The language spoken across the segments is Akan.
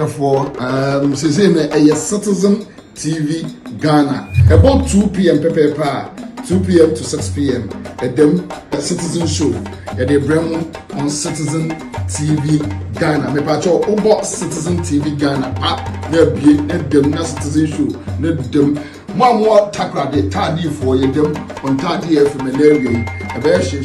ahwefo say na Citizen TV Ghana about 2 p.m. Pepe 2 p.m. to 6 p.m. at them Citizen show at the Bremo on Citizen TV Ghana. Me pacho obo Citizen TV Ghana na bie at them na Citizen show na them mo takra de tadi for you them on tadi FM area e be she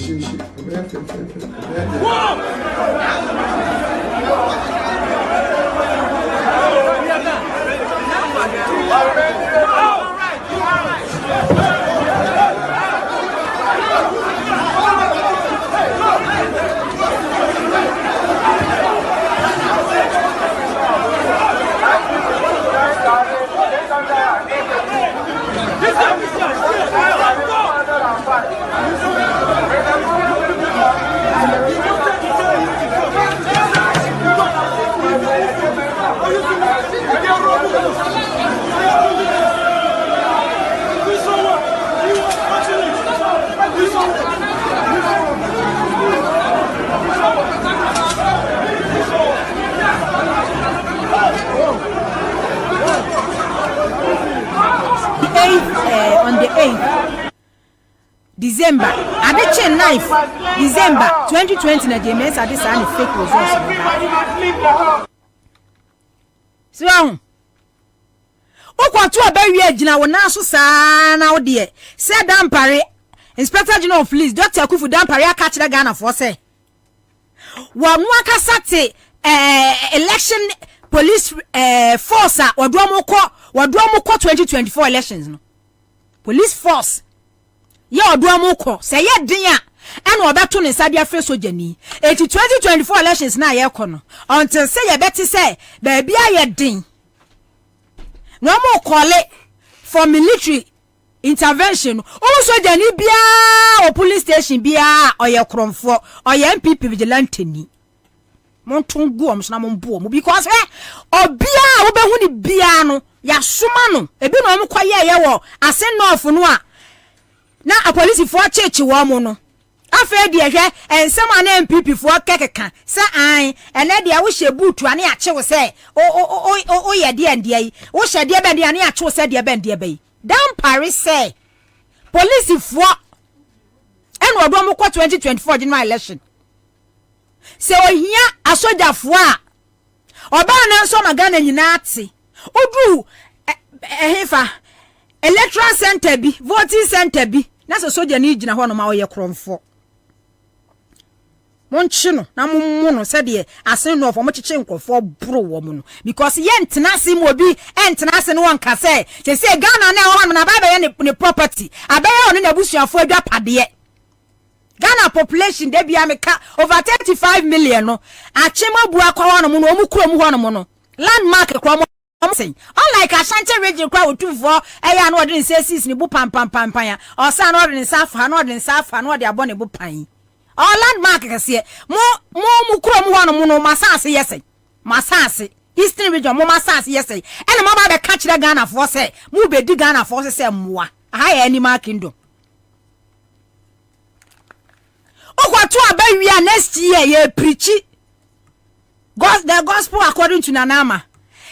on the 8th December, Adeche 9th December 2020 na James Adisa and fake results. So, okwato abawie agina wona so saa na wo de say dampare Inspector General of Police Dr. Akufu dampare aka kire Ghana for say wa mu aka sate election police force a wadomo kọ 2024 elections no police force ye wadomo kọ say ye din a ena obeto ne sade afre sojani 2024 elections na ye kọ no until say ye beti say ba bia ye din no mo call it for military intervention also jani bia o police station bia oye kromfo oye MPP vigilante ni montungu omsna mombo mu because obia wo behu ni bia no ya soma no ebi no omkwaye ye wo asen no of no a na a police for chechi wo mu no afa de hwe ensem ana MPP for kekeka se an ene de wo hye butu ane a chewo se o ye de ande yi wo hye de be de ane a chewo se de be ande be dan Paris say police for en odo mo 2024 general election se ohia asojafo a oba na nso magana nyina ate odu ehefa electoral center bi voting center bi na so soja ni gina ho no ma wo ye kromfo monchi no na mummu no se de asen no for mo chiche nkofo bro wo mu no because ye ntena se mo bi entena se no wonka se Ghana na ho na ba ye ne property abaya ono na busuafo adwapade Ghana population de bia meka over 35 million no achema bu akwa ho no mu no omukuro mu ho no landmark kwa mo saying unlike Ashanti region kwa otufo eya na odin says ni bu pam ya o sa na odin safa na odin safa na odin abone bu pan o landmark kase mo mukuro mu ho no mu no masase yese masase Eastern region mo masase yese ene mo ba be ka kire Ghana for say mu be di Ghana for say moa aha animal kingdom okwato abawia next year ye preach the gospel according to Nanama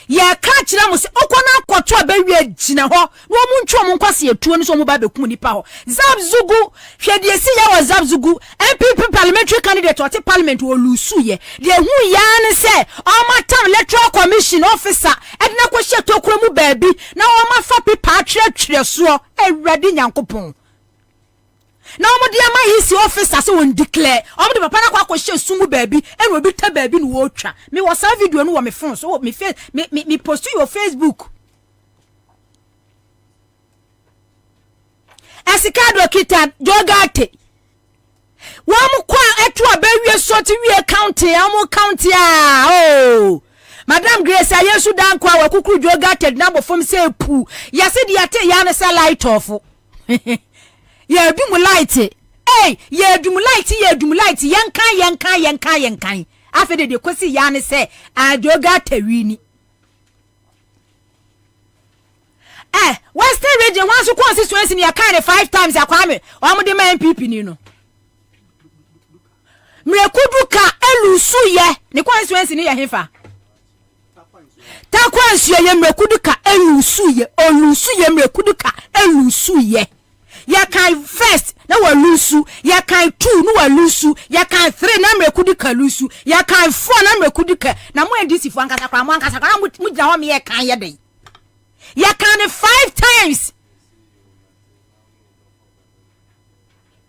ye ka kire mo se okona akwato abawia gina ho no mu ntwo mo nkwase etuo ni so mo ba be kum nipa ho Zabzugu hwede esi ye wo Zabzugu MPP parliamentary candidate or parliament wo lusu ye de hu ya ne se o matam electoral commission officer edina ko hye to kura mu baabi na o ma fa pipa twetwe so ewrade nyankopon na omo dia ma hisi officer se won declare omo de papa na kwa hye sumu baabi en obi ta baabi no wo twa me wo sa video no wo me phone so me post your Facebook Esikado kita jogate wamu kwa etu abewie soti wie county amu county oh Madam Grace ayesu dan kwa wakukuru jogate na bofom se pu yase di ate ya ne se light off ye dum light ye dum light yankan afede de kosi ya ne se jogate wini Western region once constituency ni akane 5 times akwame omo de man MPP ni no mrekuduka elusu ye ni constituency ni ye hefa takwansu ye mrekuduka elusuye olusuye mrekuduka elusuye ya kan first na walusu ya kan 2 no walusu ya kan 3 na mrekuduka lusu ya kan 4 na mrekuduka na mo ndisi fu ankasa kwa mo ankasa kwa mu gina ho me ye kan ye den ya kan 5 times.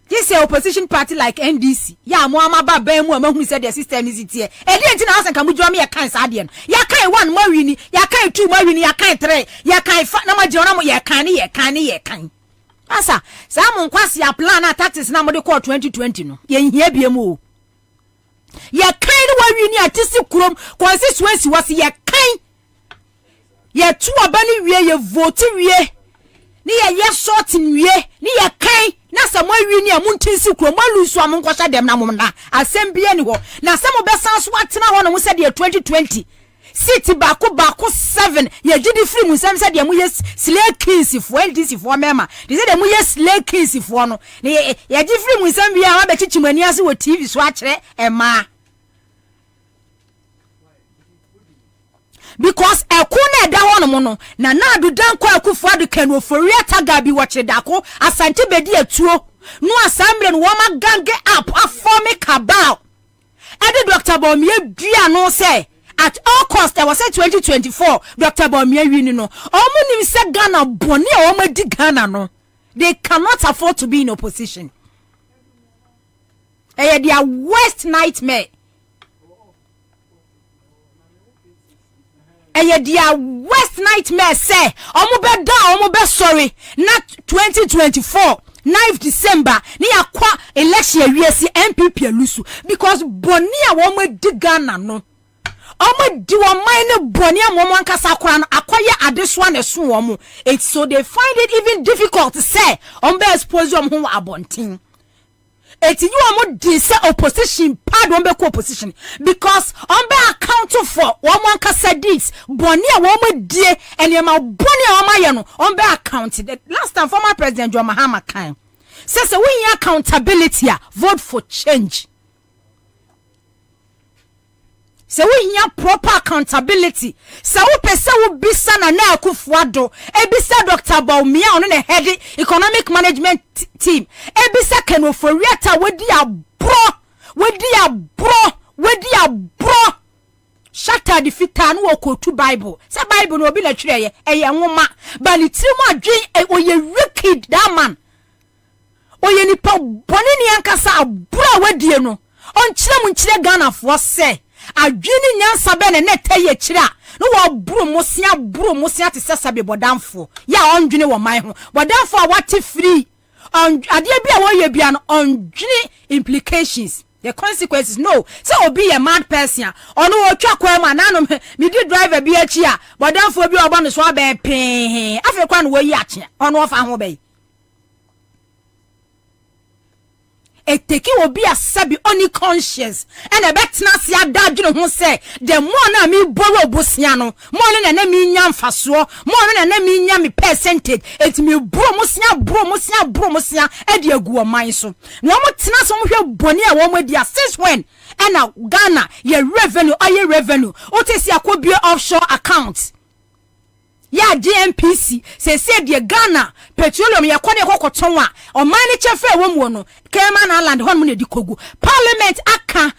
This is opposition party like NDC. Ya mo amaba ban mu amahunu said the system is it here. E dey ntina asan ka mu jwa me ya kan sa de no. Ya kan 1 ma wini, ya kan 2 ma wini, ya kan 3, ya kan 5 na ma je ona mo ye kan. Asa, sa mo nkwase ya plan na tactics na mo de call 2020 no. Ye hia bie mu o. Ya kan ni wa wini atisi kurom constituency was ye kan. Ye tu abani wie ye vote wie. Ni ye short wie, ni ye kan. Na samwa wini amuntinsi kro malusu amunkwasha dem na mumna asembie ni ho na samo besan so atena ho no mu se de 2020 city bako 7 ye gidi free mu sem se de mu yes slay kings for LDC for mema de se de mu yes slay kings for no ye gidi free mu sem bia wa be chichimani ase wo TV so akere ema because ekuna eda ho no no na adu danko akufo adu kanu foria taga bi wache dako asante bedi atuo no assembly no woma gange up aforme cabal ede Dr. Bobie dua no say at all cost there was 2024 Dr. Bobie win no omunim se Ghana boni a woma di Ghana no they cannot afford to be in opposition. Their worst nightmare. Their worst nightmare say omo be down omo be sorry not 2024 9th December ni akwa election wiesi MPP alusu because boni a womo di Ghana no omo di wo mine boni a womo ankasa akwa no akoye adeso na so womo it's so they find it even difficult to say on be expose wo ho abontin. Eti you are more say opposition pad one be opposition because on be account for one kasa deeds boni a one die and you ma boni a one ye no on be account. The last time former president John Mahama came says we accountability vote for change. Se we hear proper accountability. Se we pese we bisa na Akufo-Addo, ebisa Dr. Bobie on the head economic management team. Ebisa Keno Foriata we di a bro. Shatter the fita no okotu Bible. Say Bible no bi na twere ye nwoma. But it mu adwen oye wicked that man. Oye nipa boni ni ankasa abro we die no. On kire mu kire Ghana for say adwini nyansa be ne netaye kira no wo buru mosia te sesabe bodamfo ya ondwini wo man ho bodamfo a wate free on ade bia wo ye bia no ondwini implications the consequences no so obi a mad person ono wo twa kwa ma na no me di driver bi achi a bodamfo bi obo no so abe pin afekwa no wo yi achi ono ofa ho be eteki obi asabi oni conscience and a betna sia dadwene ho say the more na me borrow bosia no more na me nya mfaso more na me nya me percentage et me bro mosia e de agu oman so na mo tena so mo hwe boni a wo mo dia since when and Ghana ye revenue otesi akobie offshore account ya GMPC se de Ghana petroleum ya kwane kokoton a o man ni chefe wo mu no Cayman Island hon mu ne dikogu parliament aka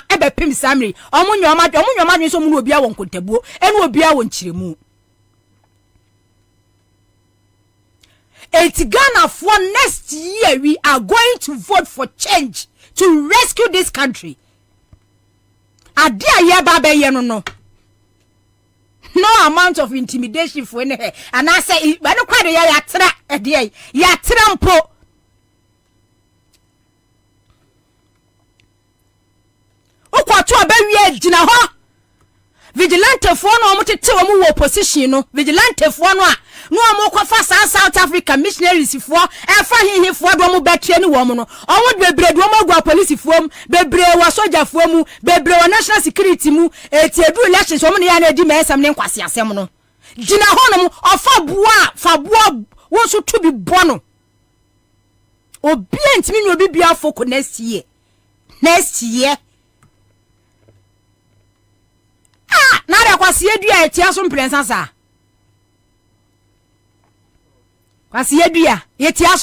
ebe pim samri omunyo so mu no obia won kontabuo ene obia won kiremu et Ghana for next year we are going to vote for change to rescue this country ade aye ba be ye no no amount of intimidation for any and I say when no kwade ya tra ede ya trampo okwato abawie gina ho vigilante for no omotete omu wo opposition no vigilante for no a no omokwafa South Africa missionaries for efa hihi for do mu betre ni wo mu no owo bebre do mu agwa police for mu bebre wa soldier for mu bebre wa national security mu etiedu elections omu ne ya na di mesam ne nkwase asem no gina ho no fa boa won so to bi bono obi antimi ni obi bia foko next year na de kwase adua etia so mprensa sa kwase adua yetia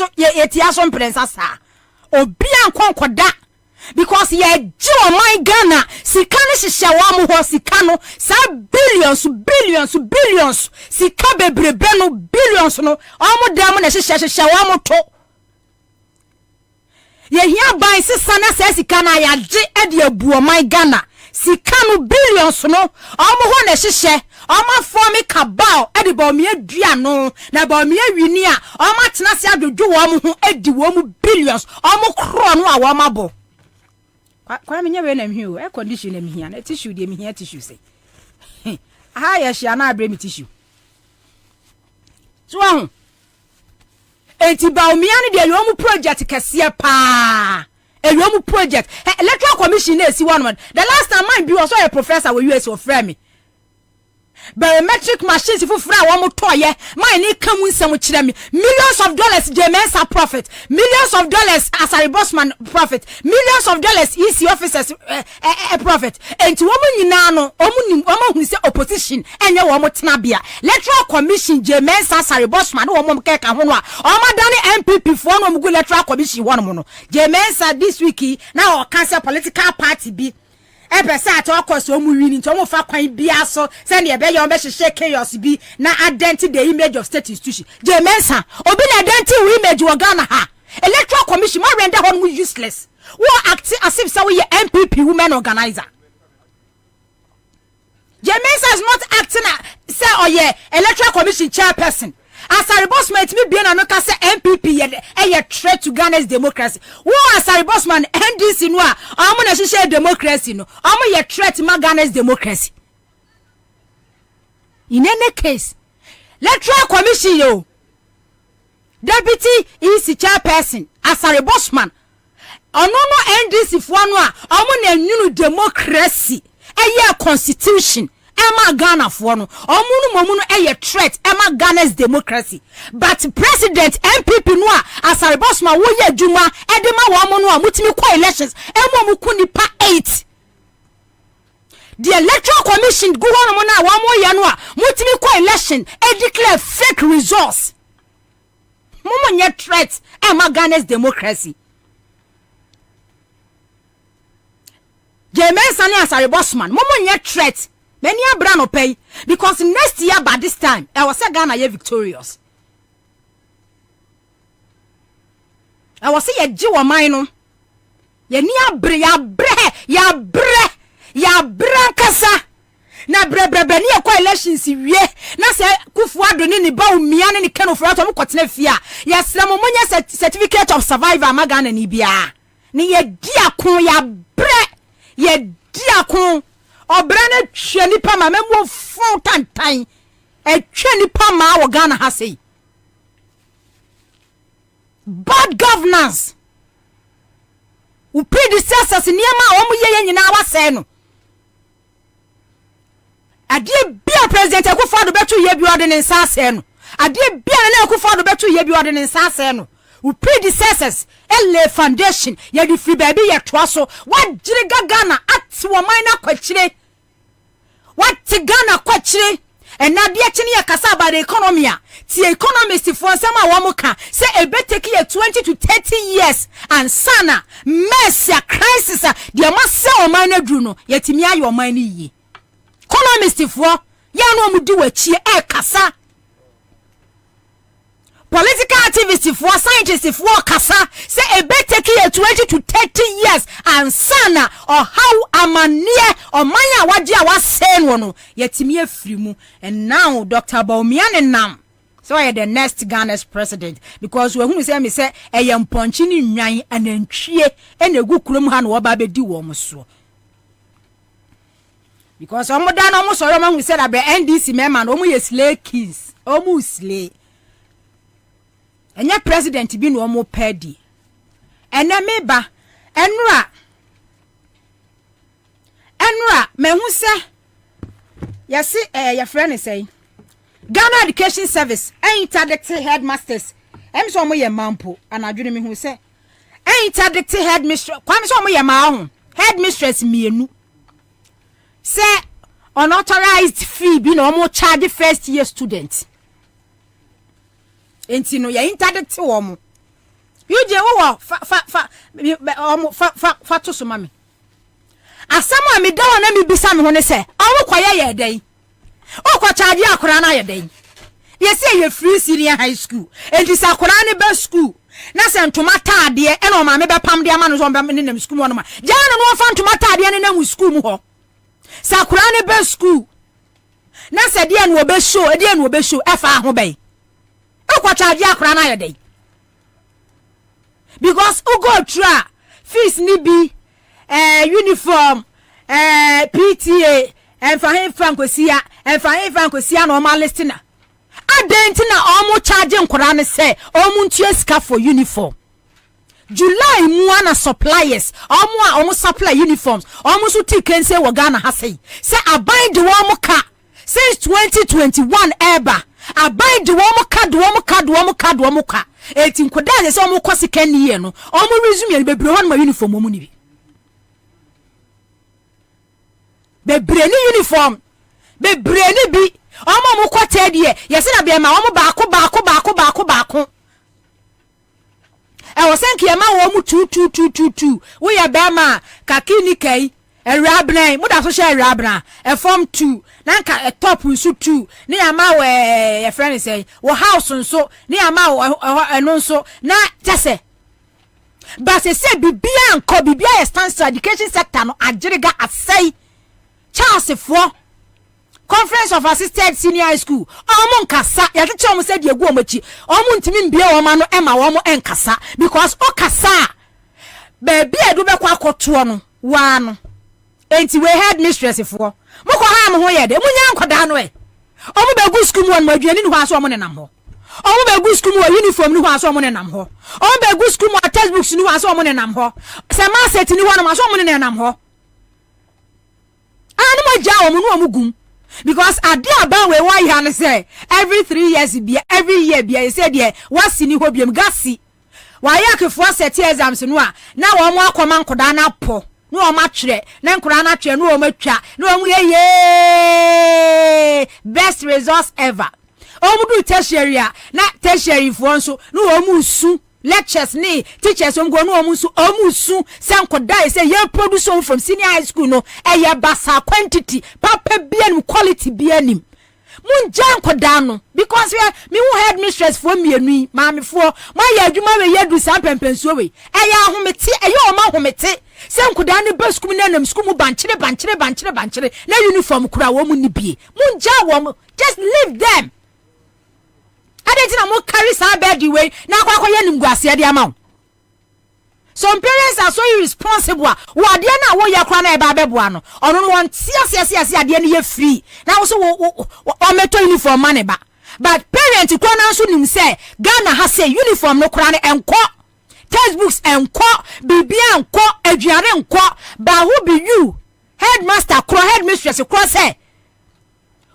so mprensa sa obi ankonkoda because ye jiwa my Ghana sika ne hihye wa mo ho sika no sa billions sika bebrebe no billions no omo dam na hihye wa mo to ye hia ban sisa na sa sika na ya je ade abuo my Ghana sika no billions no omo ho na hihye omo form cabal ade ba me adua no na ba me awini a omo tena se adodwo wo mo ho adi wo mo billions omo kro no a wo mabo kwa menye we na mhiu air condition na mhia na tissue de mhia tissue say ha ya hia na abre mi tissue so ahun enti ba omia ne de yomu project kese pa yomu project electoral commission na esi one the last time mine be was a professor we US of frame biometric machines for free one more toye mine come nsem kire me millions of dollars Jemensa profit millions of dollars Asari Bossman profit millions of dollars EC officers profit enti wo nyina no omu hu se opposition enye wo motena bia electoral commission Jemensa Asari Bossman wo mom keka ho no a omadane MPP fo no mugu electoral commission won mo no Jemensa this week na o cancel political party bi epesa atokose omu wini nti omu fa kwan bia so se ne ebe ye share chaos bi na identity the image of state institution Jemensa obi na identity we image wo Ghana ha electoral commission ma render hon useless wo act as if say we MPP women organizer Jemensa is not acting say oye electoral commission chairperson Asari Bossman me be na no ka say MPP ye threat to Ghana's democracy. Wo Asari Bossman NDC no a omo na hihye democracy no. Omo ye threat to Ghana's democracy. In any case, electoral commission yo. Deputy EC chairperson Asari Bossman. Ono no NDC fo no a omo na nyunu democracy. Eye constitution. Emma Ghana for no omunu eye threat Emma Ghana's democracy but president MPP no Asari Bossman wo ye adwuma edema wo mo no a mutimi kwa elections emo mu kunipa 8 the electoral commission go on mo na wo mo ye no a mutimi kwa election e declare fake results momo nye threat Emma Ghana's democracy Jemensa ni Asari Bossman momo nye threat many abra no pay because next year by this time I was say Ghana ye victorious. I was say ye jiwa mine no. Ye ni abre ya bre kasa. Na bre ni ekwa elections wie na se kufu adoni ni ba umia ne ken ofra to mkotena fia. Ya sra mo nya certificate of survivor ma Ghana ni bia. Ni ye diakon ya bre ye diakon obrane twani pa ma memwo fon tantan twani pa ma wo Ghana ha sei bad governance u predecessors niema o mu ye nyina wa sei no ade bia president Akufo-Addo betu ye bi ode ne nsa sei no ade bia na Akufo-Addo betu ye bi ode ne nsa sei no u predecessors ele foundation ye di free baby ye toa so wa jiriga Ghana at wo man na kwachire what Ghana kwachire and na dia chini ya kasa about the economy ti economist for sama wa muka say e be take ye 20 to 30 years and sana mess ya crisis dia ma se o man na dru no yetimi ayo o man ni yi economist for ya no mu di wachi e kasa political activists for scientists for kasa say e be take ye 20 to 30 years and sana or how amanie or manya waji a wasen wono yetimi afiri mu and now Dr. Baumiane nam so I the next Ghana's president because we hu say me say e mponchi ni nwan anantwie enegu kurom ha no oba bedi wo mo so because omoda no mo so yo ma hu say that be NDC member no mo ye slay kings omo slay enye president bi no mo pedi ene meba enura me hu se yesi ya friend say Ghana Education Service interdicted headmasters em so mo ye mampo anadwene me hu se interdicted headmistress kwam so mo ye ma ho headmistress mienu se unauthorized fee bi na omo charge first year student enti no ya interdict wo mo yuje wo fa to so mami asama mi da wona mi bisa me ho ne se owo kwaye ye den o kwa charge akora na ye den ye say ye free senior high school enti sa akora ne ba school na se ntoma taade e na o ma me be pam de ama no so be ne nam school mo no ma jana no fa ntoma taade ne na mu school mu ho sa akora ne ba school na se de no be show e de no be show e fa ho be o kwa charge akora na ye den because u go tra fees ni bi uniform PTA and for him francosia no ma listener adenti na omo charge nkora ne say omo ntua sika for uniform July mu ana suppliers omo supply uniforms omo so tikense wo Ghana ha say abind wo mo ka since 2021 eba abind wo mo ka eti nkoda se omo kwose kan ye no omo resume bebre ho na uniform omo ni bi bebre ni uniform bebre ni bi omo mo kwete de yesi na be ma omo baako e wo senki e ma wo mu 2222 wo ya be ma kakini kai erabran mo da so sha erabran e form 2 na nka e top nso 2 ni ama we ye friend say wo house nso ni ama eno nso na tese but se bibia nko bibia ye stands to education sector no agiriga asai Charles for Conference of Assisted Senior High School omo nkasa ya tete omo se de egu omachi omo ntimi mbia omo no ema omo enkasa because o kasa baby edu be kwa koto no wa no enti we head mistress for moko ha mo ho ye de munya nkoda no omo be gu school mu on maduani ni ho aso omo nenam ho omo be gu school mu uniform ni ho aso omo nenam ho omo be gu school mu textbooks ni ho aso omo nenam ho se ma set ni ho no aso omo nenam ho anu mo ja omo no omo gum because ade aba we why han say every 3 years be every year be say there wasi ni ho biem gasi why akefo set exams no a na wo mo akoma nkoda na po no o ma twere na nkora na twere no o ma twa no o mu ye best results ever o mu do tertiary na tertiary fo nso no o mu su lectures ni teachers go no o mu su se nkoda say ye produce from senior high school no e basa quantity papa bianim quality bianim mun jan nkoda no because me who head mistress for mienu maami for my ye adwuma we ye du san pempensuo we ahomete o ma ahomete se nkoda ne ba school na nam school mu banchire na uniform kura wo mu ni bie mun jan wo just leave them adentina mo carry sa bed way na akwa ye nim guase de ama. Some parents are so irresponsible. Wo de na wo ye kra na e ba beboa no ono no won tiase ade na ye free na wo so wo meto uniform mane ba but parents kra na so nim say Ghana ha say uniform no kra na enko textbooks enko bibia enko aduare enko ba who be you headmaster kro headmistress kro say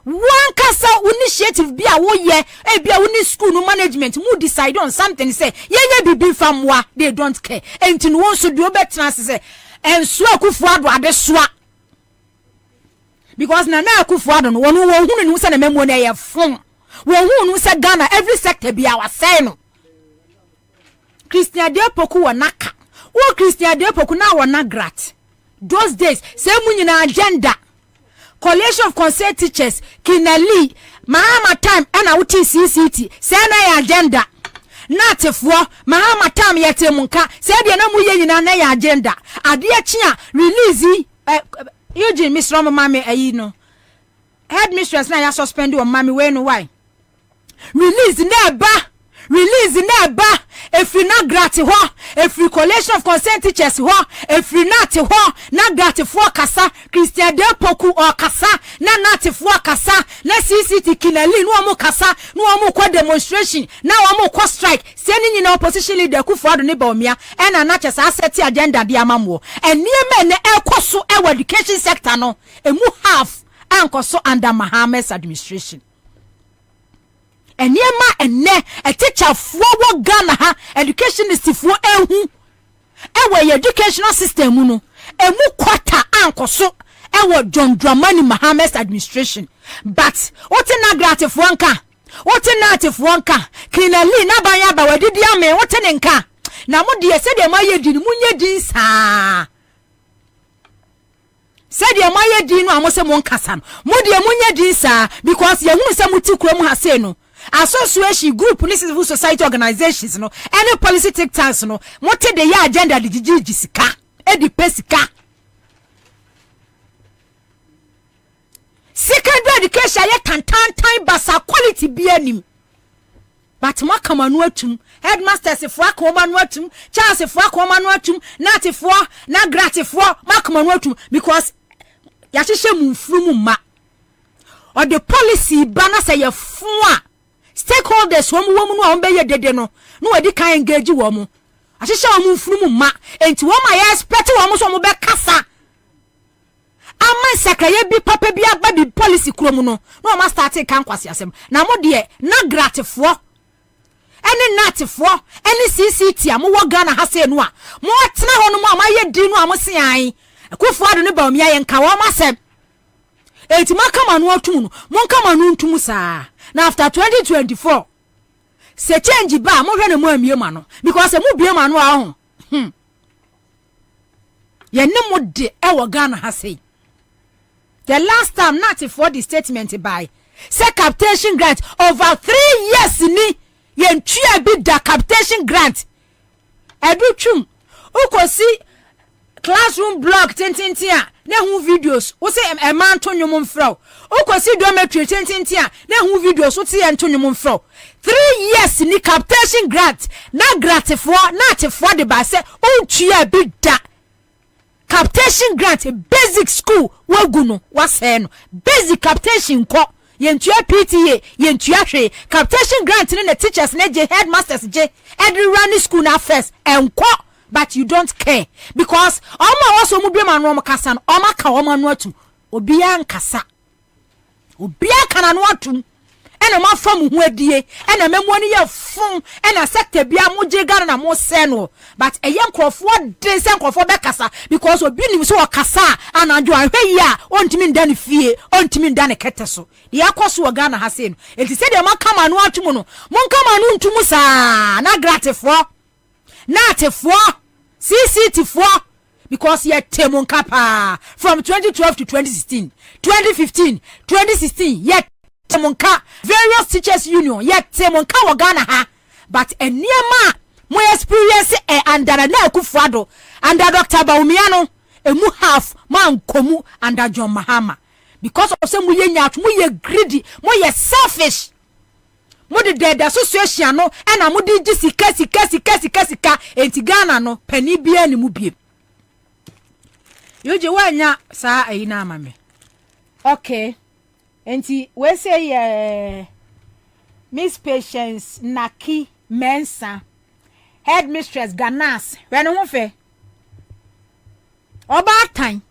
one kasa initiative bia wo ye e bia wo ni school no management mu decide on something say ye bibi famwa they don't care enti no so do betra say enso akufu ado ade soa because na akufu ado no wonu wo hunu ni say na memo na ye fon wo hunu say Ghana every sector bia wa say no Christian Depoku wa naka wo Christian Depoku na wa na grat those days say mu nyina agenda College of Concert Teachers Kinali Mahama time ana wuti CCT say na ya agenda natefo Mahama time yete munka say de na mu ye nyina na ya agenda ade akia release Eugene Miss Rom mama ayi no headmistress na ya suspend o mama we no why release na ba efri na grati ho efri collection of consent teachers ho efri nati ho na grati fo kasa Christian Depoku o kasa na nati fo kasa na CCT Kinali no amu kasa no amu kwa demonstration na amu kwa strike seni nyina opposition leader Kufu Ado ne baomia ena na chesa asset agenda de amamwo eniema ne ekoso e education sector no emu half ankoso under Mahama's administration eniema enne a teacher for Ghana ha educationist for ehu ewe educational system no emu kwata ankoso ewo John Dramani Maham's administration but what na gratif wanka what na atif wanka kinali na banya ba wadidi ame what ne nka na mo de se de maye di munye din saa se de maye di no amose mo nkasa no mo de munye din saa because ye hunu se mutikura mu hase no association group ni civil society organizations no any policy take tanks no mo te de ya agenda de gigi sika e di pesika secondary education ye tantan basa quality bi anim but ma kamanu atum headmasters if wa komanu atum charles if wa komanu atum natifo na gratifo ma kamanu atum because ya hihye munfuru ma or the policy bana say ye fun a stakeholders wo mu no a be ye dede no wadi kan engage wo mu ahihye wo munfuru ma enti wo ma ye expect wo mu so mo be kasa ama sakaye bi papa bi agba bi policy kromu no ma start kan kwase asem na mo de na gratifo ene natifo ene CCT am wo Ghana ha se no a mo tena ho no mo amaye di no am se an akufo ado ne ba o miya ye nka wo masem enti makama no atum no mo nkama no ntum saa na after 2024 se change ba mo hwe ne mo amie ma no because mo bie ma no a ho ye ne mo de e wo Ghana ha se the last time natifo the statement by say capitation grant over 3 years ni yentua bi da capitation grant edutwum ukosi classroom block tententia na hu videos wo say e man to nwom mfrɔ ukosi dormitory tententia na hu videos wo te ye to nwom mfrɔ 3 years ni capitation grant na gratifo na atifo de ba say ontua bi da capitation grant basic school wagu no wasɛ no basic capitation ko yentua PTA yentua hwe capitation grant ne teachers ne je headmasters je every running school na first enko but you don't care because oma waso mu bema no kasa no oma ka oma no atu obia nkasa obia kana no atu ena ma fam hu adie ena memu ani ye fun ena sector bia mo je Ghana na mo se no but eye nkrofo de se nkrofo be kasa because obi nim so kasa anadwo ahwe yi a ontimi nda ne fie ontimi nda ne kete so de yakoso wo Ghana ha se no enti se de ma kama no atumu no mo kama no ntumu saa na gratifo na atifo CCT for because ye temon kapa from 2012 to 2016 2015 2016 ye temonka various teachers union ye temonka wo Ghana ha but eniema mo experience under na Akufo-Addo under Dr. Bawumia emu half man komu under John Mahama because of say mo ye nyat mo ye greedy mo ye selfish mo de the association no na mo de sika enti Ghana no pani bia ni mu biem yoje wanya saa ayi na amame okay enti we say Miss Patience Naki Mensa headmistress Ganas we no ho fe oba tan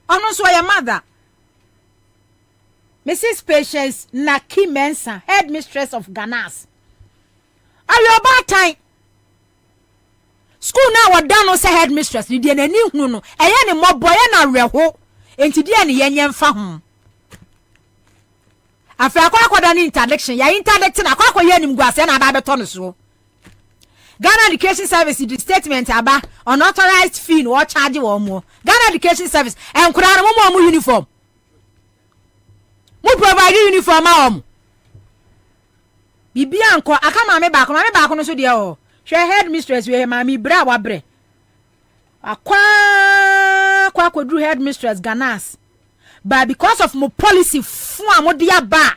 ono so your mother Mrs. Patience Naki Mensa headmistress of Ganas ayo ba tan school na wada no say headmistress ni de nani hu no eye ne moboye na reho enti de ne yenye mfa ho afra akwada ni interdiction ya interdiction akwakwa nim guase na aba beto no so Ghana Education Service the statement aba unauthorized fee no charge wo mo Ghana Education Service enkura no mo uniform mo provide uniform am bibia nko aka ma me baako no so de o hwe headmistress we ma mi bra wa bre akwa kodru headmistress Ganas but because of mo policy fun amodia ba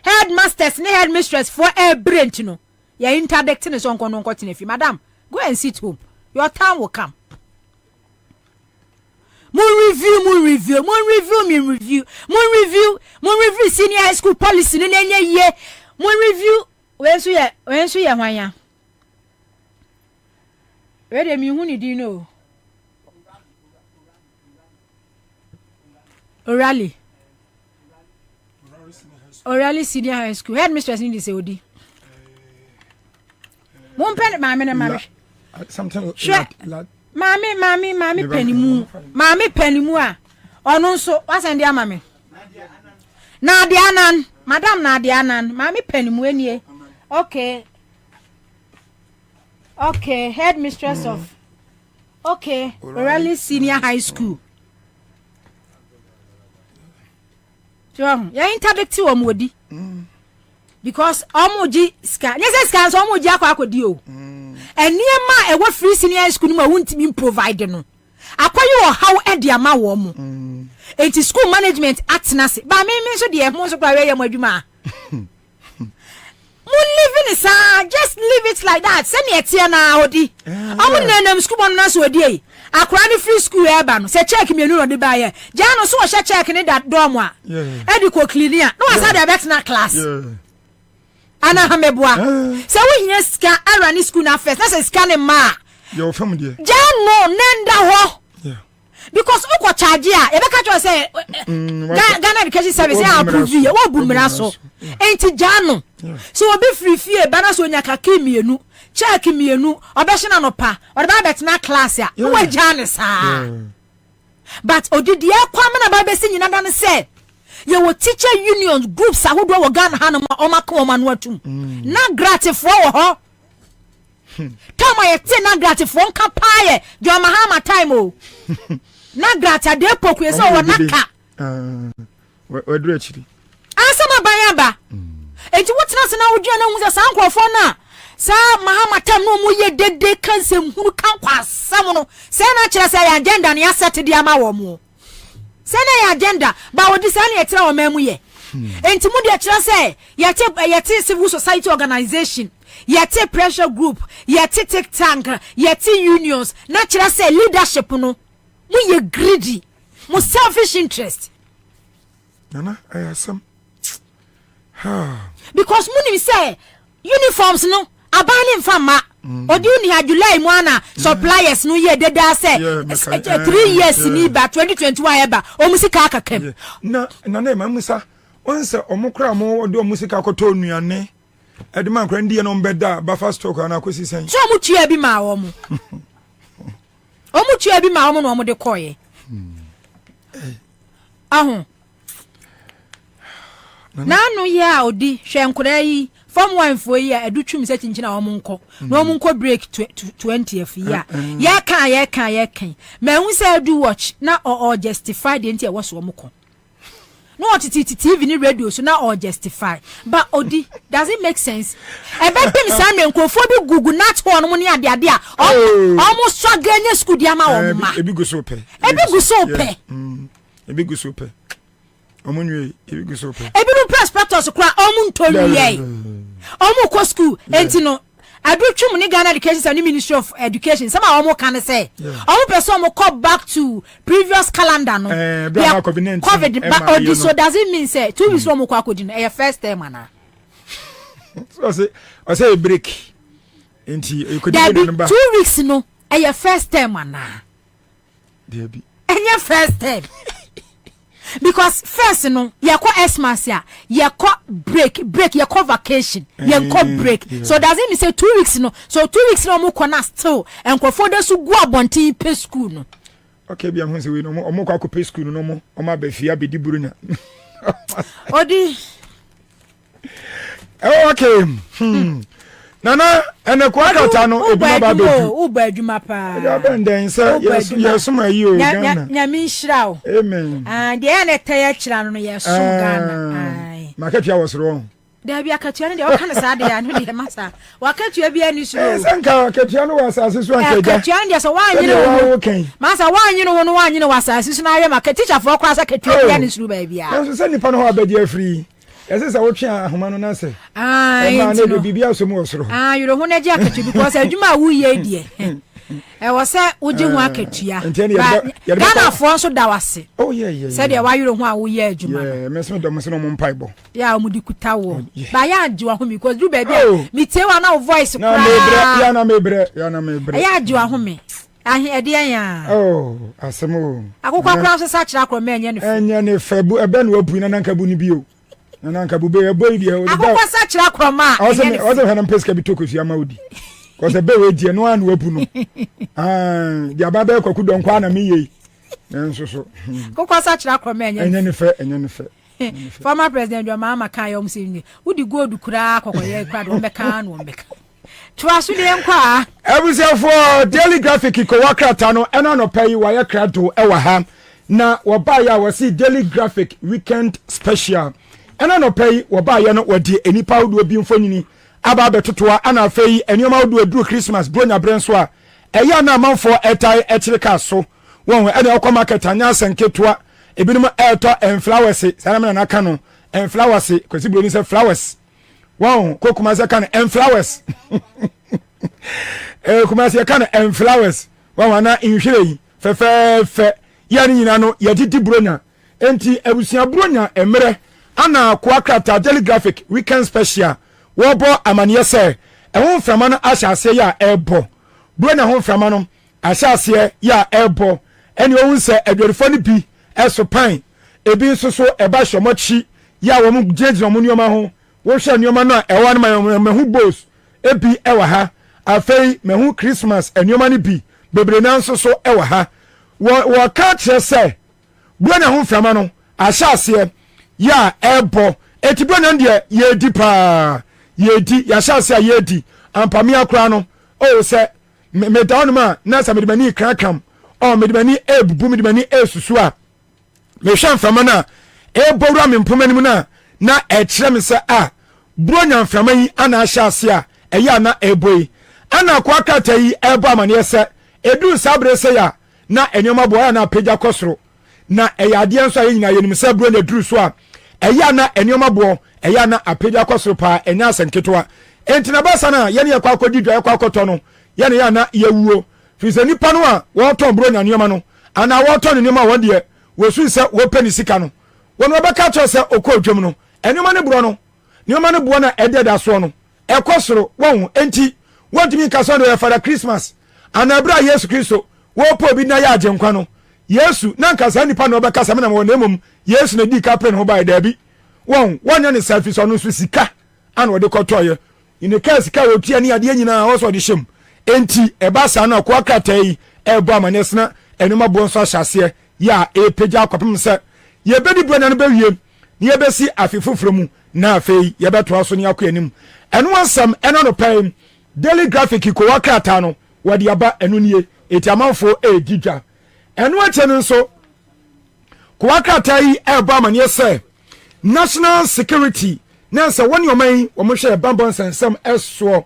headmasters ne headmistress for a branch no ya interdict ne so nko no nko tenefi madam go and sit home your time will come Mon review senior high school policy ne nye ye mon review when so ye hwanya we de mi hu ni di no Orally senior high school headmistress ni say odi mon pen ma me na ma something Mami penimu. Mami penimu a. Ono nso wasende ama me. Nadia Anan, Madam Nadia Anan, Mami penimu enie. Okay, headmistress of Raleigh Senior High School. John, ya interdict wo modi. Because omoji scan. Yes, scan so omoji akodi o. Eniema e wo free senior high school ma wuntimi provide no. Akwayo how e dia ma wo mo. Enti school management act na se. Ba me so de mo so kwa we ye mo adwuma. Living is just leave it like that. Send me a tia na odi. Amu nenam school bon na so odi. Akra ni free school e ba no. Se check me nu no de ba ye. Ja no so wo check ni that dorm a. Edi ko cleaning. No asa de bet na class. Ana hameboa. Se wo hia ska ara ni school na first. Na se ska ne ma. Your family. Ja no nenda ho. Because uko charge a e be ka cho say Ghana Education Service e approve ye wo bumira so. Enti ja no. So obi free fie bana so nyaka kemienu check mienu obehye no pa o ba bet na class ya no wa jane sa but odidi e kwam na ba besi nyina dan say ye wo teacher unions groups ahodo wo Ghana ha no o maka o manu atum na gratifo wo ho tama ye te na gratifo nka paaye jo mahama time o na grata de poku ye so wo naka we dure chiri asama bayaba enti wotina se na wodua na hu se san krofo na sa mahamata no mu ye dede kansem hunu kan kwasam no se na kire se ya agenda na set dia ma wo mu se na ya agenda ba wodi se na yetira wo mamu ye enti mu de kire se yete civil society organization yete pressure group yete take tank yete unions na kire se leadership no mu ye greedy mu selfish interest nana ayasam because money say uniforms no abani mfama odi uni ha July mu ana suppliers no ye deda say 3 years ni ba 2021 eba o musika akakam na ma musa onse omukra mo odi o musika akoto nuane edema nkra ndi no mbeda ba fast talk na akosi sen so mu tua bi ma wo mu o mu tua bi ma wo mu no mo de koye ahun nanu ya odi hwenkura yi form 1 fo yi adutwum se chinchina wo munko na wo munko break 20th ya kan ma hu se do watch na or justify the enti e wo so muko no TV ni radio so na or justify but odi does it make sense e be pim san me nkofo bi gugu nat ho no ni ade a almost struggle nya school dia ma wo ma ebi go so pe omunwe ebi go so pe ebi no prospectus kwa omuntoru ye omu ko school enti no adutwum ni Ghana Education and Ministry of Education sama omu kan say omu person omu call back to previous calendar no COVID but so does it mean say 2 weeks omu kwa akodi no first time ana so say break enti e kodi no ba 2 weeks no first time ana there be first time because first no yako Xmas ya yako break yako vacation yako break so does it mean say 2 weeks no so 2 weeks no mo kona still enkofo de so go abontin pe school no okay bi am say we no mo kwa ko pe school no mo o ma ba fia be di burunya odi okay nana ene kwa kata no eduma ba be u ba adwuma pa ya benden say yeso ma yi o Ghana nyame nhyira o amen de ene taya kira no yeso Ghana ai makatua was wrong da bi akatua ne de o kana sa de ya no de masa wakatua bi ani suro sanka akatua no was asase so ankeja akatua ne so wanyine wo masa wanyine wo no wanyine wasase so na aye maka teacher for kwa sa katua bi ani suro ba bia so se nipa no ho abadi afri ese sa wo twa ahoma no na se na de bibia so mu osoro yoro ho na ji akatua because adwuma wu ye die e wo se uji ho akatua Ghana for so da wase oh yeah se de wa yoro ho a wo ye adwuma yeah mesme do mesno mo mpaibo ya mu dikuta wo ba ya ajiwa ho because du baby mi tewa na voice kra na mebre ya ajiwa ho me ahi ede ya asemo akokwa kra so sa kira kro me enye ne fabu ebe na wabu na nanka bu ni bio na nanka bu be boy bi e akokwa sa kira kro ma also hana peska bi toko fi amaudi cause be we die no an wabu no dia ba be kwaku don kwa na me yi enso so kokwa sa kira kroma enye ne fe former president your mama kan yom say wudi gold kura kokoye kura do meka no meka twaso de nkwa ebusia for daily graphic ko wakrata no ena no pay wa ya krato e wa ha na wo ba ya wo see daily graphic weekend special ena no pay wo ba ya no wodi enipa wodo bi mfonyini aba betotoa ana afei enioma wodo duru Christmas bronya brenso a eya na amanfo etai echirika so won ena okwa market anya sanketoa ebinum eto flowers sana na aka no flowers kwesi broni se flowers wow kokuma se kan flowers kuma se kan flowers wow na inhwere fe yani nyina no yedidi bronya enti abusia bronya emre ana kwakata daily graphic weekend special wo bo amaniye se ehun frama no ahyase ya ebo bronya hon frama no ahyase ya ebo eni ohun se adwerefo ni bi eso pan ebi nso so eba hwomochi ya wo mu jeje mu nioma ho wo hwe nioma no ewa no mahu boss ebi ewa ha afei mahu Christmas enioma ni bi bebre na nso so ewa ha wo ka kire se buana ho frama no ahyase ya ebo eti buana ndie yedi pa yedi ya hyase yedi ampami akra no o se me down ma na sa medimani krakam o medimani ebubu medimani esusu a me hwan frama na ebowura me mpomani mu na ekire me se a bronya frama yi ana ahyase a eya na eboi ana kwa kata yi ebo amane se edu sabre se ya na enyoma boya na peja kosoro na eyade enso ayi nyina yenim se bronya duru so a eya na enyoma bo eya na apeja kosoro pa enya asenketoa entina basa na yene yakwa akodi dwa yakwa akoto no yene ya na yewuo fise nipa no a wo ton bronya nyoma no ana wo ton nyoma won de wosu se wo pani sika no wono beka cho se okodwom no enyoma ne bro no nyoma ne bo na ededa so no ekosoro won enti wotimi kaso do for Christmas ana bra Yesu Kristo wo po bi na ya agenkwa no Yesu na nkasa nipa no beka sa me na wo na emom Yesu na di kapren ho bai da bi won wonya ne selfie so no so sika ana wo de kotoye in case ka wo tia ni ade nyina wo so de hyem enti eba sa na kwa katai ebo amanesna enuma bo nso ahyase ya epeja akwapem se ye bedi buana no bawie ni ye besi afifufuro mu na afei ye beto aso ni akọ anim eno ansam eno no pay daily graphic ko wakata no wadi aba eno nie etiamanfo egidwa eno ache nso ko wakata yi eba amane se national security na se woni oman wo mo hwe bambon sensem eso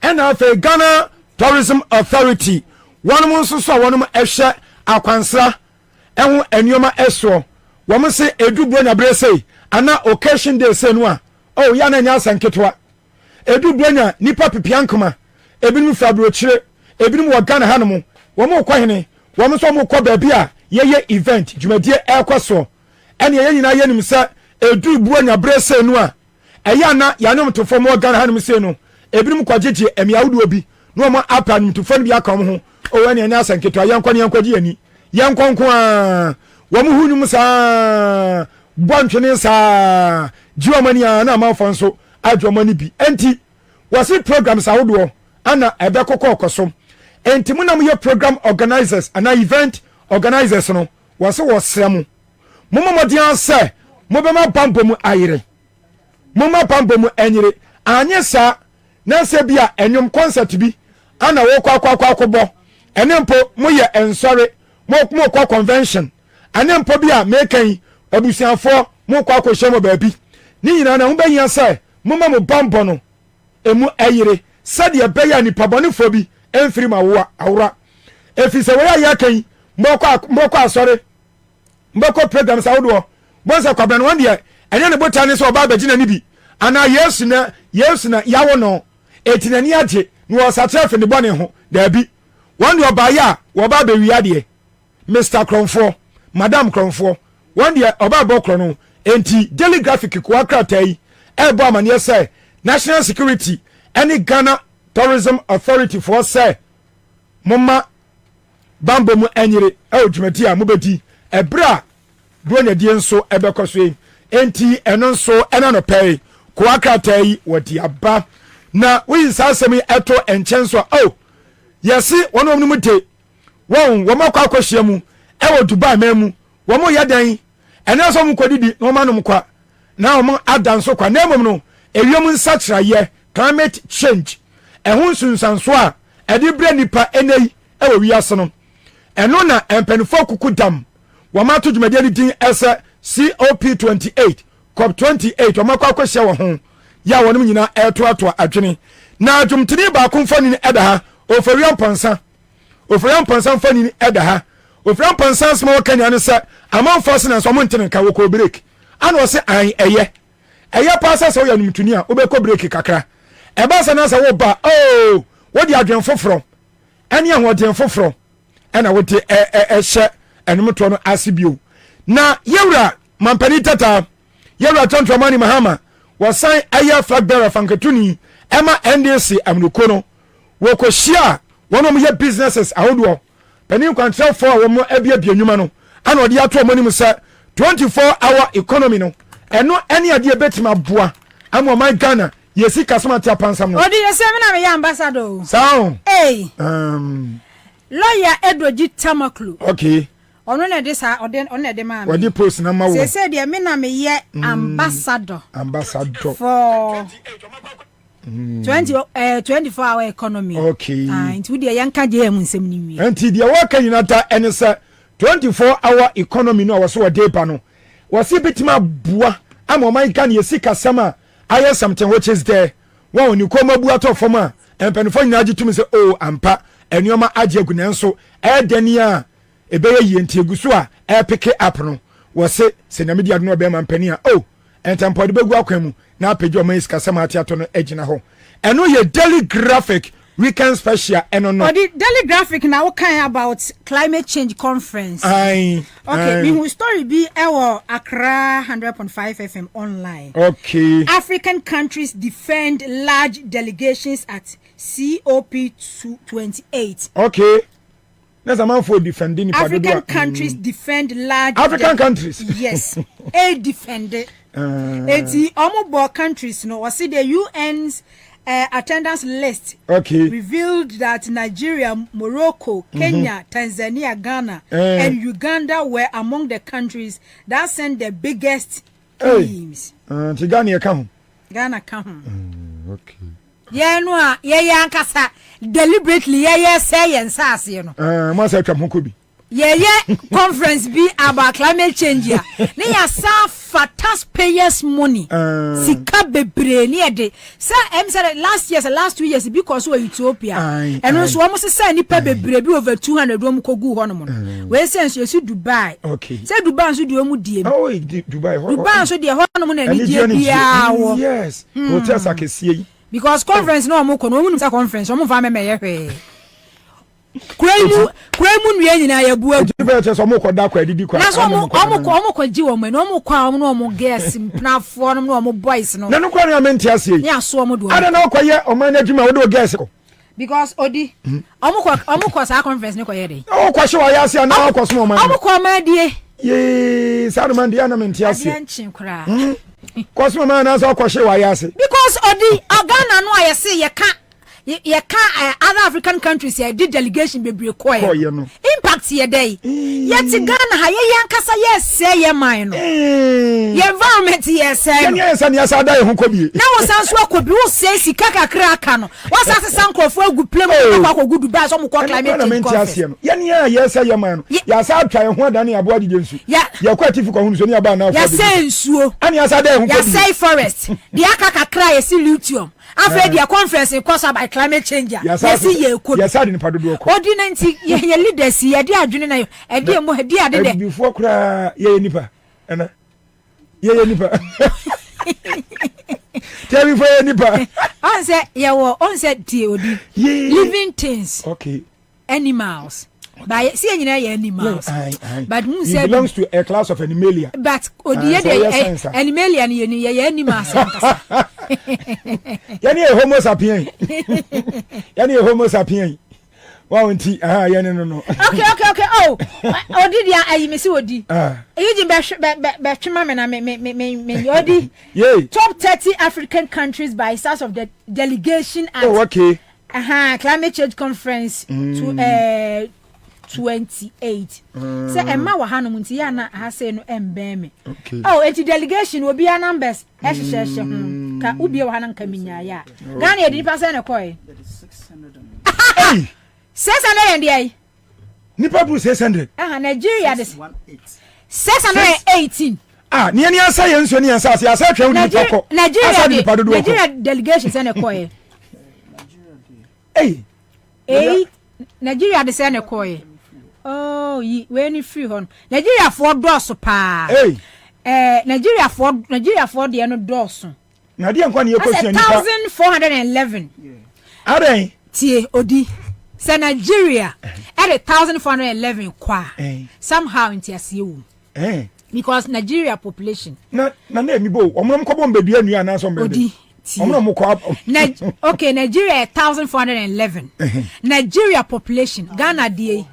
ena afei Ghana Tourism Authority wonu nso so wonu ehwe akwansra ehu enioma eso wo mo se edu bronya brese ana occasion day se no a oh ya na nya sanketwa edu bronya nipa pipiankoma ebinum fabrochire ebinum wo Ghana hanom wo mo kwa hene wo mo so mo kwa ba bia ye event dwumadie ekwaso ene ye nyina ye nim se edu bronya brese no a eya na ya nom to fo mo Ghana hanom se no ebinum kwagege emiawudo obi no mo apa nim to fo bi aka mo ho o ene nya sanketwa yankwaji ani yankonko a wo mo hunum sa bontwene sa jiomani na amanfo nso adwomani bi enti wasi programs awodo ana ebekokọ okoso enti munam ye program organizers ana event organizers no wasi wosrem momodian se mobema bambom ayire moma bambom enyire anye sa na se bia enyum concert bi ana wo kwakwakwakwo enempo moye ensore mo kwa convention anempo bia mekan abusianfo mo kwa hwemo baabi ni nyina na ho behia se moma mo bambo no emu ayire sade beya ni pabonefo bi emfiri ma wo awura efise we ya kan mbokọ asore mbokọ programs awodo bonsa Kwabena wan de enye ne botane so oba bagina ni bi ana Yesu na yawo no etinani age ni wo satrafe ne bone ho da bi wan de oba ya wo ba be wiade Mr. Kronfo Madam Kronfo wan de oba bokro no enti daily graphic ko akratai ebo amane say national security any Ghana Tourism Authority for say mama bambo mu enyire dwumati a mobedi ebra bronya die nso ebekoso enti eno nso ena no pay ko akratai wadi aba na we sa asemi eto enchen so oh yesi wono mu te won wo makwa akohia mu e wo Dubai memu wo mo yadan ene so mu kodidi no manom kwa na wo mo adan so kwa na emom no ewiem nsakyraye climate change ehun sunsanso a edi bre nipa enei e wo wiase no eno na empenfo kuku dam wo ma to dwumade ni din ese COP28 COP28 wo makwa akohia wo ho ya wonom nyina eto adwene na dwumtini ba konfani ni eda ha oferiam pansa mfani ni eda ha oferiam pansa small kanya ne se amon force na so mo ntene ka wo ko break ana o se an eye pasa so ya numtuni a obeko break kakra e ba sa na sa wo ba oh wo di adwen foforo ene ahoden foforo ena wo te hye enumto no asibio na yewra mampani tata yewra tonto mani mahama wasan eye flag bearer fankatuni ema NDC amnuko no wo ko hia wonom ye businesses ahodo panin kwantrel for wo mo abia nyuma no ana odi ato monim se 24-hour economy no eno ene ade betima boa ama my Ghana yesi kasoma tia pansam no odi yesi me na me ambassador sao lawyer Edward Tamaklu okay ono na de sa ono na de ma me wadi post na ma wo se de me na me ye ambassador for 24-hour economy. Okay. Nti we dey yanka je mu nsem ni wi. Nti de waka nyinata ene se 24-hour economy no was so dey pa no. Was bitima bua ama man kan yesi kasama aye something which is there. Wa oni ko mabua to foma empenfo nyina agitumi se oh ampa enuoma age aguna nso e dani a ebeye yenti eguso a e pick up no. Was se na media no be man pani a oh entampode begu akwemu na apejo man iskasama atiato no agina ho eno ye daily graphic weekend special eno no the daily graphic na we kan about climate change conference okay me who story be our Accra 100.5 FM online. Okay, African countries defend large delegations at COP28. Okay, that's a man for defending African countries defend large African countries. Yes. A defended the almost countries no was the UN's attendance list revealed that Nigeria, Morocco, Kenya, Tanzania, Ghana and Uganda were among the countries that sent the biggest teams. Ghana come. Okay. Yeah, no, yeah, ankasa deliberately, yeah, say and sass, you know. Must come Yeah, conference be about climate change. Yeah, they are for taxpayers' money. Sika bebre near de. Sir, I'm said last 2 years because we're Ethiopia, and also almost say ni pe bebre be over 200 room kogu honomon. We sense you see Dubai. Okay. Say Dubai so do mu die. Oh, Dubai. Dubai so die honomon and die. Yes. Hotels akesie. Because conference no mo kono mu say conference, mo fa me ye. Kwemu nwie nyina ya bu agu be che so mo koda kwa didi kwa na so omo kwaji wo me no omo kwa omo no omo guest mpnafo no omo boys no na no kwa na menti ase ni aso omo do ada na okoye oman adwuma wo do guest ko because odi omo kwa sa conference ni koye dey o kwa hwe wa ya ase na kwa so oman omo kwa ma die ye sa no man dia na menti ase anchin kura kwa so oman na so kwa hwe wa ya ase because odi Ghana no ayese ye ka other African countries here did delegation be break impact here day yet Ghana ha ye yankasa yes say ye mine no ye environment yes say yes and yes ada ye ho kobi na wo san so akobi wo say sika kakra aka no wo san se san krofo agu plem ko akogu Dubai so mo climate change conference ye ne yes say ye mine no ya sa atwa ye ho ada na abo adije nsu ye kwa tifi ko hunu so ni aba na ya say nsuo ani yes ada ye ho kobi ya say forest the aka kakra ye si lithium after the conference cause by climate change yes ye ko yes ade ni padodo ko ordinance ye leaders ye de adwene na e de mo de ade de before kra ye nipa ana ye nipa tell me for ye nipa on say ye wo on say tie odi living things animals by see nyina ye animals but who say belongs to a class of animalia but odi ye de animalia ni ye animals yani homo sapien yani homo sapien Wow, nti yeah no. Okay. Oh, odi dia ayi me si odi. Eyi be twema me na me odi. Top 30 African countries by size of the delegation at okay. Climate change conference to 28. Say Emma wa hanu munti ya na ha say no embeme. Oh, eti delegation obi a numbers ehhehye ka ubi wa hanan kaminya ya. Ghana e di percent e koy. 600 and the Nipa bu 600. Nigeria this 618. Ni asa yenso ni asa asa twa uni poko. Nigeria delegation say na koy. Nigeria de say na koy. Oh, we ni free hon. Nigeria for doors pa. Nigeria for de no doors. Na de nkwa na ye question nipa 1411. Aden. Tie odi. Say Nigeria at 1411 kwa. Somehow into asiu. Because Nigeria population. Na mi bo. Omno mko bombe dua nua na so mbe. Odi. Omno mko okay, Nigeria 1411. Nigeria population Ghana DA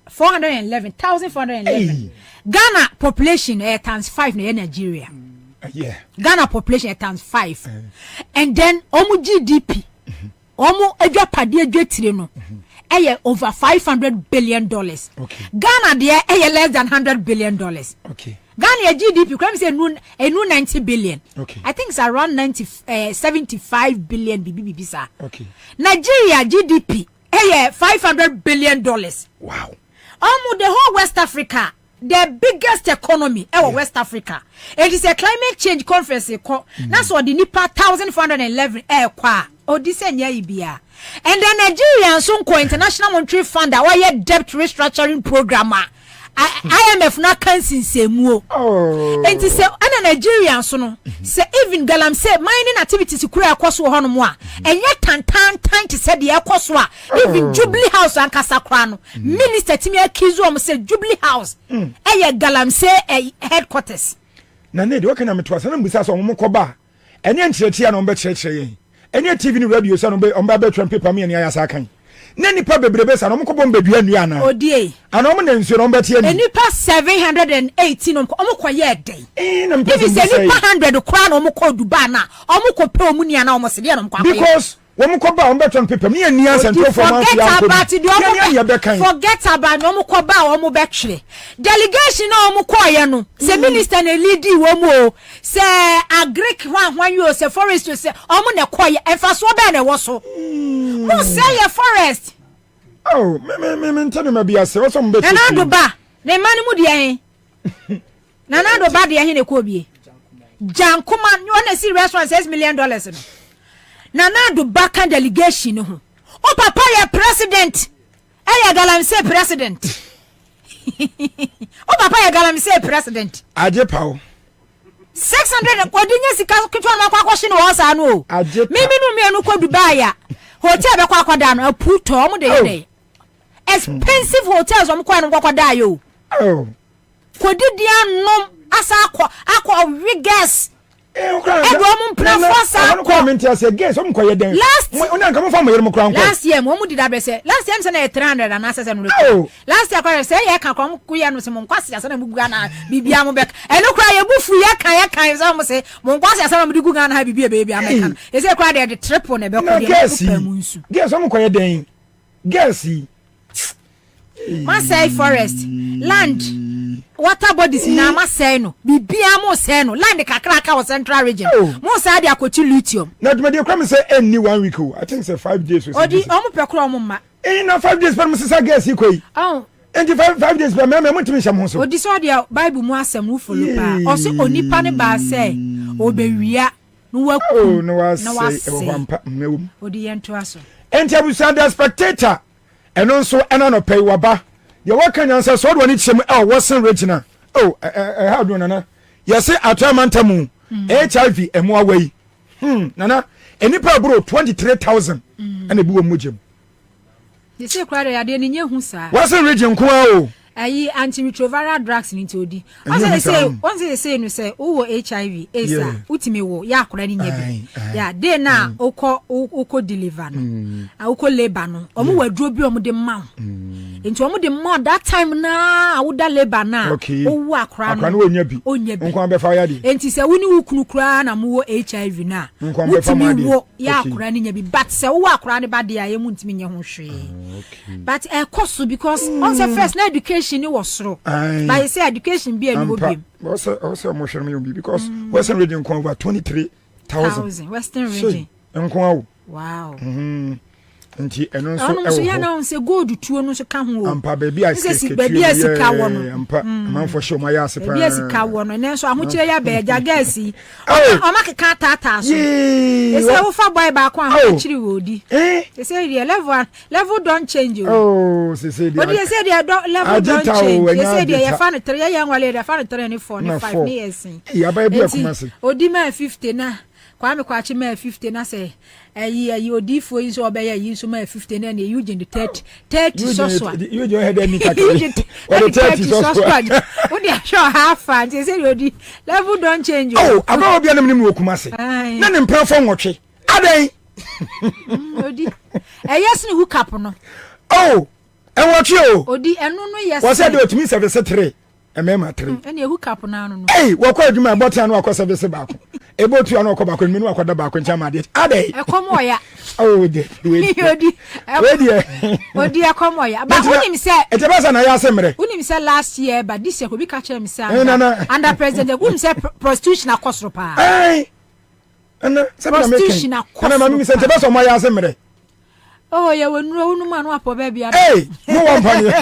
411 1411. Ghana population times 5 na Nigeria. Ghana population times 5. And then omu GDP omu edwa pade edwa tire no over $500 billion. Okay. Ghana there less than $100 billion. Okay. Ghana GDP can say no 90 billion. Okay. I think it's around 75 billion BBB sir. Okay. Nigeria GDP $500 billion. Wow. The whole West Africa, the biggest economy West Africa. It is a climate change conference. That's what the Nipa 1411 kwa. This and Ibia. And the Nigerian Sunko International Monetary Fund, our debt restructuring program. IMF na kansin semu. And to say ana Nigerian so no say even galam say mining activities kura akoso ho no mo a enye tantan to say the akoso a even Jubilee House and Kasakra no minister timi akizu am say Jubilee House galam say headquarters na ne de wakana metwasa na mbisa so mo koba enye nchirechia na ombe chirechire enye TV ni radio so no omba be tram paper me ene ayasa kan na nipa bebrebe sa no mko bombe dua nua na odie ana mo na nsuo no mbetie ni nipa 718 no mko ye den na mpe se nipa 100 kwa no mko duba na mko pe omu nia na se de no mko because wo mko ba ombe tram paper me nia asante for man forget about no mko ba wo mo betwe delegation no mko ye no se minister na lead wo mo se agric hwan you se forest se omo na koye emfaso be na wo so mo say your forest me tell me be ase wo so mbe na do ba na mani mu de hen na do ba de hen na ko bie jankuma you want to see restaurant $6 million no na do ba kan delegation no o papa ya president galam say president o papa ya galam say president aje pawo 600 odinya sika kitwa na kwa shi no wasa no mimi no me no kwa Dubai ya hotel be kwa kwada no aputo omo de expensive hotels omo kwa no kwa kwada yo kodidia nom asa akwa wigas last year mo did that say last year say na 300 and say no last year say ya kan kom kuya no se mo nkwase asa na bugu na bibia mo bek eno kra ye bufu ya kan so mo say mo nkwase asa na mo digu na bibia be bia me kan e say kra de triple na be ko de pamunsu guess mo koye den guess Masai forest land water bodies na Masai no bibia mo say no land kakraka wa central region mo say dia akoti lithium na de me kwam say any 1 week I think say 5 days odi omo pekro omo ma na 5 days per mo say gas ikoi and 5 days per me mutimi sham ho so odi so dia bible mu asem no follow pa o say onipa ne ba say obewia no waku no was say wampa mewum odi yento aso entabusa the spectator eno nso ena no pay waba ye wakanya nsa so do ni chem Watson regional how do nana ye say Parliamentary HIV emo away nana enipa bro 23,000 and ebi wo mugem ye say kware ade ni nyehu sa Watson region ko antiretroviral drugs into odi. Once they say no say who HIV esa utime wo ya akora ni nyabi. Ya dey na uko deliver no. Uko labor no. Omo waduro bi omo de ma. Into omo de ma that time na awuda labor na. Owu akora no. Akora no onyabi. Onko abefa ya di. Enti se woni wukunu kura na mo HIV na. Utime wo ya akora ni nyabi but se wo akora ne ba de aye mu ntimi nye ho hwe. But cost because on the first na education ni was through. But you say education be a no be. Also emotion me because Western region come over 23,000. Western region. Wow. Nti eno so so ya na say gold tuo no so ka ho. Ampa baby asika wo no. Ampa man for sure my yase pa. Baby asika wo no na so ahochire ya be ja gasi. O makeka tata so. E say wo fa boy ba ko ahochire wo di. E say the level don't change you. Oh, say the. But you say the level don't change. You say the ya fa no 3 ya nwale ya fa no 3 ni 4 ni 5 ni years. Ya ba bi akumase. Odi ma 50 na Kwame kwachi ma 50 na say ayi odifo yin so obeya yin so ma 50 na you in the 30 so so you just had any kaka or the 30 so so what dey show half and say odi level don't change. Oh aba obi anam nim okumase na ne mpra fo nwotwe adan odi yes ni hook up no oh enwotwe o odi enu no yes was said o timi service 3 emema 3 ene hook up na no eh wako adwuma bota na wako service baako ebotu ana wako baako menu akoda baako nchama ade ade ekomoya oh de odi ekomoya ba unim say etebasa na ya semre unim say last year but this year ko bi ka kire me say under president unim say prostitution akosro pa eh ana sabna make ana mami say etebasa mo ya semre oh ya wonu unu ma no apo ba bia eh no one panye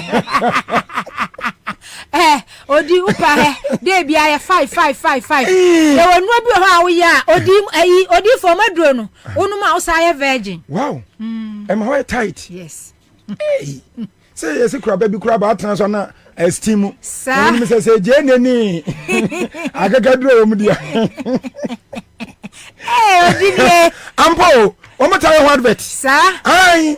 odi upa de bia ya 5 e wonu bi ho awo ya odi for maduro no unu ma usa ya virgin wow am how tight yes say yes kura baby kura ba atena so na esteem unu me say je neni agagaduro o mu dia odi die ampo o mo tare ho advert sa ai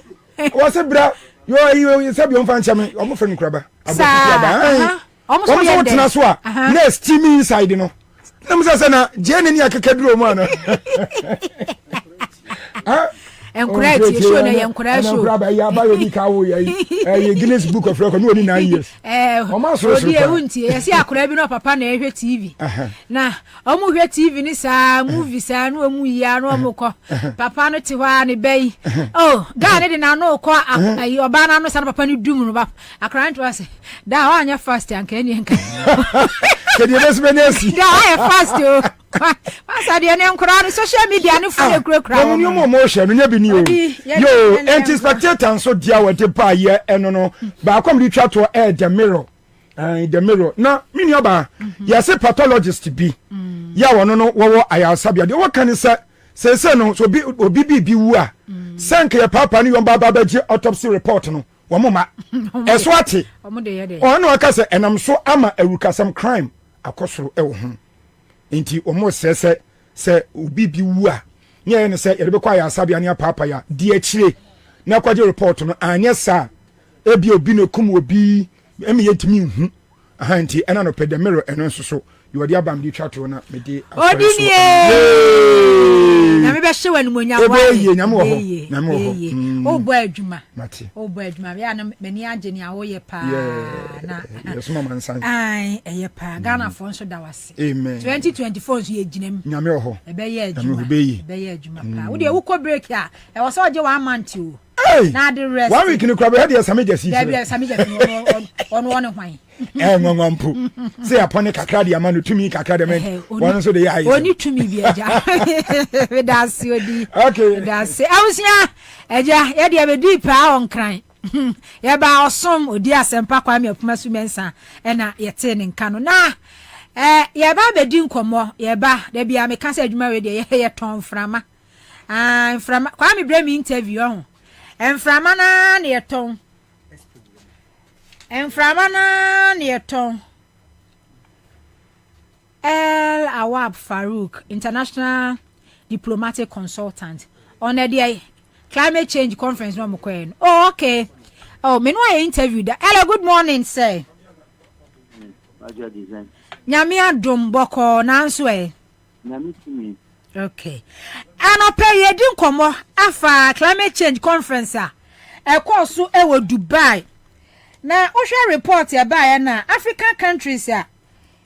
o se bra you say bi on fan chame o mo fe nkura ba abokura ba omo so tena so a na steam inside no na mo say na je neni akakaduro mu ana encourage you show na encourage show encourage ya ba yo bi ka wo ya Guinness Book of Record no ni 9 years o ma so odi ehunti ya si akora bi no papa na ehwe TV na o mu hwe TV ni sa movie sa no mu ya no mo ko papa no ti hwa ni bei oh ga ne de na no ko ayi oba na no sa papa ni dum no ba akora nto ase da wa anya fast anka ni enka ke di besbenesi da wa fast o Masa de ne nkura no social media no fune kura no no mo hwe no nya bi ni o yo anti spectator so dia wede pa ye eno no ba kom di twa to the mirror the mirror na mini oba ya se pathologist bi ya wono no wo ayasabia de wo kan se no so bi obi bi wu a sanke ya papa ni yomba baba ji autopsy report no wo mo ma eso ate omo de ye de ono aka se enam so ama awukasam crime akosoro e wo ho enti omo se obi bi wu a nye ne se yere be kwa ya sabia ne papa ya di akire na kwaje report no anya sa ebi obi no kum obi emi yetimi hu enti ena no pede mirror eno so you wadi abam di twato na me di odini na me be hye wanu monya wa nyame wo o bo adwuma mate o bo adwuma ya na mani age ni awo ye pa na yes mama nsan ai eye pa Ghana fo nso da wase amen 2024 so ye ginam nyame wo ebe ye adwuma ebe ye adwuma pa wo de wo ko break a e wo so oje 1 month o na the rest 1 week ni kwa be had some just there be some just on hwan ngwampu say upon kakra de amanu tumi kakra de men one so de ya oni tumi bi aja we da si odi okay da si awusia aja ye de be di pa on kran ye ba osom odi asempa kwa me apuma su mensa na ye te ne nka no na ye ba be di nkomo ye ba da bia me ka se adwuma we de ye ton frama frama kwa me bre me interview ho enframa na ne yeton enframa na ne yeton El Awab Farouk, international diplomatic consultant on the climate change conference no mo kwen. Oh okay. Oh me no I interview that. Hello, good morning sir. Major design. Nyamia dum boko nanso e. Nyami timi. Okay. Ano pay ye din komo afa climate change conference a. E course so e wo Dubai. Na ohwe report ya ba ya na African countries a.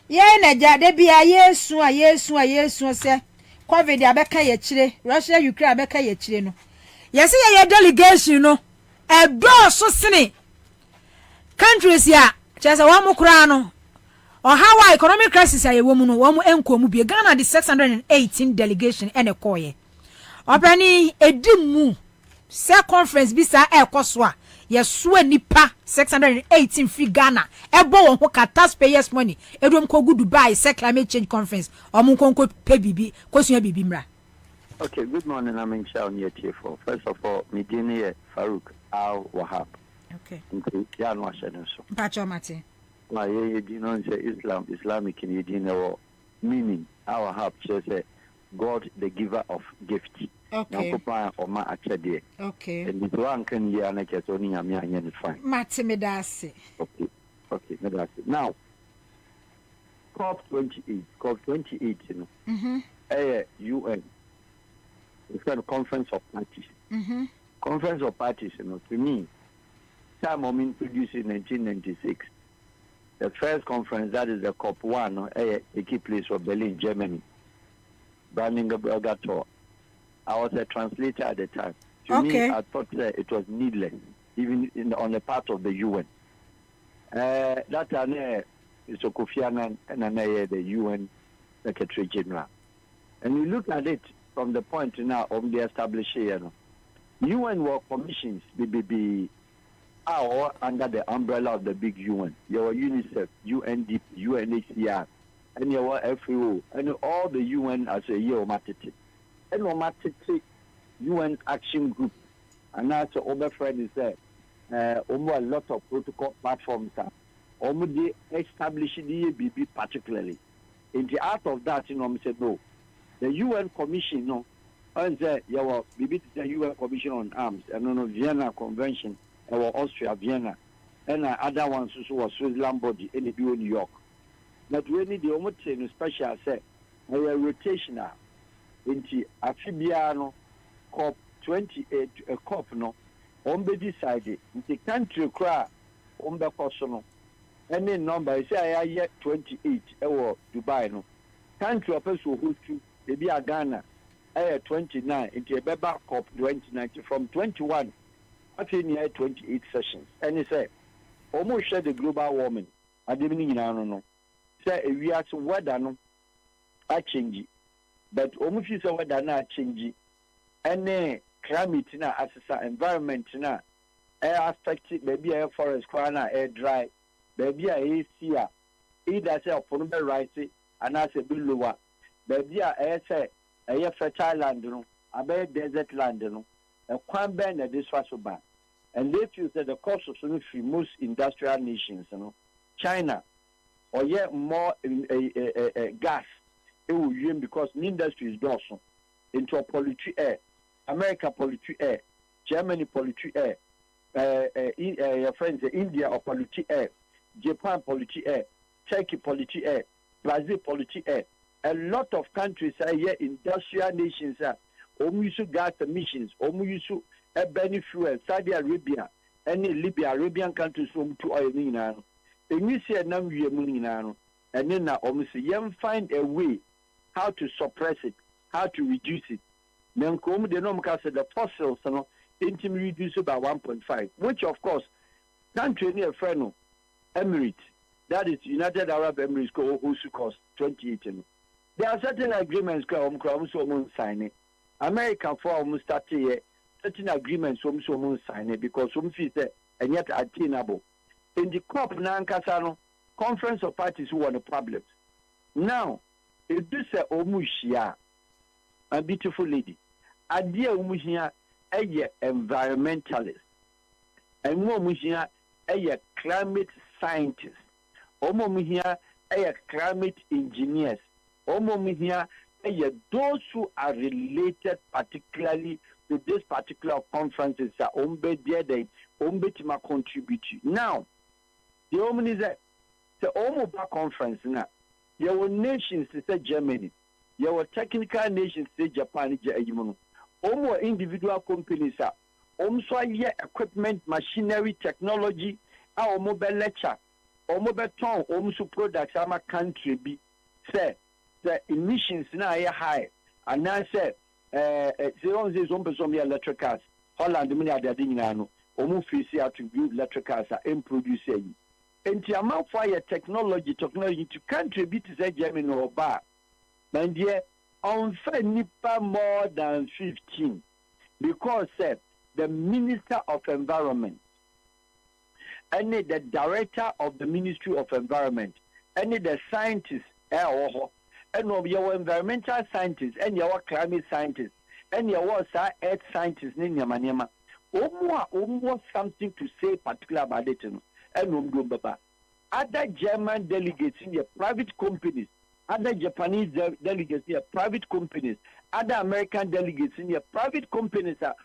Ye na ja de bia yesu se COVID abeka ye chire, Russia Ukraine abeka ye chire no. Yesi ye delegation no. E do so sene countries ya chese wa mu kura no or how economic crisis ya wo mu no wo mu enko mu bi Ghana the 618 delegation ene koye obani edimu se conference bi sa ekoso a yeso anipa 618 fi Ghana ebo won ho ka taxpayers money edom ko gu Dubai se climate change conference omun konko pe bibi kosua bibi mra. Okay, good morning. I'm in Shaun here for. First of all, Medini Farouk Al Wahab. Okay. Yeah, no shame so. Pacho mate. My you know say Islamic in Medina meaning our Wahab says God the giver of gift. Okay. Okay. And this one can hear and just only am fine. Mate me dase. Okay. Okay, me dase. Now COP28, you know. UN. It's called Conference of Parties. Conference of Parties, you know, to me, time I'm introduced in 1996. The first conference, that is the COP1, it took place for Berlin, Germany. Brandenburger tour. I was a translator at the time. To me, I thought it was needless, even on the part of the UN. That time, is Kofi Annan and the UN Secretary General. And you look at it from the point now of the establishment, UN work commissions are under the umbrella of the big UN. Your UNICEF, UNDP, UNHCR, and your FAO, and all the UN as a year matiti. And matiti UN Action Group. And that's over friend is there. A lot of protocol platforms are. They established the EBB particularly. In the out of that, you know, I said no. The UN Commission, no, and the UN Commission on Arms, and no Vienna Convention, or Austria, Vienna, and other ones who was Switzerland body, and New York. But we need the almost special say, a rotational into Afibiano COP 28, a COP no, on be decided, the country cry on the personal. Any number, I say I yet 28, or Dubai no. Country of us who to maybe a Ghana, 29 into a Beba COP 2019 from 21. I think near 28 sessions. And he said, almost share the global warming. I didn't know. Say we are to weather no, I change. But almost you say weather not change. Any climate na assess environment na air affected maybe air forest corner air dry. Baby a here either say upon the right and I say below. Baby a say a fertile land no, a desert land no, a quan ban this was so bad. And they feel that the cost of solution most industrial nations, you know, China or yet more gas it will use because the industry is dorsal into a poultry air, America poultry air, Germany poultry air, your friends India or poultry air. Japan polity air, Turkey polity air, Brazil polity air. A lot of countries are here, industrial nations are use gas emissions, use burning fuel, Saudi Arabia, any Libya, Arabian countries from to oil in and you see a number of money and then almost find a way how to suppress it, how to reduce it. Then come the normal the fossils, you know, intimately reduce it by 1.5, which of course country near friend. Emirates, that is United Arab Emirates, who cost 2018. There are certain agreements almost sign it. America for almost certain agreements almost sign it because some fees and yet attainable. In the COP Nankasano Conference of Parties who are the problems. Now, if this is Omushia, a beautiful lady, idea Omushia, a environmentalist, and Omushia, a climate scientists, here climate engineers, here those who are related particularly to this particular conferences are contribute. Now, the is the Omoba conference now. Your nations say Germany, your technical nations say Japan, Omo individual companies are also equipment, machinery, technology, our mobile lecture, or mobile town, almost products, our country be say the emissions now are high, and now say, zero electric cars, Holland, many are the almost to build electric cars and producing. And the amount for technology to contribute to say Germany or bar, and yet on nipa more than 15, because the Minister of Environment, and the Director of the Ministry of Environment, and the scientists, and your environmental scientists, and your climate scientists, and your earth scientists, Ninyama, almost something to say particular about it, and other German delegates in the private companies, other Japanese delegates in the private companies, other American delegates in the private companies are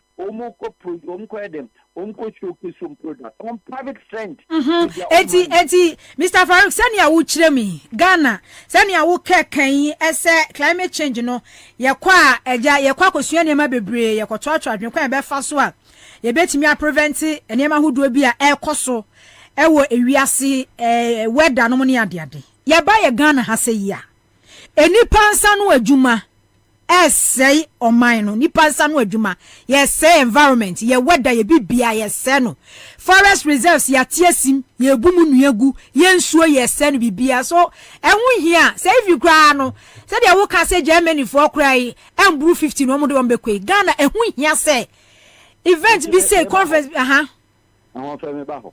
showcase some product on private strength. Eti Mr. Farouk sani ya wuchire mi Ghana sani ya wuke kan ese climate change no ye kwa eja ye kwa kosua niema bebre ye kwotoatwa adwen kwa be fa so a ye betimi a prevent niema hodo bi a ekoso ewo ewiase weather no ne ade ye ba ye Ghana ha se yi a enipa nsa no adwuma say oman no nipa nsa no adwuma ye say environment ye weather ye bibia ye say no forest reserves ya tiesim ye bumu nuegu ye nsuo ye say no bibia so ehun hia say if you cry no say they wo ka say Germany for cry embru 50 no mo de won be kwe Ghana ehun hia say event be say conference I want to me ba ho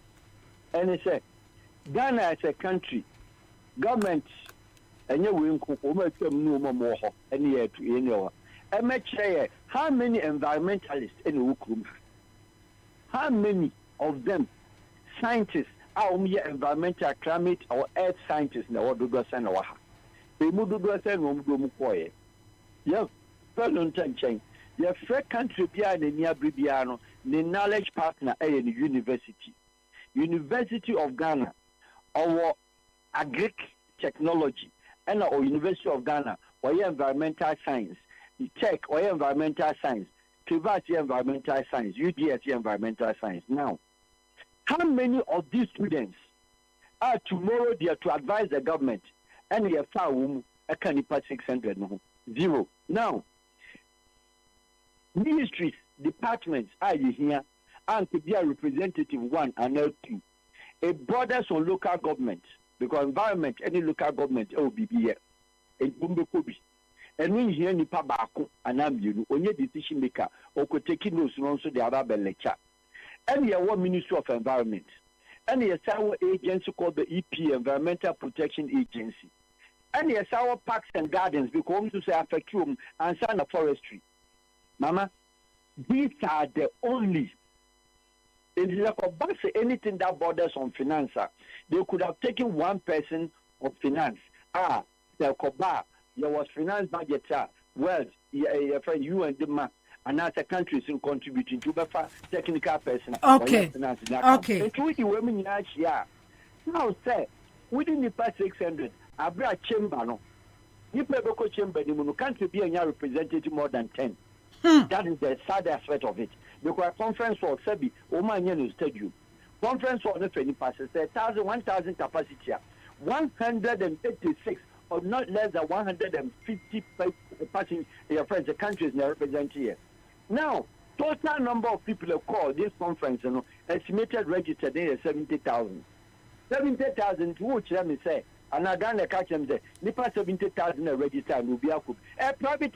and say Ghana as a country government enye we nko o ma twam nu mo mo ho ene ye tu ene wa e ma kire how many environmentalists in Ukrum, how many of them scientists are environmental climate or earth scientists na wo dodo sen na wa ha e mu dodo sen no mu do mu koye yeah president chen your free country bia na ni abribia no the knowledge partner e the University of Ghana or agric technology and our University of Ghana or environmental science, tech or environmental science, Trivati environmental science, UDS environmental science. Now, how many of these students are tomorrow there to advise the government and we have found a canipa 600? No. Zero. Now, ministries, departments are you here and to be a representative one and two. A borders on local government. Because environment, any local government, be here. And Bumbekobi. And when you hear Nipa Bako, and I'm you, only decision maker, or could take in those also the other lecture. And you have Ministry of Environment. And you have our agency called the EP, Environmental Protection Agency. And you have our parks and gardens, because to say affect you and sign a forestry. Mama, these are the only. It is like anything that borders on finance. They could have taken one person of finance. The Koba, there was finance budget, wealth, your friend, you and the man, and as a country is contributing to the technical person. Okay. Okay. And to the women in Asia. Now, say, within the past 600, I brought chamber. No, you play local chamber, you can't be a representative more than 10. That is the sad aspect of it. Because conference for Sebi, Oman Stadium. Conference for the 20 passes, 1,000 capacity, 186 or not less than 150 passing your friends, the countries they represent here. Now, total number of people who call this conference, estimated registered in 70,000. 70,000 to which let me say, and I got a catch them there, Nipa 70,000 registered will be a coup. A private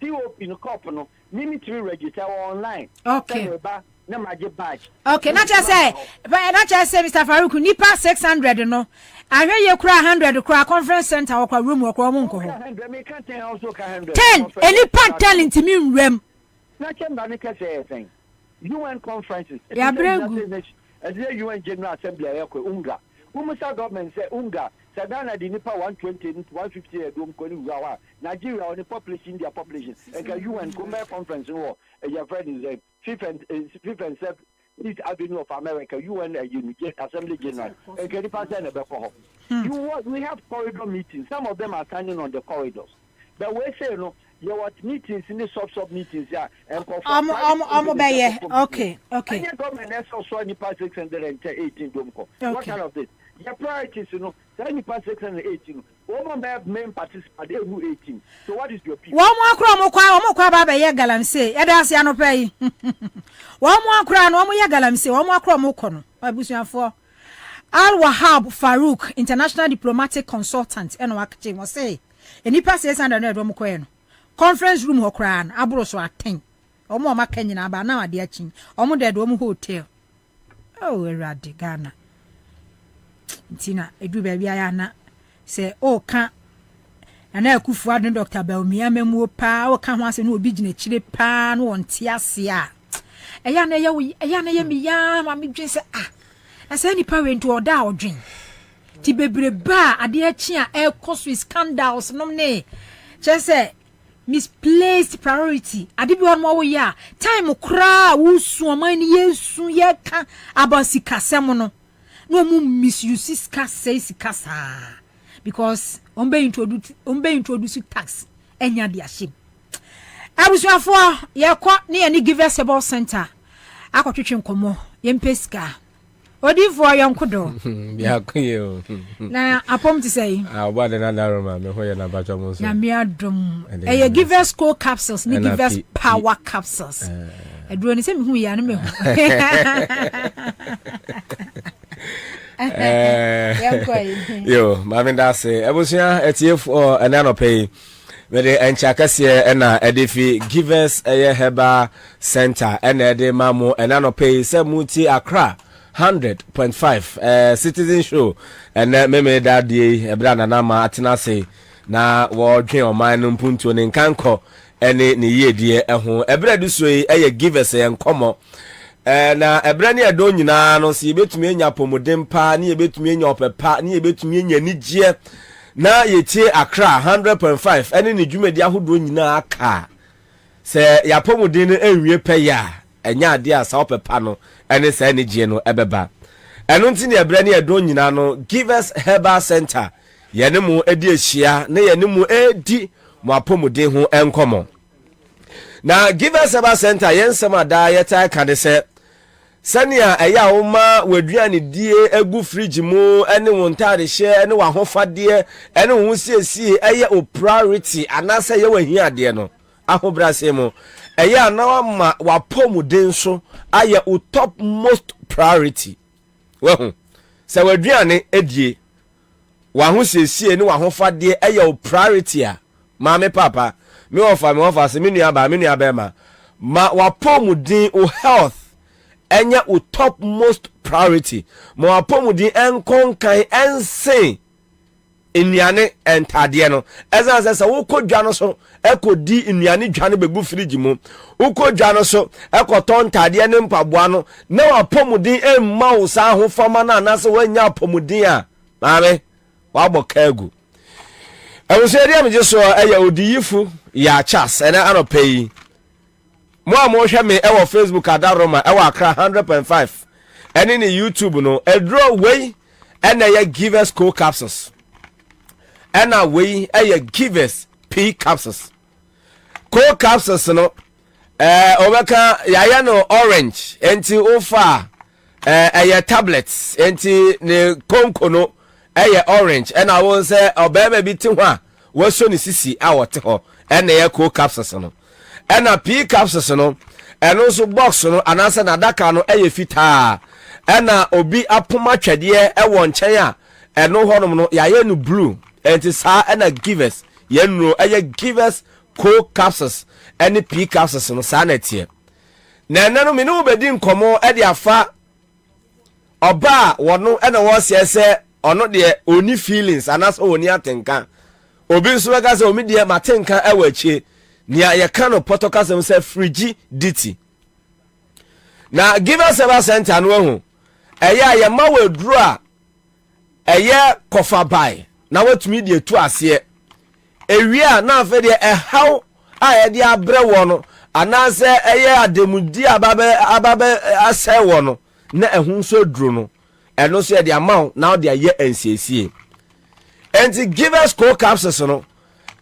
TOP in a couple, military register online. Okay. Okay, not just say, Mr. Farouk, Nipa 600, no. I hear you cry 100 cry conference center or room or 10, any part telling to me, Rem. UN conferences. Yeah, as the UN General Assembly, Unga. Umusa government say Unga. Sagana di Nipa 120 150 room Koni Nigeria only population their population. And UN Conference conference war your friend is 5th and East Avenue of America, UN Assembly General, and get we have corridor meetings. Some of them are standing on the corridors. But we say, you want meetings in the sub meetings, yeah, and okay. And your government has also any past 618 Domco. What kind of this? Your priorities, any past 618. Woman main participant 18. So what is your people? One more crowd, Baba Yagalamse, Edasiano pay. One more crown, one more Yagalamse, one more cromocono, Abusian for Al Wahab Farouk, international diplomatic consultant, and Wakati was say, and he passes under Romoqueno. Conference room or crown, Abroso at 10. Or more Macanian about now at the etching, or more dead woman hotel. Oh, Radi Ghana. Tina, a do baby Ayana. Say, oh, can't. And I could for Dr. Belmia Memo pa, or come once and no be chili pan, one tiasia. A yana yami yam, I mean, just as any parent to order or drink. Tibebre bar, a dear chia, air cost with scandals, no nay. Just say, misplaced priority. I did one more year. Time cry, woo so many years soon yet can about Sikasamono. No more misuse says Casa. Because umbe introduce tax enya dia shim abusuafo ye kwa ne ye give us about center akotwetwe nkomo ye mpeska odifo ye nkodo bia koyo na apom ti say oba de na daroma me hoye na bacho mo so na me adom ye give us cold capsules ne give us power capsules eduro ni se me hu ya ne me hu yo mavinda say ebusia etiefo enano pay we de enchakase na edefi givers heba center and ede mamo enano pay se muti Accra 100.5 citizen show and meme that day ebra na ma atena say na wo dwen oman no mpuntu ne nkanko ene ne yedie eho ebra du so eye givers enkomo na ebra ne edo nyina no si betumi enya pomodem pa ne betumi enya opepa ne betumi enya nigye na yetie Accra 100.5 ene ne dwumadi ahodo nyina aka se ya pomodem no enwie pe ya enya ade asa opepa no ene se nigye no ebeba eno nti ne ebra ne edo nyina no Givers Herbal Center yene mu edi ehia ne yene mu edi mu apomodem ho enkomo na Givers Herbal Center yensema da yeta ka de se sania eya woma waduane die egu fridge mu ene wontade hye ene wahofade ene wo siesie eye o priority anase ye wahia de no ahobrase mu eya na wama wapomuden so aye o top most priority wehu se waduane edie wahosiesie ne wahofade eye o priority a maame papa me ofa se me nua ba ma wapomuden o health enya o top most priority mo apomudi enkonkan ensen enuane entade no ezan se wo kodwa no so ekodi enuane dwane begu fridge mu wo kodwa no so ekoton ntade ne mpaboa no na apomudi emma wo sa ho fama na anase wanya apomudi a maame wabo kagu awuseri amje so eya odiyifu ya chas ena anopai mo hwe me e wo Facebook adaroma e wo Accra 100.5 ene ni YouTube no e draw way ena ya Givers co capsules ena way e ya Givers P capsules co capsules no obeka ya no orange enti ofa ya tablets enti ne konko no ya orange ena won se obeba bi ti ho a wo so ni sisi a wote ho ena ya co capsules no ena P capsules no eno so box no anasa na daka no eye fitaa ena obi apoma twede wo nchen a eno honom no yaye no blue enti sa ena Givers yenno eye Givers co capsules ene P capsules no sa na tie na enano me no bedi nkomo e de afa oba wono ena wo se ono de oni feelings anasa oni atenka obi so ga se omi de matenka e wachi nia ye kano potokasem se frigidity na Givers Herbal Center no hu eya ye ma waduru a eye kofa bai na watumi de tu ase ewie a na afa de ehaw a ye de abre wo no anase eye ademudi ababe asɛ wɔ no na ɛho so duro no ɛno so yɛ de amount na de ayɛ nsiesie enti give us cold capsules no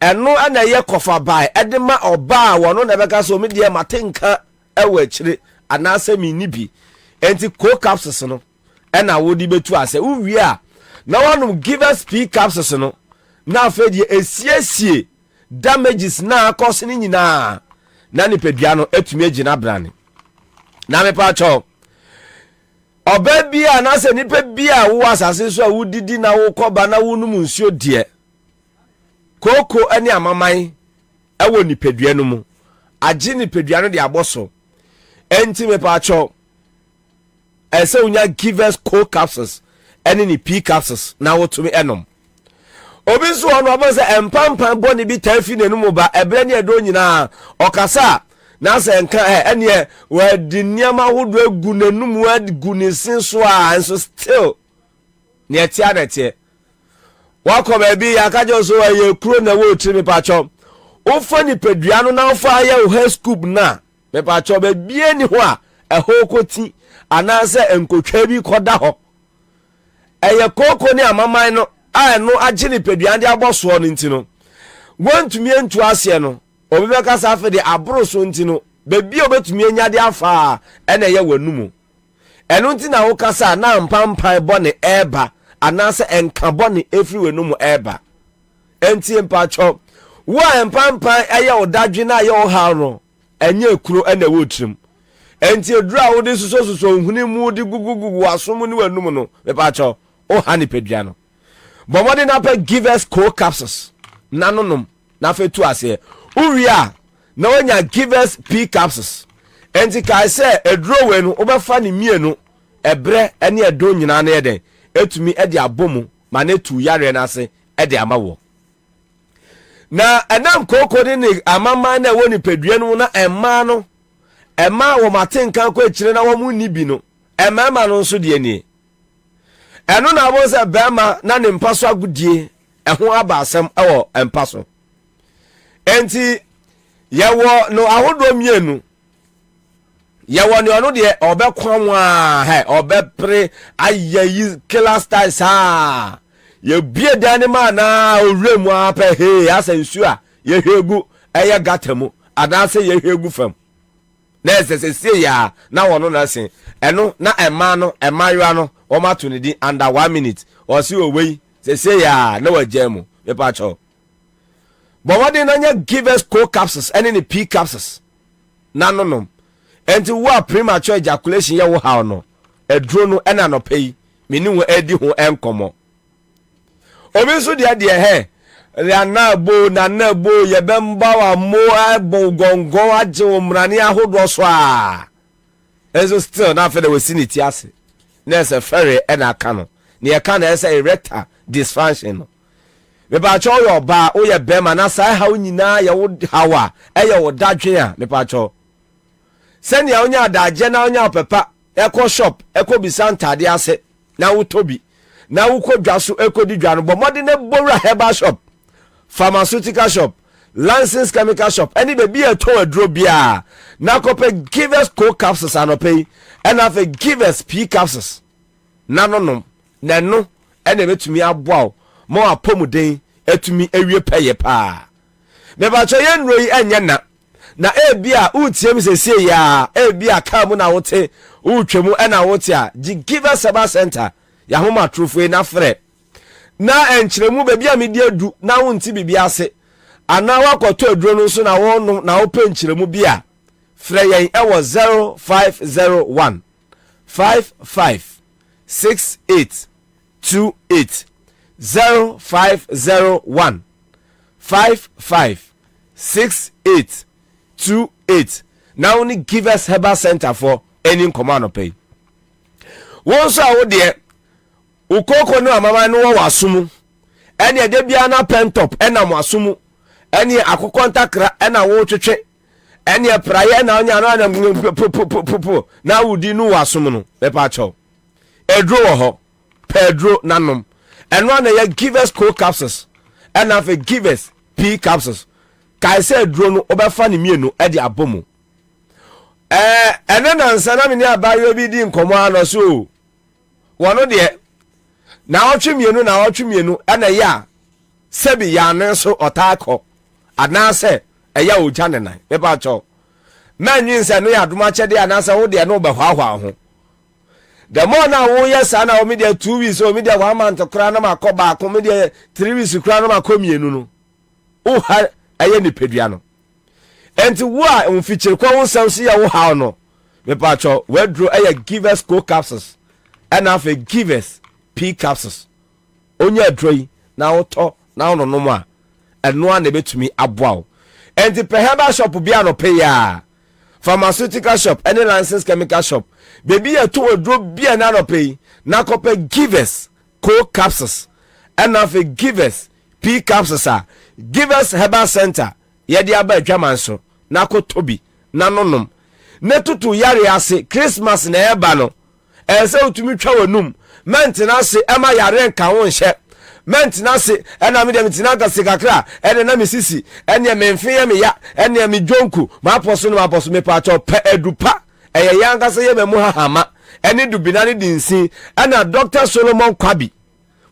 ɛno ana yɛ kɔfa bai ɛde ma ɔba wɔ no na bɛka so me deɛ matenka ɛwɔ akyire anase mi ni bi enti cold capsules no ɛna wodi betu asɛ uwie a na wɔnom give us p capsules no na afɛ deɛ esiesie damages na akɔse ne nyinaa na nipadua no atumi agina brane na mepa cho oba bia na se nipa bia wo asase so a wodidi na wo kɔba na wo num nsuo de koko ani amaman ɛwɔ nipadua no mu agye nipadua no de abɔso enti mepa cho ɛsɛ unya give us cold capsules ɛne ni p capsules na wo tumi ɛnom obi so ono abose empampan boni bi tafi nenum ba ebre ne edo nyina okasa na se nka ene we di niama hodo agu nenum wa gu ne sin so a enso still ne etia na tie wako ba bi akajo so ye kuro na wo tiri me pacho ofa ni pedua no na ofa ye o hair scoop na me pacho ba bie ni ho a ɛho koti anase enkotwa bi koda ho eye koko ni amaman no no agye ne pedua de abɔso no ntino wontumi entu ase no obi bɛka sa afa de aboroso ntino bebi obetumi anya de afa ɛna ye wanumu ɛno nti na wo kasa na mpampan bɔ ne ɛba anase enka bɔ ne efiri wanumu ɛba enti mpacho wo mpampan ɛyɛ odadwe na ye wo ha no enye ekuro ɛna wo trim enti edura wo de suso nhuni mu de gugugu wasom ne wanumu no mpacho o ha ne pedua no bomode na pe give us cold capsules nanonom na fe tu ase uria na wonya give us p capsules enti kai se eduro we no obefa ne mienu ebre ene edo nyina na yeden etumi ede abomu ma na tu yare na ase ede amawo na enam koko de ne amama na woni pedua no na emma no emma wo matenkan ko ekire na wo mu ni bi no emma no nso de ani eno na bo se bema na ne mpaso agudie eho aba asem ewo empaso enti yewo no ahodo mienu yewo ne ono de obekwanwa obepre ayayi killer styles ha ye bie dane ma na owremu apa asensu a ye hegu eye gatamu adanse ye hegu fam na esese ya na wono na sen eno na ema no emayo no o ma to ne di under 1 minute o si owei sese ya na wajemu me pa cho but what na nya give us cold capsules and any p capsules na no enti wo premature ejaculation ye wo ha no eduro no ena no pei meni wo edi ho enkomo obi so dia he ya na bo ye bemba wa mo abo gongo aje omrani ahodo so a ezo still na fe de we siniti ase na se ferry e na aka no na ye ka na ese erectile dysfunction no me ba cho yo ba o ye bema na sai ha nyina ye wo hawa e ye wo dadwe a me pa cho send ya onya adaje na onya pepa eko shop eko bisanta de ase na wo tobi na wo kodwa so eko di dwa no bo mode ne bowra herbal shop pharmaceutical shop licensed chemical shop any baby a to adro bia na kope give us cold capsules anope and have a give us p capsules nanonom na no ene betumi aboa mo apomuden etumi ewie peye pa me ba cho yen roi enye na bia utiem sese ya bia ka mu na wote utwemu na wote a give us a center ya homa trofo na frɛ na enkyeremu baby a medi adu na wonti bibia ase ana wakoto aduro no so na won na wo penkyeremu bia frɛ yɛn ɛwɔ 0501 556828 0501 556828 now only give us herbal center for any command pay won so awo de ukoko no amama no wo asumu ene ede bia na pentop ena mo asumu ene akokɔ ntakra ena wo twetwe ene praye na onya no na na wudi no wo asumu no bepa cho edro wo ho pedro nanom eno na ya give us cold capsules ena fe give us p capsules kai say edro no obefa ne mienu e de abomu ene na nsa na me ni abayo bi di nkomo ano so wono de na otwemienu ana ya sebi ya ne so otako anase eya oja ne nan me ba cho manyin se no ya duma chede anase wo de no be hwahwa ho the more na wo yes na o me de 2 weeks o me de 1 month kra na makoba ko me de 3 weeks kra na makomienu no o ha eye ni pedua no enti wo a mfichire kwa wo sam si ya wo ha no me pa cho we draw eye givers co capsules and have a givers p capsules onya droi na wo to na wo no mo a eno a na betumi aboa enti perhaps shop bia no pay ya pharmaceutical shop any licensed chemical shop baby ya to odro bia na no pay na kope givers co capsules and have a givers p capsules a givers herbal center ye dia ba adwaman so na kotobi na nonom na tutu yare ase Christmas na eba no ese utumi twa wanum mentina se ema yare nka wo nhye mentina se ena me dem tina ka sikakra ene na misisi ene memfe ye me ya ene me jonku ma aposo no aposo me pa cho pe edupa eye yanga se ye memu hahama ene dubina ne dinsin ena Dr. Solomon Kwabi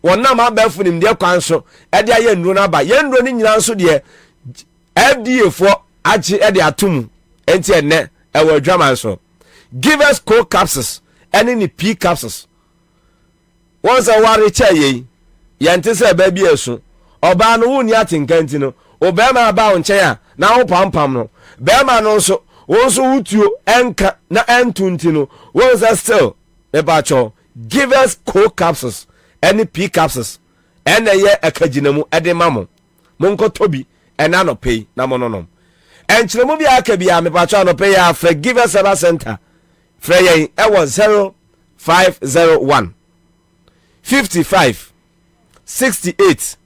wonna ma ba funim de kwan so ede aye nduro na ba ye nduro ni nyina so de FDA for agi ede atum enti ene ewo adwaman so give us co capsules ene ni p capsules once a ware cha ye yente se ba bi esu oba no woni atinkanti no obema ba wo nchen a na wo pampam no bema no so wonso wutuo enka na entunti no wonsa still e ba cho give us co capsules ene p capsules ene ye akaginamu ede mamo monko tobi ena no pay na mononom enchiremu bia aka bia me pa cho no pay ya for give us a center for yen e was 0501 55 68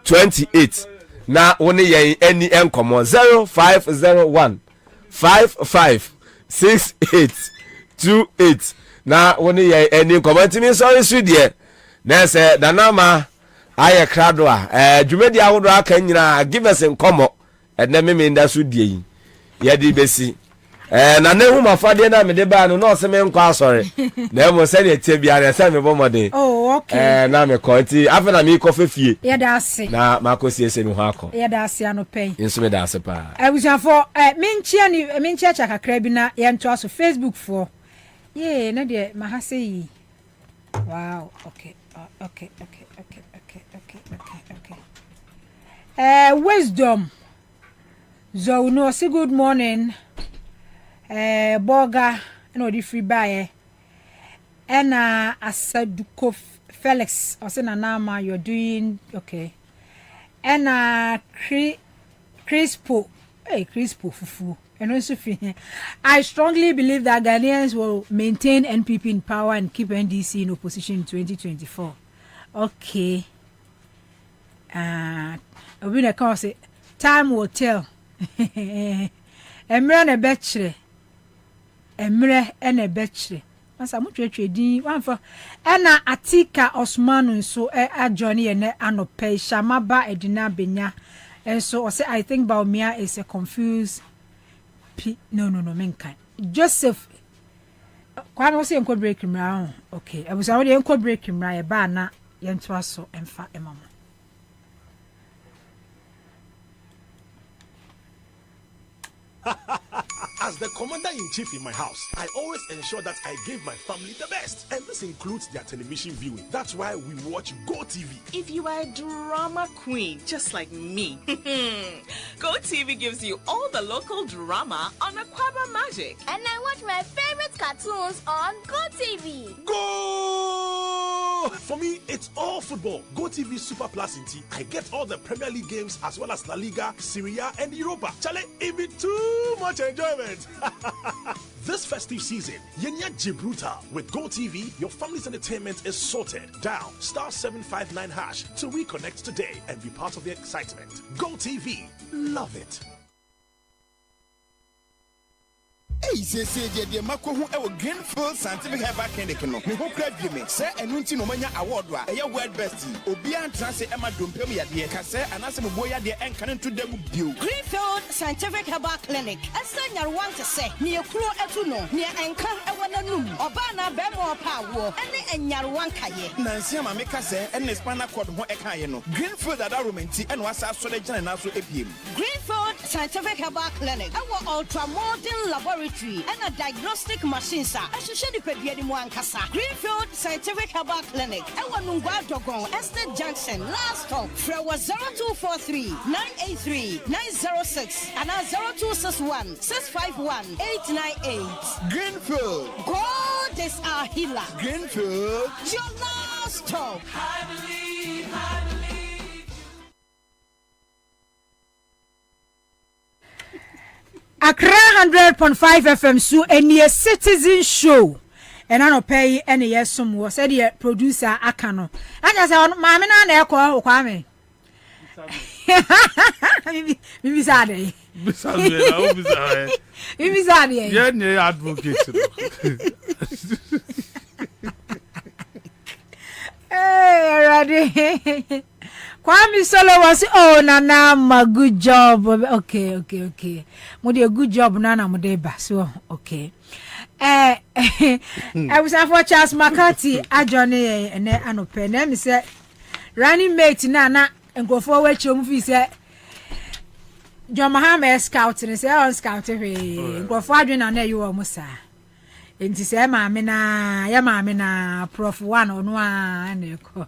28 na woni yen eni enkomo 0501 55 68 28 na woni yen eni komantimi sorry sudie na se danama aye krado a dwumedi awodo aka nyina give us enkomo na me nda sudie ye di besi na ne hu mafade na me de ba no no se me nkwa asore na mo se ne tie bia na se me bomode oh okay na me ko ti afa na me ko fefie ye da ase na makosi ese mi ho akọ ye da ase anopen inso me da ase pa abusiafo menchia chakakra bi na ye nto aso Facebook for ye na de mahase yi wow okay wisdom so no say good morning Boga no di free buy ena Asaduko Felix or say na nama you're doing okay ena Crispo fufu and also I strongly believe that Ghanaians will maintain NPP in power and keep NDC in opposition in 2024 okay we na can say time will tell emre na betchre emre ene betchre masa mutwetwe din wanfa ena Atika Osman nso ajoni ye ne anope shamaba edina benya so say I think Baumia is a confused no menkan Joseph kwa no say enko break mra okay abusa wo de enko break mra ye ba na ye ntwa so emfa emamo. As the commander-in-chief in my house, I always ensure that I give my family the best. And this includes their television viewing. That's why we watch GoTV. If you are a drama queen, just like me, GoTV gives you all the local drama on Aquaba Magic. And I watch my favorite cartoons on GoTV. Go! For me, it's all football. GoTV Super Plus in T. I get all the Premier League games as well as La Liga, Serie A, and Europa. Chale, it be too much enjoyment. This festive season, Yenya Gibraltar with GoTV, your family's entertainment is sorted. Dial *759# to reconnect today and be part of the excitement. GoTV, love it. Hey, say the Mako who our Greenfield Scientific Herbal Clinic no. Me who crave me. Say enunti no manya award wa. Eya world best. Obi an transe Emma Dumpem ya de. Ka say anase boya de enkan to dem bio. Greenfield Scientific Herbal Clinic. Asanya want to say ne ekuro etu no. Ne enkan ewo nanum. Oba na be mo pa wo. Ene enyar wanka ye. Nansi ama me ka say ene spinal cord ho eka ye no. Greenfield adarumenti ene wasa so de gina na so epiem. Greenfield Scientific Herbal Clinic. Our ultra modern laboratory and a diagnostic machines. I should share the pediatric Kasa. Greenfield Scientific Herbal Clinic. Our Nungwa Dogon Estate Junction. Last stop. Frewa 0243 983 906 and 0261 651 898. Greenfield. God is our healer. Greenfield. Your last stop. I believe, I believe. Accra 100.5 FM so any citizen show and I no pay any yes some was said the producer Akano. And I said mama na ekọ Kwame. Bibi sade. Bibi sade. Yeah, ne advocate. Hey, ready. Kwame Solo was Nana ma good job. Okay. Modi a good job Nana Modeba. So okay. I was for Charles McCarthy a Johnny and anope. Name said running mate Nana and go forward to movie said John Mahama scouting and say on scouting go forward and there you almost are. Enti se maame na prof one on one eko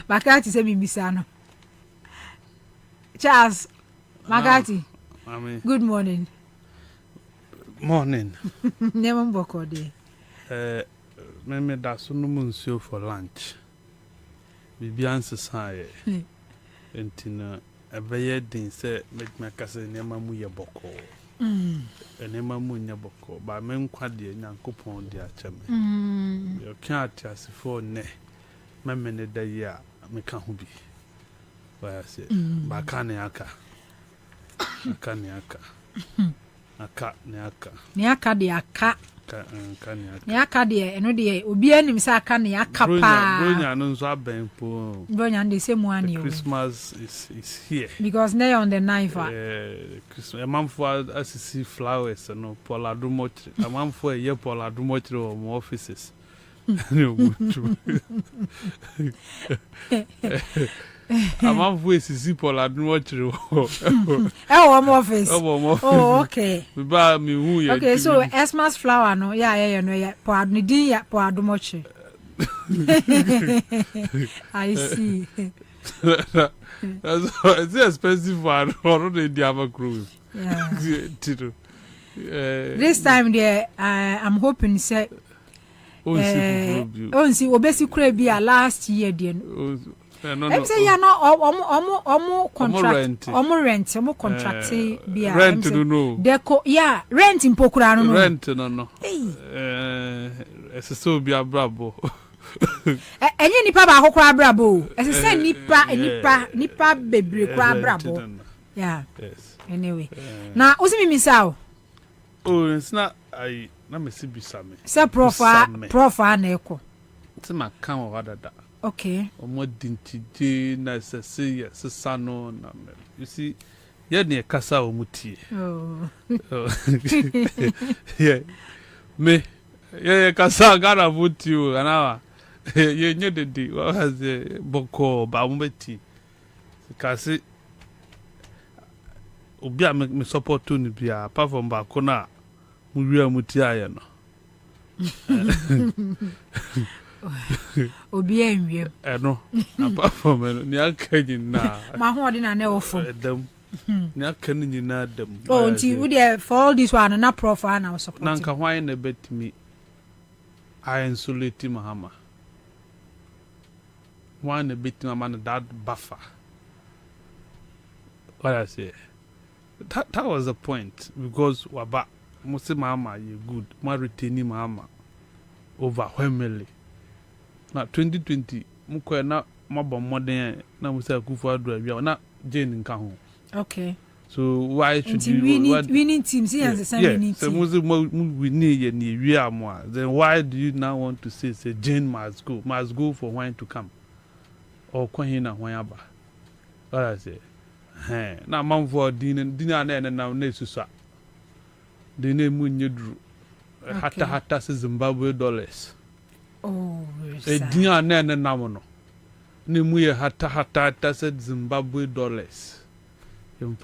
Makati se bibisa no Charles Makati good morning Never mboko de me da so no munsuo for lunch bibi ansesa ye enti na ebeye din se me kase nema mu ye boko enema mu nya boko ba me nkwa de nyankopon de acha me yo kan atiasefo ne memene da yi a me ka ho bi ba se ba ka ne aka ne aka de aka ne aka de eno de obi anim se aka ne aka pa bronya no nso aben po bronya de se mu ani Christmas is here because they on the knife Christmas man for assisi flowers no Paula Dumotre a man for ye Paula Dumotre or more offices a man for assisi Paula Dumotre office okay we ba me hu ye okay so Xmas flower no yeah Paula Nidi ya Paula Dumotre I see. It's expensive one or the Diama crew. Yeah. This time there, I'm hoping say. See, obesi kure be last year dear. I'm saying you know, omo contract, omo contract be rent no. Deco, yeah, rent in Pokura no. Rent no. It's so be a bravo. Enye nipa ba hokra brabo ese say nipa bebre kwa brabo yeah yes anyway na osimi misao it's not I na me sibisa me say prof na eko it's my kan o dada okay omo dintije na say yes sano na me you see ye ne kasa o mutie yeah me ye kasa gara mutie anawa ye nye dedi what has the boko ba umbeti kasi obi a me support to ni bia apart from ba ko na mu wi amuti aye no obi enwiem no apart from ni aka nyina ma ho odi na na ofo dem ni aka ni nyina dem nti we dey for all this one na profile na support na nka hwan na betimi I insulate Mahama one bit man that buffer. What I say, that was the point because waba Musi Mama you good, ma retaining Mama overwhelmingly. Now 2020, mukwe na mabo modern na Musa Kufu Adwa na Jane Nkaho. Okay. So why should winning teams? Yes, winning teams. We need a then why do you now want to say Jane must go for wine to come? Or Kwahina Wayaba? What I say? Now, mom for dinner and now Nesusa. The name when you drew Hatta Zimbabwe dollars. Oh, a dinner and namono. Nimuya Hatta said Zimbabwe dollars. I'm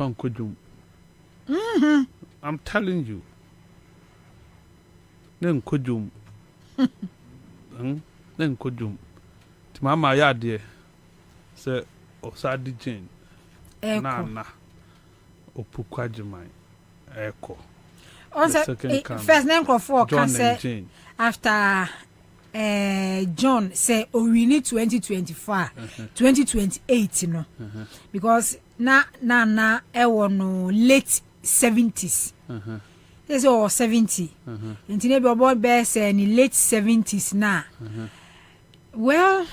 telling you. Then Kojum. Then Kojum. Mama Yadie say Osadi Jane. Na Opukwajimai. Echo. Also, first name of 4 can say after John say we need 2025 2028 you know because na no late 70s they say 70 until maybe about best in late 70s now well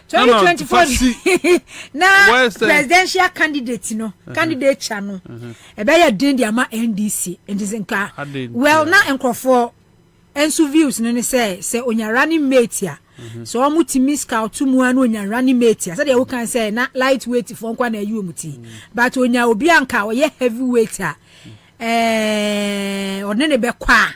2024 now presidential candidate you know candidate channel e be ya din dia ma NDC and is nka well na enkrofo ensu views no say onya running mate ya so omutimi scout mu anu onya running mate ya say they can say na lightweight for nkwa na ayu muti but onya obi anka oye heavyweight a onene be kwa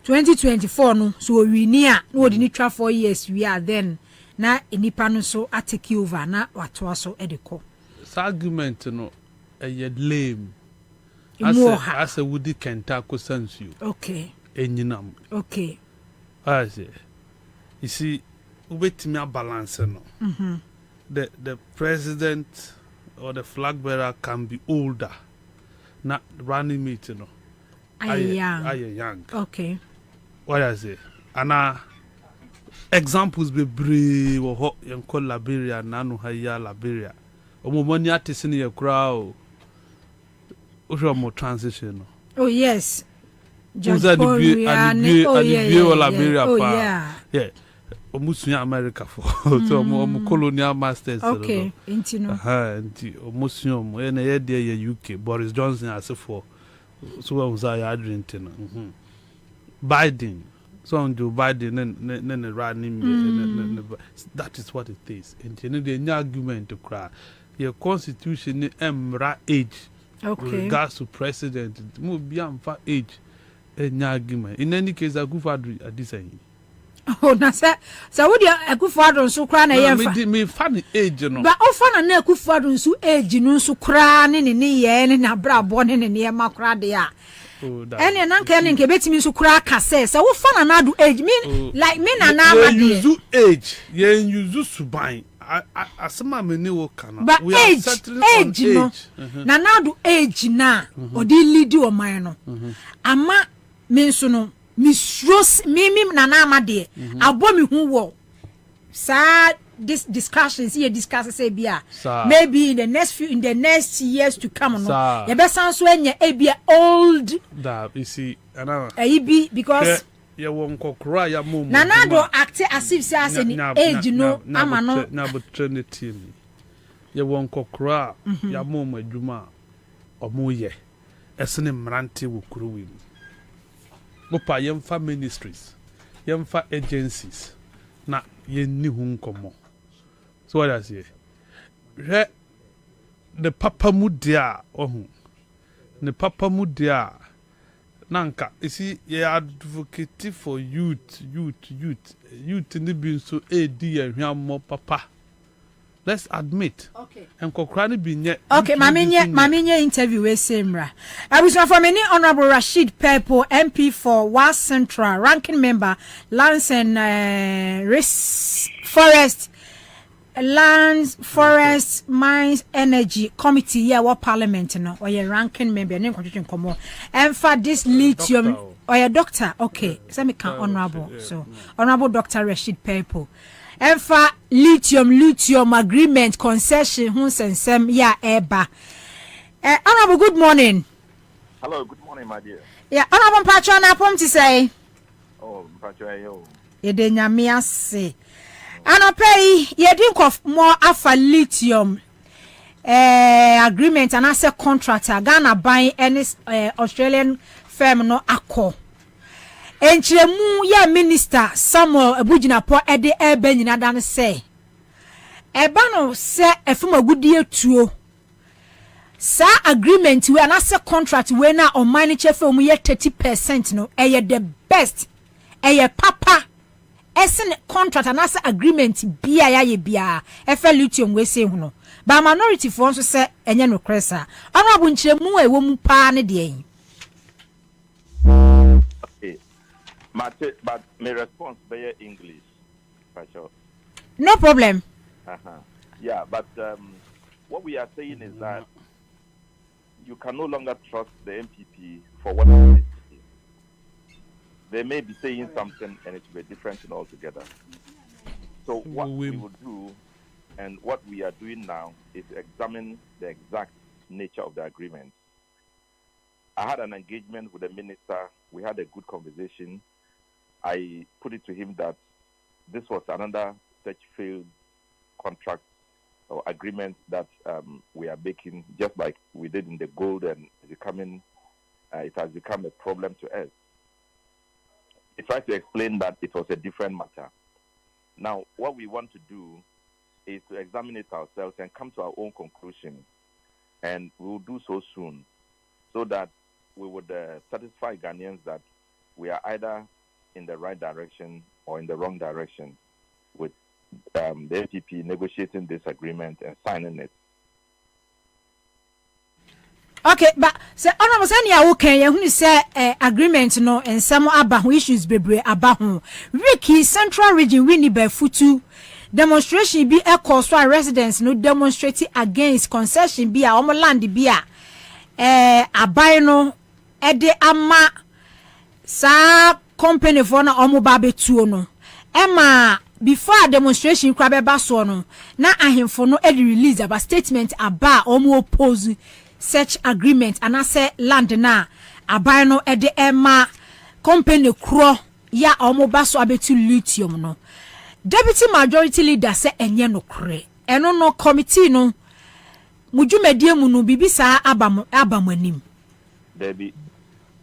2024 no so we ni a no odi ni twa 4 years we are then na enipa no so atake over na wato so edeko argument no lame as a woody kentako sense you okay enyinam okay I say you see wait me balance no the president or the flag bearer can be older not running mate no I young okay what I say and examples be brave or in Liberia nanu haya Liberia omo money artist in your crowd o more transition oh yes just Liberia yeah almost America for so omo colonial masters okay intino almost na there UK Boris Johnson as for so was I drinking Biden so on Joe Biden running that is what it is and you know the argument to cry your constitution emra age okay regards to president mo be am for age any argument in any case Akufo-Addo adisai oh na say wo dia Akufo-Addo nso kra na ye me fan age no ba o fa na Akufo-Addo nso age no nso kra ne ye ne na brabo ne ma kra de a ene na nka ne nke betimi nso kra ka say wo fa na do age me like me na ma de use age ye use suban asema me ni wo kana but we are settling on age no na do age na odi lead o man no ama me nso no misros me na ma de abo me hu wo sa this discussions here discuss say bia maybe in the next years to come no you be san so enya e bia old that you see ana be because ya won kokora ya mom na do act as if say as any age no ama no na but trinity ya won kokora ya mom adwuma omo ye esene mrante wo kuruwi mopa yemfa ministries yemfa agencies na yenni hu nkomo so what I say the papa mudia the papa mudia nanka you see you advocate for youth ni bin so edi ehwam papa let's admit okay and kokra ni binye okay mamenye interview we semra abusua for many honorable Rashid Purple MP for West Central ranking member Lands and Forest Mines Energy Committee here what Parliament no or your ranking member name constitution come and for this lithium or your doctor okay so me can honorable so honorable Dr. Rashid Purple and for lithium agreement concession hun sensem ya eba honorable good morning. Hello, good morning my dear. Yeah honorable patron apom to say oh patron yo ye de nyame ase. And I pay ye drink of more alpha lithium. agreement and as a contractor Ghana buying any Australian firm no akọ enchiremu ya minister Samuel Abujinapo ede ebe nyina dan say eba no se efuma gudie tuo sa agreement we and as a contract we na on manager firm ye 30% no the best papa esen contract and as agreement bia ya ye bia efe lithium we say hu no ba minority for nso se enye no kresa honorable nchiremu e wo mu pa ne de yin. Okay. But my response be English. For sure. No problem. Yeah, but what we are saying is that you can no longer trust the MPP for what it is. They may be saying something and it will be different and altogether. So what we will do and what we are doing now is examine the exact nature of the agreement. I had an engagement with the minister. We had a good conversation. I put it to him that this was another such failed contract or agreement that we are making, just like we did in the gold, and it has become a problem to us. I tried to explain that it was a different matter. Now, what we want to do is to examine it ourselves and come to our own conclusion, and we will do so soon, so that we would satisfy Ghanaians that we are either in the right direction or in the wrong direction with the NPP negotiating this agreement and signing it. Okay, but say honorable say ya okay ya hunu say agreement no and some aba issues bebre aba ho Ricky Central Region wini be futu demonstration bi e cause for residents no demonstrate against concession bi a omo land bi a abai no ede ama sa company for na omo ba betuo no ema before demonstration kwa beba so no na ahemfo no edi release about statement aba omo oppose such agreement and I say land na abai no ede ema company kro ya omo ba so abetu lithium no deputy majority leader say enye no kre eno no committee no mujumedie mu no bibisa abamanim Debbie,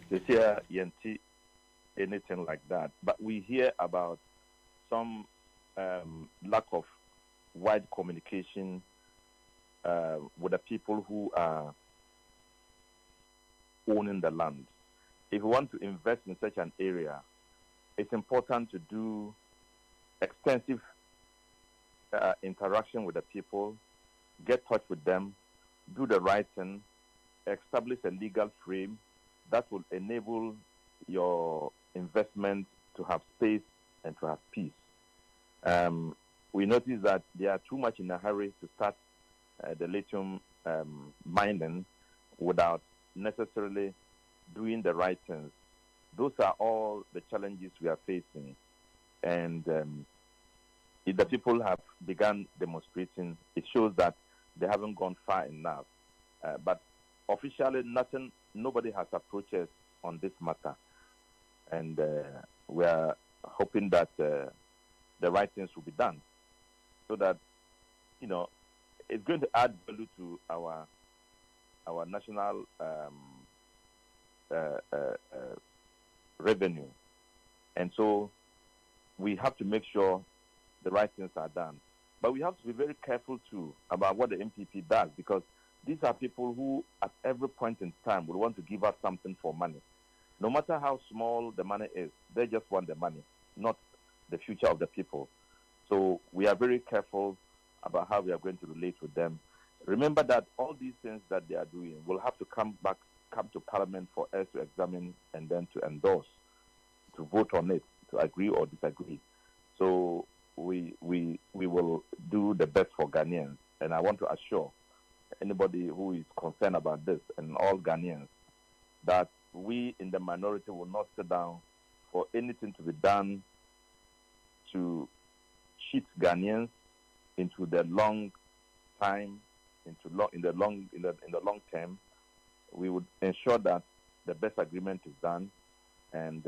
this year yenti anything like that, but we hear about some lack of wide communication with the people who are owning the land. If you want to invest in such an area, it's important to do extensive interaction with the people, get touch with them, do the right thing, establish a legal frame that will enable your investment to have space and to have peace. We notice that they are too much in a hurry to start the lithium mining without necessarily doing the right things. Those are all the challenges we are facing. And if the people have begun demonstrating, it shows that they haven't gone far enough. But officially, nobody has approached us on this matter. And we are hoping that the right things will be done so that, it's going to add value to our national revenue. And so we have to make sure the right things are done. But we have to be very careful too about what the MPP does, because these are people who at every point in time will want to give us something for money. No matter how small the money is, they just want the money, not the future of the people. So we are very careful about how we are going to relate with them. Remember that all these things that they are doing will have to come to Parliament for us to examine and then to endorse, to vote on it, to agree or disagree. So we will do the best for Ghanaians. And I want to assure anybody who is concerned about this and all Ghanaians that we in the minority will not sit down for anything to be done to cheat Ghanaians into the long time, in the long term. We would ensure that the best agreement is done, and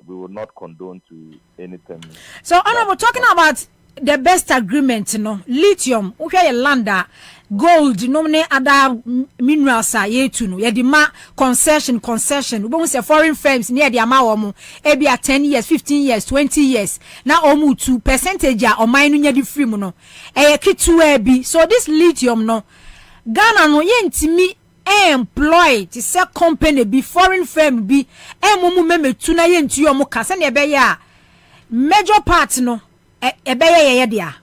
we will not condone to anything. So, Honorable, talking about the best agreement no lithium uhwe ye landa gold no ne other minerals a ye tu no ye di ma concession we won say foreign firms near the ama wo mo e bia 10 years 15 years 20 years na omu 2 percentage a o man no nya di free mu no e ye kitu e bi. So this lithium no Ghana no ye ntimi employ to say company be foreign firm be mumu memetu na ye ntu yo mo ka se na ebe ya major part no ebe ye dia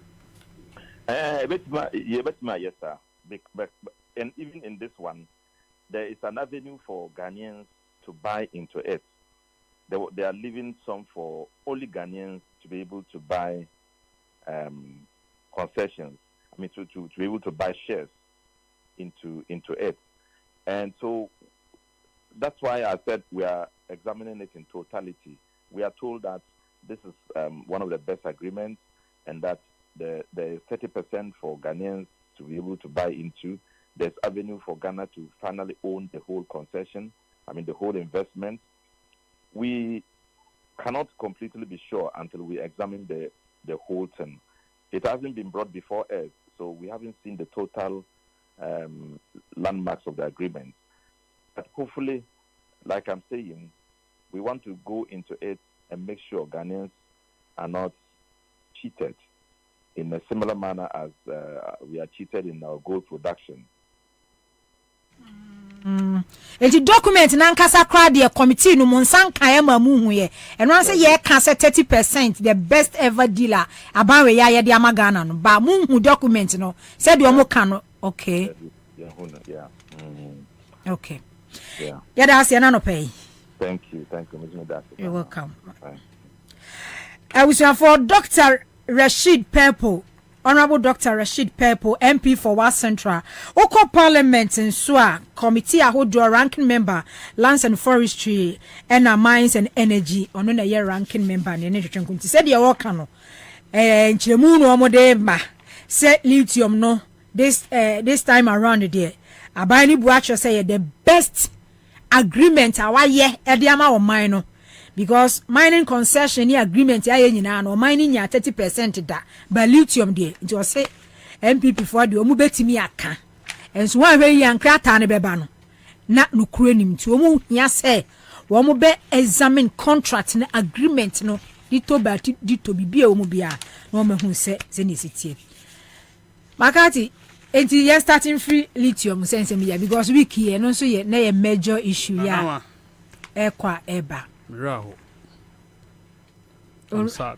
yes sir. And even in this one there is an avenue for Ghanaians to buy into it. They are leaving some for only Ghanaians to be able to buy concessions. I mean to be able to buy shares into it. And so that's why I said we are examining it in totality. We are told that this is one of the best agreements, and that there is 30% for Ghanaians to be able to buy into. There's avenue for Ghana to finally own the whole concession, the whole investment. We cannot completely be sure until we examine the whole thing. It hasn't been brought before us, so we haven't seen the total landmarks of the agreement. But hopefully, like I'm saying, we want to go into it and make sure Ghanaians are not cheated in a similar manner as we are cheated in our gold production. The document na nkasa kra de committee no monsan kan ma mu hu ye eno an say ye ka say 30% the best ever dealer aban we ya de amagana no ba mu hu document no say de omo kan no. Okay. Yeah. Okay. Yeah. Yeah, that's no pay. Thank you. You're welcome. I was for Dr. Rashid Purple, Honorable Dr. Rashid Purple, MP for West Central. Oko Parliament in Swa Committee a hold ranking member, Lands and Forestry, and Mines and Energy. On a year ranking member, and energy kunti said you walk no. Chemu no modema set lithium no. This time around there, Abani Buacho say the best agreement awa ye ediama o mine because mining concession ni agreement ya ye nyina no mining ya 30% da but lithium there it was say MPP for the omu betimi aka enso wan hwe yan krata ne beba no na nukure nim ti omu hia say wo mo be examine contract na agreement no dito bibia omu bia no me hu say ni sitie makati enti ye starting free lithium sense me because we here no so ye na ye major issue ya ekwa eba raho. I'm sad.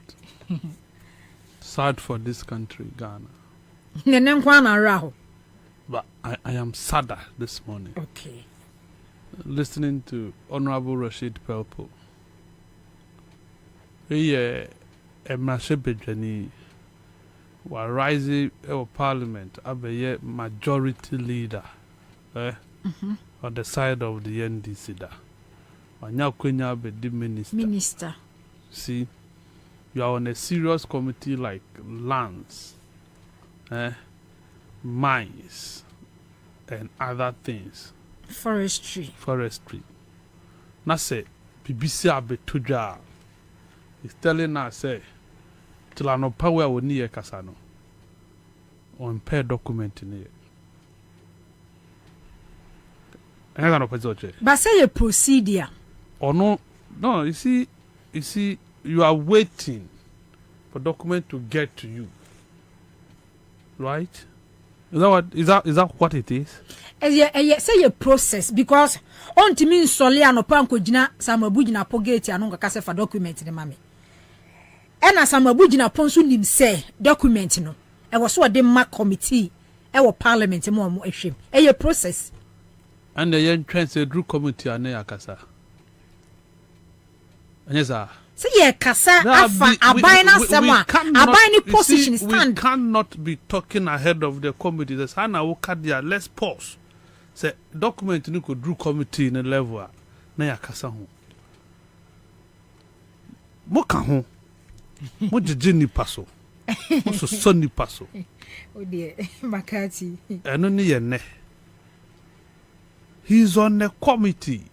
Sad for this country, Ghana. Nene nkwa na raho. But I am sadder this morning. Okay. Listening to Honorable Rashid Purple. He Emashebejani was rising in Parliament as a majority leader on the side of the NDC. Wanya be the minister. See, you are on a serious committee like lands, mines, and other things. Forestry. Now say, BBC Abetuja is telling us, say, till I know power will near Casano on pair document in it. But say a procedure. Or no, you see, you are waiting for document to get to you. Right? Is that what it is? Say a process because on to mean Soliano Panko Jina Samabujina Pogate and Unga Casa for document in the mammy. And as Samabujina Ponsu nim say document no. I was what the mark committee, our parliament, more shame. A process. And the young transit drew committee and Neakasa. Yes, sir. Say yeah, Casa Afa Abina Sama Abini position stand. We cannot be talking ahead of the committee. The Sana will cut there. Let's pause. Say document you could drew committee in a level. Naya Casa home. Moka home. Mojini paso. Moso sunny paso. Oh dear, Makati. And only a ne. He's on the committee.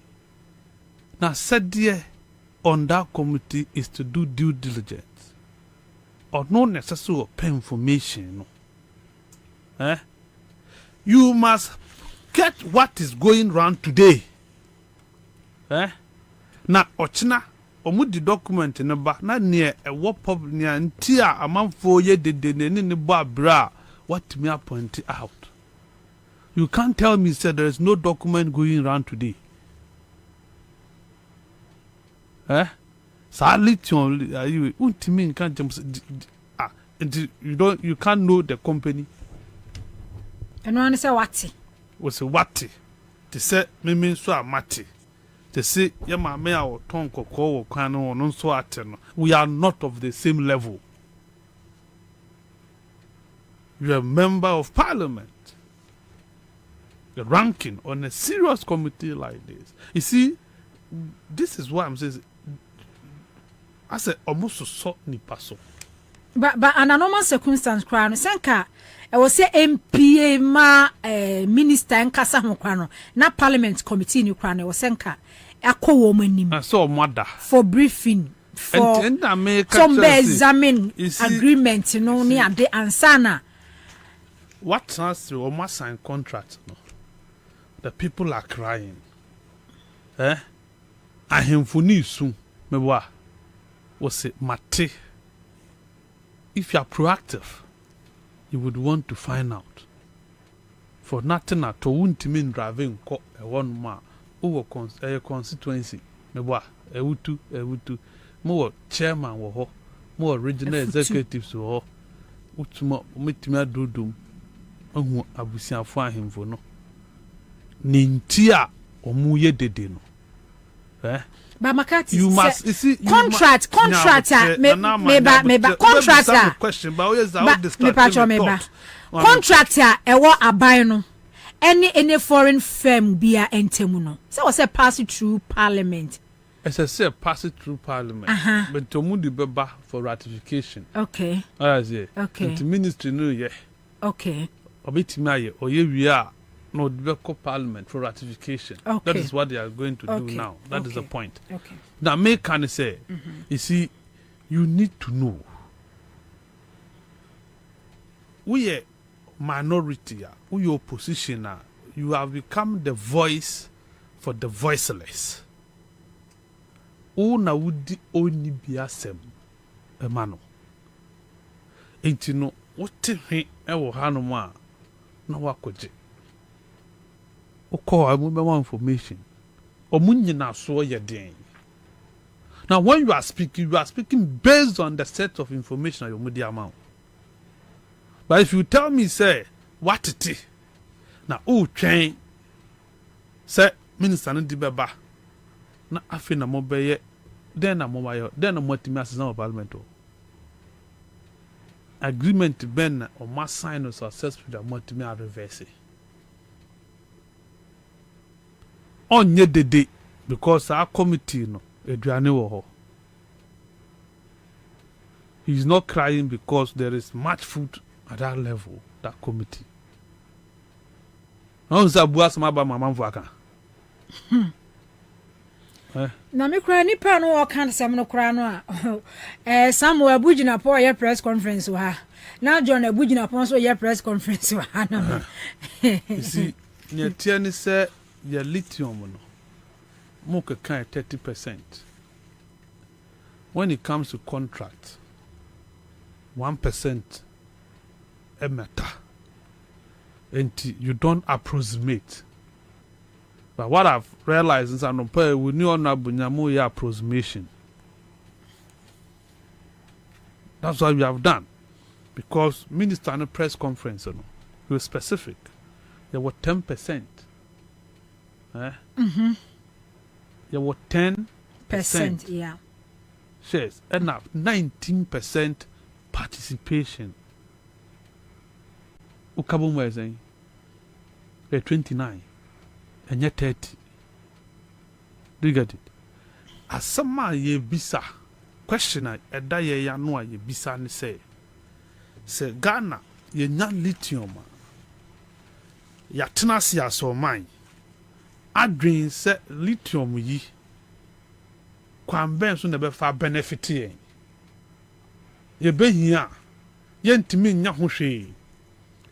Now said dear on that committee is to do due diligence. or no necessary information. No. You must get what is going round today. Na ochina omudi document ne ba na near a what public near ntia amanfo ye de ne ba bra what me point out. You can't tell me say there is no document going around today. Sadly, you can't you can't know the company. And one say what? Was a what? They say me so a mati. They say yama me our tongue or cano non so aten. We are not of the same level. You are a member of Parliament. The ranking on a serious committee like this. You see, this is what I'm saying. I said almost so ni paso. But an normal circumstance crown senka I was say MPA ma minister and kasa ho kwano na parliament committee ni kwano was senka akọ wo manim. So mother for briefing for some examine agreement no ni ade ansana. What trans or must sign contract no. The people are crying. Ahemfuni soon mewa was it mate. If you are proactive, you would want to find out. For nothing at all, won't mean driving a one man over a constituency. Mewa a wutu more chairman wo more regional executives wo utuma metima dodum ahu abusia fo ahemfo no nintia omuye dede no But Makati, you must see contract contract question but contractor ewo aban no any foreign firm bia entemu no so was pass through parliament as I say pass it through parliament but to mudi beba for ratification okay okay the ministry no ye okay obetimi aye oye wi a no the parliament for ratification. Okay. That is what they are going to do now. That is the point. Okay. Now, me can say, you see, you need to know. We are minority, we are opposition. You have become the voice for the voiceless. Una wudi oni biasem emano. Enti no wote he ewo hanoma na wakoje. Call more information. Now, when you are speaking based on the set of information you media amount. But if you tell me, say, what it is, now, train, say, Minister Ndibeba, na afina mobile, then I'm multi-mass Parliamental. Agreement ben or must sign or successful multi-mass reverse. Onye dede because our committee no eduane wo ho. He is not crying because there is much food at that level, that committee. No zabu asma ba mama mfo aka. Na me kura ni pa no kan sem no kura no a Samuel Abugina po ye press conference wa. Na John Abugina po so ye press conference wa na. You see, ne tie ni say your lithium no more kind 30%. When it comes to contract, 1% a matter. And you don't approximate. But what I've realized is that we knew on bunyamu approximation. That's what we have done. Because minister in a press conference, he was specific. There were 10%. There were 10%. Yeah. Shares. And now 19% participation. Ukabumwa is saying 29. And yet 30. Do you get it? As some ye bisa questioner a day ya no ye bisa ni say Ghana ye nyan lithium ya tenasi ya so mine. Adwin se lithium yi kwan ben so na be fa benefit yen ye behia yentimi nya ho hwe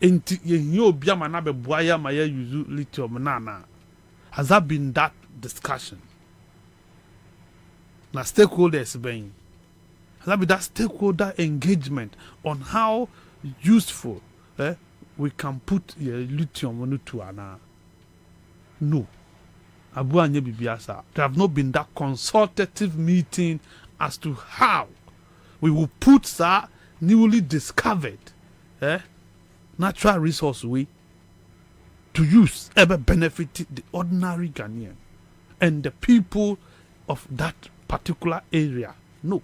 enti ye hia obi ama na beboa ya ma ya use lithium na has that been that discussion na stakeholders ben has that been that stakeholder engagement on how useful we can put lithium on to ana no abu anye bibiasa there have not been that consultative meeting as to how we will put that newly discovered natural resource way to use ever benefit the ordinary Ghanaian and the people of that particular area. No.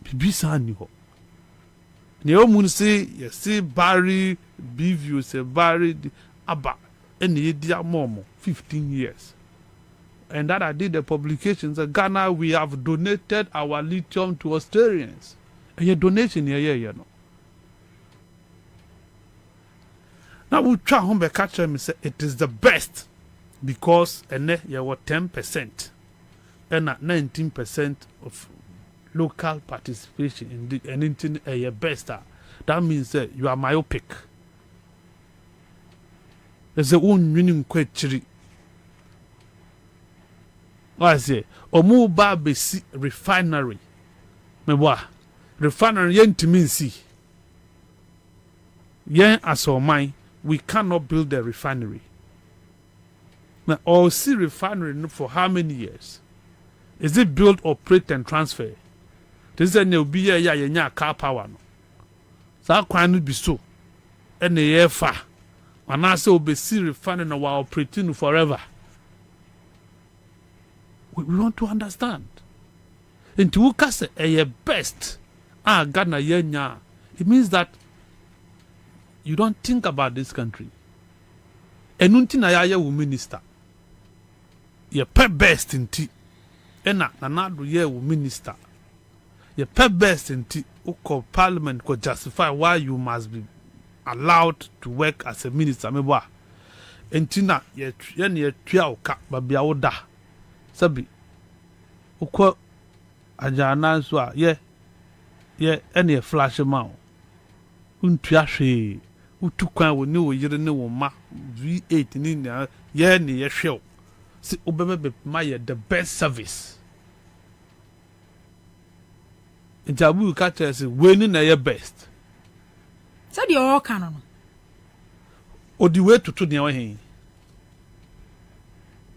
Bibisa ni ho. Ne o mun say you see Barry Biview say Barry aba and ye dia momo 15 years. And that I did the publications in Ghana we have donated our lithium to Australians. And your donation here you know. Now we try home by catch and say it is the best because and you were 10% and 19% of local participation in the anything your best. That means that you are myopic. There's a one winning question. What I say? Omuba besi refinery. Mewa refinery yen to mean see. Yen as or mine. We cannot build a refinery. Now, or see refinery for how many years? Is it built, operate, and transfer? This is a be a car power. No. So, how can it be so? And the year far. And I say, we see refinery while operating forever. We want to understand. And to look at a best, Ghana yenya, it means that you don't think about this country. Enunti na ya wo minister. Ye pe best inti. Ena na do ye wo minister. Ye pe best inti uko parliament ko justify why you must be allowed to work as a minister meba. Enti na ye ne tua oka ba bia wo da. Sabi uko ajana so a ye ene flash ma. Untua hwe utukwan wo ne wo yire ne wo ma V8 ni na ye ne ye hwe si obebe ma ye the best service ntabu ka tell say we ni na ye best said you all can no odi we tutu ne wo hen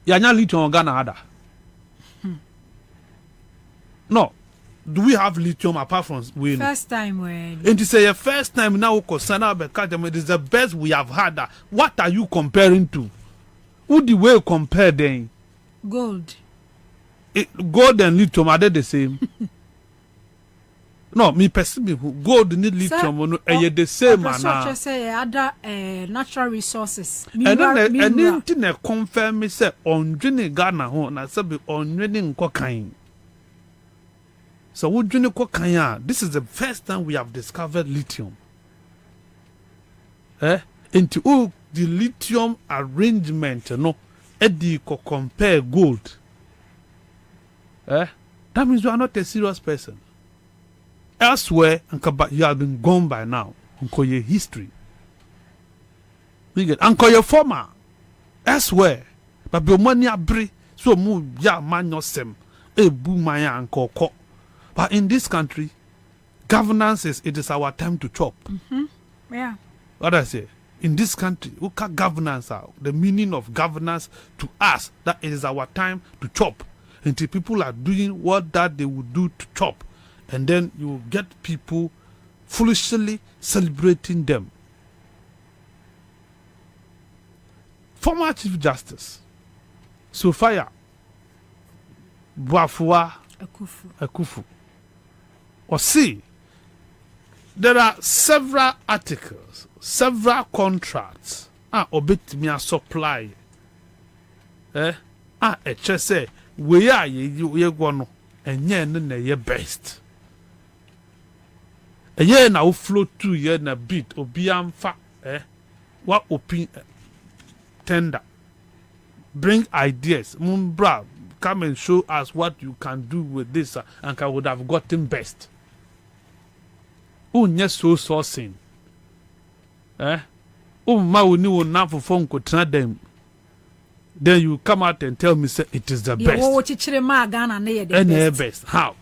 ya nya lithium Ghana ada no. Do we have lithium apart from we? First time when. And to say your first time now, it is the best we have had. What are you comparing to? Who do we compare then? Gold. Gold and lithium are they the same? No, me personally, gold and lithium are the same. Researchers say other natural resources. And then they confirm me say on Ghana Ghana, I said on winning cocaine. So this is the first time we have discovered lithium. Into the lithium arrangement, Eddie ko compare gold. That means you are not a serious person. Elsewhere, you have been gone by now. Uncle your history. Uncle your former. Elsewhere. But be money abri. So move ya man yourself. Ebu maya uncle ko. But in this country, governance it is our time to chop. Yeah. What I say? In this country, we can governance out. The meaning of governance to us, that it is our time to chop. Until people are doing what that they would do to chop. And then you get people foolishly celebrating them. Former Chief Justice, Sophia Boafua Akufu. Or see, there are several articles, several contracts, obit me a supply. Just say, we are you going and yen ye best. A year now flow 2 years na bit, obiam fa, what opinion tender. Bring ideas, Mumbra, come and show us what you can do with this, and I would have gotten best. unye so sourcing ma woni won na fofo nkotra dem, then you come out and tell me say it is the best. Wo chichire ma Ghana na ye the best. Best how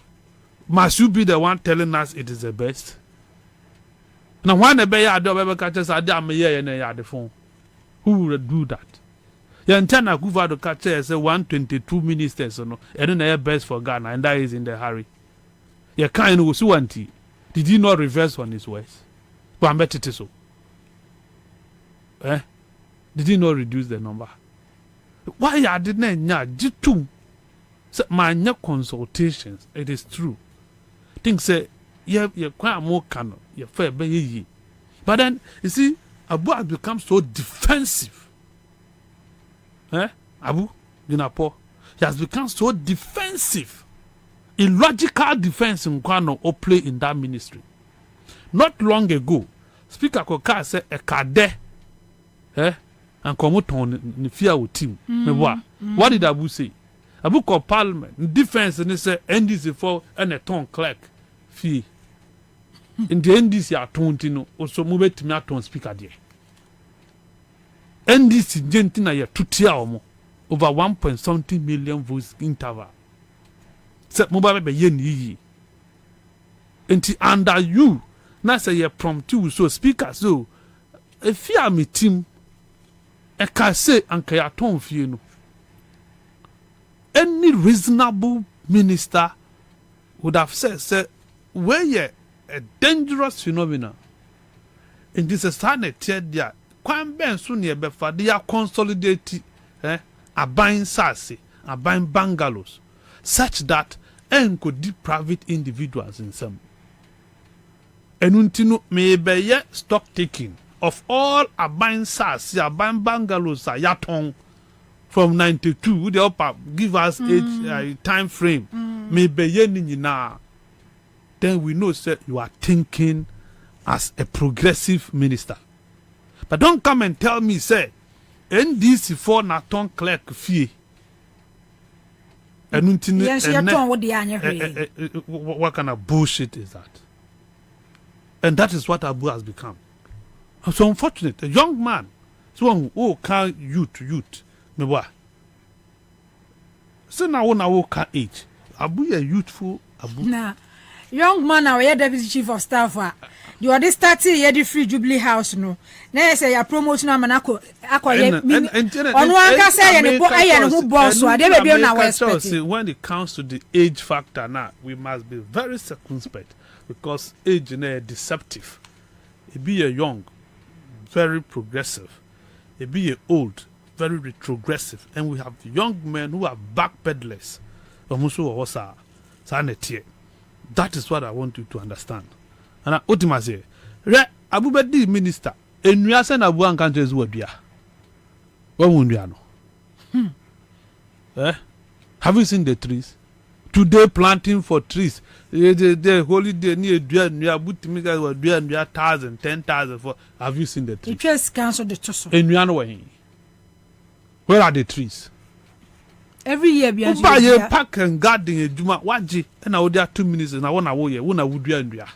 must you be the one telling us it is the best? Now when the be ade obebe ka chese ade am ye na ya de phone, who will do that? Ya ntana kuva do ka chese 122 ministers no e no na best for Ghana, and that is in the hurry. Ya kind wo su wanti, did he not reverse on his words? But I'm better so. Did he not reduce the number? Why I didn't jitu? My consultations, it is true. Things say you quite more canon, you fair be. But then you see, Abu has become so defensive. Abu Ginapo, he has become so defensive. Illogical defense in Kwano or play in that ministry. Not long ago, Speaker Koka said a kade, and come out on fear with team. What did Abu say? Abu called Parliament defense and he said NDC for and a ton clerk fee. In the NDC are tontino also move to me at speaker there. NDC gentina ya tutia omo over 1.something million votes interval. Set mobile be yen yi. Enti under you na say ye prompt you so speaker so if you are me team e ka say anka ya ton fie no. Any reasonable minister would have said where ye a dangerous phenomenon in this society there kwan ben so ne be fa they are consolidate aban sase aban bungalows such that could deep private individuals in some enuntino may be ye stock taking of all aban sase aban bungalows yaton from 92 the upper give us age time frame may be ye nyina. Then we know say you are thinking as a progressive minister. But don't come and tell me say NDC for Naton clerk fee. What kind of bullshit is that? And that is what Abu has become. So unfortunate, a young man, so can youth, me what? So now can age. Abu a youthful Abu. Nah. Young man now, you're deputy chief of staff. You are this 30 year the free Jubilee House no. Now say you promoting na manako. When it comes to the age factor now, we must be very circumspect because age is deceptive. It be a young, very progressive. It be a old, very retrogressive, and we have young men who are backpedalers. That is what I want you to understand. And ultimately, Abu Bedi minister, and we are saying Abu and countries would be. What would we know? Have you seen the trees? Today planting for trees. The holiday near Duan, Abu Timika were doing 1,000, 10,000 for. Have you seen the trees? It just cancelled the toss. And we are way. Where are the trees? Every year, we buy a park and garden a Juma. Waji, and I would have 2 minutes and I want to wait. When I would do Andrea.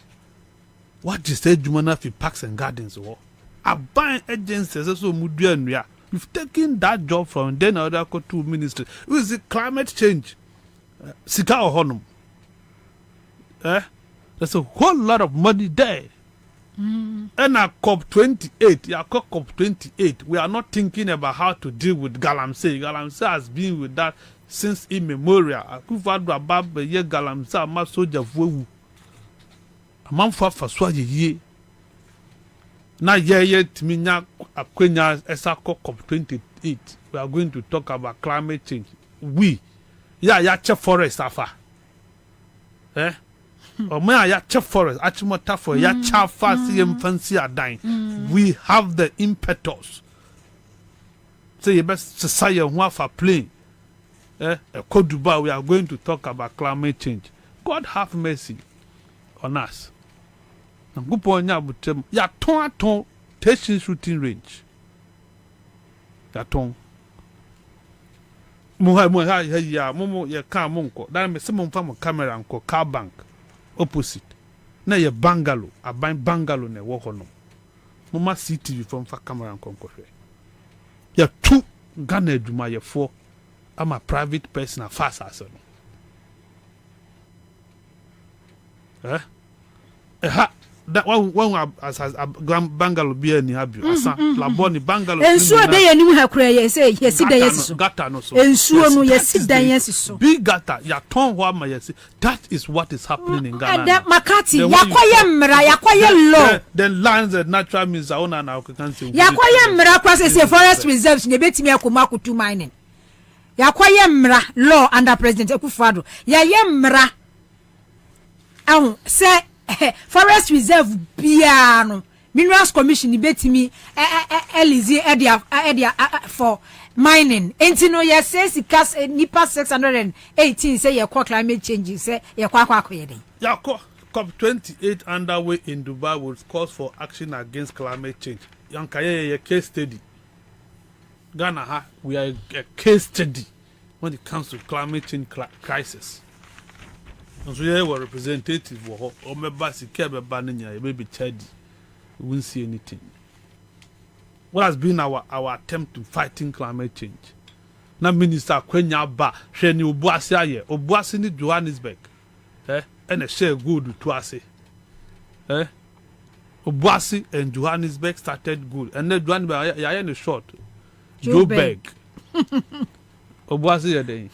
What you say, Juma, for parks and gardens? I buy agencies also Mudu Andrea. You've taken that job from then other 2 ministers. It was the climate change. Sika or Honum. There's a whole lot of money there. And at COP28, COP28, we are not thinking about how to deal with Galamsey. Galamsey has been with that since immemorial. Akufo-Addo ababa ye Galamsey ama soja fuewu. Amanfo afaswa ye. Na ye timinya akwenya esa COP28. We are going to talk about climate change. Ya che forest afa. Ya che forest achimota for ya cha fasi fancy adan. We have the impetus. Say you best society who for plane. Dubai, we are going to talk about climate change. God have mercy on us. Ya ton station shooting range. Ya ton. Momo ya ka monko. That me some from camera and car bank opposite. na ye bungalow aban bungalow na wo ho no mama CTV from fa camera nkonkohwe ya tu Ghana adwuma ye fo ama private person afasa aso no that one as bungalow be any abio asa laboni bungalow ensuo de ye nim hakura ye say ye si dan yesi so gata no so ensuo no ye si dan yesi so big gata ya ton ho ama ye say that is what is happening in Ghana and makati yakoye mra yakoye law then lands and natural means are on and I can say yakoye mra kwa say forest reserves ne betimi akoma akutu mining yakoye mra law under president Akufo-Addo ya ye mra say forest reserve biano minerals commission betimi elizi edia for mining entino ye say sikas nipa 618 say ye climate change say ye kwa yede COP28 underway in Dubai would calls for action against climate change yankaye ye case study Ghana we are a case study when it comes to climate change crisis. So yeah, we representative or member secure banning you may be charged. We won't see anything. What has been our attempt to fighting climate change? Now Minister Kwenya Ba Sheni Obuasi aye Obuasi ni Johannesburg and a share good to us Obuasi and Johannesburg started good and then Johannesburg ya in the short Joburg Obuasi ya dey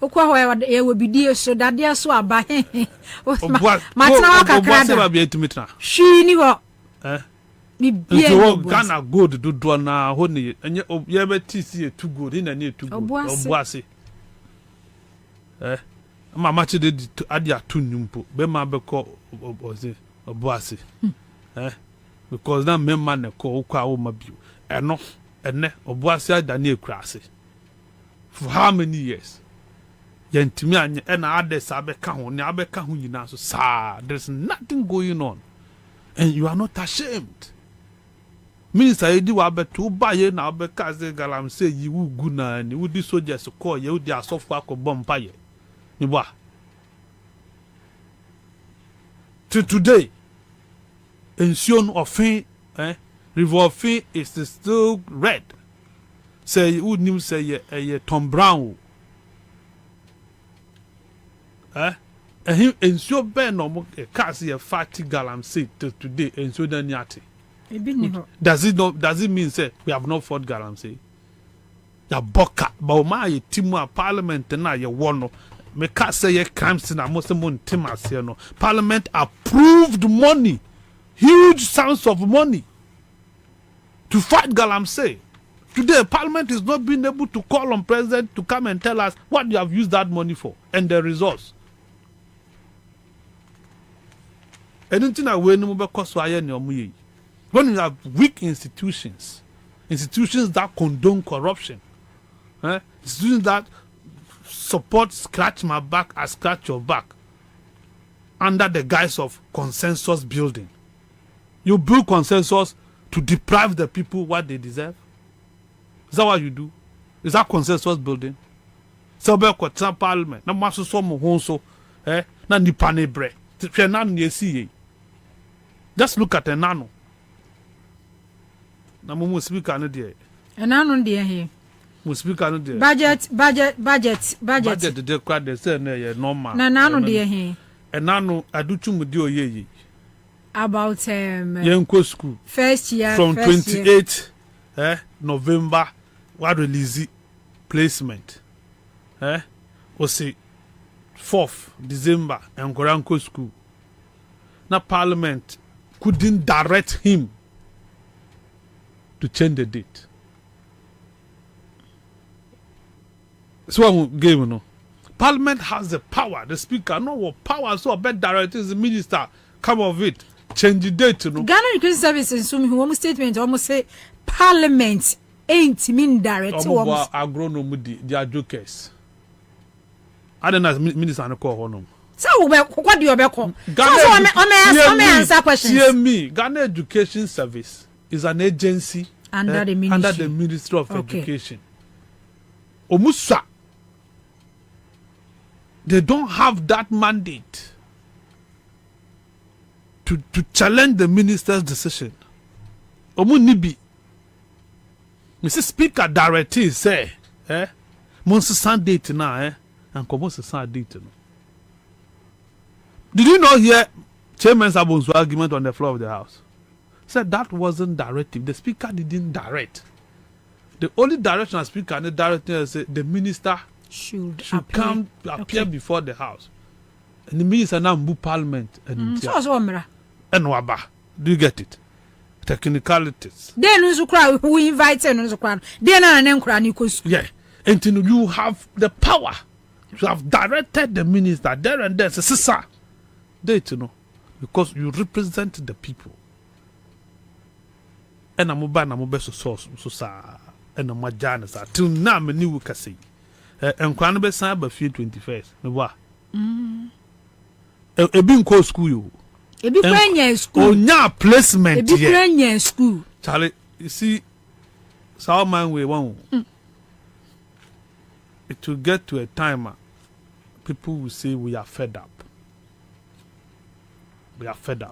okwa ho ye wo bidie so dade so aba matna wakakrada ba bia tumitra hwi ni ho bibie so Ghana gold do na ho ne enye ye beti si too good ina ne too good Obuasi mama chi de ade atu nyumpo be ma be ko Obuasi because na memma ne ko okwa wo ma bio eno ene Obuasi ada ne ekurase for how many years yentimi anye na ades abeka ho ne abeka ho nyina so sa there's nothing going on and you are not ashamed minister edi wa beto ba ye na abeka ze galam say yi wu gu na ni wudi soldiers call ye wudi asofu akobom pa ye ni ba to today ension ofin river ofin is still red say who nim say ye Tom Brown ensure ben no cars ye fatty galam say today ensure dan yati does it mean say we have not fought galam say ya boka ba ma ye timu a parliament na ye wono me ka say ye crimes na mo se mo ntimase no parliament approved money huge sums of money to fight galam say. Today, Parliament is not being able to call on President to come and tell us what you have used that money for and the results. Anything when you have weak institutions that condone corruption, institutions that support scratch my back, I scratch your back, under the guise of consensus building. You build consensus to deprive the people what they deserve. Is that what you do? Is that consensus building? So be ko parliament na maso so mo honso na nipa ne bre hwe na no yesi. Just look at enano na mo speaker no de enano de he mo speaker no de budget de kwa de say na ye normal na nano de he enano adutu mu de oyeyi about yenko school first year from 28 November what release placement we say 4th December and Goranko school na parliament couldn't direct him to change the date so what game no parliament has the power the speaker no what power so bad direct is the minister come of it change the date no Ghana Education Service in some home statement almost say parliament ain't mean direct almost agronomy they are jokers I don't know minister no call honum so what do you be call so me answer questions hear me Ghana Education Service is an agency under the Ministry of Education omusa they don't have that mandate challenge the minister's decision. Omu nibi. Mr. Speaker directly say, Monsi san date na, and Komonsi san date no. Did you not hear Chairman Sabon's argument on the floor of the House? Said that wasn't directive. The Speaker didn't direct. The only direction the Speaker and the director said the minister should appear before the House. And the minister now move Parliament. And Waba. Do you get it? Technicalities. Then we invite him. Yeah. And you have the power. You have directed the minister there and there. Sir. Because you represent the people. And I'm mobile source and I'm majana till now me new say and kwan be san ba fie 21st me wa e bi nko school yo e bi kwanya school onya placement e bi kwanya school Charlie, you see sao man we one it will get to a time people will say we are fed up.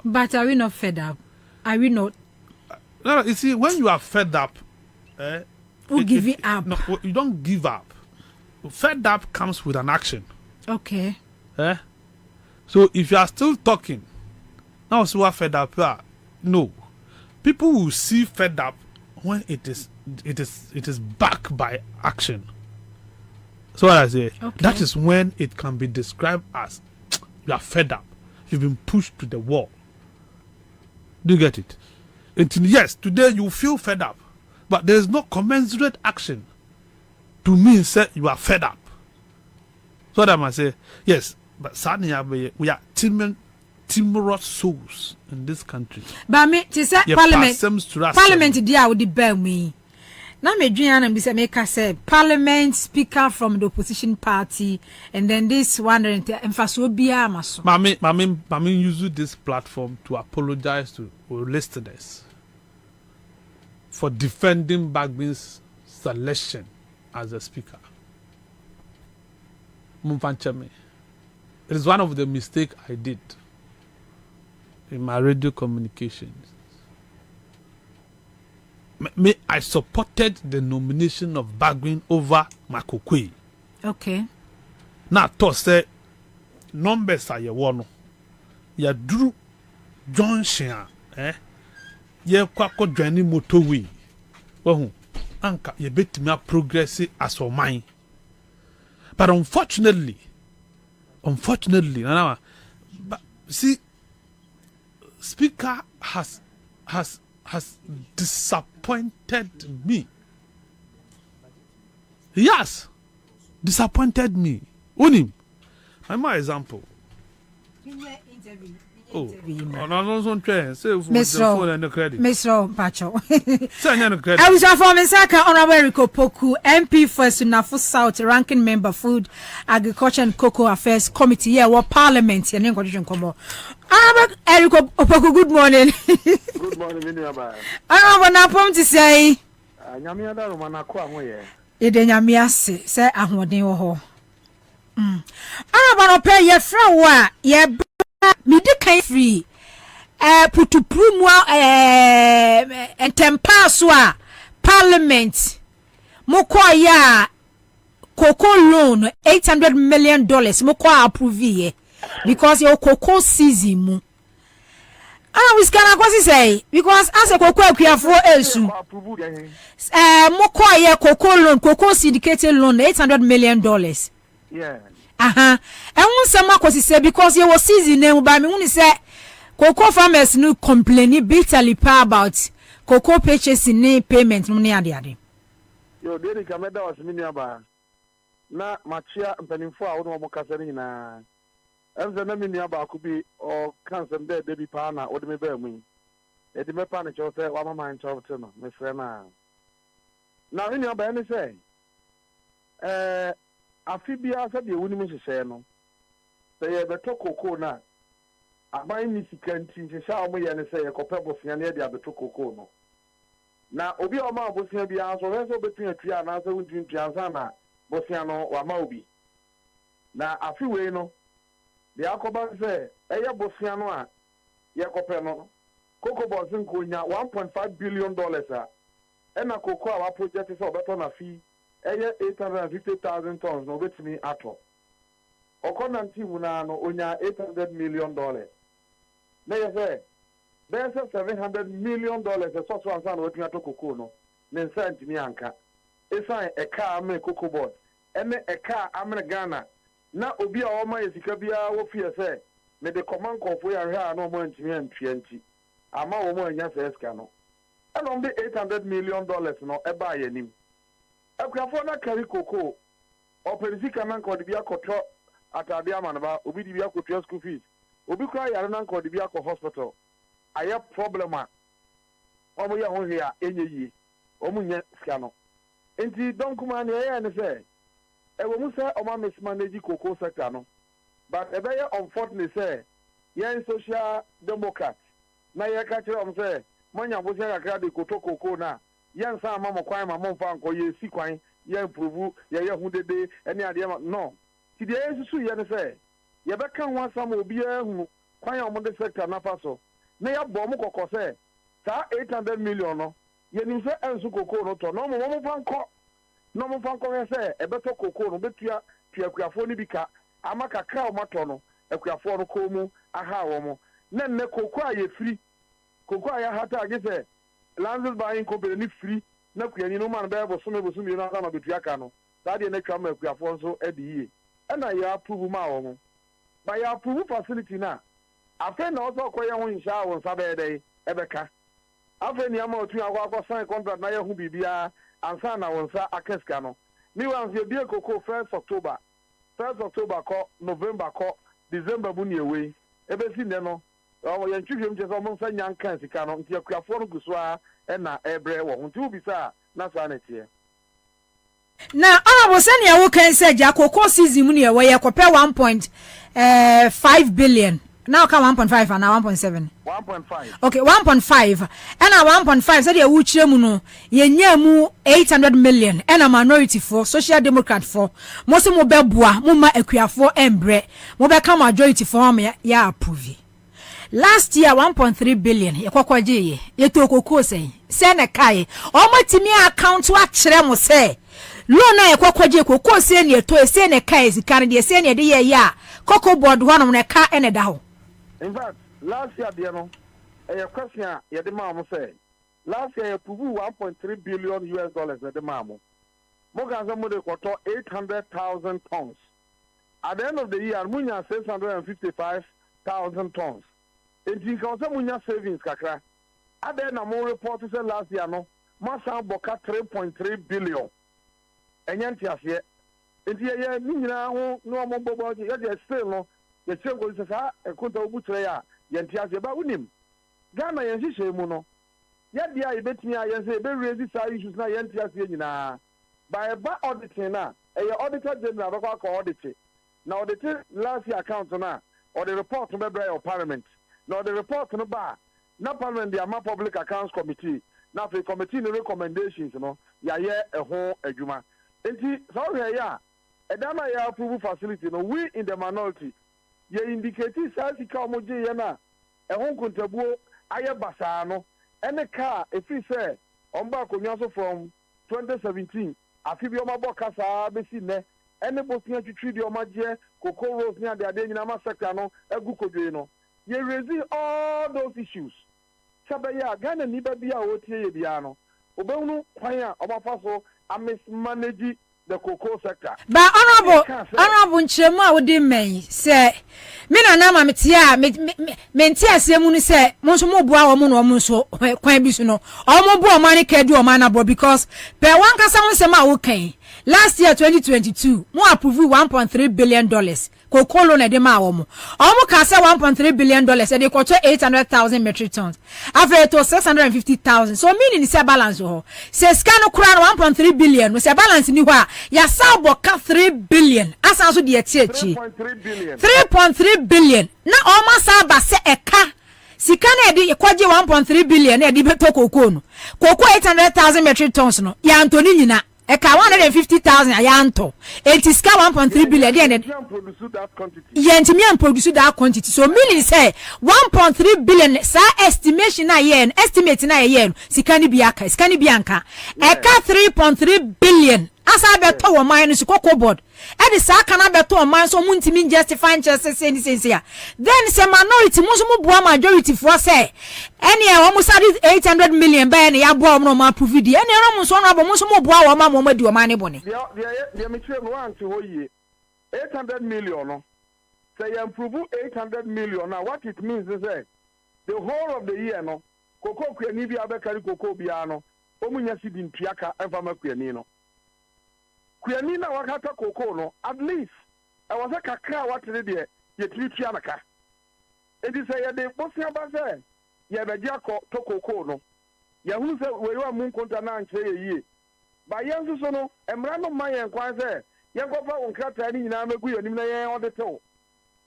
But are we not fed up? Are we not? No, you see, when you are fed up, give it up. No, you don't give up. Fed up comes with an action. Okay. So if you are still talking, now see what fed up are. No, people will see fed up when it is backed by action. So what I say, that is when it can be described as you are fed up. You've been pushed to the wall. Do you get it? Yes, today you feel fed up, but there is no commensurate action to mean say you are fed up. So that I must say, yes, but sadly we are timorous souls in this country. But me, Parliament dia would bear me. Now me dream and be say make us say Parliament speaker from the opposition party, and then this one emphasis will be amaso. Mami use this platform to apologize to our listeners for defending Bagby's selection as a speaker. Mumfancheme. It is one of the mistakes I did in my radio communications. I supported the nomination of Bagwin over Makokwe. Okay. Now, to say numbers are one. Ya Drew Johnson, ye kwako journey motorway. Well, anka ye bet me progress as for mine. But unfortunately, but see, Speaker has disappointed me. Yes, disappointed me. Unim, I'm an example. Oh, no, don't try. Say phone and the credit. Mr. Pacho. Say no credit. I was from Misaka Honorable Poku, MP for Sunafu South, ranking member, Food, Agriculture and Cocoa Affairs Committee. Yeah, what Parliament? Your name condition come on. Eriko Opoku, good morning. Good morning, Miniaba. I want to say, Nyamia da Romana kwa moye. Ede nyamia se ahoden wo ho. Ba no pay ye fra wa ye me de kan free putupru mu entempa so a Parliament moko ya cocoa loan $800 million moko approve ye because your cocoa season mu we can kwasi say because as a cocoa akuafo esu moko ya cocoa loan cocoa syndicated loan $800 million. Yeah. And one summer say because you was season name by me when say cocoa farmers no complaining bitterly about cocoa purchasing payment no near the yo dey kameda was Miniaba na machia mpanimfo a wo mo kasari na emze na Miniaba ko bi o cancer dey bi pa na wo de me ba mu e de me pa na cho say wa mama en cho no me frɛ na Miniaba any say afibia sabe woni me hyehyɛ no sɛ ye beto cocoa na aban ni sikanti hyehyɛ o mo ye ne sɛ ye kɔpɛ bofia na ye de abeto cocoa no na obi o ma bofia bia so we so betu atua na sɛ wunti ntua nsa na bofia no wa ma obi na afiwe no de akoba sɛ eye bofia no a yɛkɔpɛ no cocoa board nkonya $1.5 billion a ɛna cocoa a project sɛ ɔbɛtɔ na fee ɛyɛ 850,000 tons na obetumi atɔ ɔkɔ mu na no onya $800 million na yɛ sɛ bɛyɛ sɛ $700 million ɛsɔ so ansa na watumi atɔ cocoa no ne nsa ntumi anka ɛsan ɛka amene cocoa board ɛne ɛka amene Ghana na obi a ɔma yɛ sika biara wɔfie sɛ mede kɔma nkɔfo yɛ ahwɛ a na ɔmo ntumi antwea nti ama wɔn anya sɛ sika no ɛna ɔmo de $800 million no ɛbaa yɛ nim akuafo na kari cocoa ɔpɛri sika na nkɔde bi akɔtɔ atade ama no ba obi de bi akɔtua school fees obi kura yare na nkɔde bi akɔ hospital ayɛ problem a ɔmo yɛ ho hwɛ a enye yie ɔmo nyɛ sika no nti dɔnkuma ne ɛyɛ ne sɛ ɛwɔ mu sɛ ɔmo mismanage cocoa sector no but ɛbɛyɛ unfortunate sɛ yɛn social democrat na yɛka kyerɛ ɔmo sɛ mɔnya bosia kakra de koto cocoa na yɛn sa ama mo kwan ma mo mfa nkɔ yɛ si kwan yɛn improve yɛyɛ ho dede ɛne adeɛ ma no ti deɛ yɛsusu yɛ ne sɛ yɛbɛka ho asam obiara hu kwan a ɔmo de sector nafa so na yɛbɔ ɔmo kɔkɔ sɛ saa $800 million no yɛnim sɛ ɛnso cocoa no tɔ na ɔmo fa nkɔ na ɔmo fa nkɔ sɛ ɛbɛtɔ cocoa no bɛtua akuafoɔ no bi ka ama kakra ɔmo atɔ no akuafoɔ no kɔn mu aha wɔn na nnɛ cocoa a yɛfiri cocoa a yɛahata agye sɛ Lands buying company ni free na kuani no man bɛyɛ bosom yɛ no asa na betua ka no saa deɛ na atwa ma akuafoɔ nso adi yie ɛna yɛ approve ma wɔn ba yɛ approve facility na afei na ɔsɛ ɔkɔyɛ ho nhyɛ a wɔn nsa bɛyɛ dɛ ɛbɛka afei ni ama otu akɔ sign contract na yɛ ho biribiara ansa na wɔn nsa aka sika no mi wa nso ebie cocoa 1st October kɔ November kɔ December bu ni ewe ebesi nne no yɛn twihwem kyɛ sɛ ɔmo nsa nya nka sika no nti akuafoɔ no gu so a ɛna ɛbrɛ wɔ ho nti wo bisa na saa ne teɛ na ɔnabo sɛnea wo kan sɛ gya cocoa season mu ne ɛwɔ yɛ kɔpɛ 1.5 billion na ɔka 1.5 ana 1.7 1.5 okay 1.5 ɛna 1.5 sɛdeɛ wo kyerɛ mu no yɛnya mu 800 million ɛna minority for social democrat for mo se mo bɛboa mo ma akuafoɔ ɛmbrɛ mo bɛka majority for ma ya approve last year 1.3 billion yekokwaje ye to kokoo say na kai omotimi account wa kire mo say loan na yekokwaje kokoo say na to say na kai sikare de say na de ye ya cocoa board one na ka ene da ho in fact last year de no e question ye de ma mo say last year approve 1.3 billion US dollars de ma mo ga say mo de koto 800,000 tons at the end of the year munya 655,000 tons. Enti ka ose munya savings kakra ade na mo report say last year no masa boka 3.3 billion enyanti ase enti ye ni nyina ho no mo bobo ye de still no ye chengo se sa ekonta obutre ya ye nti ase ba unim Ghana ye hihye mu no ye dia ye betimi aye se be raise sa issues na ye nti ase nyina by ba auditing na ye auditor general ba kwa audit na audit last year account na or the report no be your parliament. Now the report no ba na parliament the ama public accounts committee na the committee no recommendations no ya ye ho adwuma enti so we ya edama ya approve facility no we in the minority ye indicate sa sika omoje ye na ho kontabuo aye basa no ene car efi say omba konwa so from 2017 afi bi omabo kasa besi ne ene bosia twitwi di omaje cocoa rose ni ade nyina ma sector no egu kodwe no you raise all those issues. Sabaya Ghana ni baby a otie bia no. Obehunu kwan a obafaso mismanage the cocoa sector. But honorable nchemu a wodi men say me na na ma metia menti asemu ni say mo so mo bua wo mo no mo so kwan bi so no. O mo bua man ka du o man abo because per one kasa won sem a wo kan last year 2022 mo approve $1.3 billion cocoa loan e de ma wo mo ka say $1.3 billion e de ko 800,000 metric tons after to 650,000 so meaning say balance ho say scan no kura 1.3 billion no say balance ni ho a ya sa boka 3 billion asan so de echi 3.3 billion na o ma sa ba se eka sika na de kwaje 1.3 billion na de beto cocoa no cocoa 800,000 metric tons no ya antoni nyina eka 150,000 ayanto entiska 1.3 billion dey produce that quantity yentimi am produce that quantity so meaning say 1.3 billion sa estimation na yen estimate na yen sikani biaka sikani bianka eka 3.3 billion asa beto wo man no sikoko board e de sa kana beto wo man so muntimi justify chances sense ya then say minority mo so mo bua majority for say ene e wo mo sadi 800 million ba ene ya bua mo ma approve di ene ro mo so no abo mo so mo bua wo ma mo di wo man ne bone the me chere no anti ho ye 800 million no say you improve 800 million now what it means is that the whole of the year no koko kwani bi abekari koko bia no omunya sidi ntuaka emfa makwani no kwani na wakata koko no at least I was a kakra what dey there ye tritia naka edi say ye dey bosia ba say ye be dia ko to koko no ye hu say we wa mun konta na anche ye yie ba ye nso so no emra no man ye kwan say ye kofa onkrata ni nyina megu ye nim na ye odetew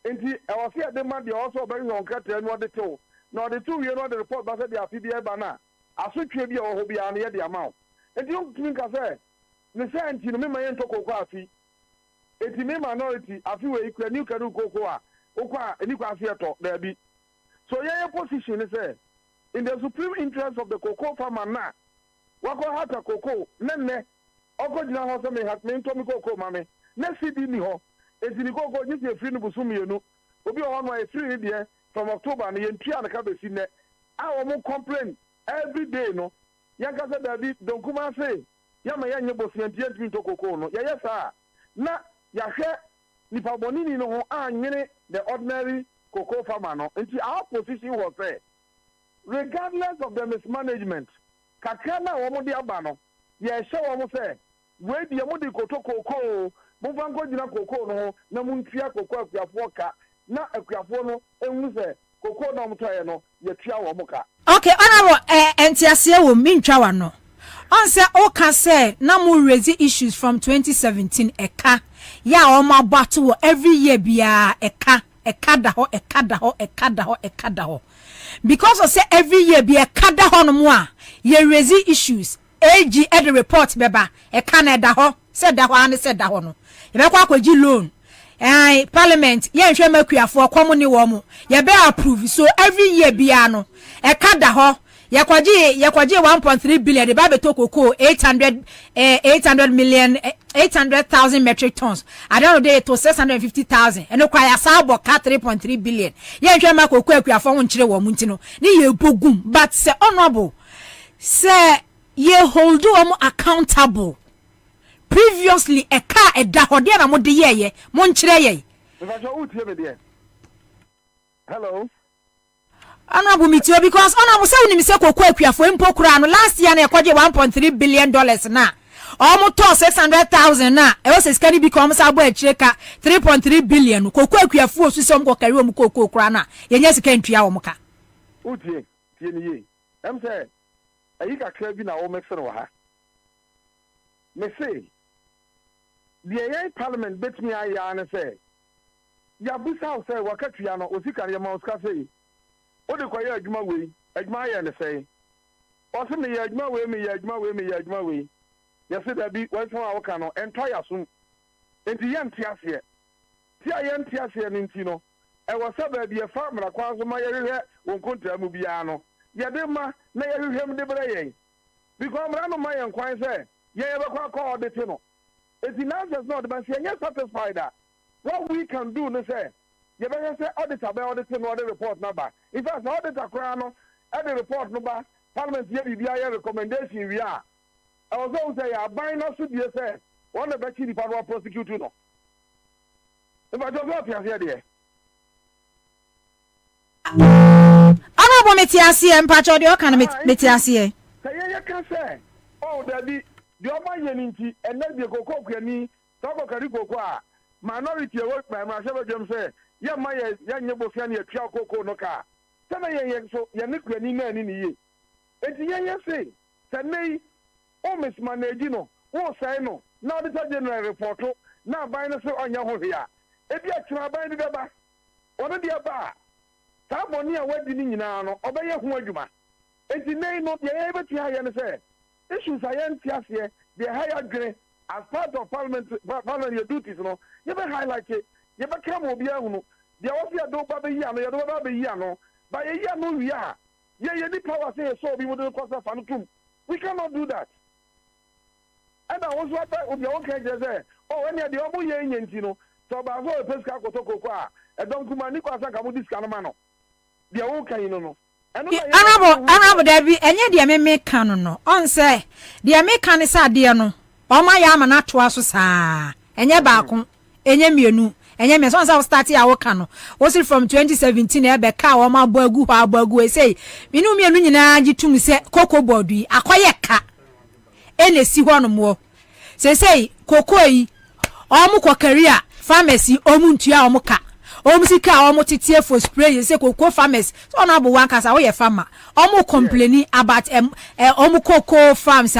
enti I was here the man dey also be onkrata ni odetew no the two you know the report ba say dia fibia ba na asotwe bi o ho bia na ye de amount enti you think say ne say enti no me man ye to koko afi eti me minority afi we ikura ni kanu koko a okwa eni kwa afi eto da bi so ye position is say in the supreme interest of the cocoa farmer na wako hata cocoa nenne oko jina ho so me hat me nto me cocoa mame na sidi ni ho eti ni cocoa ni se free no busum yenu obi o no e free de from October na ye ntua na ka be si ne a wo mo complain every day no yanka se da bi don kuma say ya ma ya nye bosianti enti to cocoa no ya yesa na ya hwe nipa bonini no ho anyene the ordinary cocoa farmer no nti our position was there regardless of the mismanagement kakra na wo mo de aba no ye hye wo mo say we de mo de koto cocoa mo van ko jina cocoa no na mo ntua cocoa akuafo ka na akuafo no enwu say cocoa na mo toye no ye tua wo mo ka okay honorable entiase wo mintwa wa no on say o can say na mo raise issues from 2017 eka ya o ma battle every year bia eka da ho because of say every year be eka da ho no mo a ye raise issues ag e the report beba eka na da ho say da ho an say da ho no ye be kwa kwaji loan parliament ye nhwe makuafo akomo ni wo mo ye be approve so every year bia no eka da ho yakwaji 1.3 billion the babe to cocoa 800,000 metric tons I don't know to 650,000 and no kwaya sabo ka 3.3 billion ye nhwe ma cocoa akuafo won kire wo muntino ni ye bogum but say honorable say ye hold them accountable previously a car e da hode na mo de ye mo nkire ye hello honorable mitio because honorable say we say kokwa akuafo empokura no last year na ekwaje 1.3 billion dollars na almost 600,000 na e wo se skani bi kom sa bo akire ka 3.3 billion kokwa akuafo osusom ko kare wo kokwa kura na yenye sika ntua wo muka utie tie ni ye em say ayi ka kra bi na wo mexer wo ha me say the AI parliament bet me aya na say ya busa say wakatua no osikare ya ma oska say o de kwa ye adwuma we adwuma ye ne sei o se me ye adwuma we me ye adwuma we ye se da bi wan so a wo ka no entire so enti ye ntiase ti a ye ntiase ne nti no e wo se ba bi e fa mra kwa so ma ye hwehwe won kontra mu bia no ye de ma na ye hwehwe mu de bra ye because mra no ma ye nkwan se ye be kwa ko de ti no enti now just not but ye satisfied that what we can do no say you better say auditor by auditing no report number. In fact, auditor crown the report number, Parliament here be recommendation we are. I was also say buying us to be say one of the chief power prosecute no. If I don't go here there. Honorable Metiasi and Pacho the kind of Metiasi. Say you can say oh there be the oba yeninti and then the cocoa kwani talk kariko kwa minority work by myself them say ya ma ya nyebo fia na etua koko no ka tena ye so ye ne kwani na ni ye enti ye say tanei o mismanage no wo sai no na auditor general report na ban no so onya ho hia ebi atira ban de ba ono de ba ta boni a wadi ni nyina no obeye ho adwuma enti nei no ye betua ye ne say issues aye ntiase the higher grade as part of parliament your duties, you know, you be highlight it, you be come over here, there was a do baby, you do baby, but a year no, yeah, the power say so, we would cost a fan too. We cannot do that. And I was what with your own case there. Oh, when you're the Obu Yen, you know, so about a pesca Kotoko, a don't come and Nicolas Kamu Discanamano. The old can you know. Honorable Debbie, and yet the American canon, no. On say, the American is a dear no. Oh, my yam and not to us, and your balcon, and your menu, and your once I was starting our cano. Was it from 2017? Ebe cow or my burgu, say, me no me a million to me say, Cocoa body, a quiet cat. Any see one more. Say, Cocoy, Omuko career, pharmacy, Omuntia Omuka. Omusika omotiti for spray say cocoa farmers. So na bo wan kasa we farmer. Omo complaining about omo cocoa farms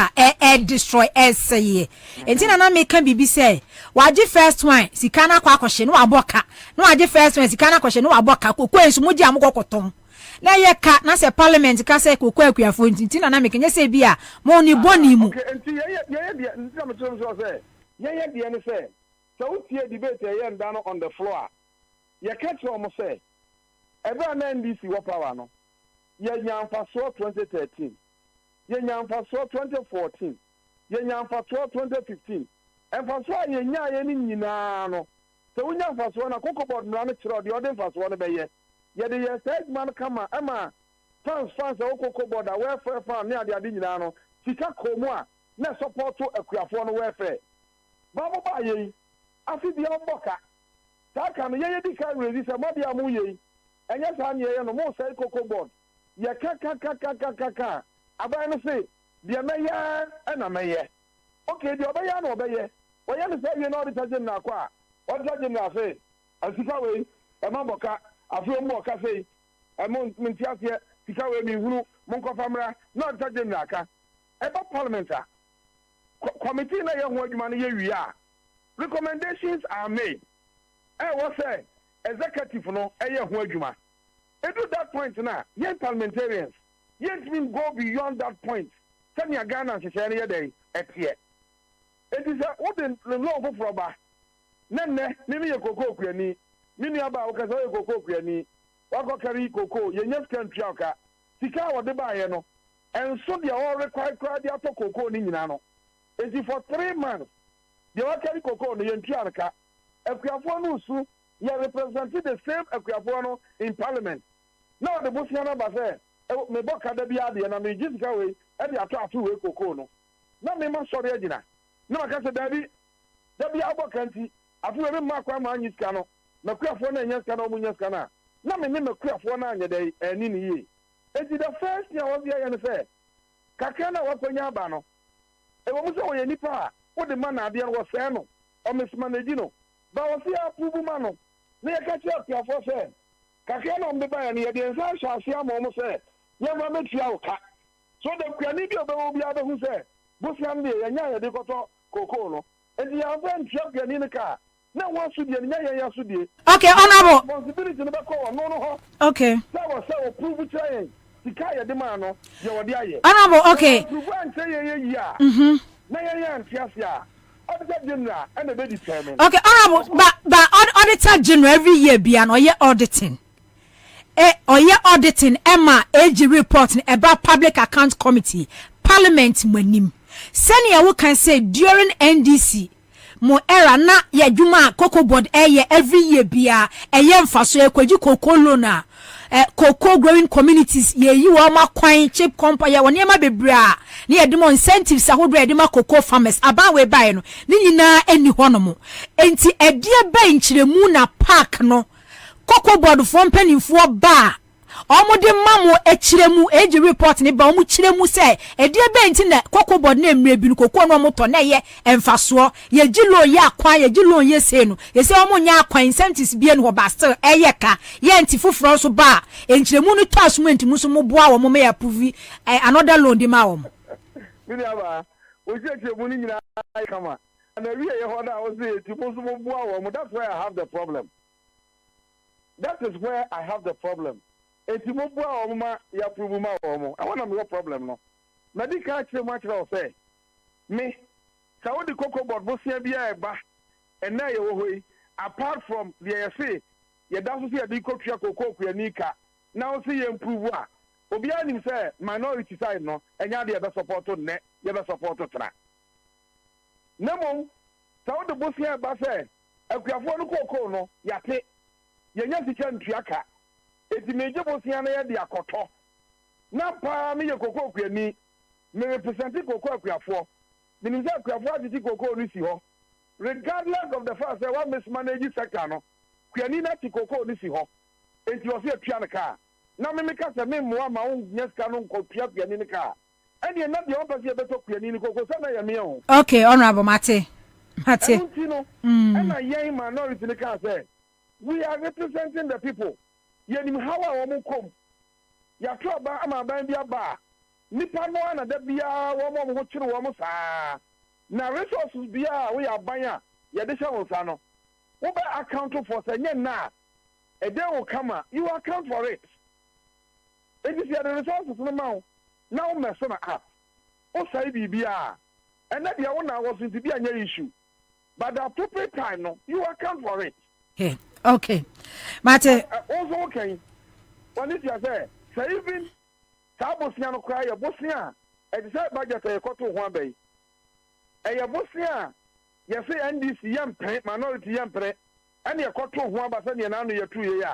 destroy say. Entina na make bibi say, waje first one sika na kwa kwhye no aboka. No waje first one sika na kwhye no aboka. Cocoa ensu moji amokokotom. Na ye ka na say parliament ka say cocoa akuafo entina na make nye say bia mo ni boni mu. Okay, enti ye entina me tell so say. Ye de ne say. So we tie debate here and down on the floor. You catch almost say, every NDC what power no. Ye Yamfaso 2013, Ye Yamfaso 2014, Ye Yamfaso 2015, and for so ye no. So we Yamfaso na cocoa board man the other first one be ye. Ye the third man come Emma fans cocoa board a welfare farm near the adinano, Sika Komoa, na support to a Kuafon welfare. Baba ba ye, I see the Omboka. Taka no ye di ka release amadi amuye enye san ye no mo say cocoa board ye ka abai no say de meye na meye okay de obeye na obeye oye no say ye no detergent na kwa o detergent na say asika we e ma boka afi mo ka say e mo mentiase sika we mi hunu mo nkofa mra na detergent na aka e ba parliament a committee na ye ho adwuma no ye wi a recommendations are made. What say executive no ho adwuma. It do that point now. Young parliamentarians, yet mean go beyond that point. Send your Ghana to share day at here. It is a what the law of Roba. Nene, Mimi Coco Queni, Mini about Coco Queni, Wako carry Coco, your next country, Sika or the Bayano, and so they all require the auto Coco Ninano. It is for 3 months. They all carry Coco in the Yantianaka. Ekuafono su ye represented the same Ekuafono in parliament. Now the Busiana Base, me boka da bia de na me jisika we e de ato ato we koko no. Na me ma sori agina. Na maka se da bia abokanti, afu we ma kwa ma anyisika no. Na Ekuafono na anyisika no mu nyisika na. Na me ne Ekuafono na anya dai ani ni ye. Enti the first year was here and say, kakra na wakonya aba no. E wo mu se wo ye nipa, wo de ma na ade wo se no. O me manage no. But I see a Pubumano. Near catch up your for say. Kakan on the bay near the inside shall see a moment say. Young woman, so the Canadian will be other who say. Busandi and Yaya de Coto, Cocono. And the other truck in the car. No one should be a Yaya Sudi. Okay, honorable. Responsibility in the back. No. Okay. That was so prove it saying. Tikaya de Mano, your dia. Honorable, okay. Mm-hmm. Naya, yes. Okay, honorable, but auditor general every year be an auditing. Auditing Emma AG reporting about public account committee, parliament mwenim. Senior we can say during NDC, mo era na ya juma cocoa board every year be a mfaso ekweji cocoa lona. Cocoa growing communities ye you are ma kwan chip company ya woniema bebra na ye demo incentives ahodo ye demo cocoa farmers aba we buy no ni nyina eni hono enti edie ba nchiremu na park no cocoa board fo mpanimfo ba omode mamo echiremu age report ni ba omu chiremu se edie ba nti na cocoa board na emre bi no cocoa no moto na ye emfaso ye gilo ye akwan ye gilo ye se no ye se omu nya akwan incentives bi en ho ba still eyeka ye nti foforo so ba enchiremu no to asumenti muso mo boa wo mo me approve another loan di ma wo mo mini aba o cheche mu ni nyina kama na wi ye ho da o se ti muso mo boa wo mo. That's where I have the problem. That is where I have the problem. Eti mo bua o ma ya prove ma o mo. I want no problem no. Na di ka kire mo akire o say me Saudi cocoa board bosia bia eba ena ye wo hoi apart from the say ye da so say the cocoa cocoa nika now see you improve a obi anim say minority side no enya de be support ne ye be support tra nemo Saudi bosia eba say akuafo no cocoa no yate ye nya sika ntuaka eti meje bosia na ye de akoto na pa me ye cocoa kwani me represent cocoa akuafo Minister Kwabena Bobie Ansah ni si ho regardless of the fact that one mismanage sector no kwani na ti koko ni si ho enti o se atua ne ka na me ka se me moa ma on nyeska no nkopia kwani ne ka ene na de on pese beto kwani ni koko se na ya me ho okay honorable Mate and a minority ne ka say we are representing the people yenim how a wo kom ya to ba ama ban bia ba nipa no na da bia wo mo ho kire wo mo saa na resources bia we abanya ye de hwe wo saa no wo be account for say nye na e dey wo kama you account for it it is the resources no ma now me so na app o sai bibia and that dia wo na was to be anya issue but the appropriate time no you account for it okay Mate also okay when it you say even Sabosia no cry, a Bosnia, and the side budget a cotton one bay. A Bosnia, you say NDC young print, minority young print, and your cotton one by sending an year 2 years.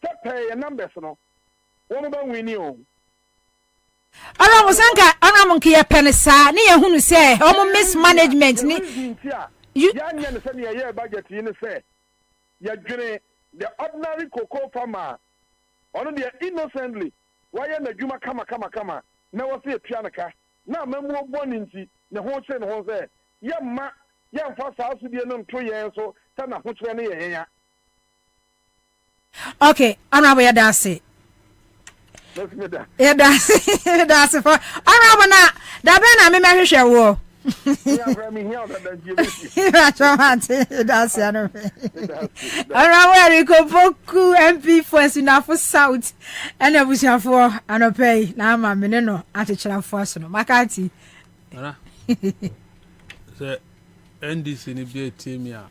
Set pay a number, no. One of them we knew. Ana musanka ana munkia penisa ni ehunu say omo mismanagement ni you yan send a year budget you say you the ordinary cocoa farmer on the innocently. Why na juma kama na wose apianaka na mamu boni nti ne ho che ne ho se yemma yemfa saaso die no nto yen so ta na ho che ne yenya okay honorable Yadase Yadase for honorable na da be na me hwehwe wo Boku MP for Sinafo South and Abusia for Anope na ma me no atechira for so no makati the NDC ni be team ya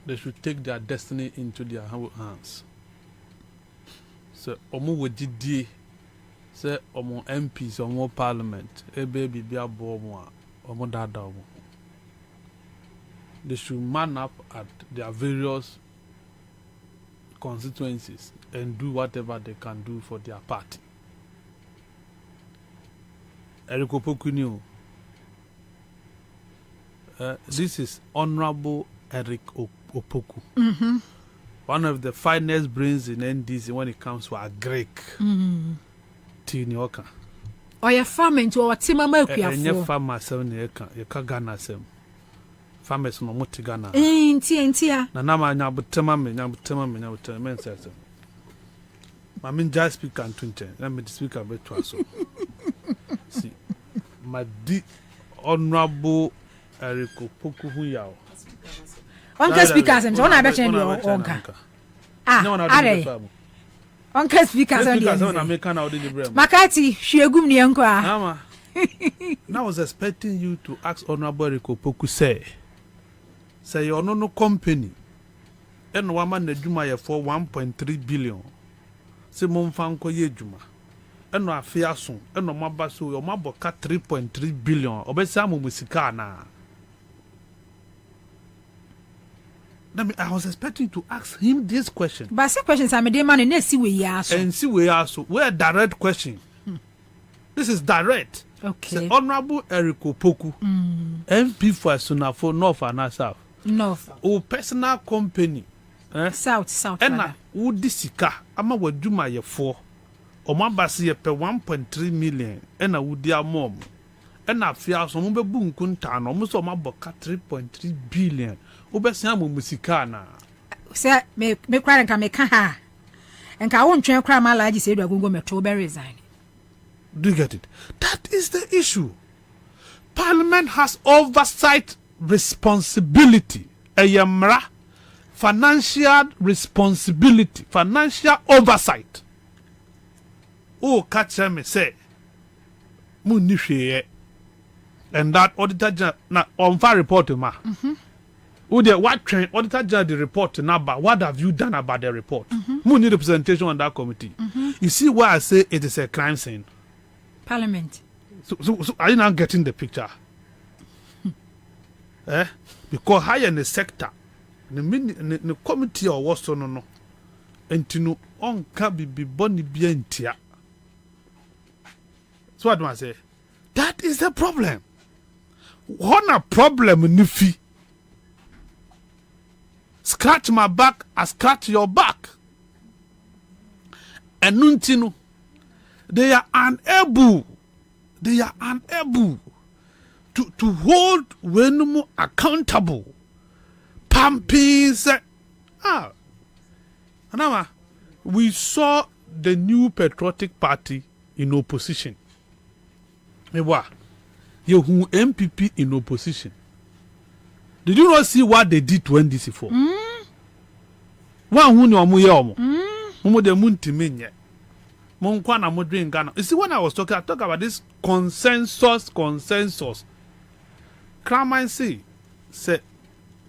they should take their destiny into their hands so omo wodidie say omo MPs omo parliament ebe bibia bo mo they should man up at their various constituencies and do whatever they can do for their party. Eric Opoku, this is Honorable Eric Opoku. One of the finest brains in NDC when it comes to a Greek. Tinioka. Or your farming to our Timama, and your farmer 7 acre, your Kagana sem. Farmers no Mutigana. Intia. Nanama Nabutama, says. Mamma just speak and 20. Let me speak a bit to us. See, my deep honorable Eric Opoku Yao. One can speak as and I bet you Onka. Ah, one can speak as Makati, she a good young. Now I was expecting you to ask Honorable Eric Opoku say you're no company. And woman the Juma for 1.3 billion. Say Monfanko ye Juma. And no Fiasun, and no Mabasu, your Maboka 3.3 billion. Obesamu Musikana. I was expecting to ask him this question. But some questions I made man and see where you are. And see where you are. So we're direct question. This is direct. Okay. Say, Honorable Eric Opoku, MP for Sunafo North and South. North. O personal company. South. And would sika ama waduma ye 4. O mabasi ye pe 1.3 million. And I would dear mom. And I fear some bebu nkunta almost o maboka 3.3 billion. Obesiamu musikana. Say me cry and make ha. And I won't try cry my lady said we're going to go to resign. Do you get it? That is the issue. Parliament has oversight responsibility. Ayamra financial responsibility, financial oversight. Oh, catch me say Munishie. and that auditor general na on file report ma. What train auditor general the report now, but what have you done about the report? Who need representation on that committee? You see why I say it is a crime scene. Parliament. So are you now getting the picture? Because higher in the sector, the committee or what's no, and to know on can be bonny bientia. So what do I say? That is the problem. What a problem, Nifi. Scratch my back, I scratch your back. And Nuntino, they are unable to hold Wenum accountable. Pampis. Anama, we saw the new patriotic party in opposition. You who MPP in opposition. Did you not see what they did to NDC for? One who knew Mumu de Muntimenya. Monkwana Mudrin Ghana. You see, when I was talking, I talk about this consensus. Kraman say,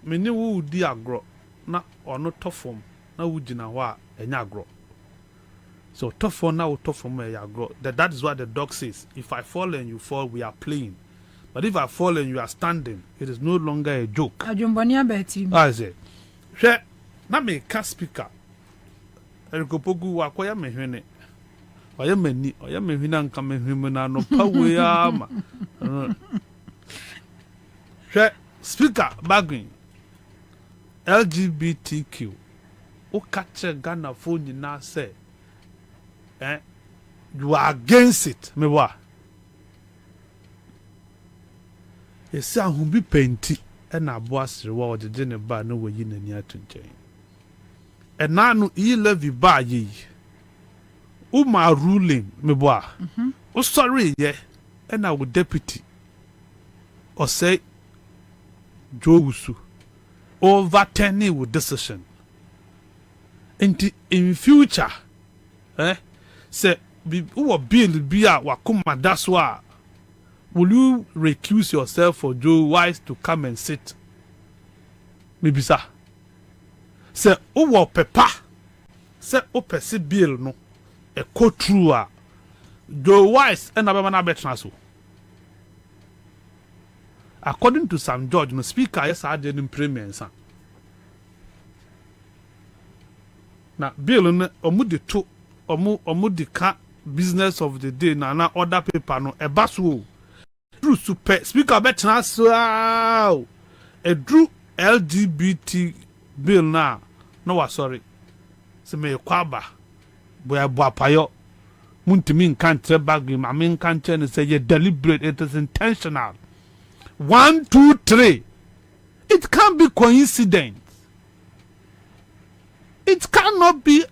many who di agro, na or not tough form, na wujina wa agro. So tough for now, tough for me agro. That is what the dog says. If I fall and you fall, we are playing. But if I fall and you are standing, it is no longer a joke. I say, she na me ka speaker. Erikopogu wa kwa ya mehwene. Oya mehwina nka mehwime na no pawe ya ma. She speaker bagwin LGBTQ. O catch Ghana phone na say you are against it. Me wa. Esi ahun bi penti na abo asere wa odede ne ba no wayi nani atunchen. Na no yi levy ba yi. Uma ruling me boa. O sorry ye na wo deputy. O say Joe overturning with decision. In future, say who bill be a wakuma that's why. Will you recuse yourself for Joe Wise to come and sit? Maybe sir. Say who pepper. Say persi bill no. A co true Joe Wise and Abamana Betraso. According to Sam George, no speaker yes I did in premier son. Now bill no omudi to omudi ka business of the day na other paper no e baso. Drew super speaker Betraso a drew LGBT bill now. No sorry. Se me kwaba. Boya payo. Muntimin can't tell back him. I mean can't tell and say you deliberate, it is intentional. 1, 2, 3. It can't be coincidence. It cannot be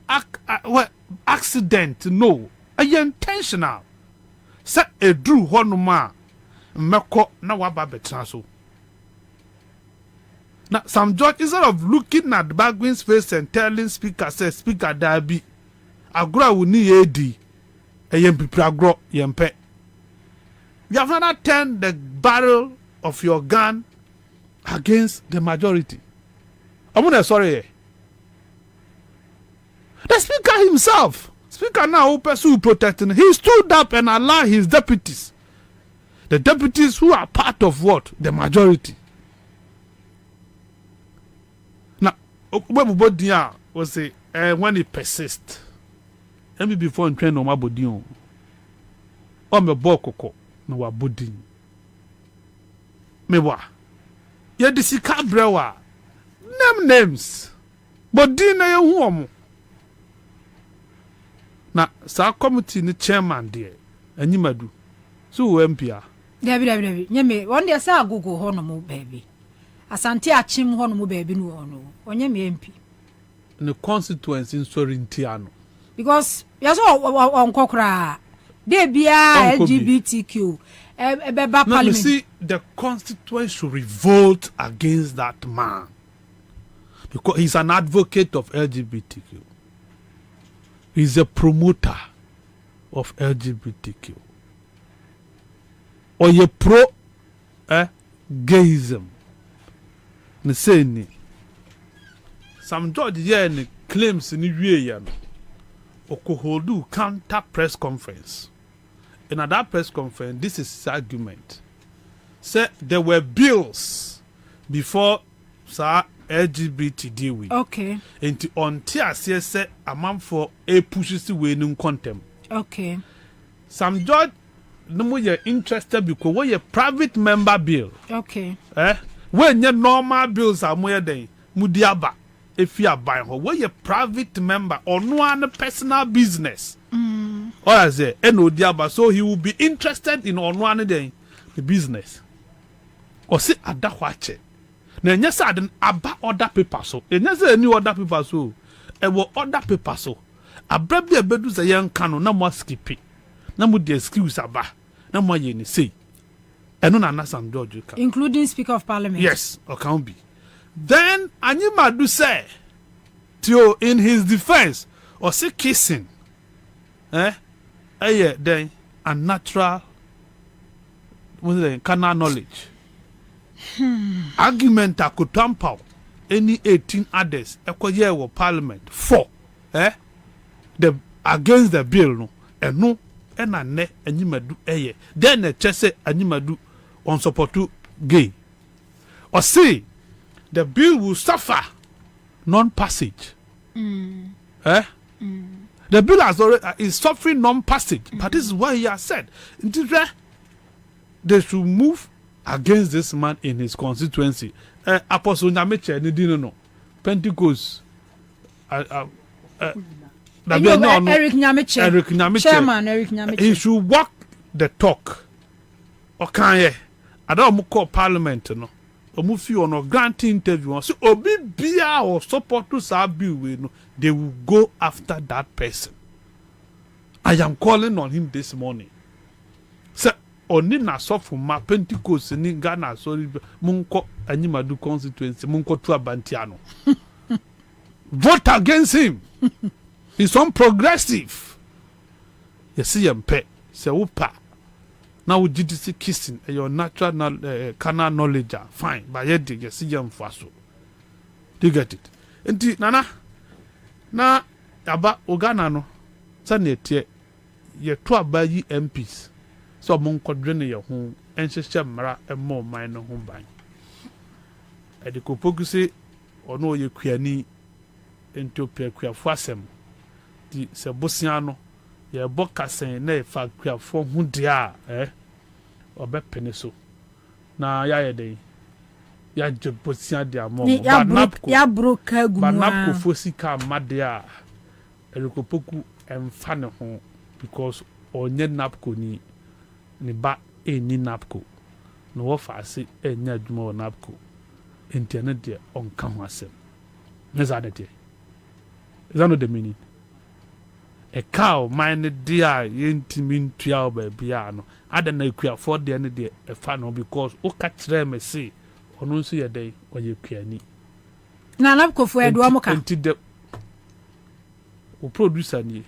accident. No. Are intentional? Say a drew honoma meko na waba betraso. Now some judge instead of looking at Bagwin's face and telling speaker say speaker Dabi agro will need AD a MPP agro yempe. You have not turned the barrel of your gun against the majority. I'm sorry. The speaker himself, speaker now who pursue protecting, he stood up and allowed his deputies. The deputies who are part of what? The majority. Now, what was say when it persists. Let me before and train on my body on. Me bokoko no wa body. Me wa. Ye disika brewa. Names. Body na ye hu na sa committee ni chairman there. Anyimadu. So MPA. Dabi. Nyeme won dey say agogo ho no mo baby. Asante achim ho no mo baby no ono. Onye me MP. The constituency in Sorintiano. Because yes on kokra dey bia LGBTQ now you see the constituent should revolt against that man because he's an advocate of LGBTQ. He's a promoter of LGBTQ. Or you pro gayism ne say ni Sam George ye ni claims ni wie ya no okoholdu counter press conference. And at that press conference, this is his argument. Said there were bills before LGBT deal with. Okay. And on TRC said a man for a pushes away in contempt. Okay. Sam George, no more you're interested because we're a private member bill. Okay. When your normal bills are more than Mudiaba, if you are buying her, we're a private member or no one personal business. Or as a Diaba, so he will be interested in on one day the business. Or see at that watch it. Then yes, I didn't about other people so. And yes, I knew other people so. And what other people so. A brave bedus a young canoe, no more skipping. No more the excuse about. No more you say. And no Sam George. Including Speaker of Parliament. Yes, or can be. Then Anima do say to in his defense or say kissing. Then a natural carnal knowledge. Argument that could tamper any 18 others a Parliament for the against the bill no and no and a ne and you do then the chese and you do on support to gay or see the bill will suffer non-passage. The bill has already is suffering non-passage, but this is what he has said. They should move against this man in his constituency. Apostle Nyameche ni dino no Pentecost. Eric Nyameche. Chairman Eric Nyameche. He should walk the talk. Okay, I don't call Parliament no. Omufi on a grant interview. So obi bia or support to Sabi no. They will go after that person. I am calling on him this morning. So, oni na sofu ma Pentecost ni Ghana sorry munko anyimadu constituency munko tu abantiano. Vote against him. He's unprogressive. You see him pet. Say upa. Now we GDC kissing your natural carnal knowledge. Fine. But yet you see him faso. Do you get it? Enti nana. Na aba ogana no sanetie ye to aba yi MPs so mo nkodwene ye ho enhyehyɛ mmara emmo man no ho ban edikopoku se ono ye kuani entopia kuafo asem di se bosia no ye bokasen na fa kuafo ho dia obepene so na ya ye den ya jobosia dia mo ya broka gumu banap ko fosika madea elikopoku emfa ne ho because onye napko ni ba eni napko no wo fa ase enya adwuma wo napko entiane de onka ho asem neza de is that not the meaning a cow mine dia yentimi ntua ba bia no adana kuafo de ne de efa no because o ka kire me say ono nso ye dey oye kuani na napkofo edu amuka enti de o producer ni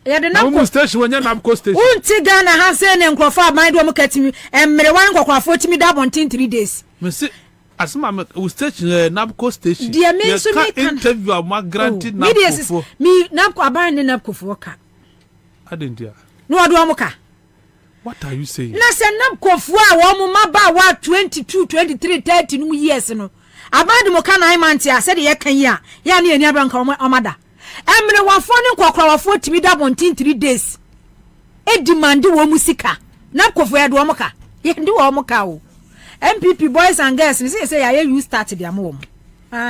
ya de napko station wanya napko station unti Ghana ha say ne nkrofo aban do amuka timi emre wan nkokwafo timi da bontin 3 days me say asma o station napko station dia me so me can interview am granted napko me napko aban ne napkofo ka adendia no odu amuka. What are you saying? Na se napkofo a wo mu maba wa 22 23 30 no years no abade mo ka 9 months a se de ye kan yi a ya na ani abranka omada emre wafo ne nkokora wafo timi da bontin 3 days e demand wo musika napkofo ya do omuka ye ndi wo omuka o MPP boys and girls say ya you start dia mo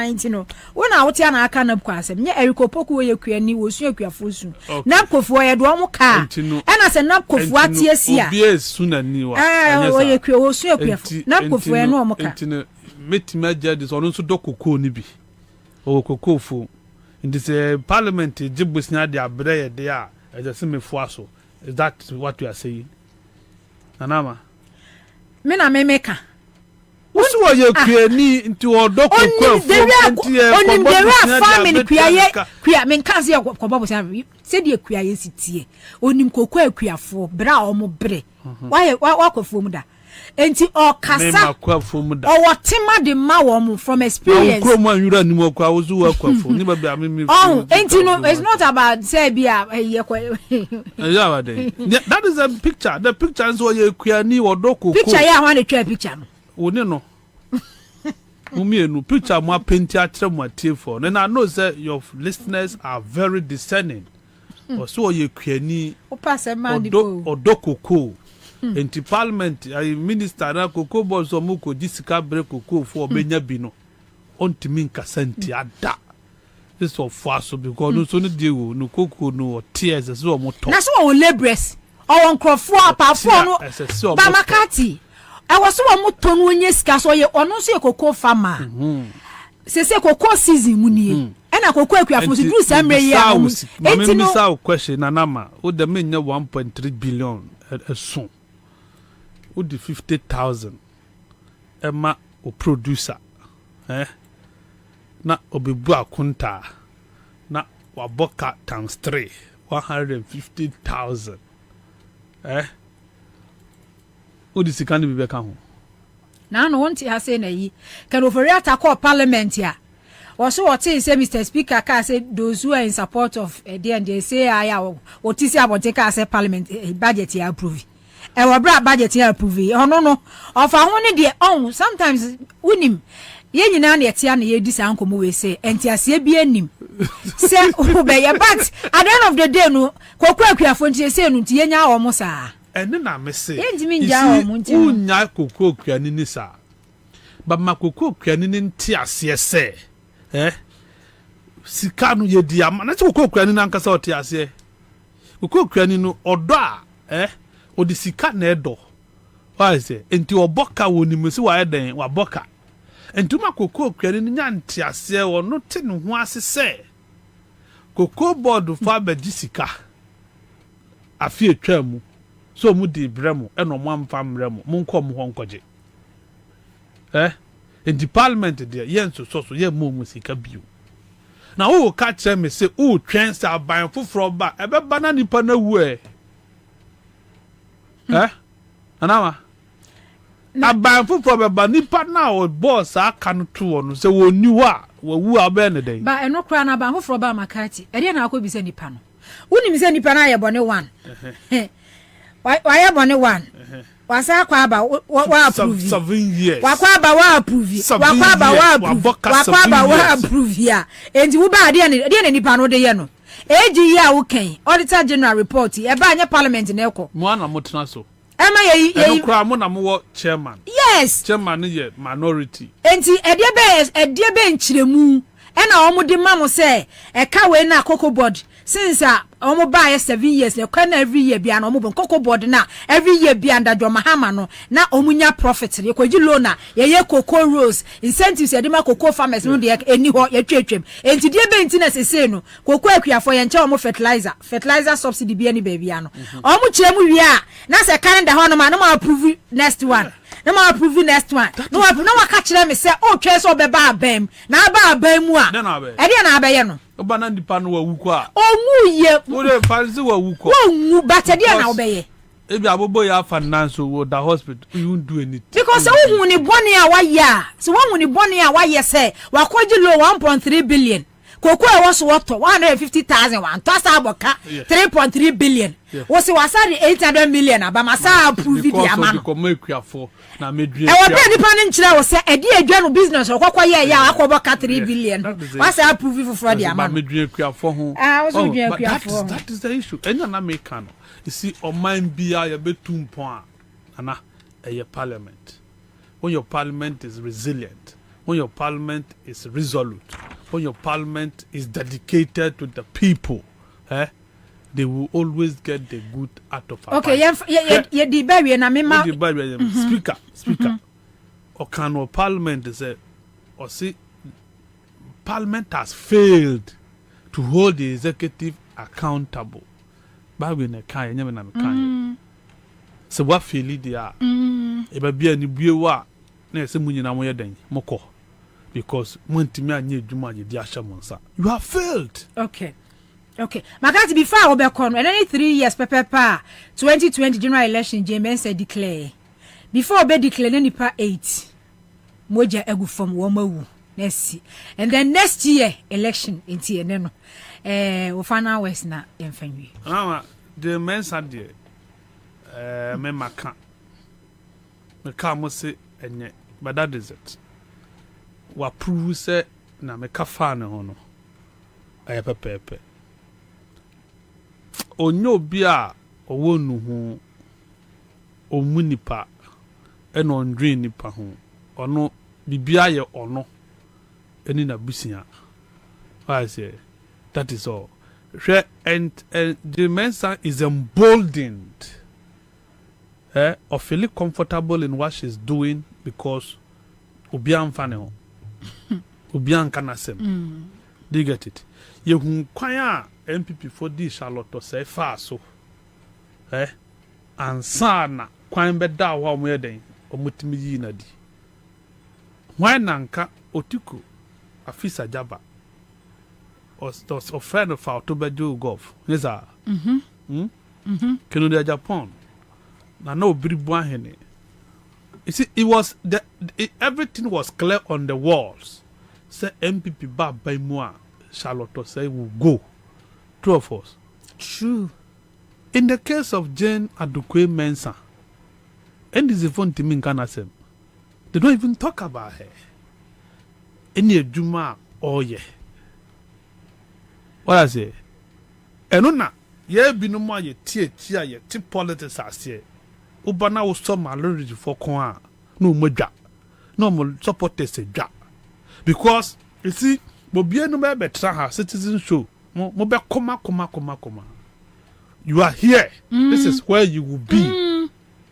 intino wona wotia na aka napko asem nye erikopoku wo ye kuani wo su akuafo su napkofo ya do omuka ena se napkofo atie sia obi esu na ni wa wo ye kuo wo su akuafo napkofo ya no omuka intino metima jadi so no so dokoko ni bi o kokofo ndi se parliament jibusnya de abre ye de a ejase mefo aso is that what you are saying nanama me na memeka What's what you create into a doc? Family kuya men kanse ya kwa babu said ye kuya yesitie onim kokwa kuya fo bra o mo bre wa kwa fo mu da enti o kasa o tema de ma wo mu from experience o kro anwura ni mo kwa wo zu akwafo ni ba bia me oh enti no it's not about say bia ye kwa yeah that is a picture the picture is what you kwa ni odoko picture ya ho na twa picture no oni no Umienu picture more paint atre mo for. Then I know that your listeners are very discerning. Or so ye kwani odokoko. Enti parliament I minister na koko bozo muko disika break koko for benya bino. Ontimi nkasenti ada. This was fast because no so no deal no koko no tears so mo to. Na so o laborers. O nkrofo apafo no. Ba makati. I was so mutonu onye sika so ye ono so ye koko farmer. Se koko season muni. E na koko akuafo so do samre ye am. Enti no sa question na nama. O de me nya 1.3 billion so. O de 50,000. Ema o producer. Na obebu akunta. Na waboka times 3. 150,000. Odi sikani bibe ka ho na no wonti ha say na yi can ofori attack parliament ya also what say Mr. Speaker ka say those who are in support of and they say aya what is about take say parliament budget ya approve e wo bra budget ya approve ono no of ho ne de on sometimes unim ye nyina na etia na ye di sa nkomo we say entiase bi anim say obeye but at the end of the day no kokwa akuafo ntie say no ntie nya wo mo saa ene na me se unya koko kwani ni sa ba ma koko kwani ni nti ase se sika no ye di ama na koko kwani na nkasa oti ase koko kwani no odo a odi sika na edo wa se enti oboka woni mesi wa eden wa boka enti ma koko kwani ni nya nti ase wo no te no ho ase se koko board fa ba di sika afie twamu so mu di bremo eno mo amfa mremo mo nko mo honkoje in the parliament there yenso so ye mo musika bio na wo ka kire me se o twen sa ban foforo ba ebe bana nipa na wu anawa aban foforo be ba nipa na o boss aka no to no se wo ni wa wu abe ne den ba eno kra na ban foforo ba makati e de na akọ bi se nipa no woni mi se nipa na ye bone one why bone one wasa kwa ba wa approve 7 years wakwa ba wa approve wakwa ba wa approve wakwa ba wa approve ya enti wo ba de ne nipa no de ye no eji ya wo kan auditor general report e ba anya parliament na ekọ mo ana motena so ema ye kra mo na mo chairman yes chairman ye minority enti edie be nchiremu ena omo de ma mo se e ka we na cocoa board since omo buy 7 years na kwa na every year bia na omo bon cocoa board na every year bia ndadwo mahama no na omunya profit ye kwaji loan na ye cocoa rose incentives ye de ma cocoa farmers no de eni ho ye twetwem enti die be enti na sese no cocoa akuafo ye nche omo fertilizer subsidy bia ni bia no omo kiremu wi a na se calendar ho no ma no ma approve next one na ma approve next one no waka kire me se o twe so be ba abam na ba abam mu a e de na abaye no obana ndipa no wa wuko a omu ye wo de fancy wa wuko wo batede na obeye ebi abobo ya finance wo da hospital you won't do anything because wo hu ni boni a wa ya so wo hu ni boni a wa ye se wa kwaji lo 1.3 billion koko e wo so woto 150,000 wan to sa aboka 3.3 billion wo se wasari 800 million abama sa approve di ama no ko mekuafo na medue e wo be nipa ni nchira wo se e di adwa no business okokwa ye ya akoboka 3 billion wasa approve for di ama no medue kuafo ho wo so medue kuafo that is the issue enya na make no you see o man bia ya betum pon ana e parliament when your parliament is resilient when your parliament is resolute when your parliament is dedicated to the people they will always get the good out of our okay ye di baby na me ma speaker or can our parliament say or see parliament has failed to hold the executive accountable baby na kan nyame na me kan so what feel dia e ba bia ni biewa na ese munyina mo yeden moko because montimi anye adwuma ye di ahya monsa you have failed. Okay magati before we be kon any 3 years pepepa 2020 general election James said declare before be declare nipa 8 moja egu from womawu next year. And then next year election inti ene no wo final west na emfanwi the men's idea me maka me ka mo se enye but that is it wa prove se na me ka fa ne ho no aye pepepe onyo bi a owo nu ho omunipa eno ondwe nipa ho ono bibia ye ono eni na busia I say that is all. And the Mensa is emboldened or feeling comfortable in what she's doing because Ubian Fanel Ubian Kanasem. Do you get it? You kwaya MPP for this Charlotte to say far so and sana kwan beda wa mweden omutimi yi na di. When nanka otiku afisa jaba or friend of our Tobago Golf. Yes, sir. Canada, Japan. Now, no Bribwan Henny. You see, everything was clear on the walls. Say MPP Bab by moi, Charlotte say will go. Two of us. True. In the case of Jane Adukwe Mensah, and is the phone to me in Kanasem. They don't even talk about her. Any Juma or yeah. What I say? Enuna, ye bi no mo ye tie ye ti politics ase. Ubana wo so malori for kon no modwa. No mo supporters dwa. Because you see, Bobie no be betra ha citizen show. Mo be koma. You are here. This is where you will be.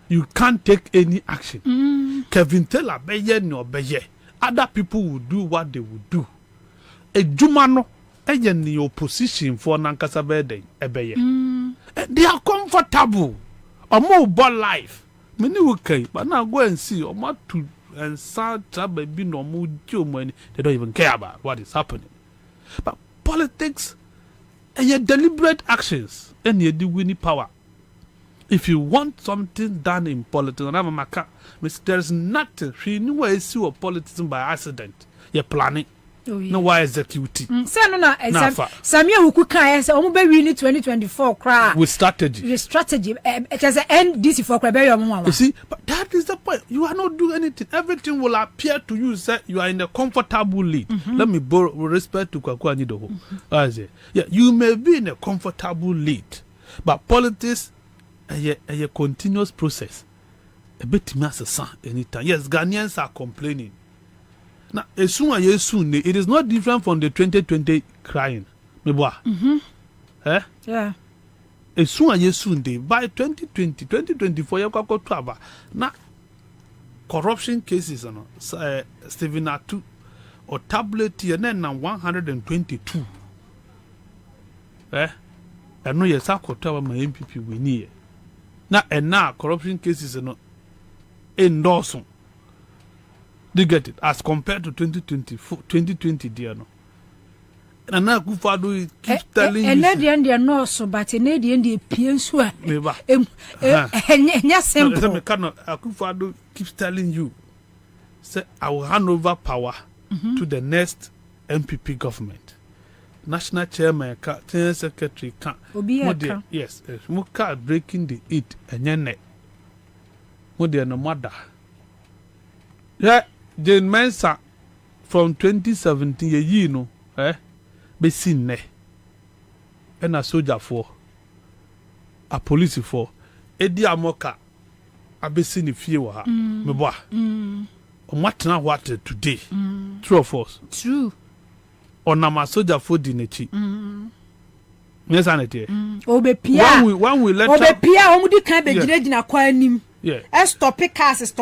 You can't take any action. Kevin Taylor be ye no be ye. Other people will do what they will do. Ejumano in the opposition for Nankasa Bede, they are comfortable. A mobile life. Many okay, but now go and see or what to and sad baby no more money. They don't even care about what is happening. But politics and your deliberate actions and your winning power. If you want something done in politics, there is nothing. She knew I see a politics by accident. You're planning. No why executing. Say no na Samia who can say omo be win 2024 cra with strategy. It has an NDC for cra be your mama. You see, but that is the point. You are not doing anything. Everything will appear to you say you are in a comfortable lead. Let me borrow respect to Kwaku Anidoho. I say, yeah, you may be in a comfortable lead, but politics a continuous process. A bit mass anytime. Yes, Ghanaians are complaining. Now, as soon as you soon, it is not different from the 2020 crying. Yeah. As soon as you soon, by 2020, 2024, you go to now corruption cases, Stephen Atu or tablet, and then 122. I know yes, I could tell my MPP we need. Now, and now corruption cases are not endorsing. They get it as compared to 2020 dear no. And now Kufado keeps telling you. And they are not so, but in the end, they pienso. Kufado keeps telling you, say I will hand over power to the next MPP government. National chairman, secretary, yes, Muka breaking the it and yene. Mode no mother. Yeah. Jane Mensa from 2017 ye no be seen ne and a soldier for a police for Eddie Amoka a be seen if you were me boy what now what today true of us true on a soldier for dinechi yes anete when we let obe pia omudi kan be gire gina kwa anim yeah stop cars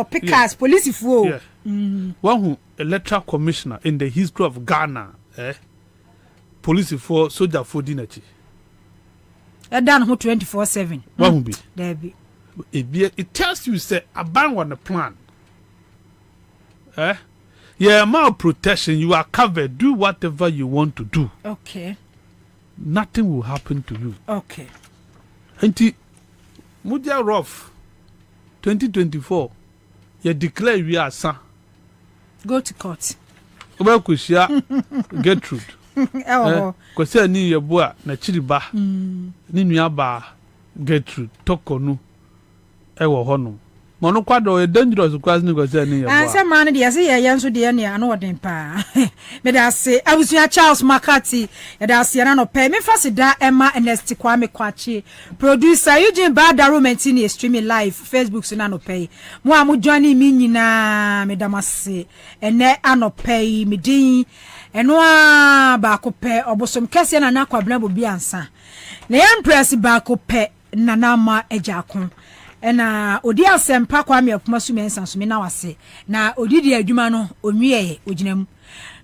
police for yeah. One who electoral commissioner in the history of Ghana, police for soldier for dinechi. Done 24/7. One will be there be. It tells you say abandon the plan. Yeah, amount protection you are covered. Do whatever you want to do. Okay. Nothing will happen to you. Okay. Anti Mudia Rough 2024. you declare we are son. Go to court. Oba kushia Gertrude. Kwese ni yeboa na chiriba. Ni nuaba Gertrude tokonu ewo hono. Mono kwado e dangerous kwase ni kwese ni yeboa. Anse man de say ye nso de ne ano odin pa. Me da say abusia Charles Makati, ye da say na no pe me fasida Emma Ernest Kwame Kwachi. Producer Eugene Badaro Mentini streaming live Facebook so na no pe. Mo amu join me nyina me da mase. Ene anope me din eno a ba ko pe obosom kese na Kwabena Bobie Ansah. Na empress ba ko pe nana ma ejakon. Ena odi asempa Kwame Apoma Mensa so me na wase na odi di adwuma no onwie oginam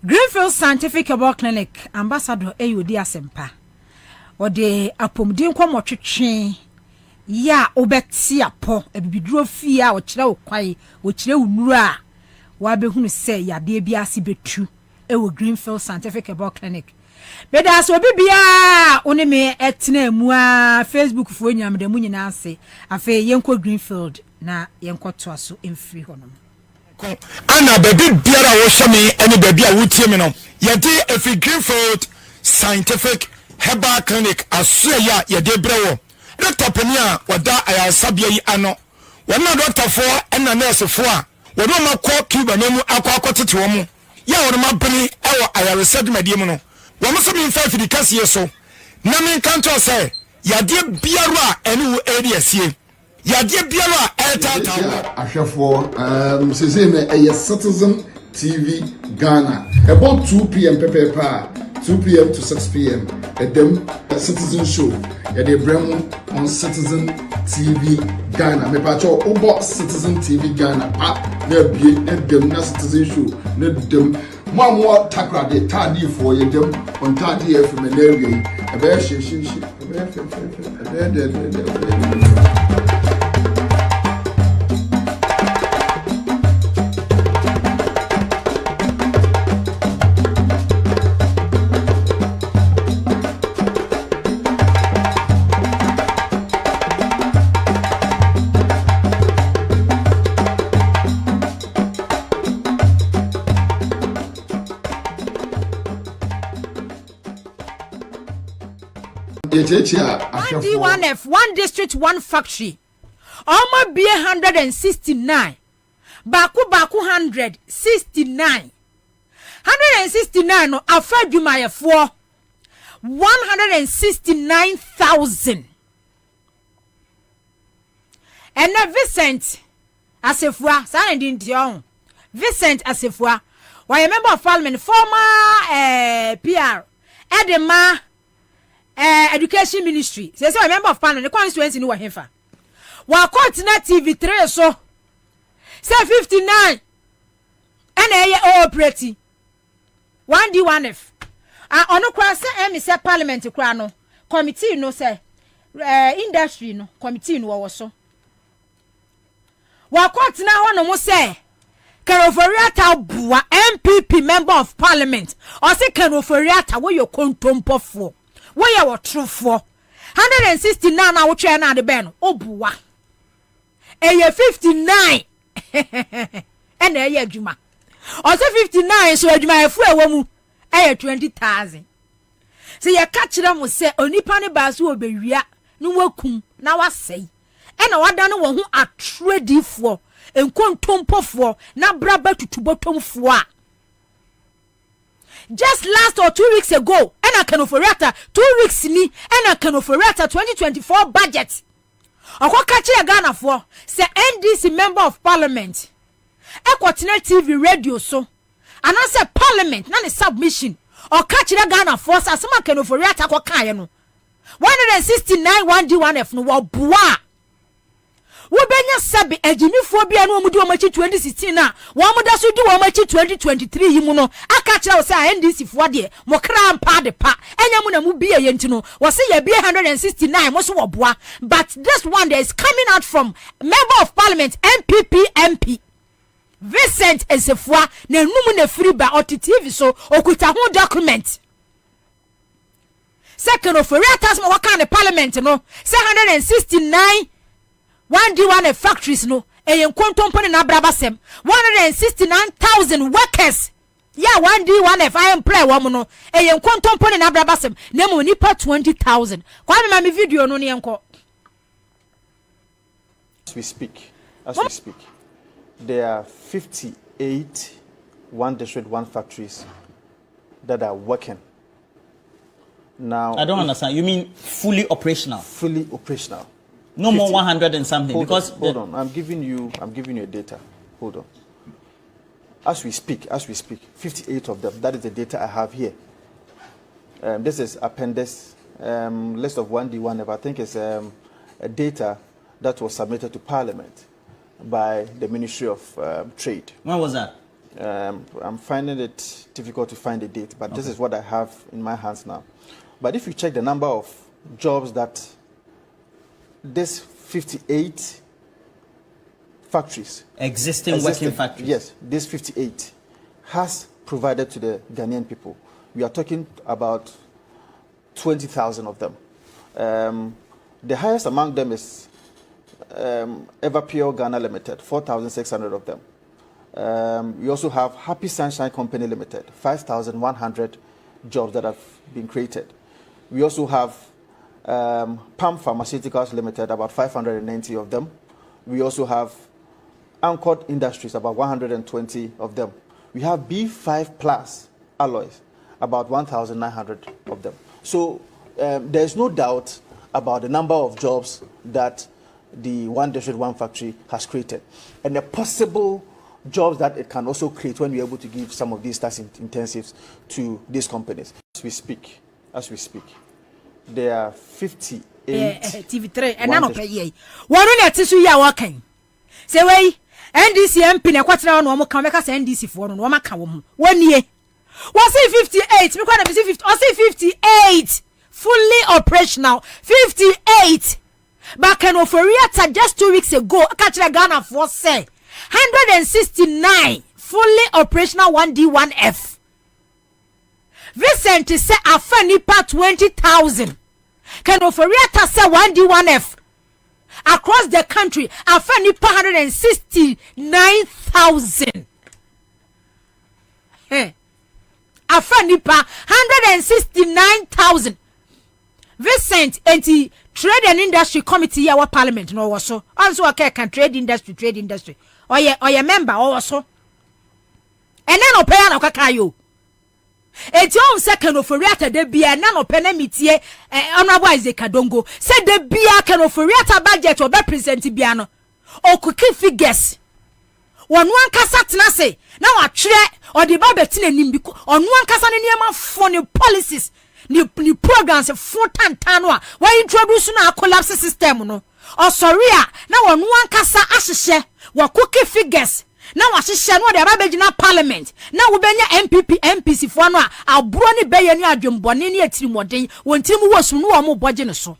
Greenfield Scientific Herbal Clinic ambassador odi asempa odi apomdin kwamotwetwe ya obeti apo ebibiduro fie a okire okwai okire unuru a wa behunu se yade bia ase betu ewo Greenfield Scientific Herbal Clinic. Beda so bibia oni me etena mu a Facebook fo nyam de mu nyina ase afa yenko Greenfield na yenko to aso emfiri honom ana baby biara wo hye me ene baby a wotie me no yede efi Greenfield Scientific Herbal Clinic aso ya yede brewo Dr. Penia wada ayasabia yi ano wana doctor fo ena nurse fo a wodo makọ Cuba na mu akọ tete wo mu ya wodo mabeni ewo ayaresad medie mu no wo so mi fa fidi kase so na men kanto say yade biaru a ene wo area sie yade biaru a etata ahwefo sese na Citizen TV Ghana about 2 p.m. pepepa 2 p.m. to 6 p.m. Them Citizen show they bring on Citizen TV Ghana me pacho obo Citizen TV Ghana na bie them na Citizen show na them Mamwa takra de tadi for you them on tadi FM and area. A bear she. One F, one district, one factory. Alma be 169. Baku 169. 169 no afred you my 169,000. And now Vincent Asefua, Sandy Dion. Vincent Asefua, why a member of Parliament, former PR, Edema. Education Ministry. Say a member of Parliament, the constituency no hefa. Wa continue TV3 so. Say 59. And operating. 1D 1F. Ono kwa say say Parliament kra no. Committee no say industry no committee no wo so. Wa continue hono mo say Kanoforiata bua MPP member of Parliament. Or say Kanoforiata wo your kontompo for. Where you were true for 169 na wo twa na de ben obuwa eye 59 and eye adwuma o say 59 so adwuma efu ewo mu eye 20,000 say ye ka kire mo say onipa ne ba so obewia no wakum na wasei e na wada no wo ho atredifoɔ enkontompofo na braba tutubotomfo a just last or 2 weeks ago ena kanoforiata 2 weeks ni ena kanoforiata 2024 budget akoka kire Ghana for say NDC member of parliament ekotene TV radio so and I say parliament na ne submission o ka kire Ghana for asema kanoforiata akoka ye no 169 1D1F no wo boa wo benya sabi ejinifo bia no omudi omachi 2016 na wo amuda so di wo omachi 2023 yimu no aka kire wo say NDC fo de mo kra mpa de pa enya mu na mu bia ye ntino wo say ye bia 169 mo so wo boa but this one that is coming out from member of parliament MPP MP Vincent Esefua na numu na free ba OTTV so okuta ho document second of reaters mo waka na parliament no say 169 1D1 factories no eyen kontompo na brabasem 169,000 workers ya 1D1F I employ woman no eyen kontompo na brabasem na mo nipa 20,000 kwa me ma me video no ne enko. As we speak, there are 58 one district, one factories that are working. Now, I don't understand. You mean fully operational? Fully operational. No 50. More 100 and something. Hold on. I'm giving you a data. Hold on. As we speak, 58 of them. That is the data I have here. This is appendix list of 1D1F. I think it's a data that was submitted to Parliament by the Ministry of Trade. When was that? I'm finding it difficult to find the date, but this is what I have in my hands now. But if you check the number of jobs that this 58 factories, existing working factories, yes, this 58 has provided to the Ghanaian people, we are talking about 20,000 of them. The highest among them is Everpure Ghana Limited, 4,600 of them. We also have Happy Sunshine Company Limited, 5,100 jobs that have been created. We also have Palm Pharmaceuticals Limited, about 590 of them. We also have Anchored Industries, about 120 of them. We have B5 Plus Alloys, about 1,900 of them. So there's no doubt about the number of jobs that the one district, one factory has created, and the possible jobs that it can also create when we're able to give some of these tax intensives to these companies. As we speak, there are 58 TV3 and none of ye. One on your tissue ya working. Say way NDC MP na kwatena on omo kan make say NDC for no ma ka wo mu. 1 year. Was it 58? Me kwada be 50. Was it 58? Fully operational. 58. Back in Oforiata just 2 weeks ago, catch the Ghana for say 169 fully operational 1D1F. Vincent say afanipa 20,000. Can Oforiata say 1D1F across the country afanipa 169,000. Hey, afanipa 169,000. Vincent enti Trade and Industry Committee our Parliament no also. Also okay can trade industry. Or ye member also. And then no pay na kakayo. Eti on second of Riata de bia na no pay na mitie honorable Isaac Kadongo. Say de bia can of Riata budget or be present bia no. O kuki figures. One kasa tena say na wa twere or the ba betin anim bi on one kasa ne niam for new policies. Ni programs for tantanwa why introduce na collapse system no or sorry na wonu ankasa ahihye wa cookie figures na wa hihye no de ababegina parliament na wo benya MPC fo no a aburo ni beye ni adwembone ni atirimodin wontimu wosu no wo mo boje ne so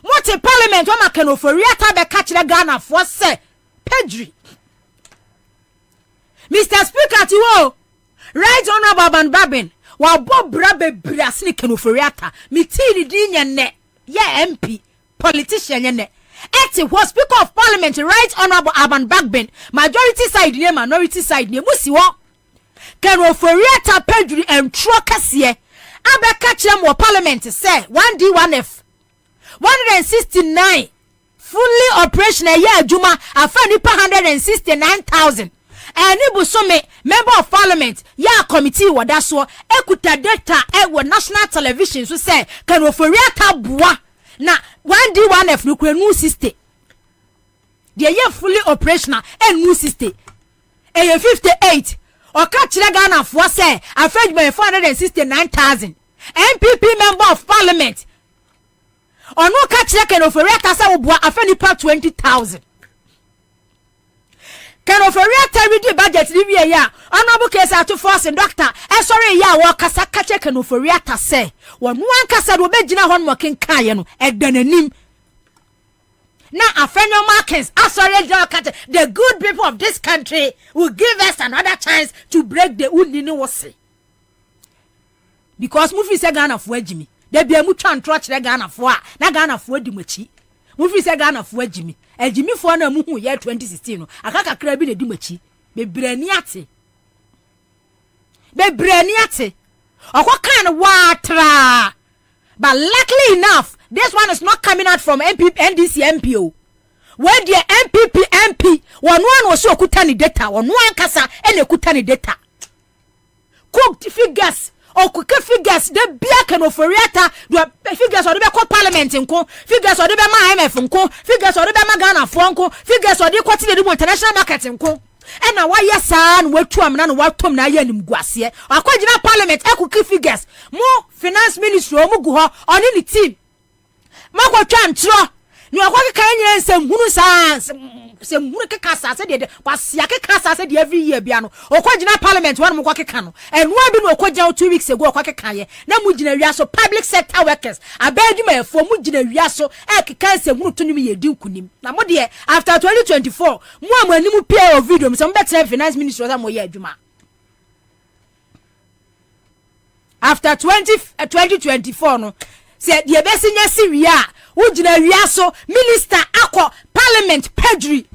mote parliament wa makano for riata be ka kire Ghana fo se pedri Mr. Speaker tiwo right honorable Babin wa bob brabe brasni kenoforiata mitini dinya ne ya MP politician ne eti was speaker of parliament right honorable Aban Bagbin majority side ne minority side ne musi wo kenoforiata pedri entro kase abeka kire mo parliament say 1D1F 169 fully operational ya adwuma afa nipa 169,000. Any busome member of parliament ya committee wada so ekuta data wo national television so say kan oforiata boa na 1D1F no kura new system de ye fully operational and new system e 58 o ka kire Ghana fo say afage by 469,000 MPP member of parliament onu ka kire kan oforiata say wo boa afani pa 20,000. Can of a real budget review ya honorable case to force and doctor sorry ya wa kasa kache can of a reata say one kasa do begina hon mokin kaya no edanim na afenyo markets sorry the good people of this country will give us another chance to break the unini wose because movie say Ghana fo agimi de bia mu twa ntro kire Ghana fo a na Ghana fo di machi movie say Ghana fo agimi ejimifo na mu hu ye 2016 no akaka kra bi na di machi bebrani ate okokan watra. But luckily enough, this one is not coming out from NDC MPO. Where the MP one was so kutani data, one kasa and kutani data. Cooked figures or cook figures, the black and oferiata, the figures or the Parliament in co, figures or the IMF in co, figures or the Magana Fonco, figures or the quantity international market in co. And now why yes son we to am na what tom na ye nim guase akwagina parliament ekuki figures mo finance ministry o mugu ho oni ni team makwa twa ntro ni akwaka kan nyina nsem sa sem hunu keka sa se de kwasia keka sa se de every year bia no okwagina parliament wan mo kwakeka no enwa bi no okwagina 2 weeks ago okwakeka ye na mu gina wiaso public sector workers abeduma efo mu gina wiaso ekeka nsem hunu to nim ye di nkunim na mo de after 2024 mo amanimu pia o video some better finance minister za mo ye adwuma after 2024 no se de besinya siwia ujina wiaso minister akọ parliament perjury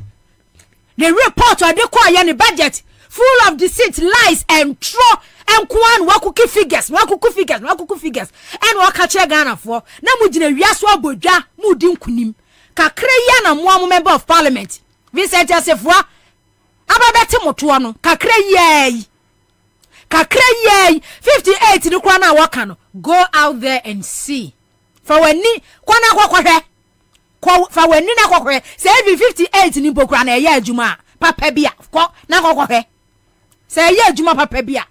the report or the kwa yani budget full of deceit, lies and tro and kwan wakuki figures and wakache Ghana for na mujina wiaso abodwa mudi nkunim kakre ya na mo member of parliament Vincent Asefua ababete moto no kakre ye 58 ni kwa na waka no go out there and see for when ni kwana for when ni na kwakwe say 58 ni bokura na ye adwuma papa bia ko na kwakwe say ye adwuma papa bia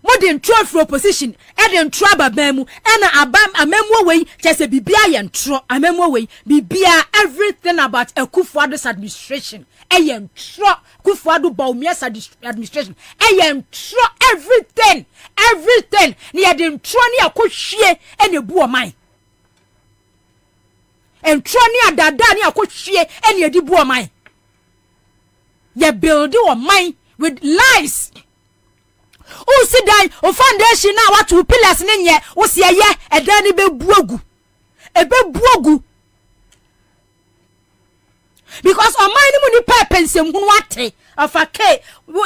modern true opposition e den tro ababamu na amemu we chese bibia ye ntro amemu we bibia everything about Akufuado's administration e ye ntro Akufuado Bawumia's administration e ye ntro everything ni ye den tro ni akohwie e na bu oman ntro ni adada ni akohwie e na edi bu oman ye build oman with lies. O sit down o foundation na what two pillars nenye o se ye edan ni bebuagu because on my ni papa nsemhunu ate afake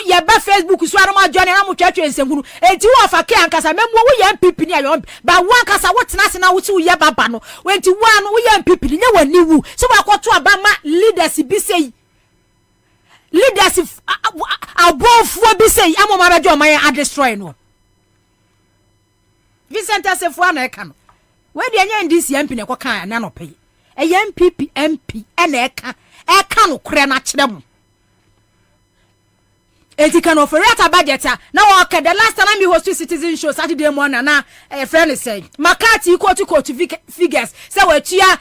ye ba Facebook so arama join na mo twatwe nsemhunu enti wo afake ankasa memwo wo ye MPP ni ayo ba wo ankasa wo tena se na wo ti wo ye baba no wenti wo no wo ye MPP ni nye wani wu so wa kwoto abama leaders bi sei leaders above be say amoma bejo man a destroy no Vincent Asefua na eka no we de anya ndisi MP ne kokan na no pay e MPP MP na eka no kure na kyerem eti kan oferata budget na wo ka the last time me host citizen show Saturday morning na friend say makati quote figures say we tua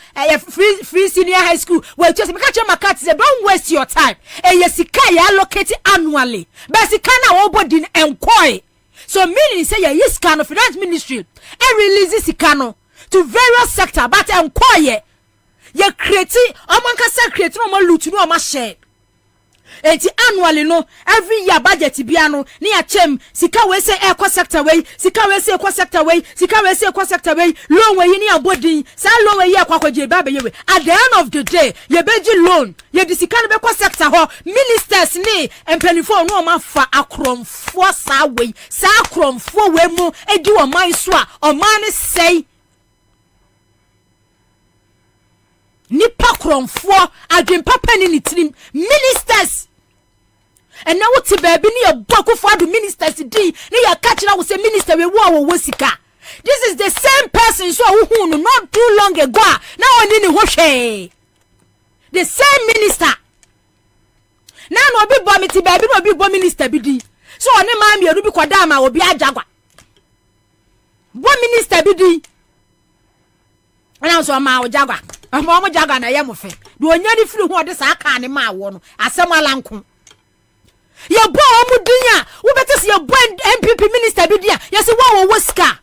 free senior high school we tua me ka che makati say don't waste your time yesika ya allocate annually but sika na wo body enquire so meaning say yes kind of finance ministry release sika no to various sector but enquire ye create omanka say create no mo loot no ma share enti annually no every year budget bia no ni achem sika we say eco sector we sika we say eco sector we sika we say eco sector we loan we ni abodin sa loan we akwaje ba be we at the end of the day ye beji loan ye di sika no be eco sector ho ministers ni empanifo no ma fa akromfo sa we mu edi o man so a o man say nipa kromfo adwen papa ni tirim ministers and now what baby ni Akufuado ministers di ni ya catch na wo say minister we wo sika this is the same person so who not too long ago now oni ni hwe the same minister now no bi bo mi ti baby no bi bo minister bi di so oni ma mi enu bi kwada ma obi ajagwa bo minister bi di ana so ma ojagwa mo jaga na ye mo fe do onya ni firi ho de sa aka ne ma wo no asem alanko ye bo mu dinya wo bete se ye bo MPP minister bi dia ye se wo sika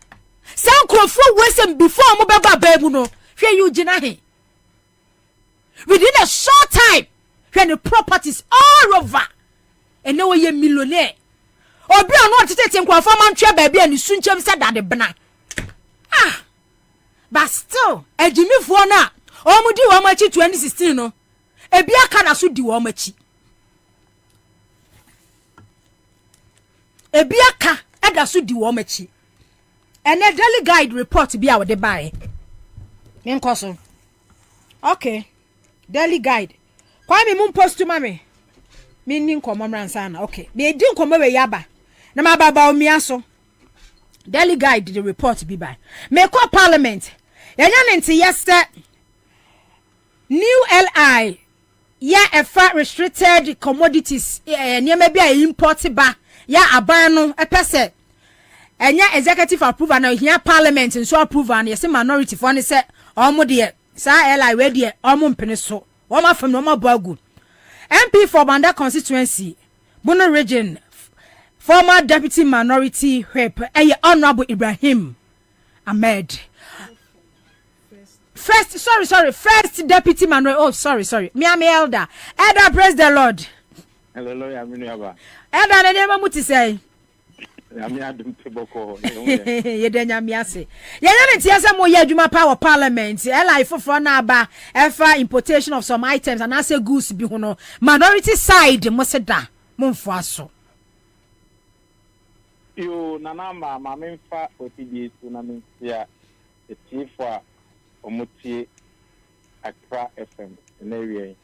san krofo wo sem before mo beba ba mu no hwe you gina he within a short time when the properties all over and now ye millionaire obi ono tete nkwafo man twa ba bia ni sunchem se dade bena but still ejimifo na Omudi wo machi 2016 no. Ebi aka na so di wo machi. Ebi aka eda so di wo machi. Ene daily guide report bi a wo de bae. Me nkoso. Okay. Daily guide. Kwa me mun post to mame. Me ni nkomo mransa na. Okay. Me di nkomo we yaba. Na ma baba o mi aso. Daily guide the report bi by. Me call parliament. Yanya nti yeste new LI ya efa restricted commodities niam bi a import ba ya aban no epese enya executive approval na hia parliament so approval na yese minority for ne se omo de sa LI we de omo mpene so omo afam no omo bagu MP for Banda constituency Bono region former deputy minority whip Honorable Ibrahim Ahmed. First deputy minority. Oh, sorry. Me elder. Elder, praise the Lord. Hallelujah, Elder, the name of Muti say. Ye denya miase. Ye na ntia mo ye adwuma power parliament. Life for na ba efa importation of some items and as goods bi ho no. Minority side mo se da. Mo mfo aso. You nanamba mamemfa otidi tunamentia etifwa omutie Accra FM newie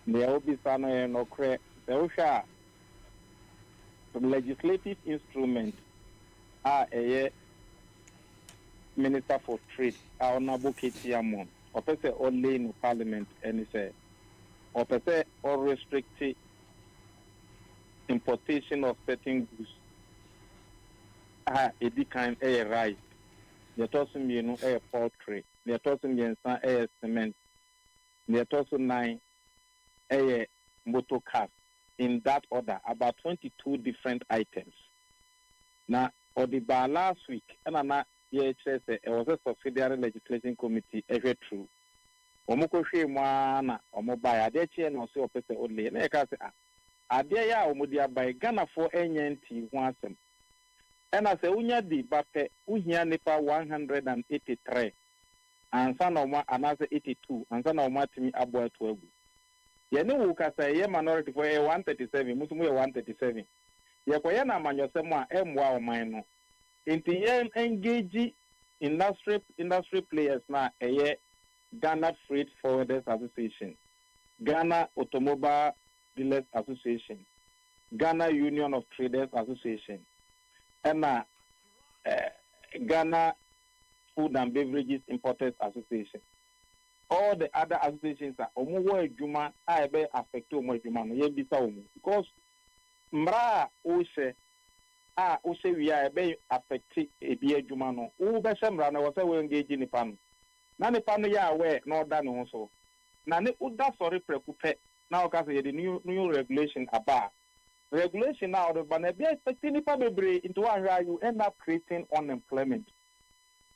ne obisa no no kre se some legislative instrument Minister for Trade Honorable Ketiamon opese only in Parliament and say opese or restrict importation of certain goods edi kind rice the tossing poultry the tossing cement the tossing 9 motor cars in that order about 22 different items now or the bar last week and it was a subsidiary legislation committee true omoko hwe mwana omobai adeche no se opese only na ka se ade ya omodi abai Ghana for enti ho asem. And as a unya di bape uhia nipa 183 ansa na oma anase 82 ansa na oma timi abo atu agu ye ne wo kasa ye minority for 137 musumu ye 137 ye ko ye na amanyosem a emwa oman no enti ye engage industry players na eye Ghana Freight Forwarders Association, Ghana Automobile Dealers Association, Ghana Union of Traders Association, and Ghana Food and Beverages Importers Association. All the other associations are omo ejuma be affect omo ejuma no ye bisa omo because mra ose we are be affect ebi ejuma no wo be mra na wo se we engage ni pan na ne pan ya we na oda no so na ne oda sorry prekupe na o ka say the new regulation about regulation now the ban be expecting ni pa bebre into one you end up creating unemployment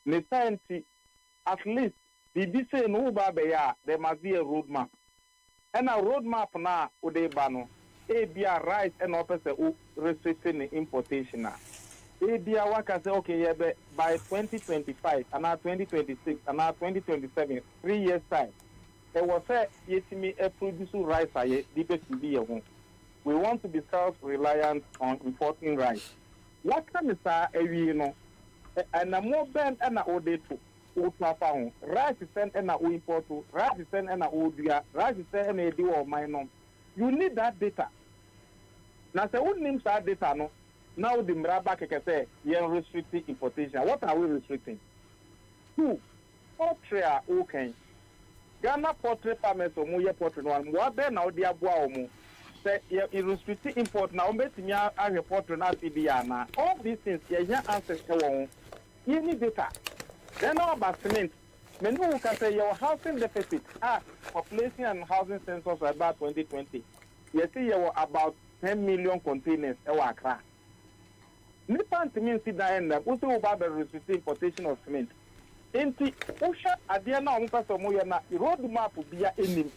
ne science at least the say no ba be ya there must be a roadmap and a roadmap na o de ba no e bia rice and opese o restricting importation na e bia waka say okay yeah by 2025 and 2026 and 2027 3 years time e was say yetimi produce rice aye dipe be ho we want to be self-reliant on importing rice what can is ewi no and more ben and o de to rice send and import rice send and rice send and do or mine. You need that data. Now say what names that data no now the mraba keke say you restricting importation. What are we restricting? 2 poultry okay. Ghana poultry farmers omo ye poultry no what be now dey aboa omo say you restricting import now betimi a report na CBA na all these things you answers to you need data. Then all about cement. When you can say your housing deficit, population and housing census about 2020. You see you about 10 million containers in Accra. Nipan means that also about the restricted importation of cement. Enti Usha Adiana Umpa Moyana, the roadmap will be in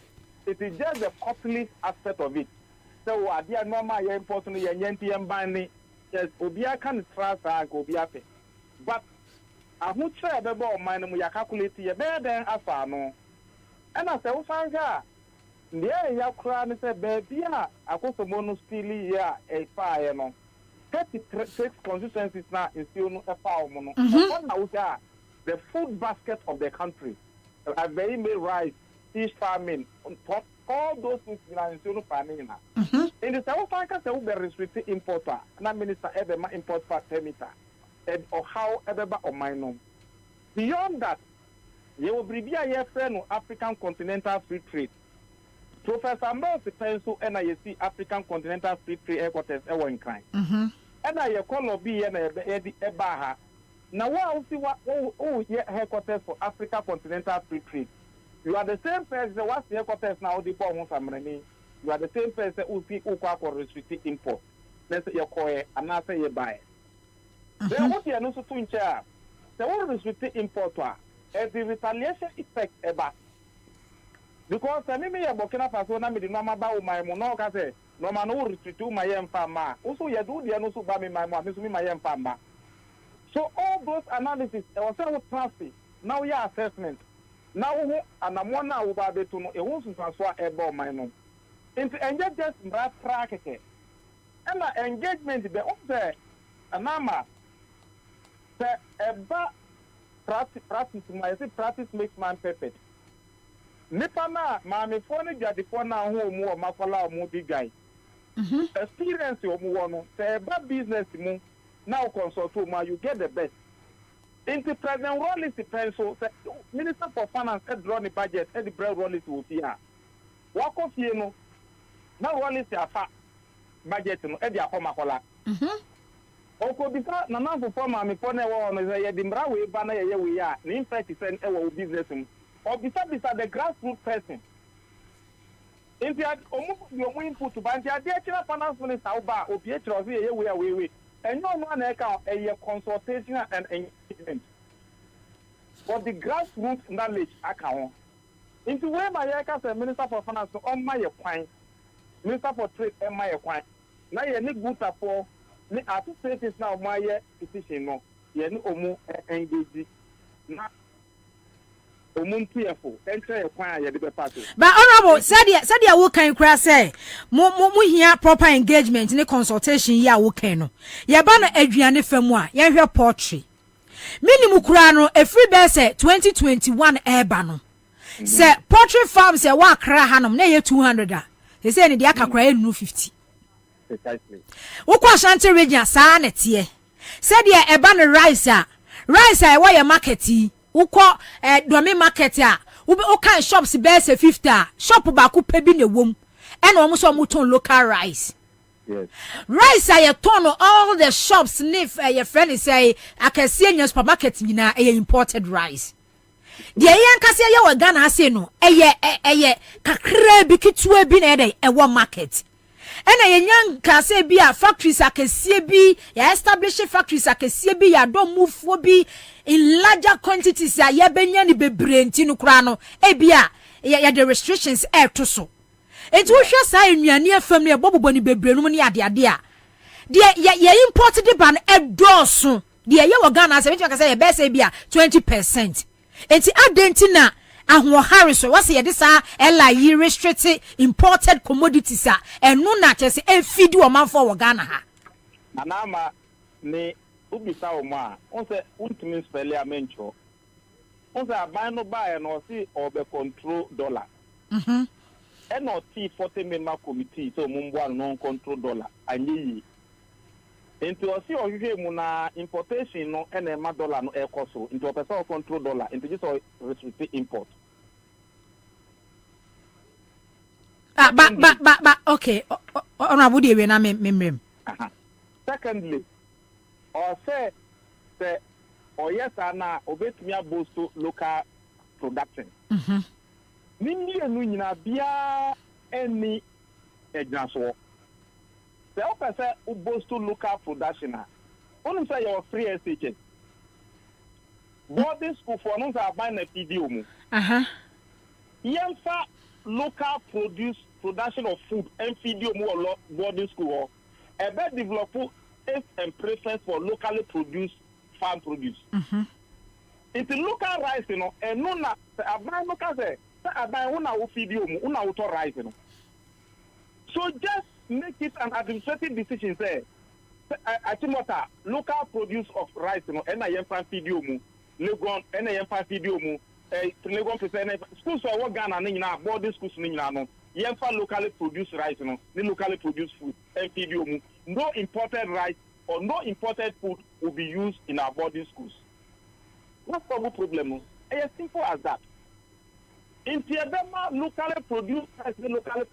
it is just the costly aspect of it. So Adia Mama important Yanti and Bani, yes, Obia can trust Obiape. But I would say the ball mine we are calculating a better than Afano. And I say, "Oh, fine, yeah." Yeah, ya kura ni say, "Baby, ah, ako so mono stili ya a fire no." 36 constituencies now in still no fire mono. The food basket of the country. A very may rice, fish farming, all those things in still no farming now. In the South Africa, they will be restricted importer. Na minister ever import per permitter, or how ever or minimum. Beyond that, you will be a friend of African Continental Free Trade. Professor Mbose Penso and I see African Continental Free Trade headquarters in crime. And I call of be and a baha. Now, what see what headquarters for African Continental Free Trade? You are the same person that was the headquarters now, the bomb money. You are the same person who see who for restricted import. Let's say you call it and not say you buy. Then what you are not so to chair. The whole restricted importer as the retaliation effect ever. Because I mean, Burkina Faso na me di normal ba o my mono ka say normal no retreat to my farmer. Also you do the no so ba me my mo, me so me my farmer. So all those analysis I was saying transfer. Now your assessment. Now who and am one now ba be to no e won so transfer e ba o my no. Into engage just bra track ke. And engagement be on say anama say eba practice my say practice makes man perfect. Nipa na maame fo ne dwadefo na ho mu o makola o mu big guy. Experience o mu wo no say ba business mu na o consult o you get the best. Into President Rollins Penso say Minister for Finance draw the budget the bread Rollins will see her. Walk off here no. Na Rollins afa budget no e dia makola. Oko bisa na na for maame fo na wo no say ye dimra we ba na ye we ya na 5% e wo business mu. Or beside the grassroots person. If you had your input to bank, you are there to finance minister or PH we. And no one account a consultation and engagement. For the grassroots knowledge account. Into where my minister for finance on my point, minister for trade and my point. Now you need good for me. I to say this now my petition no. You need omu engage. But honorable said ya wo kan kura say mo hia proper engagement ne consultation ya wo kan no ya ba na aduane famu a ya hwe poultry minimum kura no every be say 2021 eba no say poultry farms ya wa kra hanom na ye 200 a say ne dia kakra ye 50 precisely wo kwa Ashanti region sa na tie said ya eba no rice a wa ya market uko domi market a o kan shops be say 50 shop ba ko pe bi na wom e na omo so mo ton local rice. Yes. Rice I ton all the shops nif your friend say akase nya supermarket nyina e imported rice. De yan kase ye wa Ghana ase no eye kakra bi kitua bi na e wo market. Ena yenyan kase bi a factories akase bi ya establish factories akase bi ya do move bi in larger quantities ya yebenya ni bebre ntinu kura no ebia ya the restrictions to so enti wo hwe sa enuane afam ne bobobo ni bebre no ne ade a de ya import de ban edoso de ye wo Ghana se betwa kasa ye be say bia 20%. Enti adentina ahwo hariso wase ye de sa ela yi restricted imported commodities a enu na chese e feed wo manfo wo Ghana ha anama ne ubisa o ma on se ultimate spell ya mencho on se aban no buy no see obe control dollar e no T 40 member committee so mumbo no control dollar anyi into o see o hwe mu na importation no e na ma dollar no e koso into person control dollar into just restrict import but okay honorable dey we na memrem. Secondly, or say or yes na obetumi abosto local production. Nini enu nyina bia any example. Say o say obosto local production na. Onu say your free SHS. Boarding school for no say buy na PDO mu. Yemfa local production of food and PDO mu boarding school. A better develop taste and preference for locally produced farm produce. It's local rice, you know, and no na a man look at aban una wo video mu una wo rice no. So just make it an administrative decision say Atimota local produce of rice no and I am video mu Legon and I am video mu Legon percent schools so what Ghana ni na boarding schools ni na no yemfa locally produced rice no ni locally produced food and video mu no imported rice or no imported food will be used in our boarding schools. What's the problem? It's as simple as that. In Tiadema, locally produced rice, locally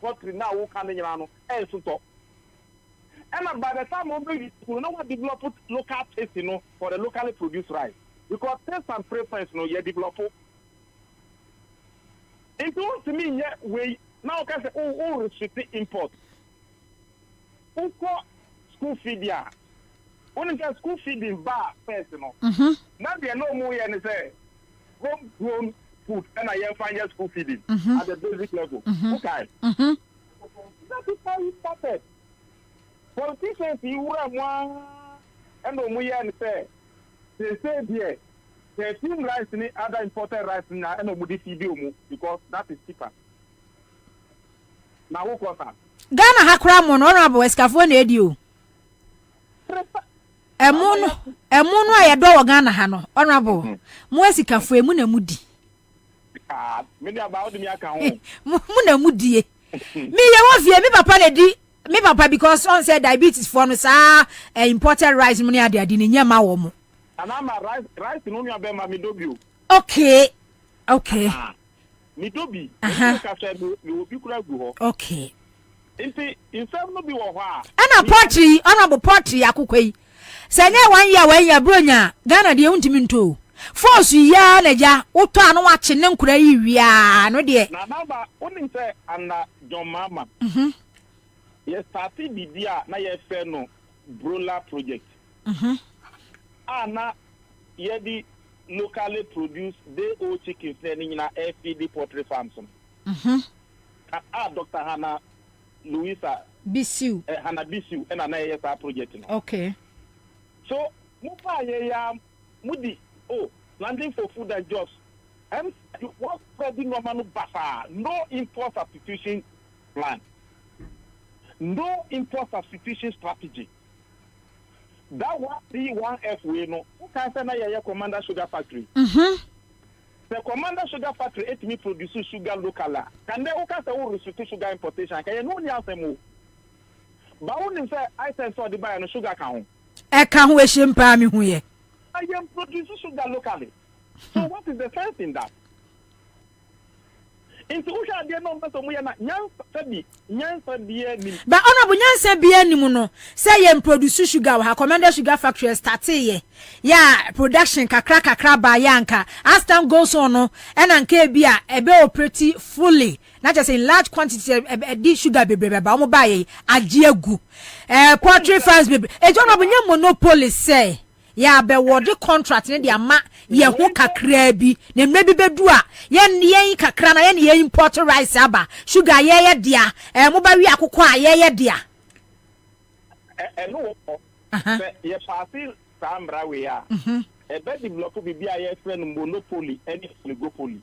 poultry now who can and so. And by the time we will develop local taste, for the locally produced rice. Because taste and preference, you develop. It wants to mean we now can say, restrict import. Who school feed ya? When you school feeding bar first, now there no more and say, homegrown food and I find your school feeding at the basic level. Okay. That is how it started. Politicians, you were one and we say, they say here, they feed rice in other imported rice in and nobody feed you because that is cheaper. Now, who was that? Ghana Hakram honorable Escafone edu. Emunu ayedo Ghana ha no honorable. Mo esikafu emu na mudi. Me dey about me aka ho. Mu na mudi. Me ye wo fie me papa na di. Me papa because on say diabetes for no sa imported rice mu ne ade ade ne nyama wo mo. Anama rice no nua be ma me dobi o. Okay. Me dobi. Ka say me obi kura gu ho. Okay. Inti insem no bi wo ho a. Ana poultry, honorable poultry akokwai. Sanya 1 year bronya Ghana de untimi nto. Force ya na ja uto anu wache ne nkura yi wia no de. Na naba onim say ana John Mama. Ye started bibia na ye fe no broiler project. Ana ye di locally produced day old chickens na FD poultry farms. Dr. Hannah Louisa Bisiu. Hannah Bisiu and an ASR project. Okay. So, Mupa ya Mudi, landing for food and jobs. And you want spreading normal buffer, no import substitution plan, no import substitution strategy. That was the 1F we know. Who can say na Commander Sugar Factory? The Commander Sugar Factory it me produce sugar locally. Can they okay say restrict sugar importation? Can you know the answer mo? But only say I say so the buy no sugar can. E kan ho ehimpa mi hu ye. I am producing sugar locally. So what is the sense in that? Into usha de no so mo ya na nyansa bia ni. But honorable nyansa bia ni mu no say ye produce sugar ha Commander Sugar Factory start ye. Ya production kakra ba yanka. As time goes on no and anka bia ebe operate fully. Not just in large quantity di sugar bebe ba mo ba ye agiegu. Poultry farms bebe. E honorable nya monopoly say ya be word contract ne dia ma ye ho kakra bi ne mebi bedu a ye kakra na ye import rice aba sugar ye dia mo ba wi akoko a ye dia no ye party samra we a e be develop bibia ye friend monopoly any oligopoly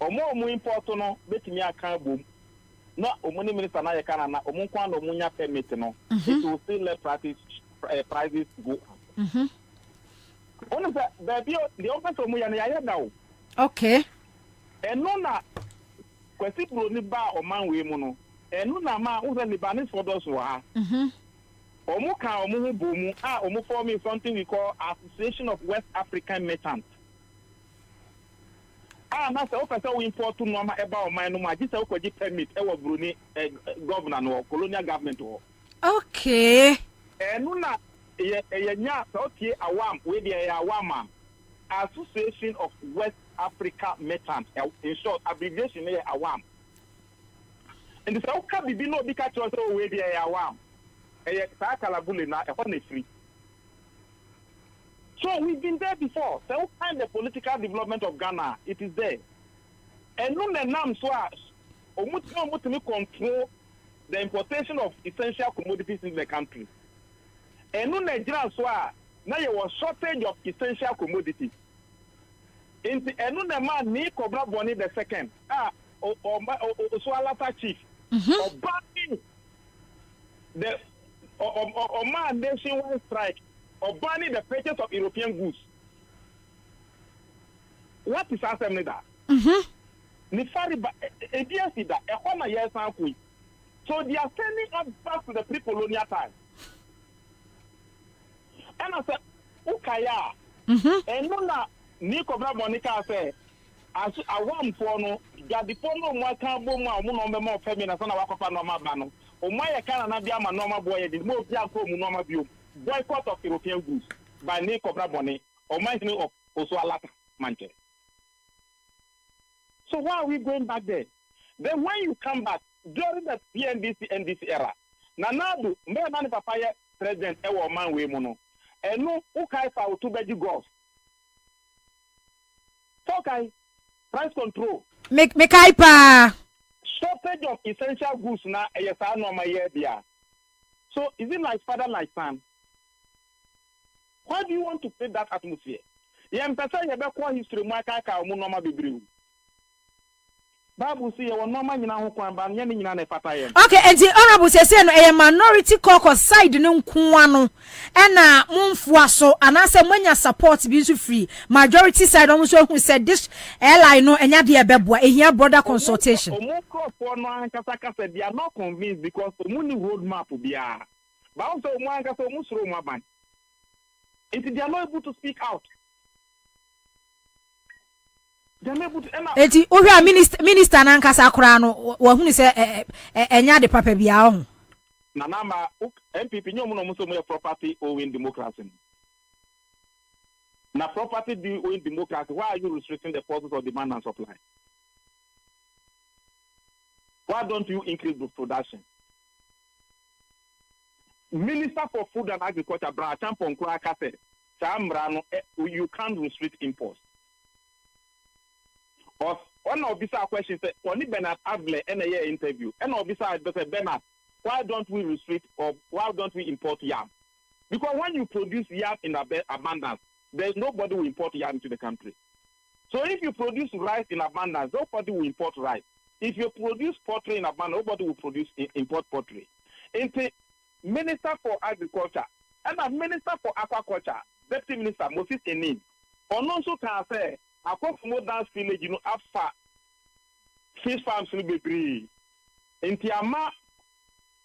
omo import no betimi aka bom na omo ni minister na ye kana na omo kwa na omo nya permit no it will still let prices go Only the open to Muya now. Okay. And no na kwesi bro ni ba o man we mu no. Enu na ma wo se Libanese for those who are. Omu kan omu hu bomu omu forming something we call Association of West African Merchants. Na se o pese we import to no ma eba o man no ma ji se o kwaji permit e wo Bruni governor no colonial government ho. Okay. Enu na nya okay awam we dey awam Association of West Africa Merchants in short abbreviation is awam and the so ka bibi no bi ka cho so we dey awam sa kalabule na e na free. So we've been there before. So kind the political development of Ghana it is there and no nam so omutimi control the importation of essential commodities in the country. And no Nigerian so now there was shortage of essential commodities. Inti enu na man ni Kwabena Bobie the second. Swalata chief. Obani the man nationwide strike. Obani the purchase of European goods. What is assembly that? Ni fari ba ADC that ekona yesan kui. So they are sending us back to the pre-colonial time. And I said, Ukaya, and no na ni Kwabena Bobie ka say as a one for no the pono mo kan bo mo mo no mo femi na so na wakopa no ma ba no. O mo ye kana na bia ma normal boy the mo bia ko mu normal bio. Boycott of European goods by ni Kwabena Bobie or mentioning of Oswalata Manche. So why are we going back there? Then when you come back during the NDC era, Nanadu, me mani papaya president ewo man we mono. Enu ukai fa utubeji golf. Okay, price control. Make pa. Shortage of essential goods na eyesa no ma ye bia. So is it like father like son? Why do you want to create that atmosphere? Yem pesa ye be kwa history mo aka ka mo no ma bebreu. Bible say you no ma nyina ho kwan ba nye nyina na fata ye. Okay, and the honorable say no a minority caucus side no nko ano e na momfo aso anase mwanya support bi so free majority side almost who said this airline no enya de ebeboa ehia border consultation. Omo crop for no ankasa kasa they are not convinced because omuni road map bia. Ba so omo ankasa omo suro mo aban. They are not able to speak out. Eti ohia minister na nkasa akora no wo hunu se enya de papa bia ho na nama MPP nyomu no muso mo property owing democracy na property owing democracy. Why are you restricting the forces of demand and supply? Why don't you increase the production? Minister for Food and Agriculture Bra Champon Kwaka said Sambrano you can't restrict imports. One of these questions said, only Bernard Adler in a year interview. And of these said, Bernard, why don't we restrict or why don't we import yam? Because when you produce yam in abundance, there's nobody will import yam into the country. So if you produce rice in abundance, nobody will import rice. If you produce poultry in abundance, nobody will import poultry. Into Minister for Agriculture and a Minister for Aquaculture, Deputy Minister Moses Enin, on also can say, I come from Modern Village, you know, after fish farms will be free. In Tiama,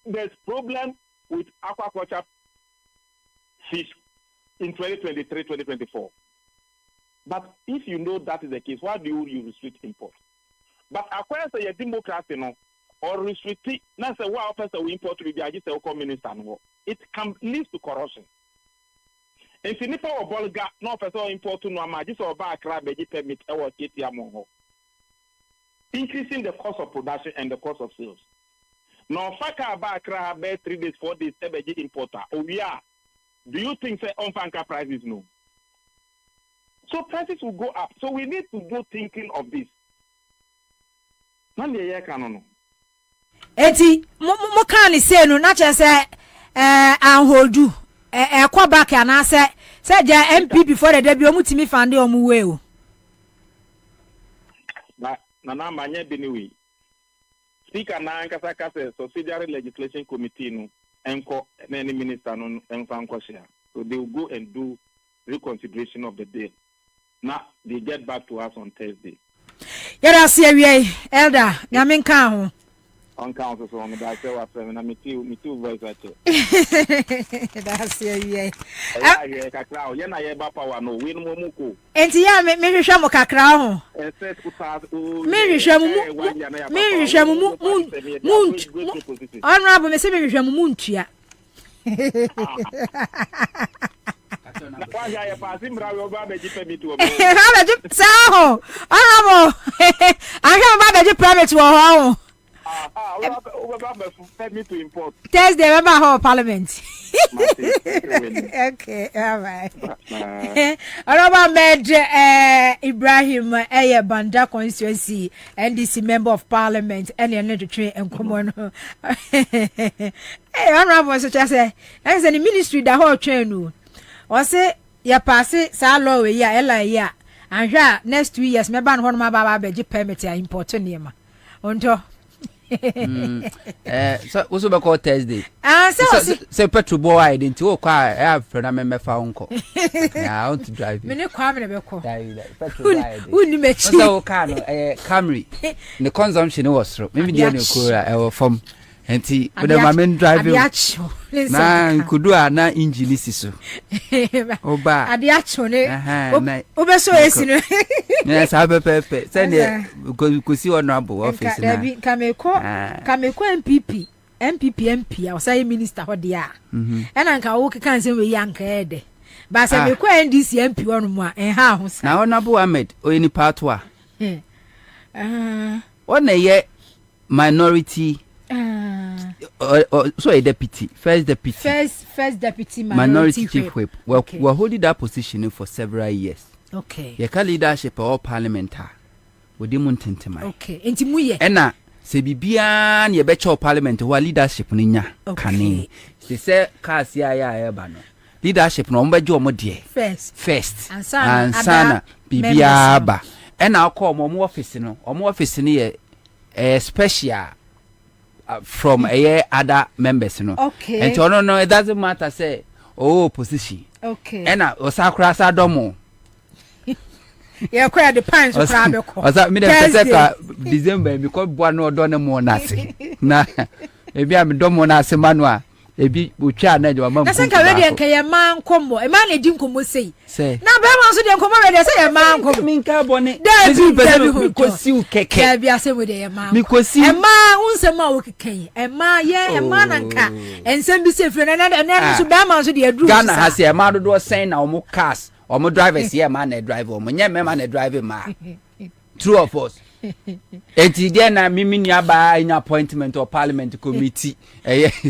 there's problem with aquaculture fish in 2023-2024. But if you know that is the case, why do you restrict import? But according to your democracy, no, or restrict it, not say what person we import to the just minister, it can lead to corruption. If you need for Bolga, no person import to Nama, this or back crab permit or KTM. Increasing the cost of production and the cost of sales. No faka back crab 3 days, 4 days, importer. Oh yeah. Do you think say on fanka prices no? So prices will go up. So we need to go thinking of this. Nande ye kanono. Eti mo kan say no na che say anhodu kwa back ana say ja MP before the debut omutimi fande omuwe o. Na manye biniwi. Speaker na nkasa kase subsidiary legislation committee no enko na any minister no enfa nko share. So they will go and do reconsideration of the bill. Now they get back to us on Thursday. Yara see we elder nyame nka ho. On council so on that say what na me too voice at. That's we. Ya kakra o ye na ye ba power no we no muko. Enti ya me hwehwe mo kakra ho. Me hwehwe mu honorable me say me hwehwe mu ntua. Why ya pass mra we ba beji permit wo. Ha beji sao. Honorable. Aka ba beji permit wo ho. Permit to import. Thursday remember how Parliament. Okay, all right. Honorable Major Ibrahim Banda constituency NDC member of Parliament and the train and common. Hey, honorable such as as any ministry the whole train. Or say ya pass it sa law ya ela ya Ahwa next 2 years me ban ho no ma ba be permit ya import niema. Onto. So also be call Thursday. So petrol boy I didn't go kwa I friend me fa unko. Yeah, I want to drive. Me ne kwa me be ko. Petrol boy. Who ni me chi. So car no Camry. The consumption was through. Maybe dey no kura from enti with the main driving. Na kudu na engine siso. Oba. Ade acho ne. Obe so esi no. Yes, I be pepe. Send go see honorable office na. Kameko MPP I was say minister ho dia. And nka wo keka nsem we yanka ede. Ba say me ko NDC MP wonu mu a ha ho sa. Na honorable Ahmed oyini patwa. One ye minority so a deputy, first deputy minority chief whip. Well, okay. We're holding that position for several years. Okay. You can leadership or parliamentar. We didn't tintima. Okay. Enti muye. Ena se bibian ye becho parliament who leadership ninya. Okay. They say kasi ya bano. Leadership no mbejo omo die. First. Ansana bibia ba. Ena akọ omo office no. Omo office ni ye special from other members, Okay. And no, it doesn't matter. Say, position. Okay. And osakura sadomo. Yeah, quite the pants of Rabeko. Osa me the December because bono done more nasi. Na, maybe I'm domo nasi manwa. Ebi ucha na jwa na senka we de nka ye man komo e man edi nkomo sei na be man so de nkomo we de say ye man komo min ka bone mi kosi u keke ya bia se we de ye man mi kosi e man unsem a wo keken e man ye e man nanka ensem bi se fre na so be man so de aduru Ghana has e man do sen na omo cars omo drivers ye man na drive omo nye me man na drive ma true of us. Eti dia na mimi ni aba in appointment or parliament committee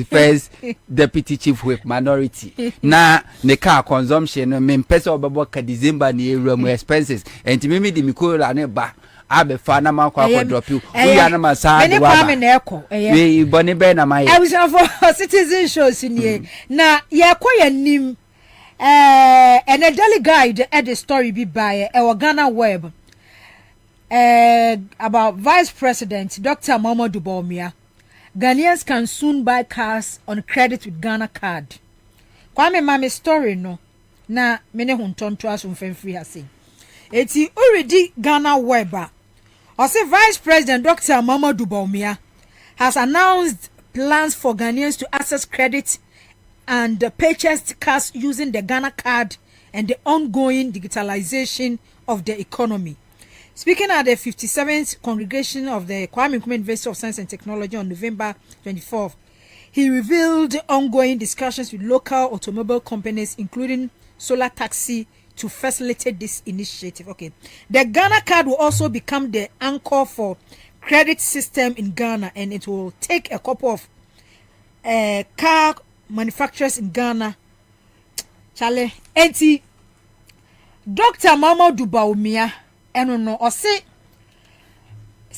first deputy chief whip minority na ne car consumption me pesa obebo ka December ni ewura expenses enti mimi di mikola ne ba abe fa na ma kwa drop you ya na ma sa de wa we boni be na ma I was for citizen shows ni na ye kwa nim and a daily guide at the story be by Ghana web about Vice President Dr. Kwabena Bobie. Ghanaians can soon buy cars on credit with Ghana card. Kwame mame story no na mene huntonto aso mfemfiri hase. Eti already Ghana weba. Ose Vice President Dr. Kwabena Bobie has announced plans for Ghanaians to access credit and purchase cars using the Ghana card and the ongoing digitalization of the economy. Speaking at the 57th congregation of the Kwame Nkrumah University of Science and Technology on November 24th, he revealed ongoing discussions with local automobile companies, including Solar Taxi, to facilitate this initiative. Okay, the Ghana card will also become the anchor for credit system in Ghana, and it will take a couple of car manufacturers in Ghana. Chale, enti Dr. Kwabena Bobie eno no o se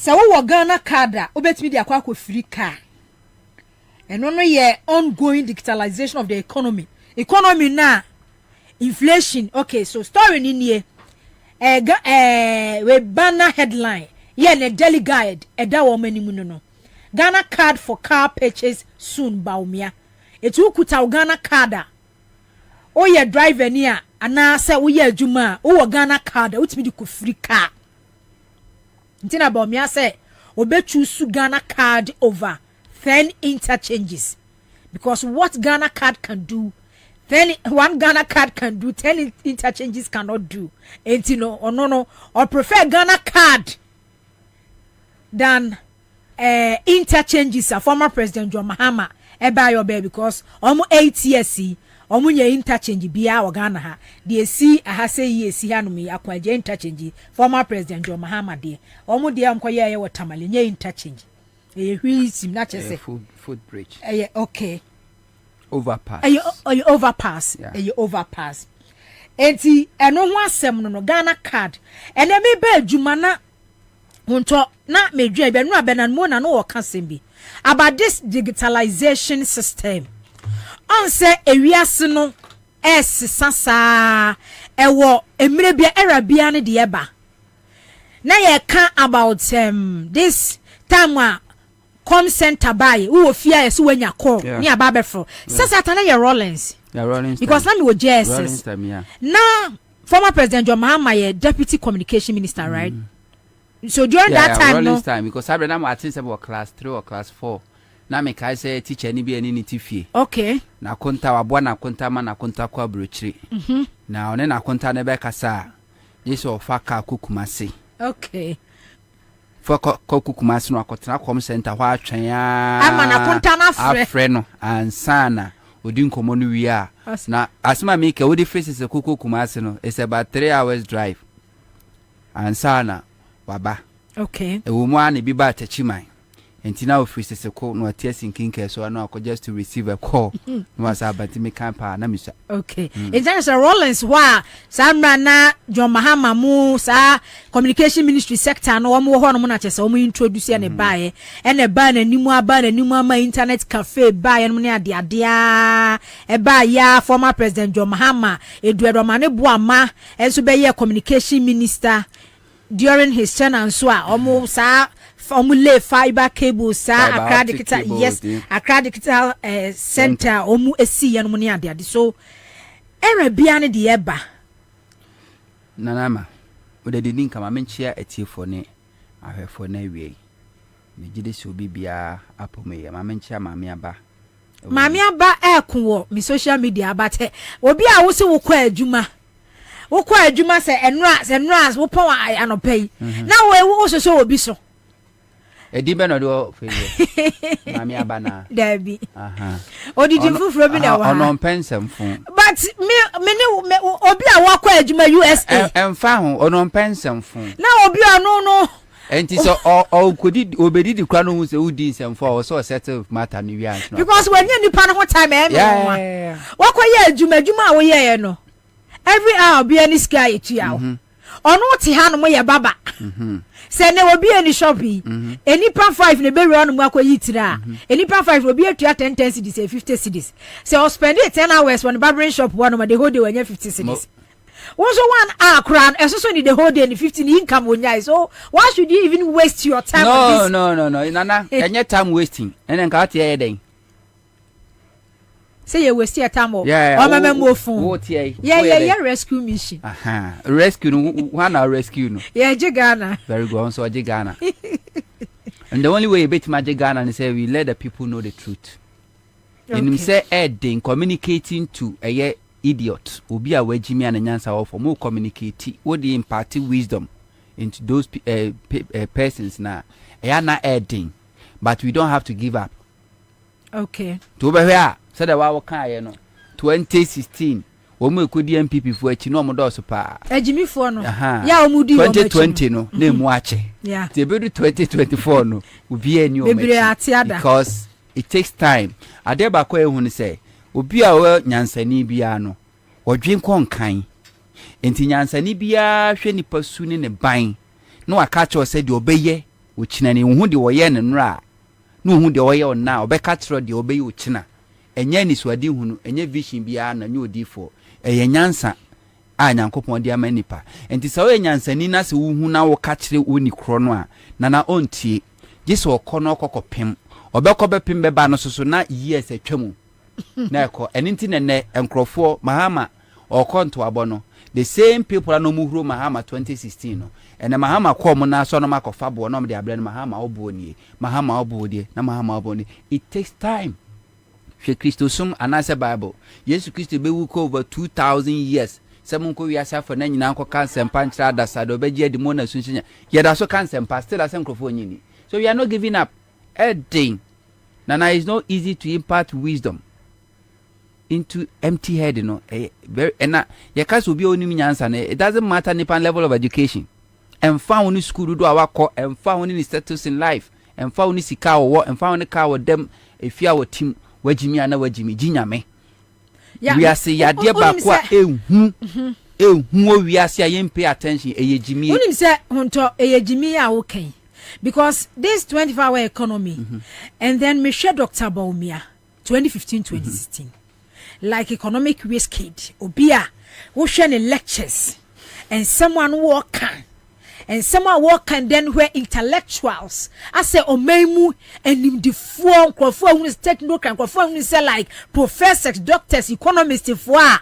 wo Ghana card obetimi dia kwa free car eno no ye ongoing digitalization of the economy na inflation. Okay, so story ni nie we banner headline ye na daily guide da wo manimu no Ghana card for car purchase soon baumia etu kuta Ghana card o ye driver ni a ana se wo ye adwuma wo Ghana card utimi di ko free car ntina ba omia se obechu su Ghana card over 10 interchanges, because what Ghana card can do, then one Ghana card can do 10 interchanges cannot do. And no or prefer Ghana card than interchanges. A former President John Mahama buy your baby because almost 8 years omunye interchange bia wa Ghana ha de si aha say yes hanu me akwaje interchange former President John Mahama de omu de amkoye ye watamale nye interchange hwisim na chese food bridge okay overpass overpass overpass enti eno ho asem no Ghana card ene me ba adwuma na hunto na medua be no abenan mo na no wo kasembi about this digitalization system. On se ewiase no sasa ewo emire bia era bia ne de eba na ye kan about this time com center buy who fear yes wenya call ni aba befro sasa atana ye Rollins because na me wo JSS na former president John Mahama ye deputy communication minister right so during that time Rollins time because I na I think about class 3 or class 4 na me kai say teacher ni bia ni tifie okay na konta wabo na konta ma na konta kwa brochiri na one na konta ne be kasa yeso ofaka kukumase okay for kukumase no akotena com center hwa atwen ya ama na konta na afre no ansana odi nkomo no wi a na asema me ke odi faces kukumase no it's about 3 hours drive ansana waba okay e wo mu an bi ba tachiman entina office se ko no atia sinkin ke so na ko just to receive a call no was about me campa na misa okay in terms of Rollins wa samra na John Mahama mu sa communication ministry sector no wo ho no na chese wo introduce ne bae ene ba na nimu aba na nimu ama internet cafe bae no ne ade e ba ya former president John Mahama Eduardo Mane Boama enso be ye communication minister during his tenure so omo sa formula fiber cable sa Accra Digital yes Accra Digital center omu esi ya no ne ade so era bia ne de eba nanama o de din kama menchia etiefo ne ahwefo na wie me gide so bibia apome ya menchia maame aba ekwo mi social media abate obi a wo se wo kwa adwuma se enra wo pon anopai na wo so obi so edi be no do fe mami abana dabi odidi fufuro bi na wa ono pensem fun but me obi a wo kwa adwuma USA emfa ho ono pensem fun na obi anu no enti so o kodi obedi di kwa no hu se udi nsem fo o so settle matter no wi an no because when you nipa no ho time e me wa kwa ye adwuma a wo ye no every hour be any sky etua ono ti ha no mo ye baba se ne obi any shopping any pan 5 ne be ri ono mo akoyi tira any pan 5 obi atua 10 cedis 50 cedis se o spend 10 hours on barbering shop one of the whole day when you 50 cedis also 1 hour crown also need the whole day and 15 income wonya so why should you even waste your time on this no nana enye time wasting enen nka ate ye den say you waste your time o mama mo fun what ye yeah rescue mission rescue no one our rescue no Ghana very good so Ghana and the only way you bet my Ghana is say we let the people know the truth and him say adding communicating to a idiot obi a wajimi and nyansa of more communicate what the impart wisdom into those persons now na adding but we don't have to give up okay to be here said wa kan no 2016 wo mu ekodi MPP fu achi no mo do so pa ajimi fu no ya o mu di 2020 no na mu ache te be 2024 no obi ani o because it takes time ade ba kwa ehun say obi a wo nyansani bia no wodwen konkan enti nyansani bia hwe nipa su ne ne ban no aka cho say de obeye wo china ne hu de wo ye ne nra no hu de wo ye ona obeka tro de obeye wo china enye ni swadi hunu enye vision bia na nyu odifo eye nyansa a nyankopon de amanipa enti sa wo nyansani na se wo hu na wo ka kire oni kro no a na na ontie gese okono okokopem obekobepem beba no soso na years atwamu na eko eninti nene enkrofo Mahama okonto abono the same people na muhuro Mahama 2016 no ene Mahama kom na so no makofa bo no de abrane Mahama obuoni Mahama obuodie na Mahama obuoni it takes time she Christosum anase Bible Yesu Christo be wuko over 2000 years semunko wiasa for na nyina nko cancer panchra da sado be je di mona sunsunya ye da so cancer pa still as enkrofo nyini so we are not giving up a thing nana is not easy to impart wisdom into empty head very and ya kaso bi onim nyansa it doesn't matter nipan level of education and found in school do awako and found in status in life and found in sika wo and found in car with them if you our team wajimi ana wajimi jinyame we are say ya de ba kwa ehu we are say pay attention eyejimi unim say honto eyejimi ya wokan because this 24-hour economy and then me share Dr. Baumia 2015-2016 like economic risk kid obia wo hwe ne lectures and someone walk and someone walk and then where intellectuals I say omemu and him the form who technical and who say like professors doctors economists for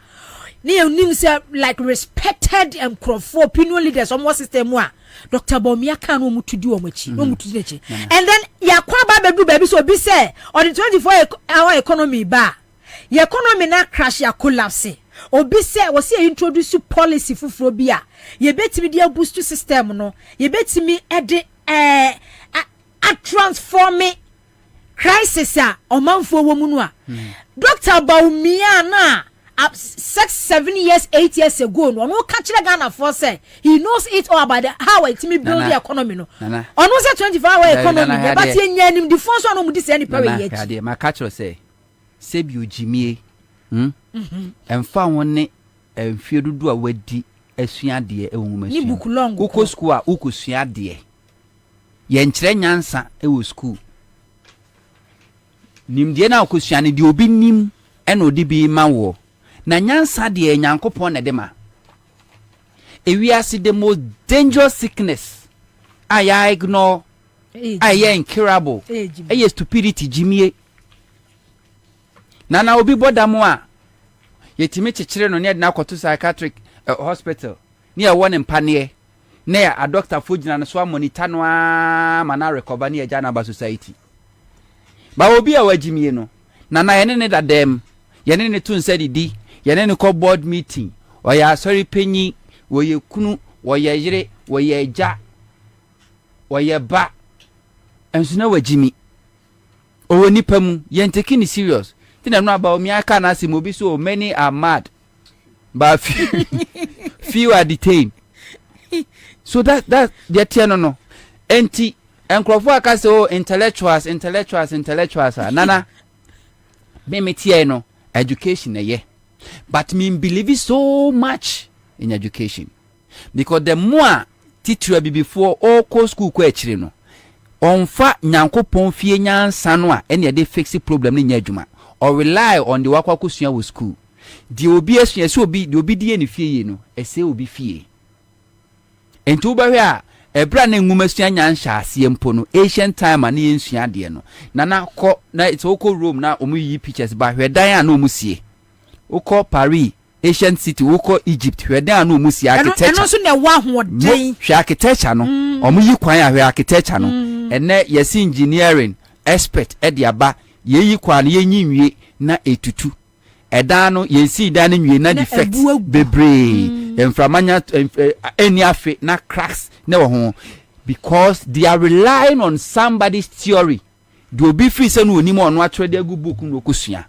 ni say like respected and opinion leaders almost system wa Dr. Bobie can no mutu di omachi no mutu di echi and then yakwa ba bedu baby so be say on the 24-hour economy ba your economy na crash ya collapse obi say we say introduce policy fufuro bia ye betimi dia boost system no ye betimi ede a transform crisis a omanfo wo mu no a Dr. Bobie na 6-7 years 8 years ago no catch the Ghana for say he knows it all about how it me build the economy no on say 24-hour economy but ye nim the first one no dis any power yet my catch say sebi ojimie emfa wonne emfie dudu a wadi asua de e won ni book long koko school a ukosua de ye nkyere nyansa e wo school nim de na ukosua ne de obi nim e no de bi ma wo na nyansa de nyankopon na de ma ewiase the most dangerous sickness I ignore I incurable e stupidity jimie na obi bodamo a yetimi chechire no ne de na kwato psychiatric hospital ne e won empane ne a doctor fogina no so monitor no a mana recover ne eja na ba society ba obi a wajimie no na ye ne da dem ye ne tun se didi ye ne ko board meeting o ya sorry penyi wo ye kunu wo ye yire wo ye eja wo ye ba enso na wajimi o ni pam ye nteki ni serious tina no about me aka na se mobi so many are mad but few are detained so that the tiano no enti enkrofo aka se o intellectuals nana me metie no education ye but me believe so much in education because the more teacher be before all co school ko akire no onfa nyankopon fie nyansa no a ene dey fix problem ni nyadwuma or rely on the wakwakusua wo school di obi asua se obi di obi die ne fie ye no ese obi fie enti ubahwe a ebra na nwuma sua nyansha ase mpo no ancient time na yensua de no na ko na it's oko Rome na omu yi pictures ba hwedan a na omu sie oko Paris ancient city oko Egypt hwedan a na omu sie architecture eno so na wa hoden hwe architecture no omu yi kwan a hwe architecture no ene yes engineering expert e de aba yeyi kwan ye nyinwie na etutu edan no yensi dan no nwie na defect bebre enframanya eni afe na cracks na wo ho because they are relying on somebody's theory do be free say no onimo ono atwede agu book no kosua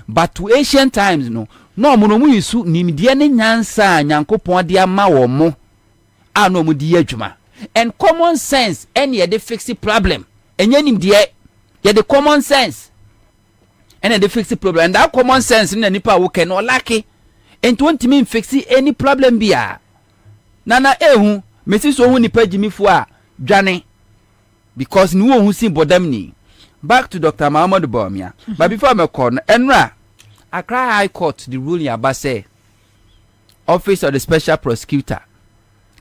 but to ancient times no mo mu yisu nimdie ne nyansa nyankopon de ama wo mo a no mu di adwuma and common sense any ye dey fix the problem enye nimdie ye the common sense and they fix the problem and that common sense in nipa wo ken o laki and won't mean fix any problem bia nana ehu mesi so hu nipa jimifo a dwane because ni wo hu sin bodam ni back to Dr. Kwabena Bobie but before me call enra Accra High Court the ruling about say Office of the Special Prosecutor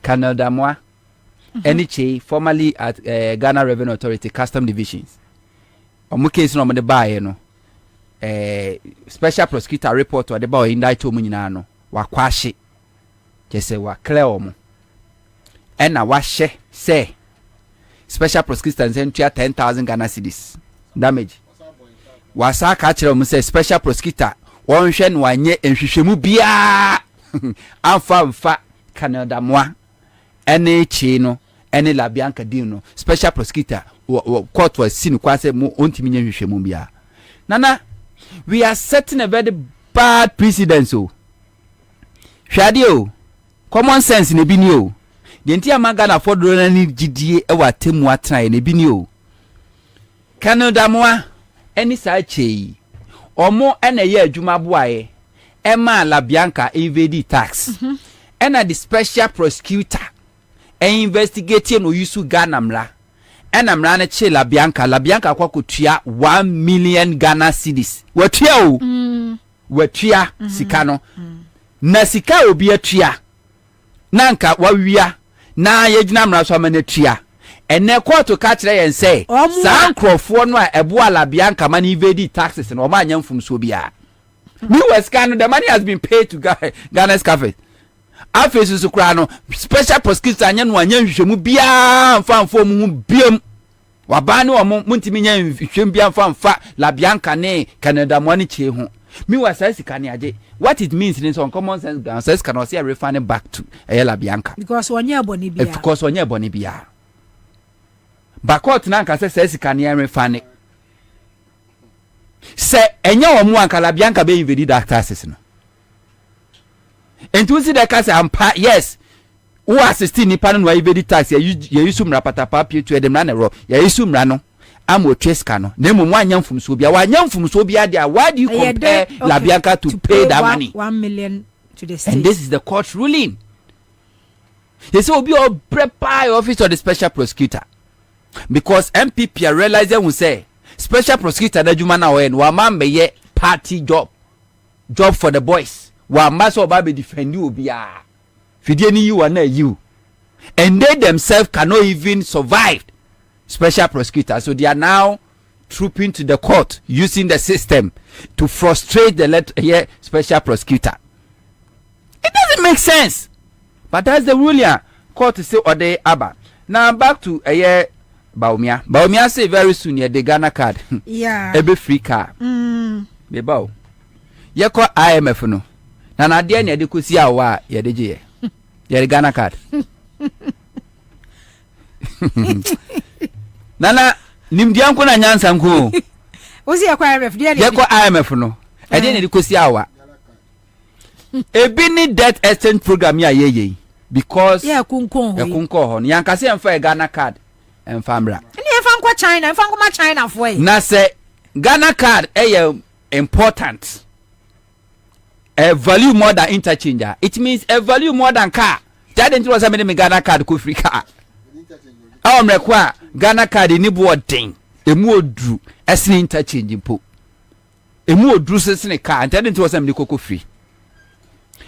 Colonel Damwa NHA formerly at Ghana Revenue Authority Custom Divisions omo case no mo de baaye no special prosecutor report or the boy indict omo nyina no wakwahye kese wa clear omo ena wahye say special prosecutor nsentua 10,000 Ghana cedis damage wasa ka kire omo say special prosecutor wonhwe no anye enhwehwemu bia amfa Canada moa ene chi no ene la bianca dino special prosecutor court was seen kwase mo ontimi nhwehwemu bia nana we are setting a very bad precedent so hwade o common sense ne bi ni o de ntia magana fodoro na ni gidie e wa temu atran ne bi ni o Canada moa eni sa chei omo ena ye adwuma boae e ma la bianca evade tax ena the special prosecutor investigate no yusu Ghana mra ena mra na che la bianca kwa kotua 1 million Ghana cedis watua o watua sika no na sika obi atua na nka wawia na yegyina mra so amana tua ene court ka kire yen say san crofo no a ebo alabia nka man evade taxes no ma anya mfumso bia me was can the money has been paid to Ghana's cafe afesu su kra no special prosecutor anya no anya nhwehwemu bia mfamfo mu biam wabani wa muntimi nya nhwehwem bia mfamfa labia nka ne Canada money che ho me was say sika ne age what it means in some common sense says can also refund back to labia nka because onye boni bia because onye boni bia bakot na nka say sika ne refund se enye omu anka labia nka be invade that taxes no entu si de ka say ampa yes who assist nipa no invade tax ya yusu mra patapa pie to edem na ne ro ya yusu mra no amo tweska no na emu anya mfumso bia wanya mfumso bia dia why do you compare Labianca to pay that money 1 million to the state and this is the court ruling. They say obi o prepare office of the special prosecutor because MPP are realizing we say special prosecutor na juma na we wa ma meye party job for the boys wa ma so ba be defend you bia fidie ni you na you and they themselves cannot even survive special prosecutor, so they are now trooping to the court using the system to frustrate the special prosecutor. It doesn't make sense, but that's the ruling. Court say or they aba. Now back to Baumia. Baumia say very soon the Ghana card. Yeah. Ebe free car. Be bow. Ye call IMF no. Na dia ne de kosi awa ye de je. Ye Ghana card. Nana nimdian ko na nyansa nko ozi yakwa IMF dia ye ko IMF no e de ne kosi awa ebi ni debt exchange program ya ye because yeah kunkon ho yanka se emfa Ghana card emfa mra ni emfa nkwa China emfa nkwa China for e na se Ghana card important value more than interchange. It means a value more than car that didn't was me Ghana card ko free car mrekwa Ghana card ni boarding emu odru esne interchange mpo emu odru sesne car and didn't was me koko free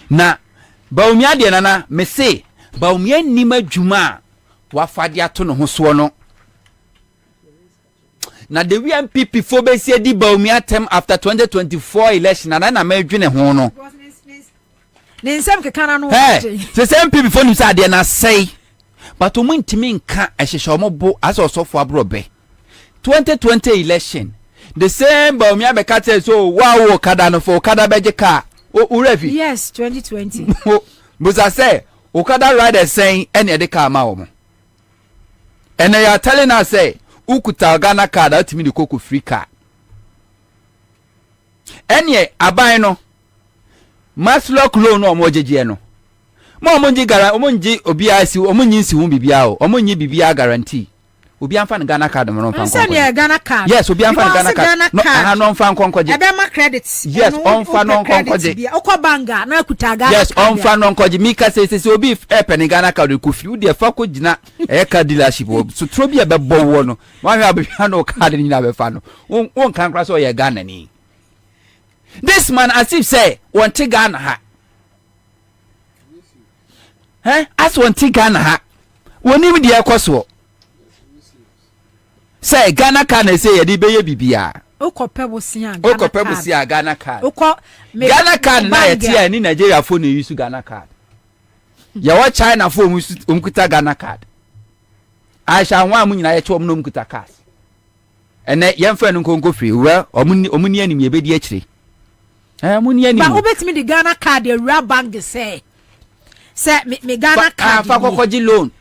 na baumia de nana me say baumia ni madwuma wa fade ato no ho so no na the MPP for be say di baumia term after 2024 election na madwene ho no ne nsem kekana no se MPP for nim say de na say but ntimi nka ehhehye omobo as osofo abrobe 2020 election the same baumia be kate so wow kada no for kada beje ka urefi yes 2020 buza say okada rider saying any de ka ma omo and they are telling us say ukuta Ghana card atimi de koko free car any aban no maslock loan no omojeje no omonji gara omonji obi asi omonyi nsi hu bibia o omonyi bibia guarantee obi anfa Ghana card no mfa nko Ghana card yes obi anfa Ghana card no aha no mfa nkonkoje ebe ma credits yes onfa no nkonkoje okọ banga na kuta Ghana yes onfa no nkonkoje mika say obi epe Ghana card ko fi udi fa ko gina eka dealership so trobi ebe bowo no wan hwa bia no card ni na be fa no won kan kra so ye Ghana ni this man as if say won te Ghana ha as one thing Ghana ha woni mi de ekoso say Ghana card say ye di beye bibia okopebusia Ghana card Ghana card na ye tie ni Nigeria phone use Ghana card ye wa China phone umkuta Ghana card aisha nwa mu nyina ye che omno umkuta card ene ye mfa no nkonko free we omuni anim ye bedi akire omuni anim ba obetimi di Ghana card e rua bank say me Ghana card fa kokoji loan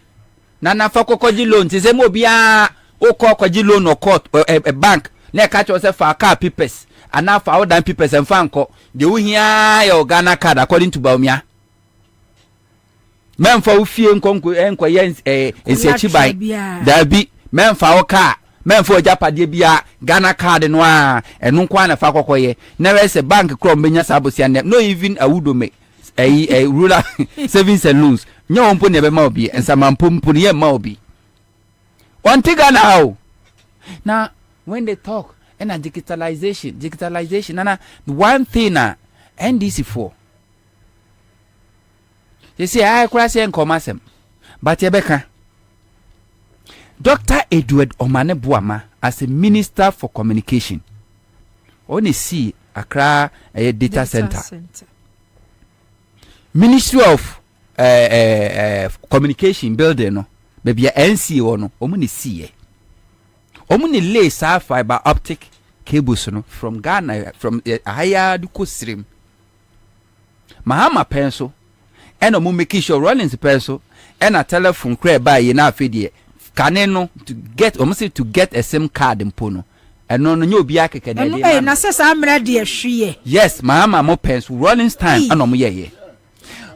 na fa kokoji loan ti se mo bia o kokoji loan o court a bank na ka cho se fa car papers ana fa odan papers en fa nko de wo hia ya Ghana card according to Baumia men fa ofie nkonko enko ye ensechi bai da bi men fa o car men fa ojapade bia Ghana card no a enu kwa na fa kokoye na we se bank kro mbenya sabosia no even awudome rural savings and loans nyo mpo ne be ma obi ensama mpo ne ma obi one thing now when they talk and digitalization na one thing NDC 4 you see I cross and commasem but Yebeka Dr. Edward Omane Buama as a minister for communication only see Accra a data center. Ministry of communication building no baby NCO no omuni see omuni lay sa fiber optic cables no from Ghana from higher duko stream Mahama pencil and omu making sure Rollins pencil and a telephone crab by na afedie kaneno to get almost to get a SIM card in Pono and no be a na sesa amra de ahwie. Yes Mahama mo pencil Rollins time and omu ye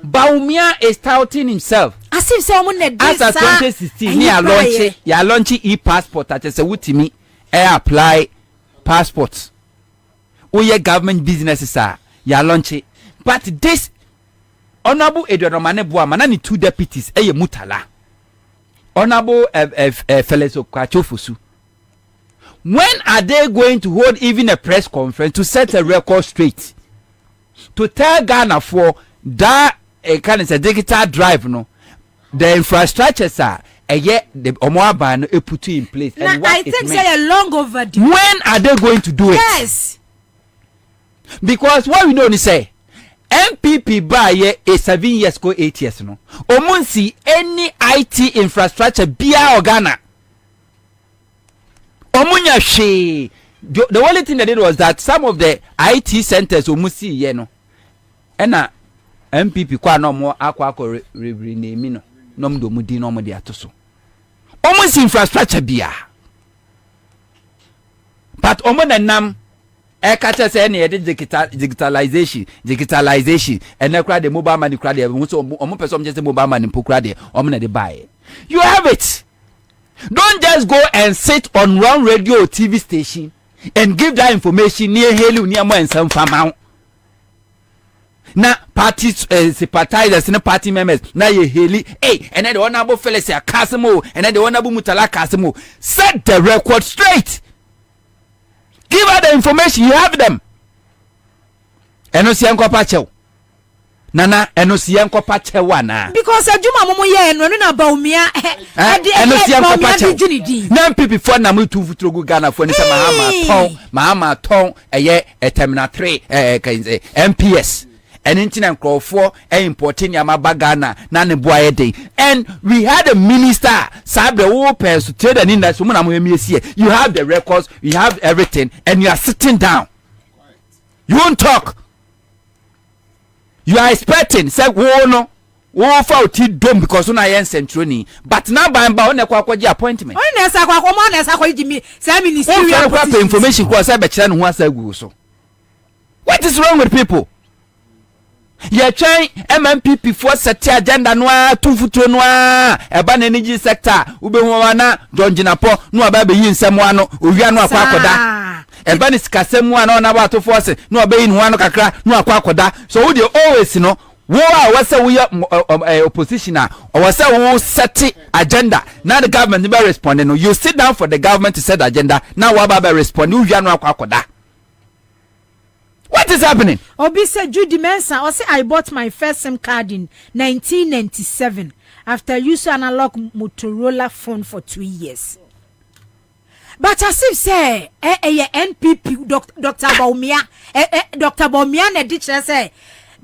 Baumia is touting himself as if someone as a 2016 ya launch e-passport at a wutimi apply passports oye government businesses are ya launch it. But this Honorable Edward Omane Buama na ni 2 deputies mutala Honorable Felix Okachofusu, when are they going to hold even a press conference to set a record straight to tell Ghana for that kind of a digital drive no the infrastructures are the Omoaban put in place and I think say a long overdue. When are they going to do it? Yes, because what we know is say MPP by a 7 years go 8 years no omunsi any IT infrastructure bia Ghana omunya she the only thing they did was that some of the IT centers omusi ye no ena MPP kwa no mo akwa rename no nom do mudi no mo de atoso omunsi infrastructure bia but omo na nam catch say any digitalization and na the mobile money crowd so omo person just mobile money po crowd omo na dey buy. You have it. Don't just go and sit on one radio or TV station and give that information near helu near mo and some farm. Na party sympathizers na party members na ye heli and then the honorable fellow say Kasimo and then the honorable Mutala Kasimo set the record straight. Give her the information, you have them. Enosi yanko pachew. Nana enosi yanko pachew wana. Because ajuma momo ye no na Baumia enosi yanko pachew. Na mpi before na mu tu futrogu Ghana for ni se Mahama ton eye terminal 3 MPS. And intina nkrofo importing yamaba Ghana na ne boaye dey. And we had a minister sabe wo person trade and industry mo na mo emiesi. You have the records, you have everything and you are sitting down. You won't talk. You are expecting say wo no wo fa oti dom because una yen centroni but now by on na kwa appointment. On na sa kwa mo na sa kwa jimi say ministerial information kwa say be kire no ho asagu so. What is wrong with people? Ye try MMPP for set agenda noa tumfuturo noa eba na energy sector ubehu wana John Jinapo no aba be yi nsem ano owia no akwa akoda eba ni sikasem wana na ba to force no aba yi no ano kakra no akwa akoda so we dey always no wo a wase we opposition a wase wo set agenda now the government be responding no you sit down for the government to set agenda now we aba be respond owia no akwa akoda. What is happening? Obi said Judy Mensah or say I bought my first SIM card in 1997 after using analog Motorola phone for 2 years. But as if say NPP Dr. Baumia Dr. Baumia na teacher say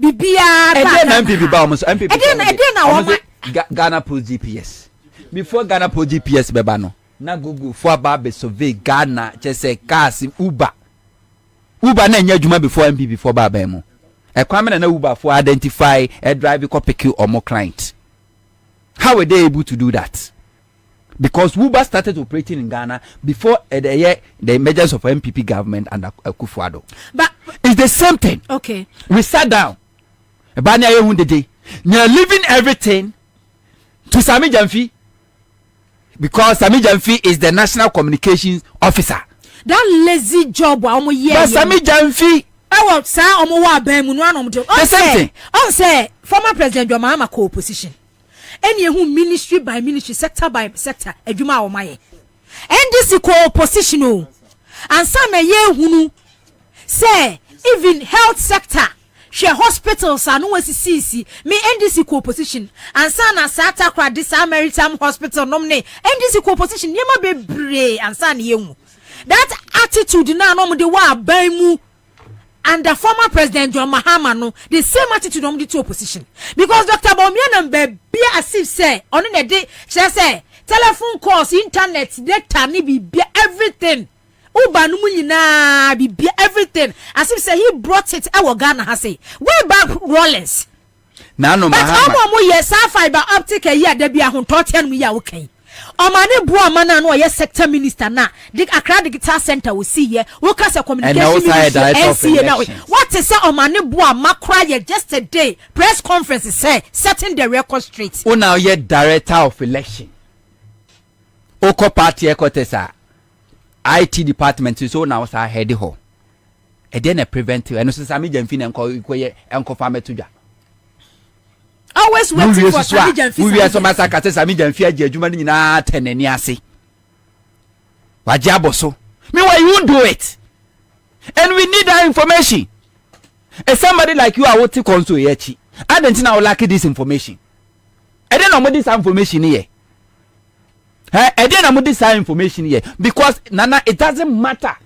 bibia NPP Baumia NPP Ghana Post GPS. Before Ghana Post GPS beba no na Google for ba survey Ghana just say cars Uber na nya adwuma before MP before baba emu Kwabena na Uber for identify a driver ko pick or more client. How were they able to do that? Because Uber started operating in Ghana before the emergence of MPP government and Akufo-Addo. But it's the same thing. Okay. We sat down. Banya ye hundede. You're leaving everything to Sami Jamfi because Sami Jamfi is the national communications officer. That lazy job omo ye. But Sami Jamfi I say omo wa ban mu no anom job. On say former president John Mahama co-opposition. Any who ministry by ministry, sector by sector, adwuma o maye. NDC co-opposition o. And some ye hunu say even health sector she hospitals anu wasi me NDC co-opposition ansa na sata kra this Maritime Hospital nomne NDC co-opposition yema bebre ansa na yemu that attitude na no de wa ban mu under former President John Mahama no the same attitude on the two opposition because Dr. Bawumia be as if say on the day she say telephone calls internet data ni be everything Uba no nyina be everything as if say he brought it our Ghana has say way back Rollins Nano Mahama but how mo yes fiber optic a year there be a huntotian we are okay Omani bua mana no ye sector minister na dik Accra Digital Center we see here we can say communication ministry now what is say omani bua makra ye just a day press conference say setting the record straight o now ye director of election oko party ekotesa IT department so now say head ho e dey na preventive eno so sami jamfi na enko farm to dwa always waiting for Sami Jamfi. We are so masaka Sami Jamfi adwuma ni nyina tenani ase. Waje aboso. Meanwhile you won't do it. And we need that information. If somebody like you are what console yechi. I don't think I will lack this information. I don't know this information here. I don't know this information here because nana it doesn't matter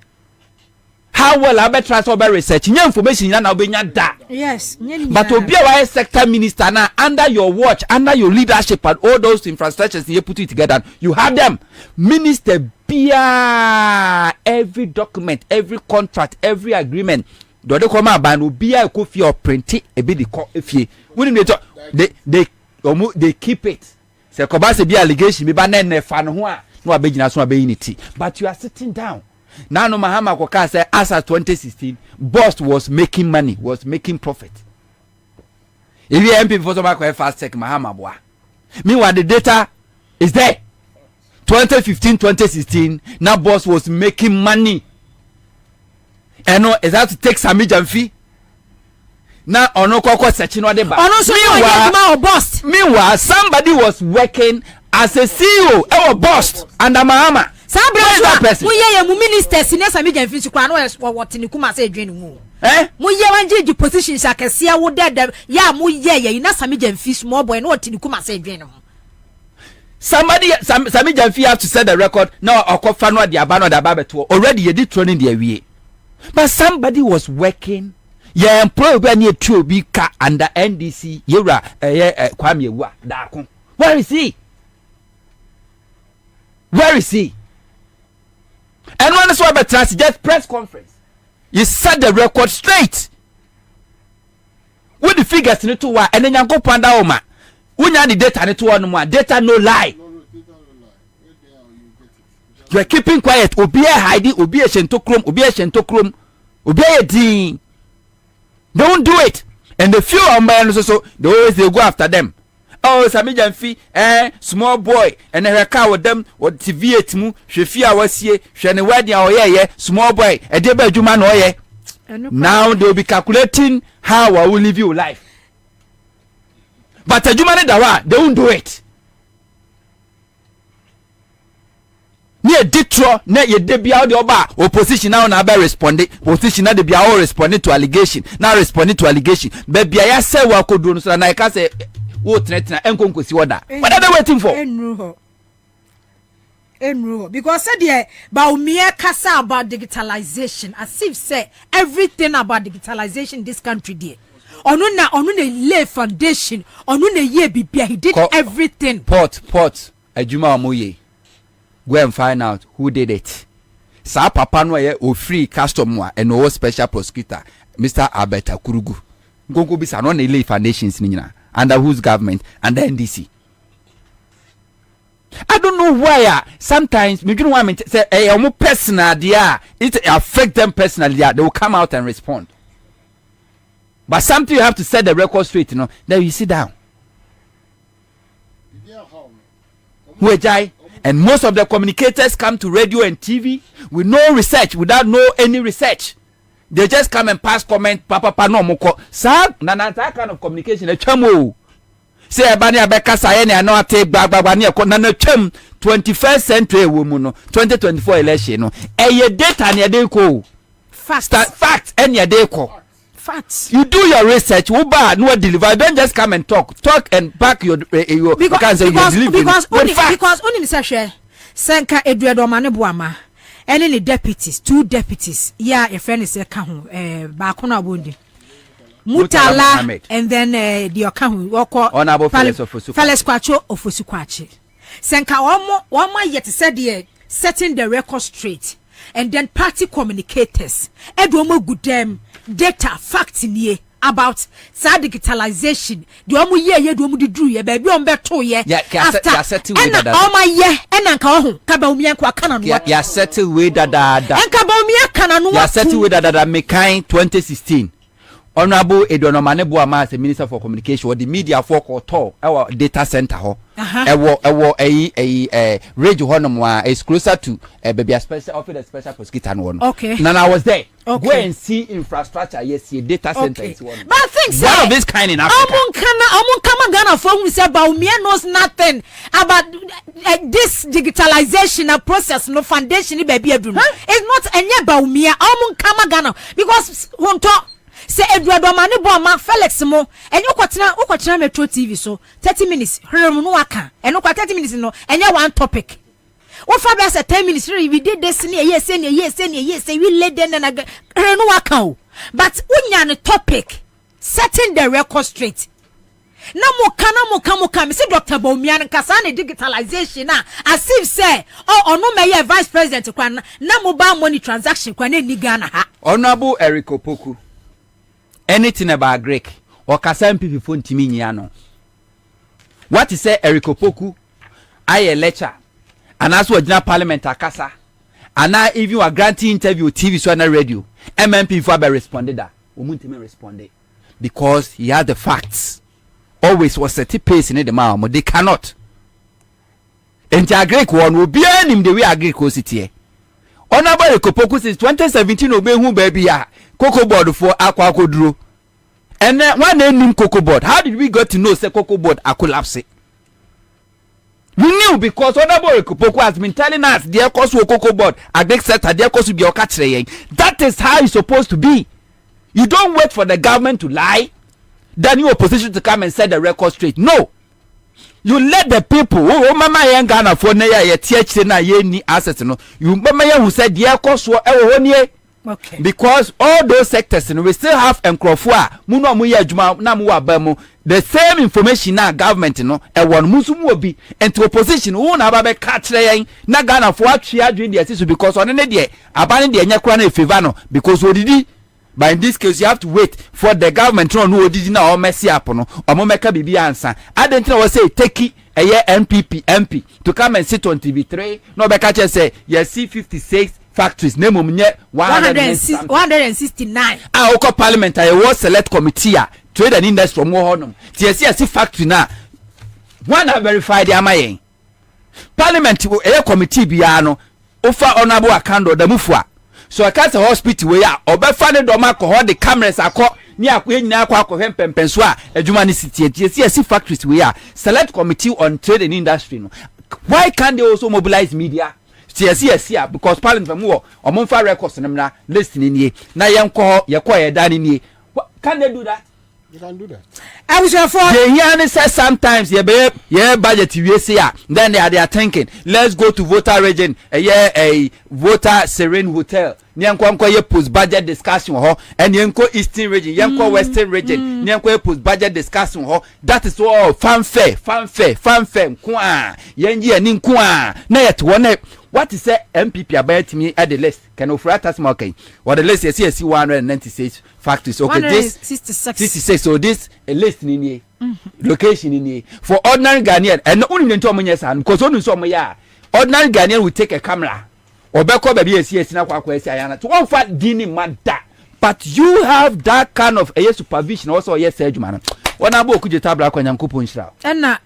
how well I be transfer by research. New information na obenya da. Yes. But obi a sector minister now under your watch, under your leadership and all those infrastructures you put it together, you have them. Minister Bia every document, every contract, every agreement. Do they come out ban Bia ko fi or print it e be the they keep it. Say ko ba se be allegation be ba na nefa no ho a no abegina so abeyiniti. But you are sitting down. Now no Mahama Koka said as at 2016 Boss was making money, was making profit. If you MP for some fast check Mahama boy. Meanwhile the data is there. 2015 2016 now Boss was making money. And no is that to take Sami Jamfi. Now ono koko searching what they buy. Meanwhile somebody was working as a CEO or boss under Mahama. Sabra we ye mu minister senior Sami Jamfi su kwa no what ni kuma say dwen mu mu ye wanje position sakase a wo dada ya mu ye na Sami Jamfi small boy no what ni kuma say dwen mu somebody Sami Jamfi have to set the record now okofa no de aba no da ba beto already ye did training there wie but somebody was working ye employ be na etu obi ka under NDC yewra Kwame Ewa da ko where is he and when it's about just press conference, you set the record straight. With the figures in it to what, and then you go panda oma. When you the data in it to one more, data no lie. You are keeping quiet. Obi a hiding, obi a shentokrom, obi a ding. Don't do it. And the few on so they go after them. Oh, Sami Jamfi, small boy, and a car with them, what TV at mu, Shefia was here, Shani wedding or ye, small boy, a deba Juman or ye. Now they'll be calculating how I will live your life. But a Juman Dawa, they won't do it. Near Ditro, near your debut out your bar, opposition now be responding, position now they be all responding to allegation, now responding to allegation. Baby, I say what could do, so I can say. What are they waiting for? Because said yeah, Bawumia kasa about digitalization, as if say everything about digitalization in this country there. Onu lay foundation, onu ye bibia. He did everything. Port, Ejuma Omoye. Go and find out who did it. Sa papa no ye o free customer and no special prosecutor, Mr. Abeta Kurugu. Gongo bisa no lay foundations ni under whose government? Under NDC. I don't know why sometimes me don't want to say hey personal there it affect them personally they will come out and respond. But something you have to set the record straight, then you sit down. And most of the communicators come to radio and TV with no research, without any research. They just come and pass comment, papa no moko. Sir, that kind of communication, a chamo. Say abani abeka sayene ano ate gbagba ni ekọ na 21st century woman no 2024 election no eye data ne dey ko fact and ye dey ko Facts. You do your research. Uba no deliver. Don't just come and talk and back your because only say Senka Eduardo Manebuama and any deputies, 2 deputies. Yeah, a friend is a kahu Bakuna Bundi. Mutala and then the Okahu Woko Honorable Felix Kwacho of Fusukwachi. Senka Wama yet said the setting the record straight and then party communicators. Edwomo good them data facts in ye about digitalization. The omu ye do omu dru ye baby on beto ye after and all my ye and anka kaba umia kwa kana no ya settle way dada and kaba umia kana no ya settle way dada mekai 2016 Honorable Edwono Manebuama as the Minister for Communication or the media for call our data center ho ewo radio honomwa is closer to baby special office the special prosecutor no. Okay. Now I was there. Okay. Go and see infrastructure. Yes, your data center is one. But I think one of this kind in Africa. Amon Ghana phone we say about me knows nothing about this digitalization process no foundation baby it's not any about me. Amon Ghana because won't talk. Say Eduardo Manebuama Felix mo and you kwatena Metro TV so 30 minutes hurry no waka and no 30 minutes no and one topic. What for us 10 minutes we did this yes we led then and no waka but unya topic setting the record straight. Na mo come say Dr. Bomian kasane digitalization as if say no may vice president kwa na mobile money transaction kwa ni Ghana ha. Honorable Eric Opoku anything about Greek or Kasam people phone to me no. What is say Eric Opoku? I lecture and as what Parliament akasa and now if you are granting interview TV so na radio MMP for be responded that umuntime responded because he had the facts always was set pace in the mouth they cannot enti Greek one will be him the way Greek was it here. Honorable Eric Opoku since 2017 obey who baby ya Cocoa board for aqua kodro. And one name Cocoa board. How did we get to know say Cocoa board are collapsing? We knew because Honorable Kupoku has been telling us their cost will Cocoa board, a big set, their cost will be your. That is how it's supposed to be. You don't wait for the government to lie, then you opposition to come and set the record straight. No. You let the people who mama yang Ghana for na TH na ye ni assets no. You mama who said their cost will okay. Because all those sectors we still have enkrofua muno mu ye adwuma na mu abamu the same information na government no e won musumu obi into opposition who na ba be ka kire yen na Ghana for atwe adwin dey so because on ne dey abane dey nya kra na favor no because odidi but in this case you have to wait for the government no odidi na o mess up no omo meka bibi ansa adentina we say take a year MP to come and sit on TV3 no be ka say you see 56 factories name nye 169 oko Parliamentary was select committee trade and industry from honum TSC factory na one have verified the amayen Parliament committee bia no ofa honorable akando da mufua so I can't hospital we ya obefa ne doma ko ho the cameras akọ ni akọ nyina akọ hempempenso a adwuma ne sitie TSC factories we ya select committee on trade and industry no why can't they also mobilize media yes because Parliament from war or monfa records na listening ye na yenko ye dani ni can they do that? You can do that. I was your fault. They hear say sometimes yeah budget we say then they are thinking let's go to voter region a voter serene hotel nyanko ye post budget discussion ho and yenko eastern region yenko western region nyanko post budget discussion ho that is all fanfare kwa yenji ani kwa na yet one what is say MPP about me at the list can offer us marking what the list is 196 factories okay this 66 so this a list in location in for ordinary Ghanaian and only into money because only so ya ordinary Ghanaian will take a camera or back up baby yes na kwa to one fat dini mada but you have that kind of a supervision also yes man one abo kuje tabla kwa nyankopon hira na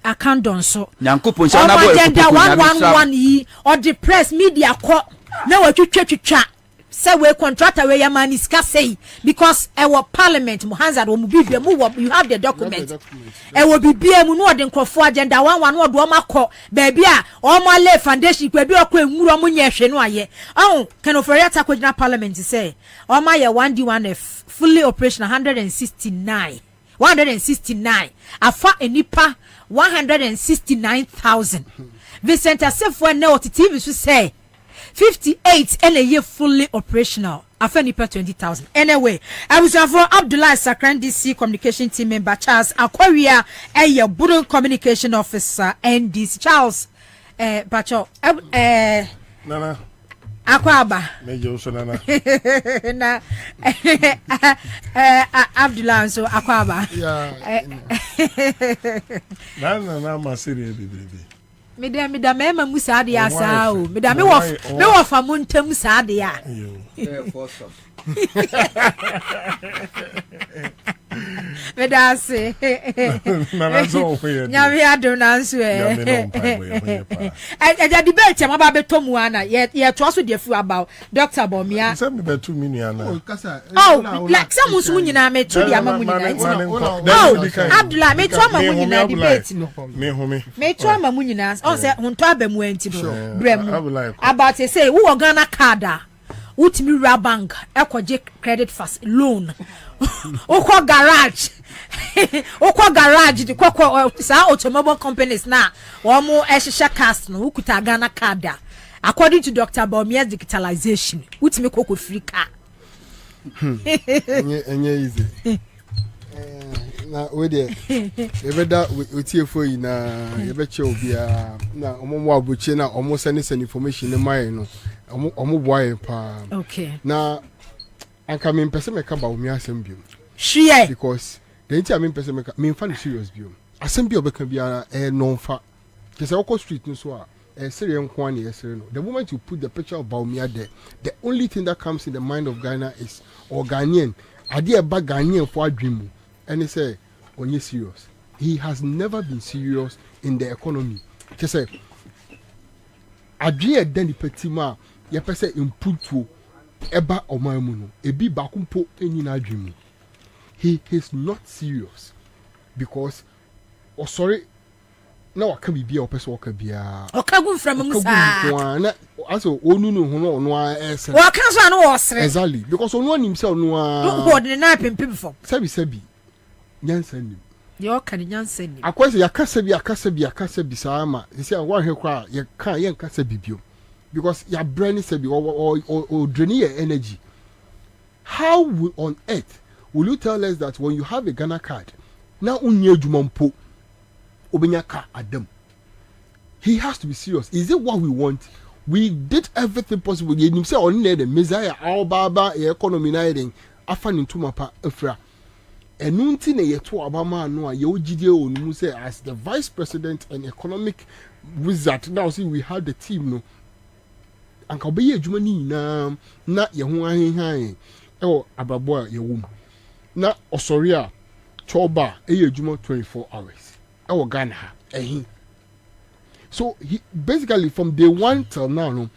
account don so nyankopon hira na boy agenda 111 yi or the press media ko na watwetwa say we contractor we yamani ska say because our parliament mo hands wo mu bibia mu you have the document wo bibia mu no de nkrofo agenda one no do o makọ baby a o mo lay foundation kwa bi okọ enwuro mo nya hwe no aye can of area kwagina parliament say o ma ye 1D1F fully operational 169 afa enipa 169,000 Vincent Asefo na OTTV so say 58 and a year fully operational. Afenipa 20,000. Anyway, I was for Abdullah Sakran DC communication team member Charles Aquaria, a Buddha communication officer and this Charles Bacho Nana Aquaba. Major Sonana. Na Abdullah so Aquaba. Yeah. Nana Masiri baby. Me mema musa de asa o me wo fa mo ntam sa de a me da se na so we nya we ado na so e debate ma ba beto mu ana ye to so de fu about Dr. Bomia say me beto mi ni ana like some musu nyina me to dia ma mu nyina Abdullah me to ma mu nyina debate no me to ma mu nyina on say hunto abamu anti do brem about say wo Ghana card utimi ra bank ekoje credit fast loan okwa garage di kokwa sa automobile companies na wo mo ehhehye cars no ukuta Ghana card according to Dr. Bobie Digitalization utimi kokwa free car enye easy na we dey ebeda otiefo yi na yebeche obia na omomo abuche na omo send information ne mai no omo boy pa okay na anka me pese me ka ba omi asem biom hwie because the nti me pese me ka me fa serious biom asem bi obeka bia no fa kese okọ street no so a serious nko an yesere no the moment you put the picture of Baumia there the only thing that comes in the mind of Ghana is or Ghanaian ade e ba Ghanaian for adwemu and he say onye serious he has never been serious in the economy kese adwe e dan ipatima ye pese input to eba omamu no ebi bakumpo enina adwemu he is not serious because sorry na waka bibia opese waka bia okagu from musa na aso onu no ho no no a ese waka so na wo sere exactly because onu anim se onu a do de na pempem fo sabi nyansa nim yo kan nyansa nim akwese yakasa bi sama se wa hwe kwa ye kan ye nkasa bibio because your brain is or draining your energy. How on earth will you tell us that when you have a Ghana card, now unye jumampo obenyaka adam? He has to be serious. Is it what we want? We did everything possible. You say only the Messiah, our baba, economy niding, afan into mapa efra. And nunti ne yeto abama no a yojide onu say as the vice president and economic wizard. Now see we had the team no. Anka obeye adwuma ni na ye ho ahenhan ababo ye wom na osori a choba eye adwuma 24 hours Ghana ha so he basically from day one till now no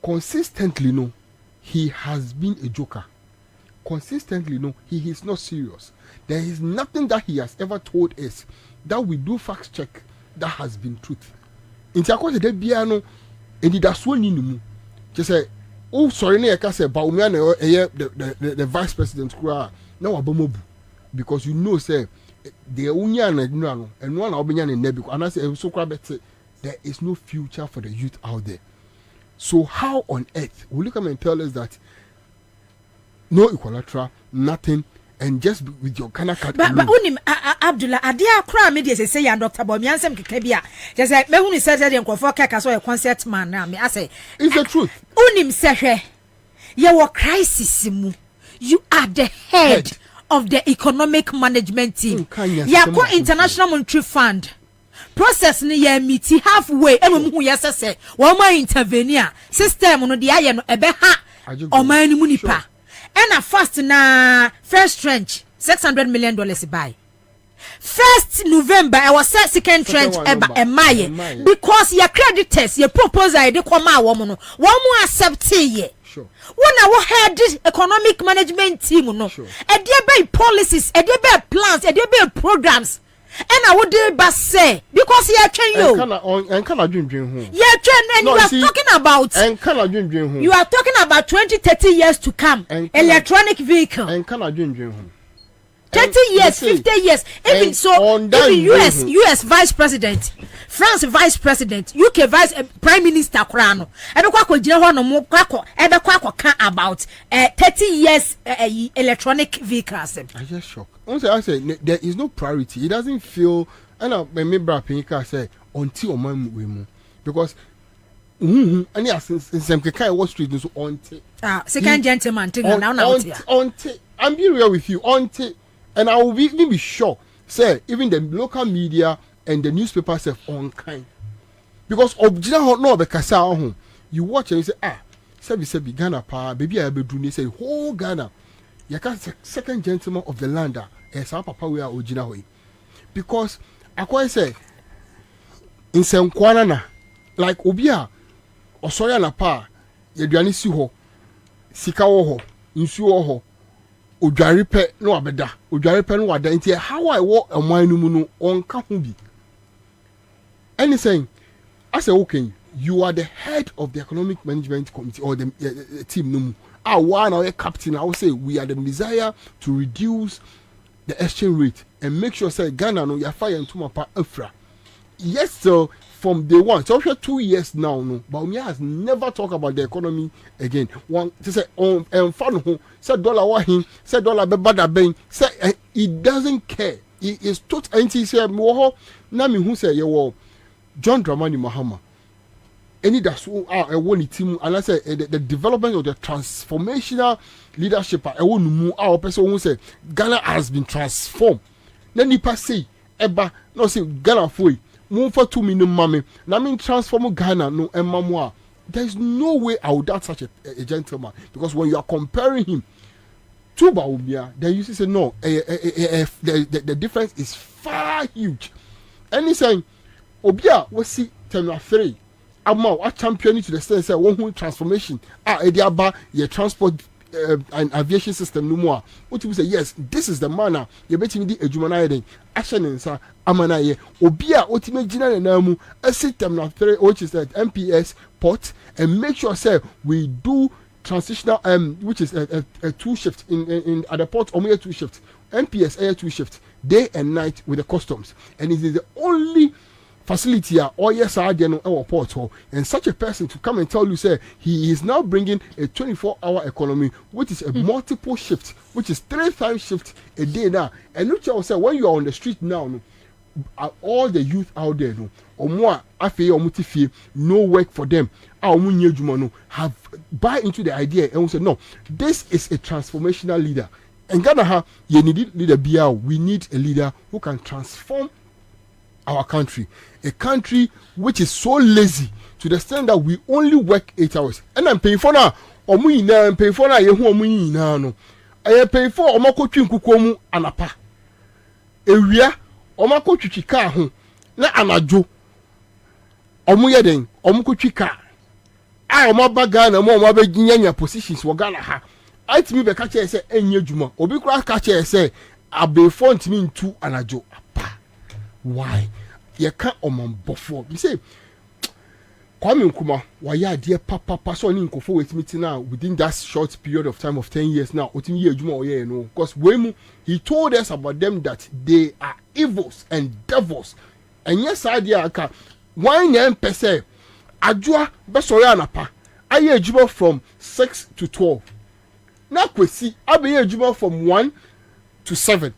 consistently no he has been a joker consistently no he is not serious. There is nothing that he has ever told us that we do fact check that has been truth inti akose de bia no edidaso ni nimu just say oh sorry na yaka say Baumia na the vice president kura na wabomobu because you know say the unya na no and one obenya na nebi and I say so kura bet there is no future for the youth out there. So how on earth will you come and tell us that no equilateral nothing and just with your Ghana card? But unim Abdullah adia kura me dey say ya Dr. Bobie Ansah keke bia just say me hunu say dey nkofo keka so a concert man na me say it's the truth. Unim say hwe ye wo crisis mu you are the head of the economic management team ya ko International Monetary Fund process ni ya meet halfway eno mu ya say wo ma intervene system no de aye no ebe ha o man ni mu nipa and first na first tranche $600 million buy. 1st November I was second tranche emaye because your creditors your proposal dey come out woman no accept ye Sure. When I head this economic management team, no. Sure. And there be policies, and there be plans, and there be programs. And I would do say because you train you. And can I dream home? Yeah, train, and no, you are talking about. And can I dream home? You are talking about 20, 30 years to come. Electronic vehicle. And can I dream home? 30 years, 50 years, even so, even US vice president, France vice president, UK vice prime minister Kurano, and kwako jina ho no mo kwako ebe kwako kan about 30 years electronic vehicles. I just shocked. I say there is no priority. It doesn't feel, and I remember Pinika say until o man we mu because and yes some kai Wall Street so until second gentleman thing now until I'm being real with you until. And I will even be sure, say, even the local media and the newspapers have unkind. Because original no be kasa home. You watch and you say, sebi Ghana pa, baby I be doing say whole Ghana. You can second gentleman of the land sa papa we are original way. Because I quite say in some kwana like obia osoya na pa, yeduane si ho, sika wo ho, nsu wo ho. Odware pe no abeda odware pe no wada nti how I walk a man no mu no onka ho bi anything I say okay you are the head of the economic management committee or the team no mu one or a captain I will say we are the desire to reduce the exchange rate and make sure say Ghana no ya fire into my pa afra yes so from day one, so 2 years now, no, but Baumia has never talked about the economy again. One, to say, fun, said dollar wahin, said dollar bebada bang, say he doesn't care. He is total anti say moho. Nami who say yo John Dramani Mahama. Any that's who are a one team, and I say the development of the transformational leadership. I want to move our person who say Ghana has been transformed. Then you pass say, Eba, no say Ghana foi. Move for 2 million mommy. Now mean transform Ghana no and mamwa. There is no way I would doubt such a gentleman because when you are comparing him to Baumia, then you say no. The difference is far huge. And he's saying, Obia we see terminal 3. I'm championing to the sense that one who transformation. Ediaba your transport and aviation system no more. What you say yes, this is the manner. You bet me the ejumana action in sa amana ye obia ultimate general namu a system now 3 which is at MPS port and make sure say we do transitional which is a 2 shift in at the port only 2 shift MPS air 2 shift day and night with the customs and it is the only facility or yes I no our port and such a person to come and tell you say he is now bringing a 24-hour economy which is a multiple shift which is 3 times shift a day now and look you say when you are on the street now no, all the youth out there no or more afi or mutifie no work for them our no have buy into the idea and we say no this is a transformational leader and Ghana you need leader bia we need a leader who can transform our country, a country which is so lazy to the extent that we only work 8 hours. And I'm paying for now. Omu ina I'm paying for now. Yehu omu ina no. I pay for omako twinkukomu anapa. Ewia omako twitwika ho na anajo. Omu yeden omako twika. Omaba Ghana mo omabe nyanya positions wo Ghana ha. Aitimi be ka che say enye djuma. Obi kura ka che say abefo ntimi ntu anajo. Why? You can't before. You say, Kwame Nkrumah, why ya dear papa so ni nkofo with me now within that short period of time of 10 years now. Because he told us about them that they are evils and devils. And yes, idea ka why name per se adwa besoya anapa. Aye ejuma from 6 to 12. Na kwesi abe ejuma from 1 to 7.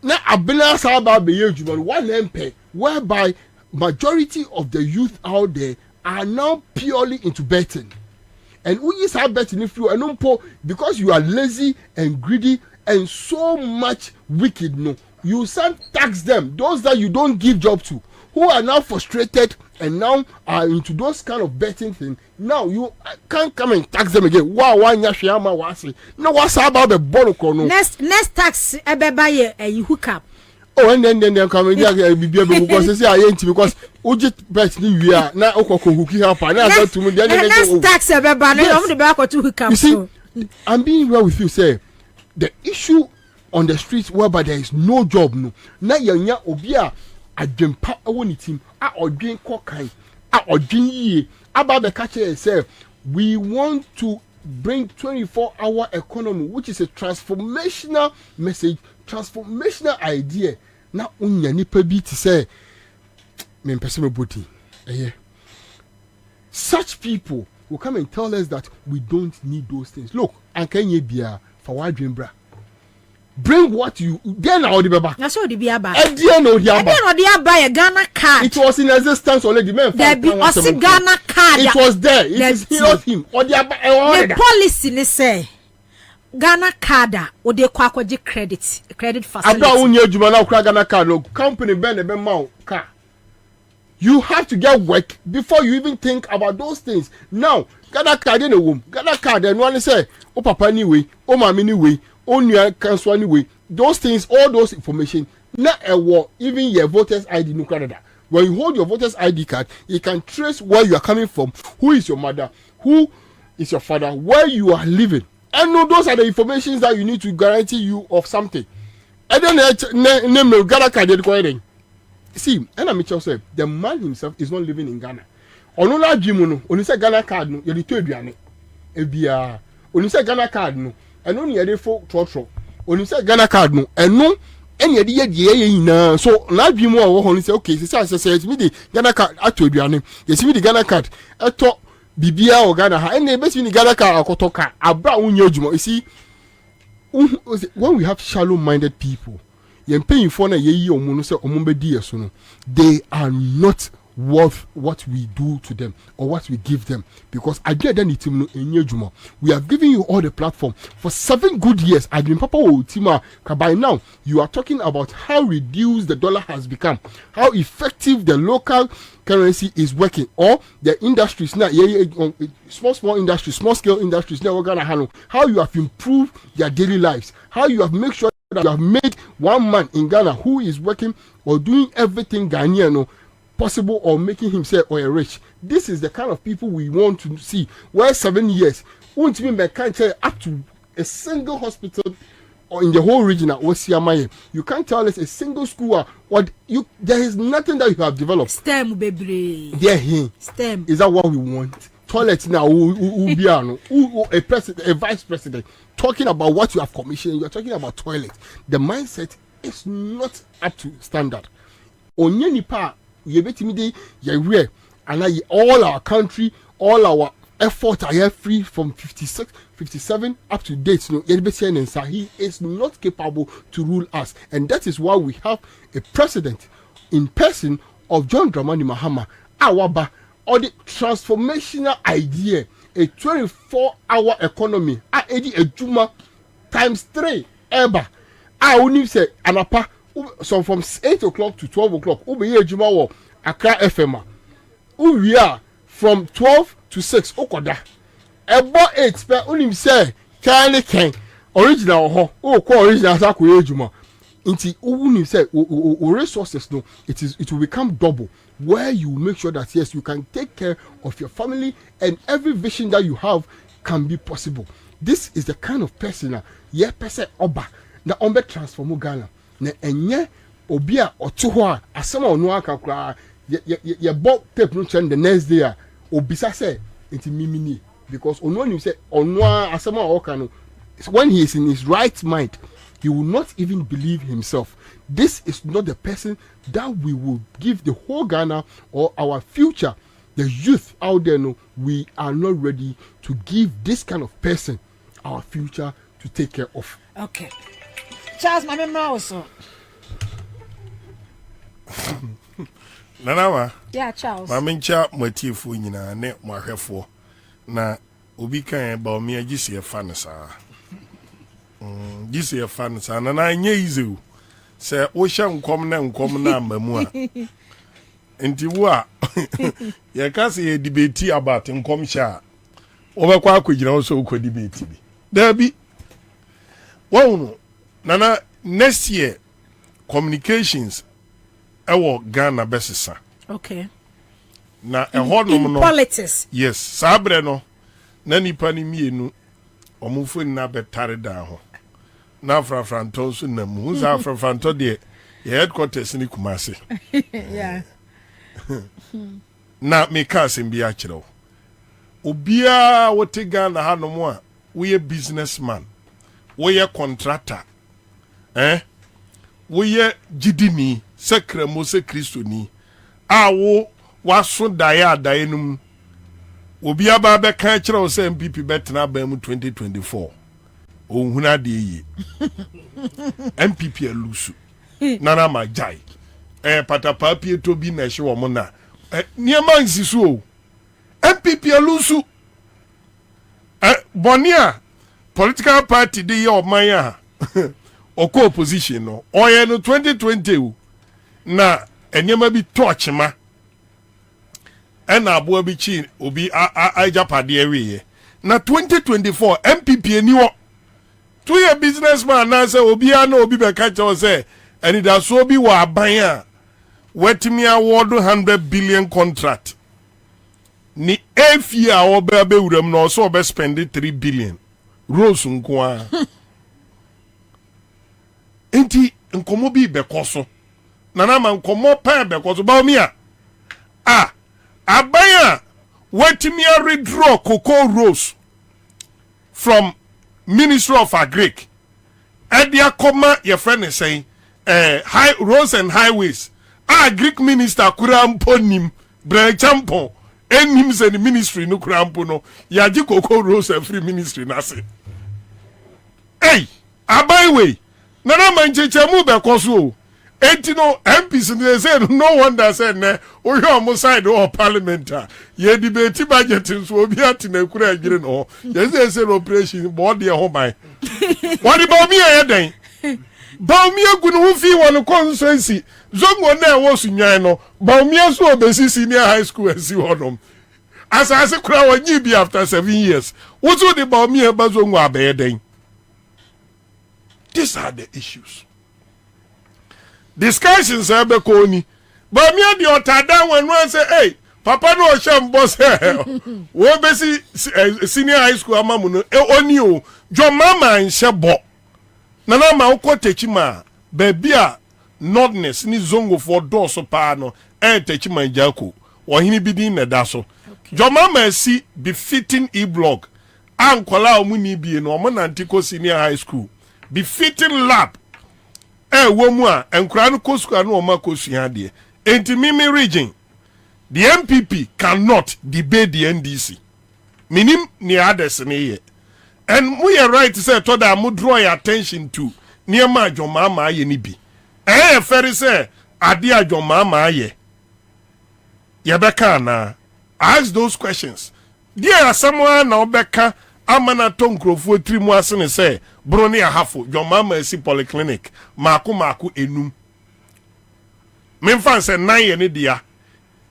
Now, abena saba be ejuma one MP, whereby majority of the youth out there are now purely into betting. And who is our betting if you are because you are lazy and greedy and so much wicked, no, you send tax them, those that you don't give job to, who are now frustrated and now are into those kind of betting things. Now you can't come and tax them again. Wow, why wasi? No, what's about the boroko no? Next tax ebeba ye hook up. Oh, and then come in here because say I ain't because Ujit bet we are now hooky up and I to me then tax a baby the back or two who come. You see, I'm being well with you, say the issue on the streets whereby there is no job no. Now you obia a jumpa awoni team or drink cocaine or drink ye about the catcher say we want to bring 24-hour economy, which is a transformational message, transformational idea. Now, unya nipa bi to say, me person body. Such people will come and tell us that we don't need those things. Look, and can you be a for dream bra? Bring what you then now the baba. That's what the be about. And then no the aba. And then buy a Ghana card. It was in existence already. Man, there be a Ghana card. It was there. It is not him. Or the aba. The policy they say Ghana card or they kwaji credit facility. Aba unye juma na ukra Ghana card no company ben ebe ma car. You have to get work before you even think about those things. Now, Ghana card in a womb. Ghana card and one say, oh papa anyway, oh mama anyway. On your council anyway, those things, all those information, not a war, even your voters ID no Canada. When you hold your voters ID card, you can trace where you are coming from, who is your mother, who is your father, where you are living. And no, those are the information that you need to guarantee you of something. And then name no Ghana card. See, and I'm say the man himself is not living in Ghana. Onola Jimuno, oni say Ghana card no, you to aduane. Ebia, oni say Ghana card no. And only a for trotro. When you say Ghana card no, and no, any idea na so not be more when you say okay, says me the Ghana card at to your name. Yes, me the Ghana card. I thought Bibia or Ghana, and they best in the Ghana card or Kotoka, a brown yojuma. You see, when we have shallow minded people, you're paying for a year or monosa or mumbe dear soon, they are not worth what we do to them or what we give them, because I get them in we have given you all the platform for 7 good years. I've been Papa Tima. By now you are talking about how reduced the dollar has become, how effective the local currency is working, or the industries now, small industries, small scale industries now, we're gonna handle how you have improved their daily lives, how you have made sure that you have made one man in Ghana who is working or doing everything Ghanaian possible or making himself or a rich. This is the kind of people we want to see. Where 7 years won't mean I can't tell up to a single hospital or in the whole region at Wasiamaye. You can't tell us a single school or you there is nothing that you have developed. STEM baby. Yeah, STEM. Is that what we want? Toilet now a president, a vice president talking about what you have commissioned, you are talking about toilet. The mindset is not up to standard. Onye nipa and all our country, all our efforts are here free from 56, 57 up to date. He is not capable to rule us, and that is why we have a president in person of John Dramani Mahama Awaba, or the transformational idea, a 24-hour economy, a Juma times 3 ever. I only say anapa. So from 8 o'clock to 12 o'clock, Ubi Juma wo Accra FM. We are from 12 to 6 Okoda. About 8 per unim say Ken original ho. Oh, call original Saku Juma. Inti unim say resources no. It will become double, where you make sure that yes, you can take care of your family and every vision that you have can be possible. This is the kind of person person oba na ombe transform Ghana. Na enye obia oto a asema onu aka kra ye bought tape no trend the next day obisa say enti mimini, because onu nim say onu asema oka no, when he is in his right mind he will not even believe himself. This is not the person that we will give the whole Ghana or our future, the youth out there. No, we are not ready to give this kind of person our future to take care of. Okay. Charles, my mama also. Nanawa. Yeah, Charles. Mamincha motifu nyina ne mahwefo na obi kan ba omi agisi e fan sa. Gisi e fan sa na na nye izu. Se wo hye nkom na mamu a. Enti wo a ye ka se ye debate about nkom sha. Wo be kwa akogina wo so ko debate bi. Da bi. Wo Nana, next year, communications ewo Ghana besisa. Okay. Na ehodom no politics. Yes, sabre no na nipa ni mienu omufo na betare da ho. Na frafranto so na mu za frafranto de headquarters ni Kumasi. Yeah. Na me ka sembi a kire wo. Obia wote Ghana hanom a we businessman. We contractor. We jidini sekremo se kristoni. Awo waso daya dayenum. Obia ba be kan kire wo se MPP betena ba mu 2024. Ohuna de yi. MPP elusu. Nana majai. Patapa pie to bi na hye wo mo na. Niema nsisu o. MPP elusu. Bonia political party de ye omanya. Oko opposition no. Oye no 2020 na enyema bi torch ma. Ena abo bi chi obi ajapade awie. Na 2024 MPP eniwo. To your businessman na say obi ana obi be ka che say and it has so be wa aban a wetimi award 100 billion contract. Ni efie a oba be wuram no so oba spend 3 billion. Rose nko a. Enti nkomo bi be koso. Nana man nkomo pa be koso ba omi a. Aban a wetimi a withdraw cocoa rose from Ministry of Agric. Edia koma your friend is saying high roads and highways. Greek minister kurampo nim branchampon enim se the ministry no kurampo no yaji cocoa roads and free ministry na se. Hey, abai we nana mancheche mu be koso. Enti no MPs they said no wonder said ne o hwe omo side o parliamentar ye debate budget so obi atena kura agire no ye say operation board ye ho ban what about me e den ba mi agu no fi won constituency zongo na e wo sunwan no ba mi aso obesi senior high school asi hodom asase kura wonyi bi after 7 years what so the ba mi e ba zongo abaye den. These are the issues. Discussions are be koni. But me and the otada when one say, hey, Papa no sham boss wo be senior high school amamu no oni o jo mama nshebo. Nana ma ukotechi ma baby a nordness ni zongo for door so pa no techi ma jako. Ohini bidin na da so. Jo mama si befitting e-blog. Ankola omu ni bie no omo nantiko senior high school. Befitting lab. Womu a enkura no kosuka no oma kosua de enti mimi region the MPP cannot debate the NDC minim ni others ne ye and we are right to say to that mo draw your attention to near ma adwoma ma aye ni bi fair say ade adwoma ma aye ye beka na ask those questions there are someone na obeka amana to nkrofo trimu asene say broni ahafo your mama si polyclinic maku enum memfa se nan ye ne dia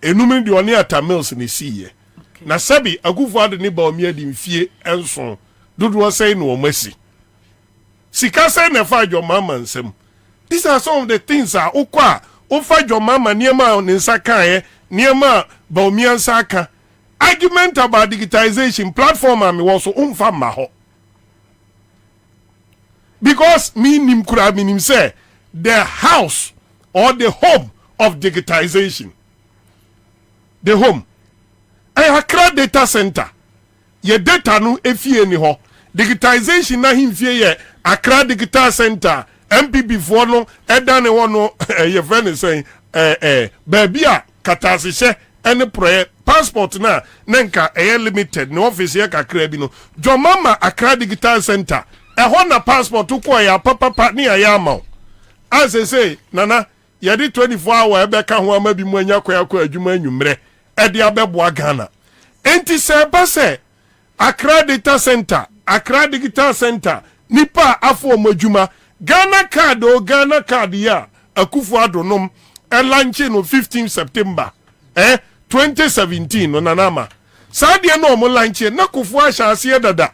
enum de oni atamils ne siye na sabi agufo ade ne ba omi adi mfie enso dodo say no omasi sika say na fa your mama nsem. These are some of the things are okwa ofa your mama niema ne nsaka niema ba omi ansaka argument about digitalization platform am was umfa maho. Because me nim kura minim say the house or the home of digitalization. The home. Accra data center. Ye data no efie ni ho. Digitalization na himfie ye Accra digital center. MPP for no edane ho no ye friend saying baby a katasise any prayer passport na nenka limited no office ye kakra bi no. Jo mama Accra digital center. Na passport to kwa ya papa ni ya ama. As I say, nana, yedi 24 hour ebeka ho ama bi mu anya kwa adwuma anwumre. Ede abeboa Ghana. Enti se ba se Accra data center, Accra digital center, nipa afo omadwuma. Ghana card ya Akufo Adonom launch no 15 September 2017 no nanama. Sadia no mo launch na Akufo ahase dada.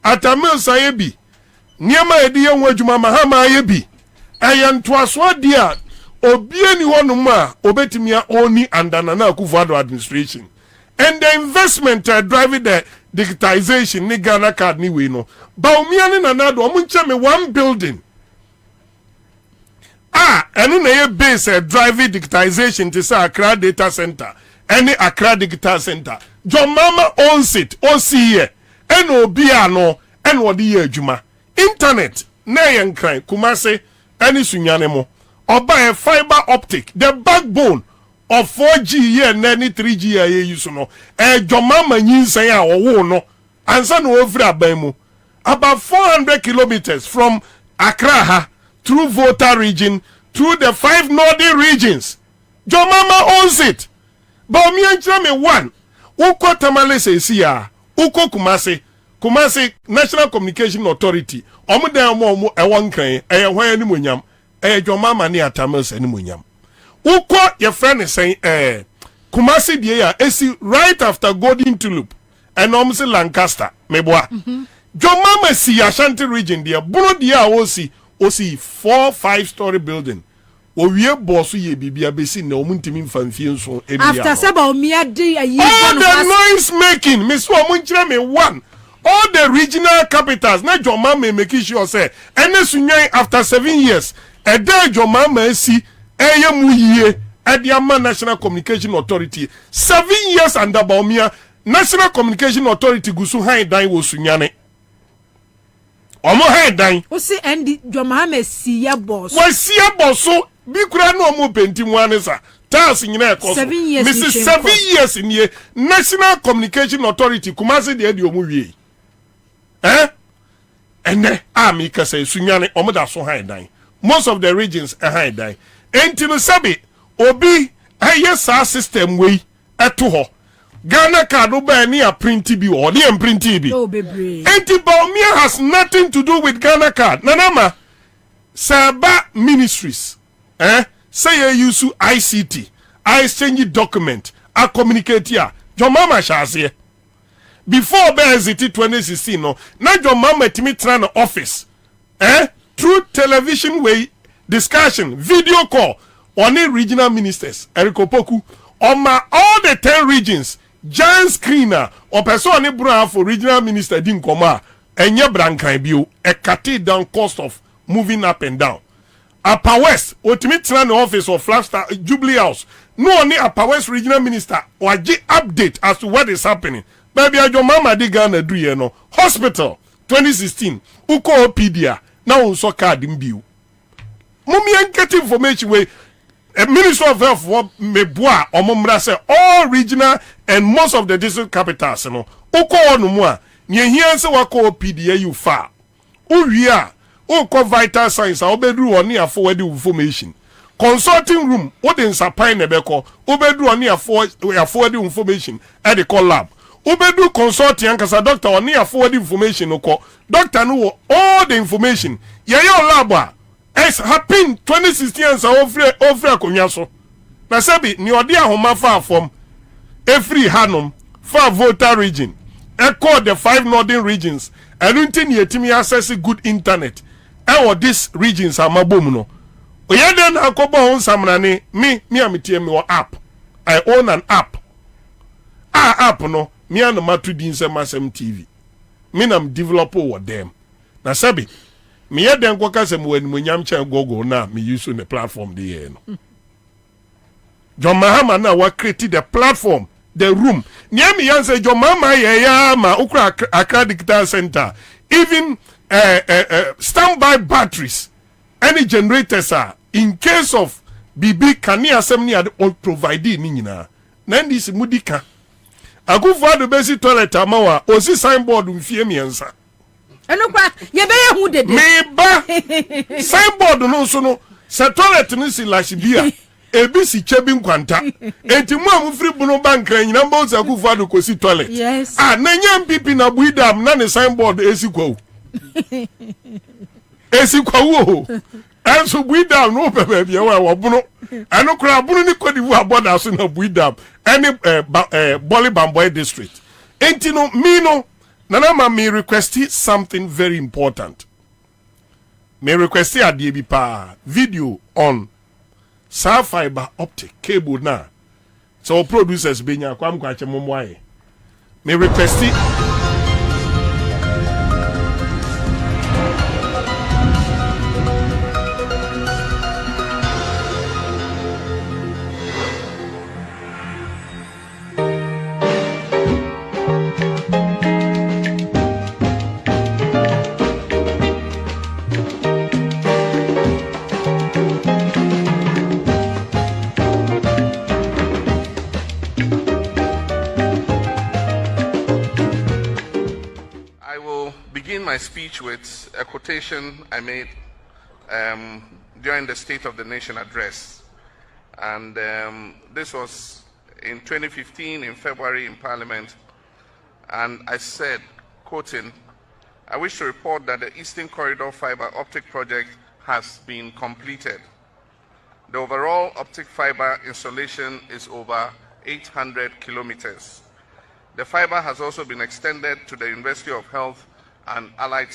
Atamil sayebi. Niema edi yenwa juma mahama ayebi ɛyɛ ntoasoɔ deɛ obie ni hɔ nom a obetumi a oni under Nana Akufo-Addo administration and the investment driving the digitalization ni Ghana card ni we no Bawumia ni Nana Addo omo nche me one building enu na ye base driving digitalization to say Accra data center any Accra digital center John Mama owns it OCE and obi ano and odi ye adwuma internet na ye nkran Kumase any sunyane mo oba a fiber optic the backbone of 4G here and any 3G a use no John Mama nyinsan a owo no ansa no ofri aban mu about 400 kilometers from Accra through Volta region through the 5 northern regions John Mama owns it but me and me one uko tamale se sia uko Kumase National Communication Authority omo dan mo ewon kan hwan ani monyam John Mama ni Atamas ani monyam uko your friend is saying Kumasi die ya esi right after Golden Tulip and omse Lancaster meboa John Mama si Ashanti region there buno die a osi 4-5 story building owie boss ye bibia besi na omuntimi mfamfie nso after seba omia de ayi all the noise making miss omunchire me one all the regional capitals na John Mama make sure say ene sunyan after 7 years e dey John Mama si eye mu yie e dey ama National Communication Authority 7 years under Bawumia National Communication Authority gusu han dan wo sunyane omo han dan o si endi John Mama si ya boss wa si ya boss bi kura no omo penti mu anesa tas nyina e koso 7 years Mrs. 7 years in National Communication Authority Kumasi de omo wie ene ami kase sunyane omo da so han dan most of the regions han dan enti no sabi obi sa system we eto ho Ghana card oba ni a printi bi or ni printi bi enti Bawumia has nothing to do with Ghana card nanama Saba ministries say you use ICT I exchange document a communicate here John Mama shase before Beziti 2016 no na John Mama timi tran office through television way discussion video call on the regional ministers Eriko Poku on all the 10 regions giant screener or person bra for regional minister din koma enye brankan bio e cut down cost of moving up and down Upper West otimi tran office of Flagstaff Jubilee House no only Upper West regional minister or update as to what is happening baby John Mama di Ghana do ye no hospital 2016 uko opedia na unso card mbiu mummy get information we a Minister of Health meboa omomra say all regional and most of the district capitals no uko onu mu a ne hia se wako opedia you fa uwia uko vital signs a obedu oni afoward information consulting room wodin sapan nebeko obedu oni afoward information at the call lab ubedu consulting ankasa doctor oni afford information ko doctor no all the information ye lab a es happen 2016 so ofre akonwa so na sabi ni odi ahoma fa afom every hanom fa Volta region e call the 5 northern regions enunti ni etimi access good internet e these regions amabom no oyeden akobo on samrane me ametie me app I own an app app no me and matu din se masem TV me nam developer with them na sabi me ye den kwaka sem wani munyam chan Google na me use on the platform the year no John Mahama na wa create the platform the room near me yan say John Mahama ya ma ukra Accra Digital Center even standby batteries any generators are in case of BB kani asem ni all provide ni nyina na ndis mudika Akufo-Addo besi toilet amawa osi signboard mfie miensa eno kwa ye be ye hu dede me ba signboard no so no se toilet no si lash bia ebi si chebi nkwanta enti mu amfiri bunu bank nyina mba osi Akufo-Addo kosi toilet yes. Na nyam pipi na buidam na ne signboard esi kwawo esi kwawo enso buidam no bebe bia wa bunu eno kura bunu ni kodivu aboda so na buidam any Boli Bamboy district enti no me no nana ma me request something very important may request a DB pa video on sa fiber optic cable na. So producers benya kwam kwache momwaye. May request it. My speech with a quotation I made during the State of the Nation address, and this was in 2015 in February in Parliament, and I said, quoting, "I wish to report that the Eastern Corridor fiber optic project has been completed. The overall optic fiber installation is over 800 kilometers. The fiber has also been extended to the University of Health and Allied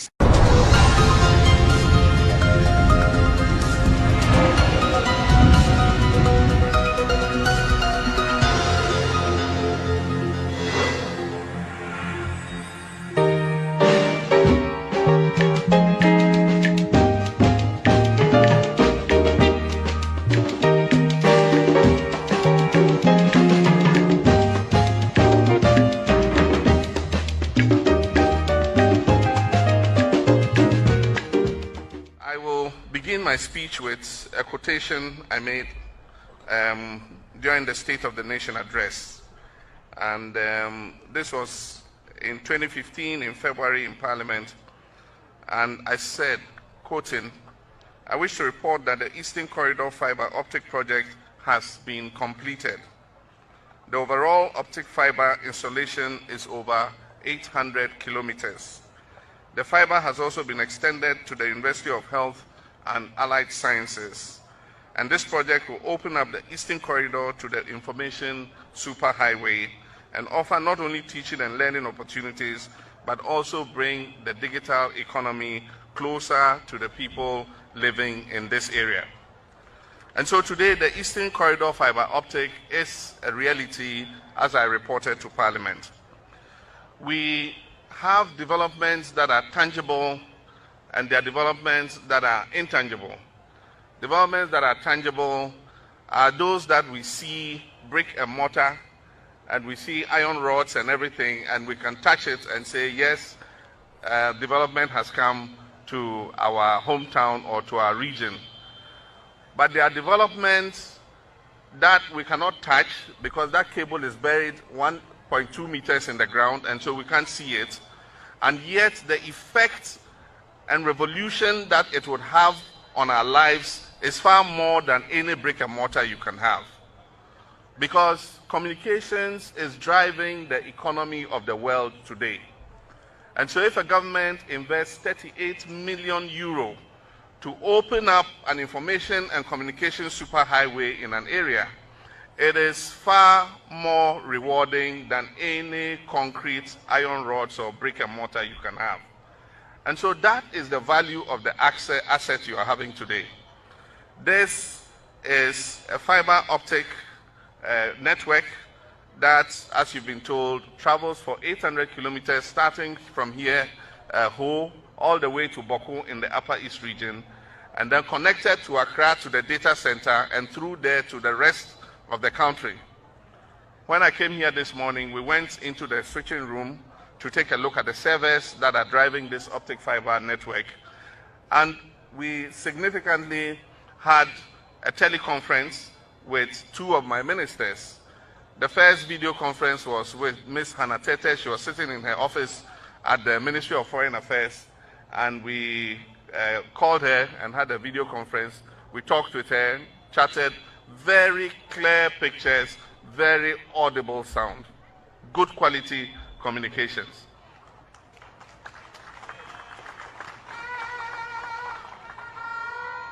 my speech with a quotation I made during the State of the Nation address, and this was in 2015 in February in Parliament, and I said, quoting, "I wish to report that the Eastern Corridor fiber optic project has been completed. The overall optic fiber installation is over 800 kilometers. The fiber has also been extended to the University of Health and Allied Sciences, and this project will open up the Eastern Corridor to the information superhighway and offer not only teaching and learning opportunities, but also bring the digital economy closer to the people living in this area." And so today, the Eastern Corridor fiber optic is a reality, as I reported to Parliament. We have developments that are tangible, and there are developments that are intangible. Developments that are tangible are those that we see brick and mortar, and we see iron rods and everything, and we can touch it and say, yes, development has come to our hometown or to our region. But there are developments that we cannot touch because that cable is buried 1.2 meters in the ground, and so we can't see it. And yet the effect and revolution that it would have on our lives is far more than any brick and mortar you can have. Because communications is driving the economy of the world today. And so if a government invests 38 million euro to open up an information and communication superhighway in an area, it is far more rewarding than any concrete, iron rods or brick and mortar you can have. And so that is the value of the asset you are having today. This is a fiber optic network that, as you've been told, travels for 800 kilometers starting from here, Ho, all the way to Boko in the Upper East region, and then connected to Accra to the data center and through there to the rest of the country. When I came here this morning, we went into the switching room to take a look at the servers that are driving this optic fiber network. And we significantly had a teleconference with two of my ministers. The first video conference was with Ms. Hannah Tete. She was sitting in her office at the Ministry of Foreign Affairs, and we called her and had a video conference. We talked with her, chatted, very clear pictures, very audible sound, good quality communications.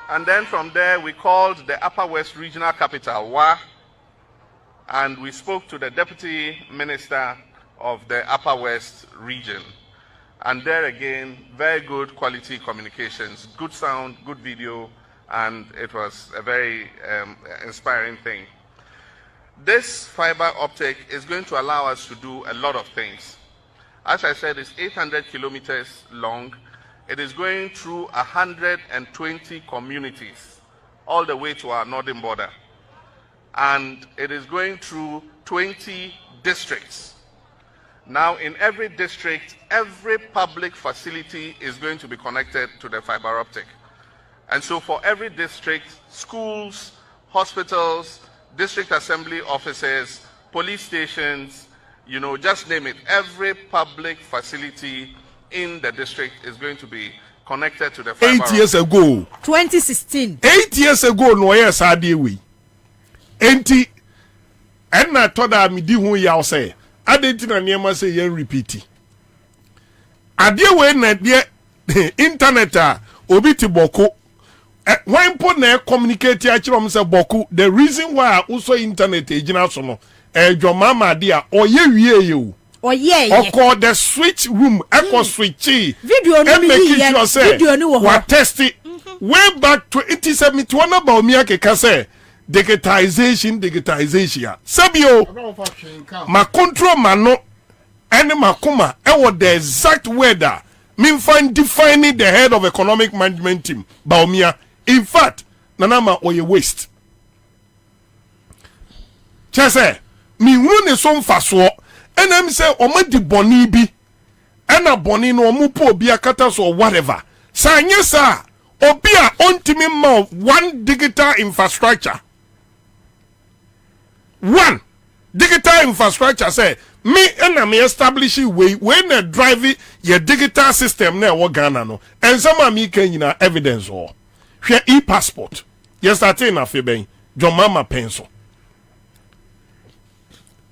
And then from there, we called the Upper West Regional Capital, Wa, and we spoke to the Deputy Minister of the Upper West region. And there again, very good quality communications, good sound, good video, and it was a very inspiring thing. This fiber optic is going to allow us to do a lot of things. As I said, it's 800 kilometers long. It is going through 120 communities, all the way to our northern border. And it is going through 20 districts. Now, in every district, every public facility is going to be connected to the fiber optic. And so for every district, schools, hospitals, district assembly offices, police stations, you know, just name it, every public facility in the district is going to be connected to the fiber optic. 8 years ago. 2016. 8 years ago, no, yes, I did we. And I thought that me di who ya say. I didn't know say yen repeat. Adie we na de internet obi ti boku. When put na communicate achiro say boku. The reason why also internet ejina so no your mama dia oye wie ye. Oko the switch room echo switchy. Video no video no wo test it. Way back to 2071 about me akeka say digitalization. Sabio, my control mano, and makuma, and what the exact weather mean find defining the head of economic management team, Baumia. In fact, Nanama or you waste. Chase, me run is some fast war, and I'm say, Omadi Bonibi, and a bonino mupo be a catas or whatever. Sanyesa, or be a ultimate mouth one digital infrastructure. One digital infrastructure say me and me establishing way when a driving your digital system na wo Ghana no and some me can evidence or share e-passport yes that in afeben John Mama pencil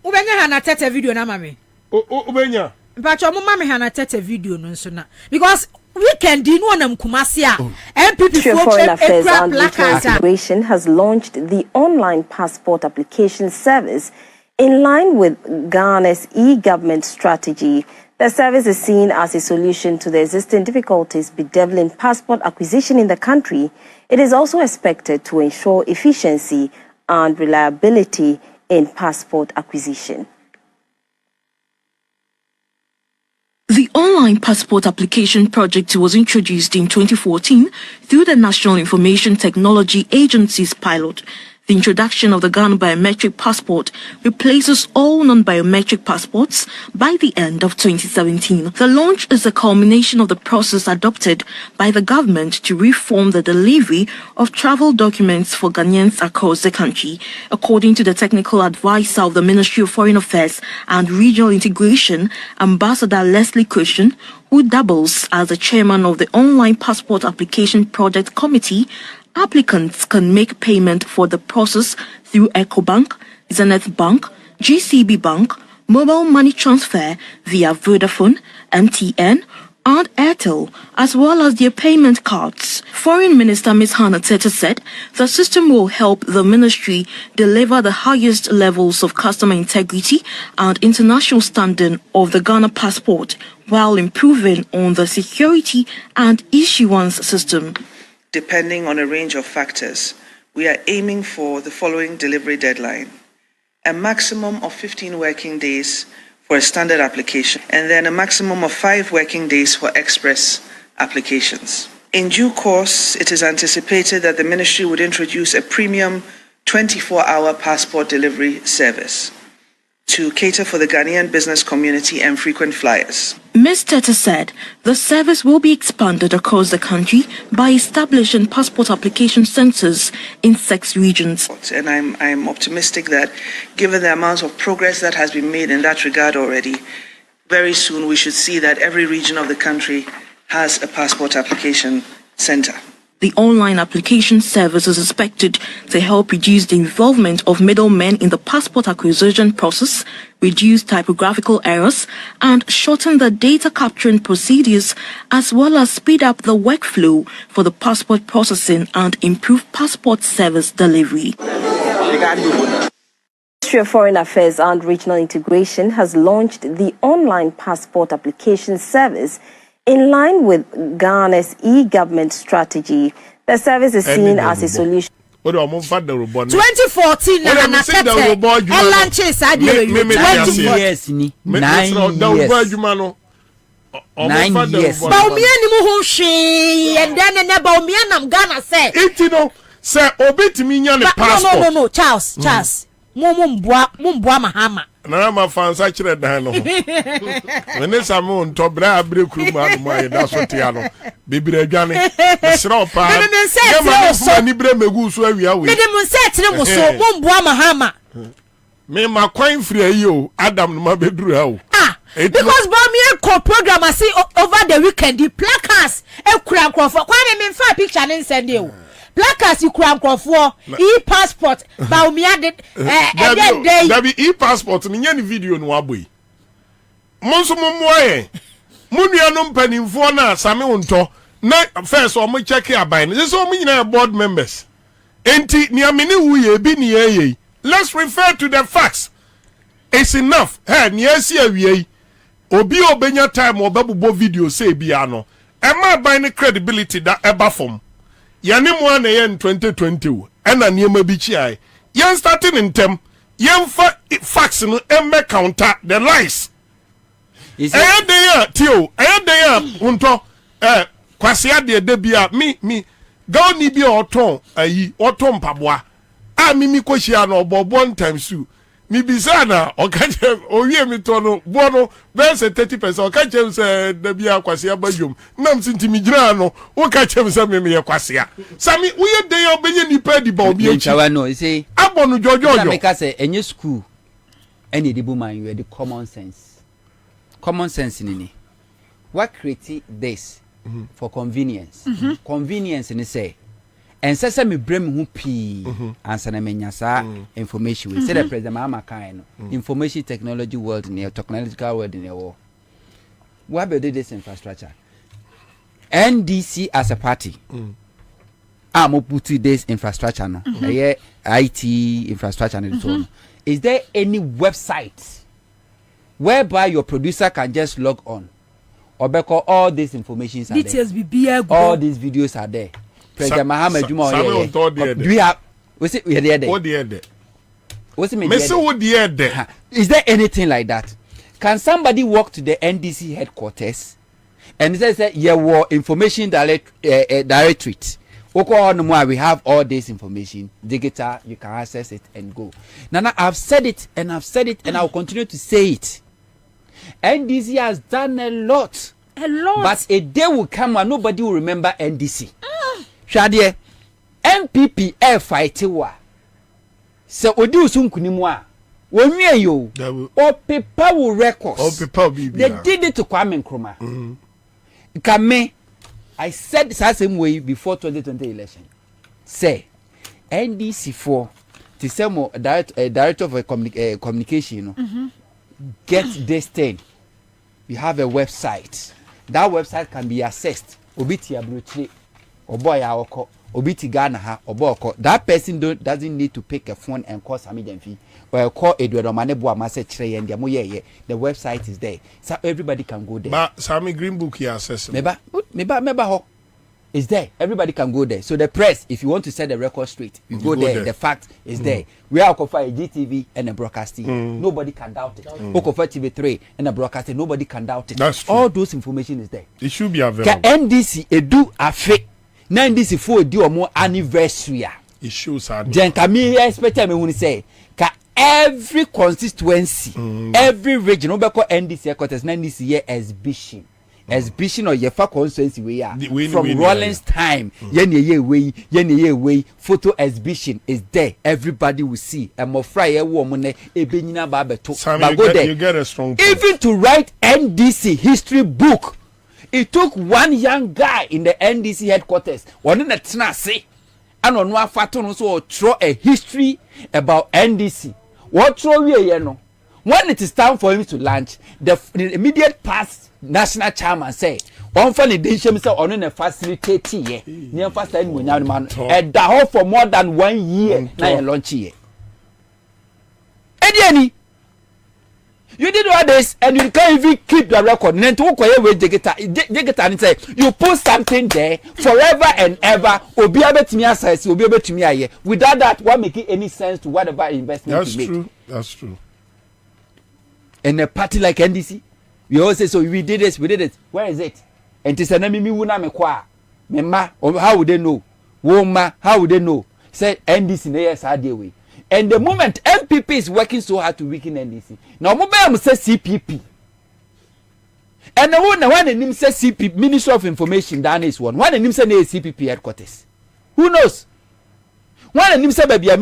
ubenya hana tete video na mame ubenya mpacho mo mame hana tete video no nso na because weekend in one Kumasia Digitalization has launched the online passport application service in line with Ghana's e-government strategy. The service is seen as a solution to the existing difficulties bedeviling passport acquisition in the country. It is also expected to ensure efficiency and reliability in passport acquisition. The online passport application project was introduced in 2014 through the National Information Technology Agency's pilot. The introduction of the Ghana biometric passport replaces all non-biometric passports by the end of 2017. The launch is a culmination of the process adopted by the government to reform the delivery of travel documents for Ghanaians across the country. According to the technical advisor of the Ministry of Foreign Affairs and Regional Integration, Ambassador Leslie Cushion, who doubles as the chairman of the Online Passport Application Project Committee, applicants can make payment for the process through EcoBank, Zenith Bank, GCB Bank, mobile money transfer via Vodafone, MTN, and Airtel, as well as their payment cards. Foreign Minister Ms. Hannah Tete said the system will help the ministry deliver the highest levels of customer integrity and international standing of the Ghana passport, while improving on the security and issuance system. Depending on a range of factors, we are aiming for the following delivery deadline: a maximum of 15 working days for a standard application, and then a maximum of 5 working days for express applications. In due course, it is anticipated that the ministry would introduce a premium 24-hour passport delivery service to cater for the Ghanaian business community and frequent flyers. Ms. Tete said the service will be expanded across the country by establishing passport application centers in 6 regions. And I'm optimistic that given the amount of progress that has been made in that regard already, very soon we should see that every region of the country has a passport application center. The online application service is expected to help reduce the involvement of middlemen in the passport acquisition process, reduce typographical errors, and shorten the data capturing procedures, as well as speed up the workflow for the passport processing and improve passport service delivery. The Ministry of Foreign Affairs and Regional Integration has launched the online passport application service In line with Ghana's e-government strategy, the service is seen as a solution. 2014 na nakete elanche sadi 20 years ni 9 years ba umia ni mu ho hwe and then na ba umia nam Ghana say itino say obetimi nya ne passport no Charles mumboa mahama na ma fansa kire dan no when samu nto bra abre kuru anu mai da so tia no bibire adwane sro pa ya ma fu ani bre megu so awia we me dem se tire mo so mumboa mahama me ma kwan free ayi o Adam no ma beduru ha o because Bobie ko program asi over the weekend the placards e kura nkrofo kwa me mfa picture ne send e o placards kura nkrofo e-passport ba umia de Dabi e-passport ni nya ni video no aboyi monso momoe munua no mpanimfo na same wonto na first o mo check aban no so mo nyina board members enti ni amene wuye bi ni yeye let's refer to the facts it's enough hey ni asi awie obi obenya time obabubo video say bia no e ma aban ni credibility da eba form yane mo na ye 2020 ena niema bi chi ai yen starting in tem yen fa facts no emme counter the lies tio unto kwasia de bia mi gawni bi oton ayi oton paboa a mi kohia no obobon times 2 mi bizana okaje owie mi to no bono bense 30% okaje se da bia kwasia bajom nam sintimi gira no okaje se me ye kwasia sami uye de yo benye ni pedi ba obi echi chawa no say abonu jojojo make say enye school ene dibu man you the common sense ni what create this for convenience convenience ni say and say me brem hu pi answer na menya sa information we say the president mama kan no information technology world ni technological world ni wo we build this infrastructure NDC as a party am put this infrastructure no IT infrastructure and so on. Is there any website whereby your producer can just log on or because all these informations are details there. All these videos are there. President Muhammad Juma do we have what's it we are there? What there? What's it mean? There? Is there anything like that? Can somebody walk to the NDC headquarters and say yeah, war information directorate. We have all this information digital, you can access it and go. Nana, I've said it and I'll continue to say it. NDC has done a lot, but a day will come when nobody will remember NDC. Shadie MPP air fight wa se odi usun kunimwa wonwe yo o paper will records they did it to Kwame Nkrumah. Kame I said the same way before 2020 election. Say NDC4 to some director of communication, get this thing. You have a website. That website can be accessed. Obiti abrochi, oboy awoko, obiti Ghana ha, oboko. That person doesn't need to pick a phone and call some fee or call Eduardo Manebu Amase Tre and the website is there. So everybody can go there. But Sami Green Book here accessible. Meba is there. Everybody can go there. So the press, if you want to set the record straight, you go there. The fact is there. We are offer a GTV and a broadcasting. Nobody can doubt it. Offer TV3 and a broadcasting. Nobody can doubt it. That's true. All those information is there. It should be available. NDC edu afe. Na NDC for do more anniversary. It shows how. Then kami expect me when say ka every constituency, every region, no be call NDC headquarters. Na NDC here exhibition or yefa constituency we from Rollins time yenye way photo exhibition is there. Everybody will see and more fry woman ebenyina ba beto but go there. You get a strong point. Even to write NDC history book, it took one young guy in the NDC headquarters one in the tenase and on one faton so throw a history about NDC. What throw we no when it is time for him to launch the immediate past national chairman say one funny day say on a facilitate here near first time we now man and that for more than 1 year now launch here. Ediani You did all this and you can't even keep the record. Then to with Digital and say you post something there forever and ever. Without that, what make it any sense to whatever investment you make? That's true. And a party like NDC, we always say so. We did this. Where is it? And to say me wuna me kwa. Mema, how would they know? Woma, how would they know? Say NDC na yes way. And the moment MPP is working so hard to weaken NDC. Now mobile say CPP. And the one when the name says CPP, Ministry of Information, that is one. When the name say CPP headquarters. Who knows? When the name say baby a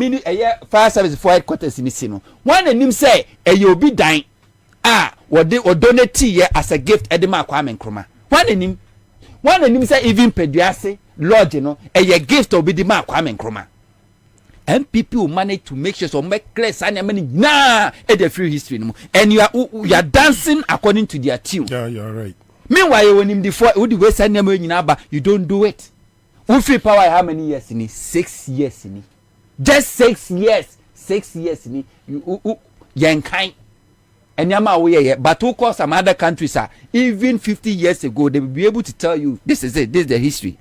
fire service for headquarters in Sino. When the name say you'll be dying. What they or donate here as a gift Edema Kwame Nkrumah. When the name say even Pediase, Lord, a gift will be the Mark Kwame Nkrumah. MPP will manage to make sure so make clear sign at the free history and you are dancing according to their tune. Yeah, you are right. Meanwhile, when him you don't do it. Who free power how many years in it? 6 years in it. Just 6 years. 6 years in it. You yankai. And but of course some other countries are even 50 years ago they will be able to tell you this is it, this is the history.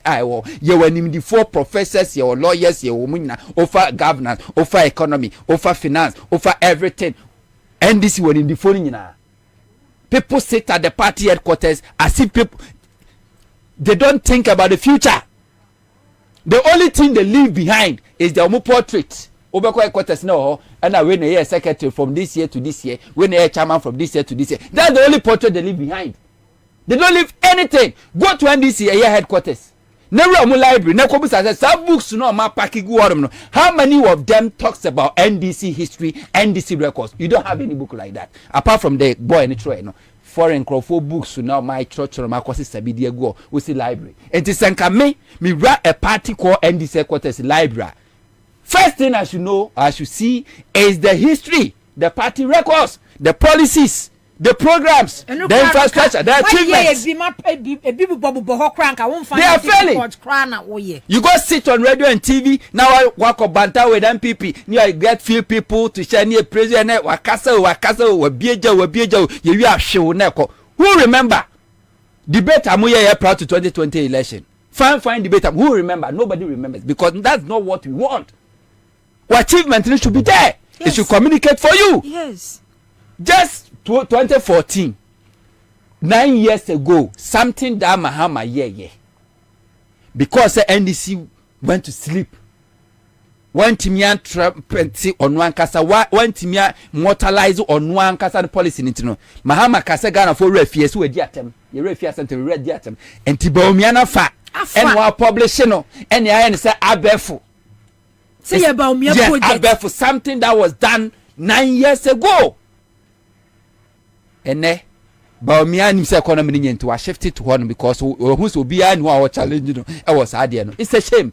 You were named the 4 professors, your lawyers, your women, over governance, over economy, over finance, over everything. And this was in the phone. People sit at the party headquarters as if people they don't think about the future. The only thing they leave behind is their own portrait. Obeko headquarters no, and I win a year secretary from this year to this year, win a chairman from this year to this year. That's the only portrait they leave behind. They don't leave anything. Go to NDC a year headquarters. Never a library. No some books no ma packing no. How many of them talks about NDC history, NDC records? You don't have any book like that. Apart from the boy in the tray, no. Foreign Crawford books now my church or my courses Sabidia go we see library. And to send me write a party called NDC headquarters library. First thing I should know, I should see is the history, the party records, the policies, the programs, the infrastructure, the achievements. They are failing. You go sit on radio and TV, now I walk up banter with MPP. Now I get few people to share near president, wakasa, you are show neko. Who remember? Debate amuye proud to 2020 election. Fine debate. Who remember? Nobody remembers because that's not what we want. Achievement should be there. Yes. It should communicate for you. Yes. Just 2014, 9 years ago, something that Mahama because the NDC went to sleep. One Timian trumpet on one casa, one Timia mortalize on one casa policy in Tino. Mahama Casagana for refugees who are diatem, your refugees and to read diatem, and Tibomiana fat, and while publishing, and the iron say Abefu. Say about me, yes, for something that was done 9 years ago. And ne, Baumia himself economy into a shifted to one because who's will be and our challenge. I was idea. It's a shame.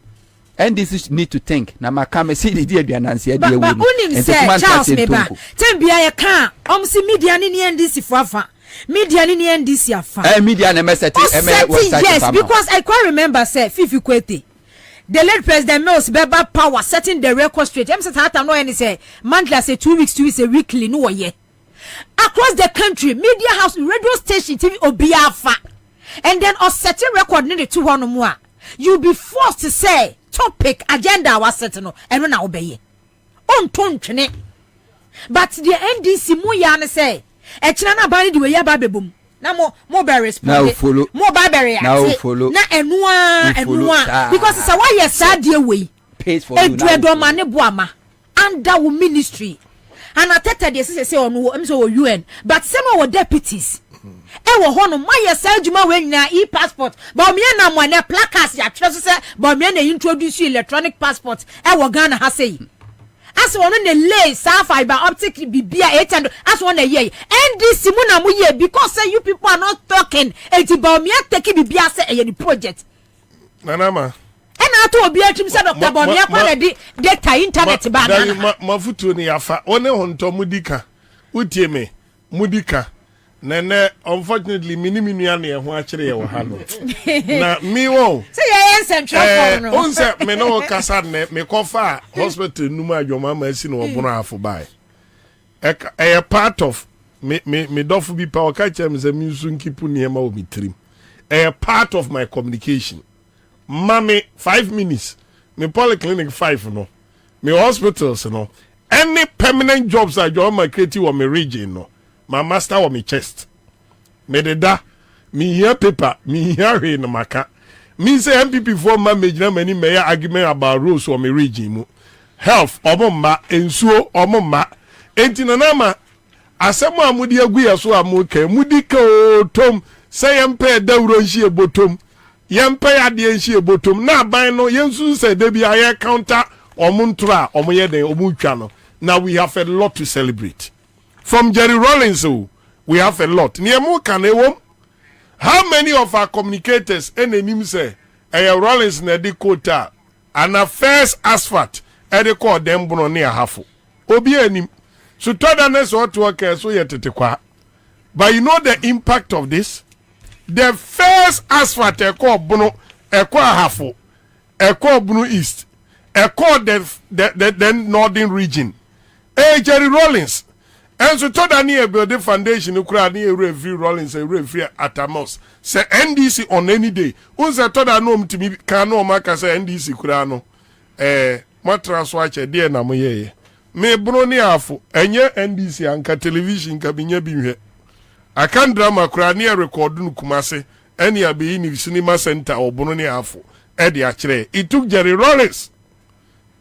And this is need to think. Now, my camera see the dear Nancy. But only say Charles Meba. Tembia ya can. See media in the NDC for media in the NDC afa. Media and message. Yes, because I quite remember say Fifi Kwete. The late President Mills Beba power setting the record straight. I'm saying no any say monthly say 2 weeks a weekly no ye. Across the country, media house, radio station, TV obiafa. And then us setting record nearly 200 more. You'll be forced to say topic agenda was set no and when I obey. On tonchene. But the NDC mo yana say e china bani the way ya babebum. Na mo be respond. Now follow. Mo babere now follow. Na enua because it's a why you sad dey way. Pays for you. Edredo mane boama under wo ministry. And I tell you say on I'm so UN but some of our deputies. E wo ho no my say adwuma we nyina e-passport. Ba me na mo na placards ya twa so say ba me na introduce electronic passport e wo Ghana ha say. As one on the lay fiber optic bibia 800 as one a year NDC mu na mu ye because say you people are not talking enti me take bibia say e the project nanama and I to obi atrim say Dr. Ba me akwa na data internet ba na mafutu ni afa one honto mudika utie me mudika nene unfortunately miniminu ya na ho akire ye wo ha no na mi wo say ye central phone no on say me no kasa ne me kofa hospital numa adwoma ma si no obono afo bai e part of me dofu bi pa okache me se mi nso nkipu niema o mi trim. A part of my communication. Mame 5 minutes. Me polyclinic 5 no. Me hospitals no. Any permanent jobs I join my creative or my region no. My master or my chest. Me de da. Me hear paper. Me hear in maka. Me say MPP for my major many mayor argument about rules or my region. Health omoma ensuo omoma. Enti nanama asemo amudi agu so amuke mudi ka tom say yempe dawro nhie botom. Yempe ade nhie botom na ban no yensu say de bia ye counter omuntra omoye den omutwa no. Now we have a lot to celebrate. From Jerry Rawlings, we have a lot. How many of our communicators and say Rawlings na di quota and a first asphalt e call them bono near half. Obi enim. So todanes or to work so yet. But you know the impact of this? The first asphalt e call bono e call half. E call bono east. E call the northern region. Jerry Rawlings. And so told any build the foundation ukra ni free Rawlings and free Atamos. Say NDC on any day. Unse told no to me can no maka say NDC kurano. Matras watch a dear na moye. Me broni afu enye NDC anka television ka binye binwe. Akan drama kura ni record nu kumase. Any abi ni cinema center or broni afu. Edi achire. It took Jerry Rawlings.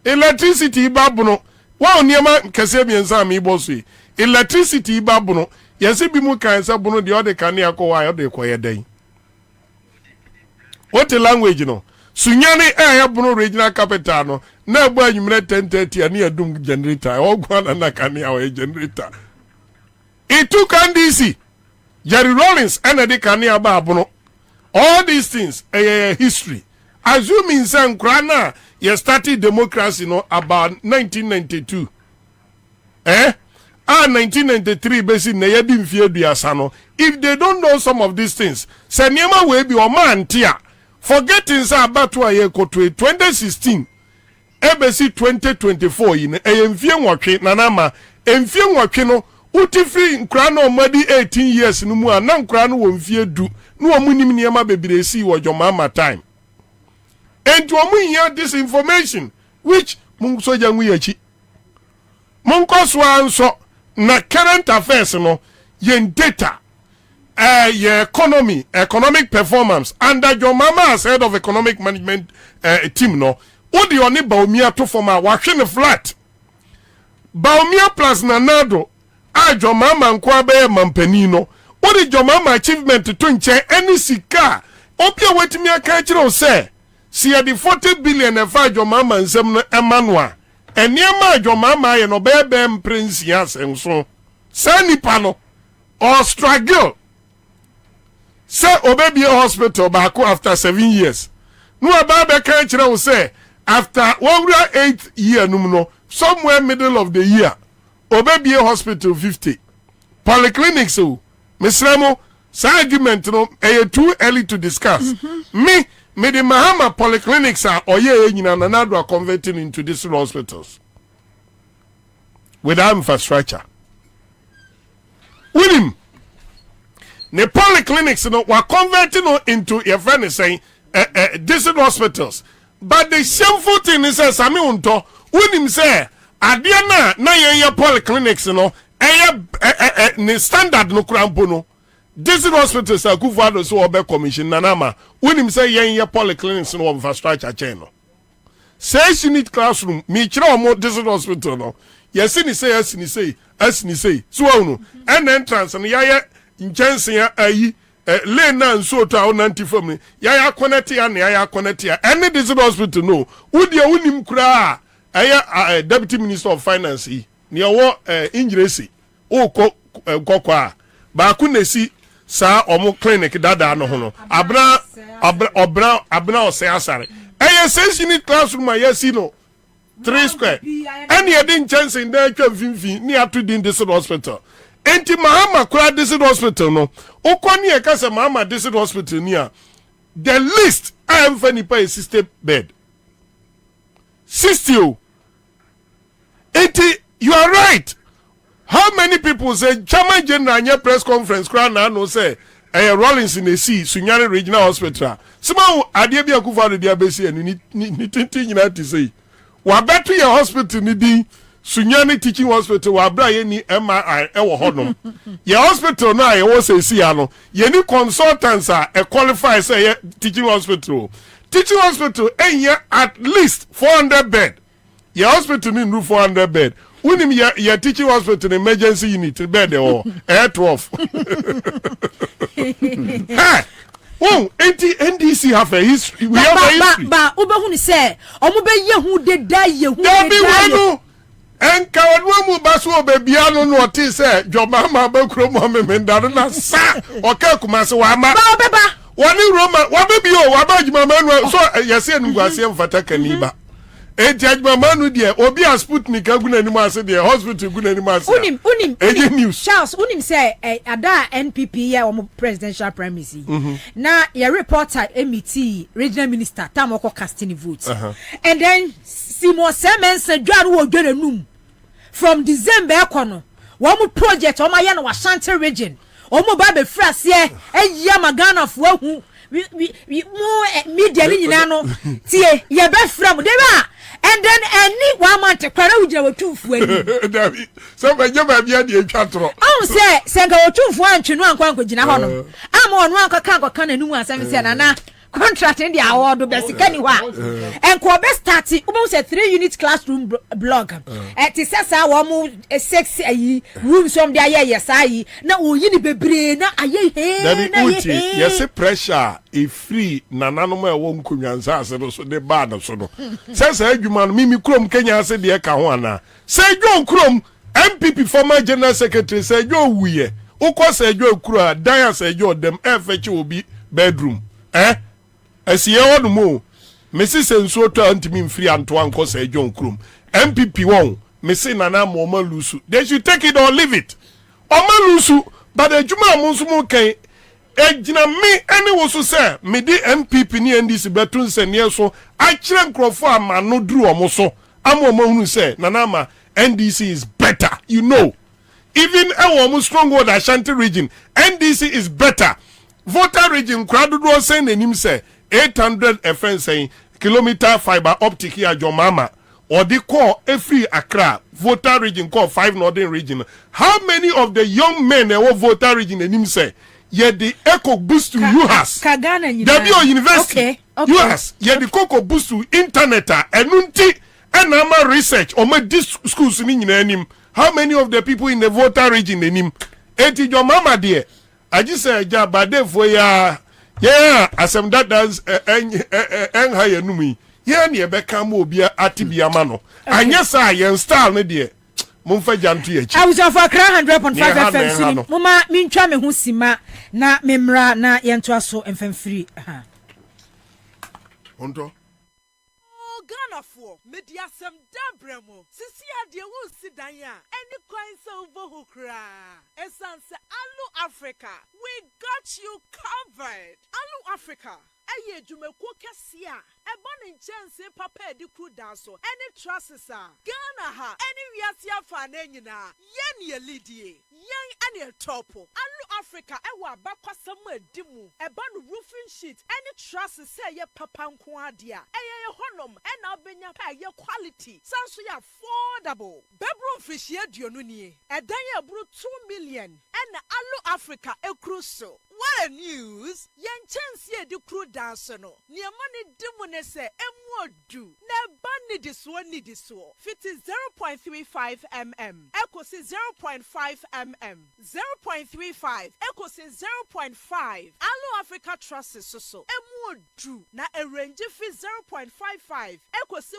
Electricity babuno. Wa oniema kese bienza mi bosu. Electricity babuno. Yesi bi mu kan se bunu de ode kan akọ wa ode koye den. What the language no? Sunyani bunu regional capital no. Na egbu anyumre 10:30 ani adum generator. Ogwa na kan ya generator. It took NDC. Jerry Rawlings and the kan ya babuno. All these things history. Assuming say nkrana you started democracy no about 1992. 1993 basic na yedi mfie duasa no. If they don't know some of these things, say niema we be o man tia. Forgetting say about wa ye kotwe 2016. Ebesi 2024 yin mfie nwotwe nanama mfie nwotwe no utifri nkra na omadi 18 years no mu na nkra no wo mfie du no omunim niema bebiresi wo jomama time. And to hear this information, which Munso Janguyachi Munkoswa so na current affairs no yen data your economic performance under your mama as head of economic management team no odi oni baumia to forma wahwe flat baumia plus nanado a your mama nkwa be mampani no odi your mama achievement to nche any sika opia wetimi aka kire say si the 40 billion e fa your mama nsem no Emmanuel eniema your mama ye no bebe prince yas enso sani pano or struggle say obebi hospital back after 7 years no ababa ka kire wo say after 8 year no somewhere middle of the year obebi hospital 50 polyclinics so misremo sa argument no too early to discuss me the Mahama polyclinics are oye nyina nanado are converting into these hospitals without infrastructure. With him, the polyclinics no were converting into your friend is saying these hospitals. But the shameful thing is Sami Unto with him say adiana na ye polyclinics no ne standard no krampo. This hospitals are good for those who obey commission nanama. When him say ye polyclinics no infrastructure chain no. 6 unit classroom me chira mo this hospital no. Yes ni say so no. And entrance no ya njense ya ayi lane na nso to a nanti fam ya connect ya na ya connect ya. Any this hospital no. Wudi unim kura deputy minister of finance ni owo injiresi o kokwa ba ku nesi sa omo clinic dada no hono abra ose asare 6 unit classroom ayesi no 3 square any edin chance in there twamfimfi ni atu din this hospital enti Mahama kura this hospital no okoni e kase Mahama this hospital ni a the list I am funny pay 60 bed 60 enti you are right. How many people say Chairman General press conference crown na no say Rollins in the sea Sunyani Regional Hospital. Somehow Adiebi Akufo de abesi enu ni tintin nyina ti say. Wa beto your hospital ni din Sunyani Teaching Hospital wa bra ye ni MRI e wo hodom. Your hospital na ye wo say see ano. Ye ni consultants are qualify say teaching hospital. Teaching hospital at least 400 bed. Your hospital ni no 400 bed. Unim your teaching hospital emergency unit bed or air 12. Hey, oh, NDC have a history. We have a history. But Obehu say, Omube yehu de da yehu. Don't be one. And Kawadwamu Basu Bebiano no tea say, Jomama Bokromo Mendana sa or Kakumasa Wama. Baba. One in Roma, Wabibio, Wabajima, so Yasin Guasian Fatakaniba. A judge Mamanu dear, Obi a Sputnik, Gunanimas, the hospital Gunanimas. Unim, news. Charles, Unim say, Ada NPP, ya presidential primacy. Now, your reporter, MET, regional minister, Tamoko casting votes. And then, Simo Semen said, God will get a room from December. One project on my Yana Washanti region. Omo Babe Fras, yeah, and Yamagana for who we more media in Nano. See, your best from Deva. And then any 1 month to Paraja with 2 for so when you may be at the chatro. Oh, say, send go 2 for 1 to 1 Quanquina. I'm on 1 Cancan and Numa Sammy contract in the award of basic anywhere. And Kwabena started almost a 3-unit classroom blog. At the Sasa Wamu 6 rooms from the yes, I now you be brain. Yes, pressure if free Nananoma won't come and so the bad of so. Says Edgeman Mimi Chrome Kenya said the Ekawana. Say John Chrome, MPP former General Secretary said Joe Wee. Oko said Joe Kura, Diane said Joe them FH will be bedroom. Esi on mo Mrs. Enso to antimi free Antoine ko say John Krum MPP won Mrs. Nana Moma Lusu they should take it or leave it Oma Lusu but the Juma Monsumo kan ejina me any wo so say me di MPP ni NDC betun se ne so a kire nkrofo ama no duru omo so amoma hunu say Nana ma NDC is better you know even a strong word Ashanti region NDC is better voter region crowd do say nanim say 800 FN saying kilometer fiber optic here Jomama or the core every Accra voter region called 5 northern region. How many of the young men who voter region and him say yet the echo boost to UHAS W University UHAS yet the coco boost to internet and nunti and ama research or my schools in him. How many of the people in the voter region in him? Eti Jomama dear I just say jabade for ya yeah, asem that does en higher numi. Yeah, near Beckham will be a atibia mano. And yes, I am style, my dear. Mumfa Janti. I was off a 100.5 FM. Mama, mean chame husima na memra na yantuaso FM free. Honto. Ghana for media some dambremo. Sisi ade wo sidanya. Any coin silver hukra. Essence Alu Africa. We got you covered. Alu Africa. Aye jumeko kesia. Ebon chance papa di crew danso. Any trusses Ghana ha. Any wiasia fane nyina. Yen ye lidie. Yen any topo. Alu Africa ewa bakwa samu dimu. Ebon roofing sheet. Any trusses say ye papa nko adia. Eye honom. Na benya pa ye quality sanso ya affordable bedroom fish ye duonu nie edan ye buru 2 million and Alu Africa ekruso what a news yen chance ye di kru dance no ne money dimu ne se emuodu na ba nidi so fit 0.35 mm ekosi 0.5 mm 0.35 ekosi 0.5 Alu Africa trusses so emuodu na a range fit 0.55 ekosi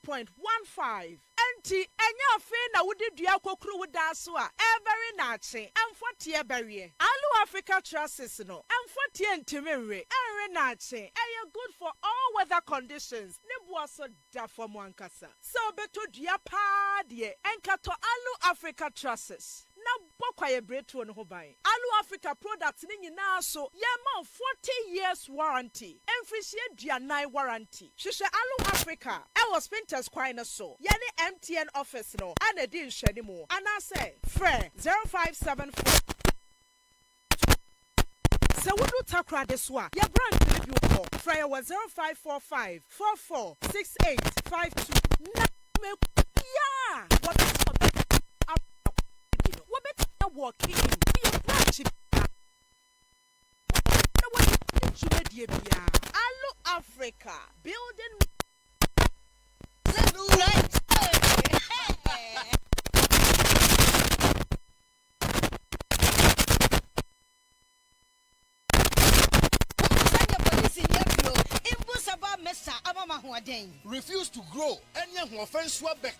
1.15 enti enya fe na wudi dua kokru wuda so a very nache amfotie berie Alu Africa trusses no amfotie ntimenwe enre nache eye good for all weather conditions ne boaso da for mwankasa so beto dua pa de enkato Alu Africa trusses na kwaye bretu no ho ban. Alu Africa products ni nyina so yema 40 years warranty. Emfrisie duanai warranty. Hwehwe Alu Africa. Ewo Spinters kwan so. Yene MTN office no. Ana di nhwani mu. Ana say frɛ 0574 Se wudu takra de so a ya brand bi ko frɛ ya 0545 446852 na me ya what walking be a branch Alu Africa building right. Refuse to grow any offense back.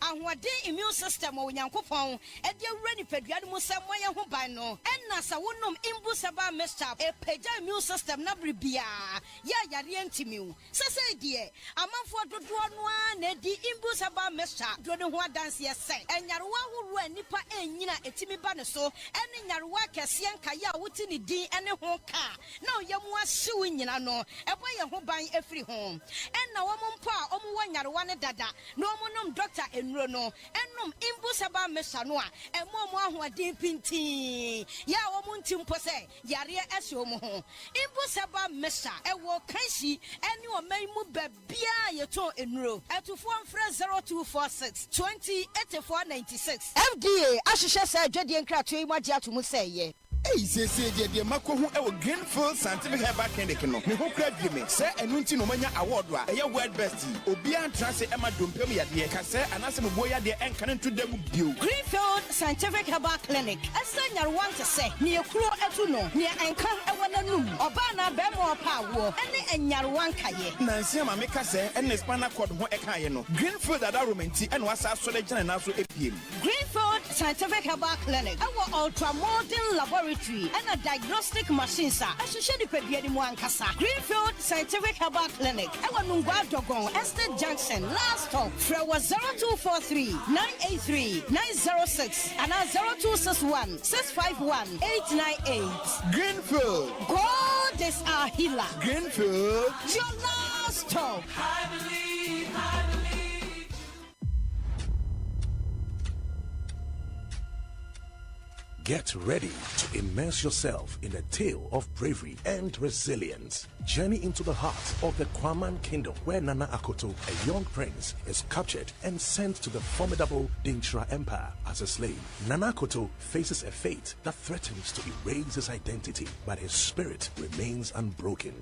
Ahoɔden immune system wɔ Nyankopɔn ɛde awura nipadua no mu sɛ moyɛ ho ban no ɛnna sɛ wonom imbu saba mixture ɛpagya immune system na bere biara yɛ yareɛ ntimiw sɛsɛ deɛ amanfoɔ dodoɔ no a na ɛdi imbu saba mixture dodo ho adanseɛ sɛ ɛnyarewa ahoroɔ a nnipa ɛnyina ɛtumi ba ne so ɛne nyarewa kɛseɛ nkaeɛ a wote ne din ɛne ho ka na ɔyɛ mu ahyew nyina no ɛbɔ yɛ ho ban ɛfiri ho ɛnna wɔn mpo a wɔn wɔ nyarewa ne dada na wɔn nom doctor enuro no ɛnom imbu saba mesa no a ɛmo mo ahoɔden pintin ya wɔn nti mpo sɛ yareɛ ɛhyɛ wɔn ho imbu saba mesa ɛwɔ kansi ɛne ɔman mu bɛbia yɛtɔn enuro ɛtufoɔ mfrɛ 0246 20 8496 FDA ahyehyɛ sɛ adwadie nkratoɔ yi mu agye ato mu sɛ yɛ. Hey, say the Mako who Greenfield Scientific Herbal Clinic no. Me who crave me say enunti no manya award wa. Eye world best. Obian transe Emma Dumpem ya de ka say anase mo boya de enkan to dem bio. Greenfield Scientific Herbal Clinic. Asa nyarwan te say ne ekuro etu no. Ne enkan ewo nanum. Oba na be mo pa wo. Ene enyarwan kaye. Nansi ma me ka say ene spinal cord ho ekaye no. Greenfield ada romanti ene wasa so le gina na so epiem. Greenfield Scientific Herbal Clinic. Our ultra modern laboratory and a diagnostic machine sir. Associate the Pediani Muankasa. Greenfield Scientific Herbal Clinic. Our Nungwa Dogon, Estate Junction, last stop. Frewa 0243 983 906 and 0261 651 898. Greenfield. God is our healer. Greenfield. Your last stop. I believe. Get ready to immerse yourself in a tale of bravery and resilience. Journey into the heart of the Kwaman Kingdom, where Nana Akoto, a young prince, is captured and sent to the formidable Dintra Empire as a slave. Nana Akoto faces a fate that threatens to erase his identity, but his spirit remains unbroken.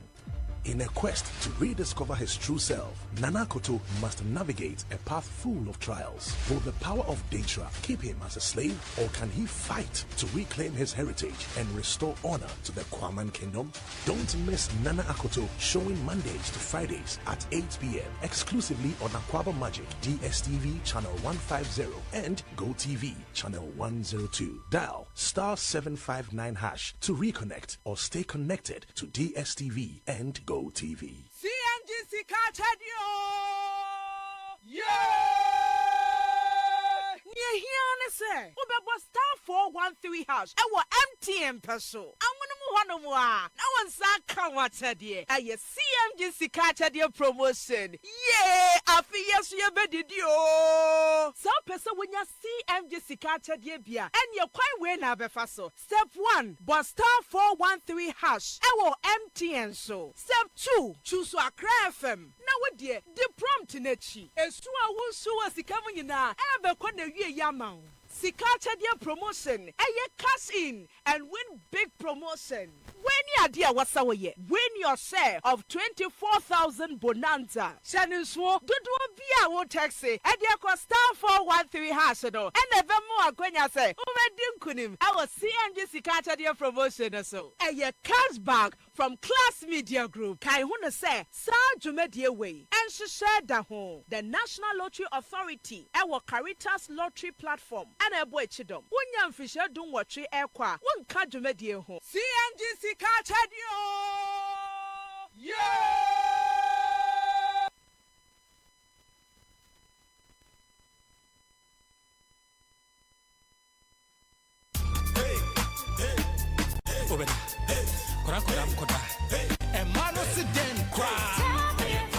In a quest to rediscover his true self, Nana Akoto must navigate a path full of trials. Will the power of Dintra keep him as a slave, or can he fight to reclaim his heritage and restore honor to the Kwaman Kingdom? Don't miss Nana Akoto, showing Mondays to Fridays at 8 p.m. exclusively on Aquaba Magic, DSTV channel 150 and GoTV channel 102. Dial *759# to reconnect or stay connected to DSTV and GoTV. CMGC Kachadio! Yeah! Here say, Ubebo *413# our MTN peso. I'm no one said what's a dear. A CMGC Kachadio promotion. Yeah, I feel yes, you better do. So, person when you CMGC Kachadio beer, and you're quite well now, Befaso. Step 1, but *413# our MTN so. Step 2, choose a FM. Now, what dear, the prompt in it. It's true, I will show us the coming in now. Ever con the year Yamau. Sikachadia promotion, a cash in and win big promotion. When you dear what's our year, win your share of 24,000 bonanza. Shannon Swo, do via wo taxi, and your cost *413# and never more when you say, Dinkunim, our CMG Sikachadia promotion or so. A cashback from Class Media Group. Kai Huna say, Sa Jumedia Way, and she shared the home, the National Lottery Authority, our Caritas Lottery Platform, and a boy chidom. One young fisher don't watch it air qua, one card Jumedia home. CMGC Kachadio! Yeah! Kwabena. Kora mkoda. Emano siden kwa.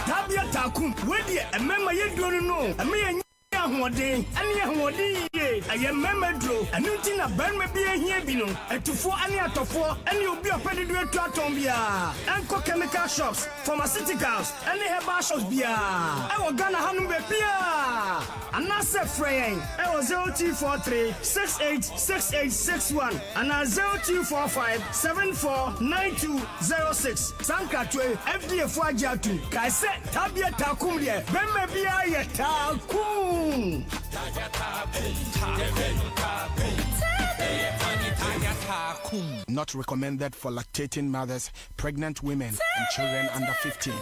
Tabia takum. Wedi emema yedro no. Eme ahoɔden ɛne ahoɔden yie ɛyɛ mmɛmɛduro ɛno nti na barima bi ahia bi no ɛtufoɔ ane atɔfoɔ ɛne obi ɔpɛ de atu atɔn biara ɛnkɔ chemical shops pharmaceuticals ɛne herbal shops biara ɛwɔ Ghana hanom baabiara anaasɛ frɛ yɛn ɛwɔ 0243 686861 anaa 0245 749206 sankatwe FDA fo agye atum kae sɛ tabia takum deɛ barima biara yɛ takum. Not recommended for lactating mothers, pregnant women, and children under 15.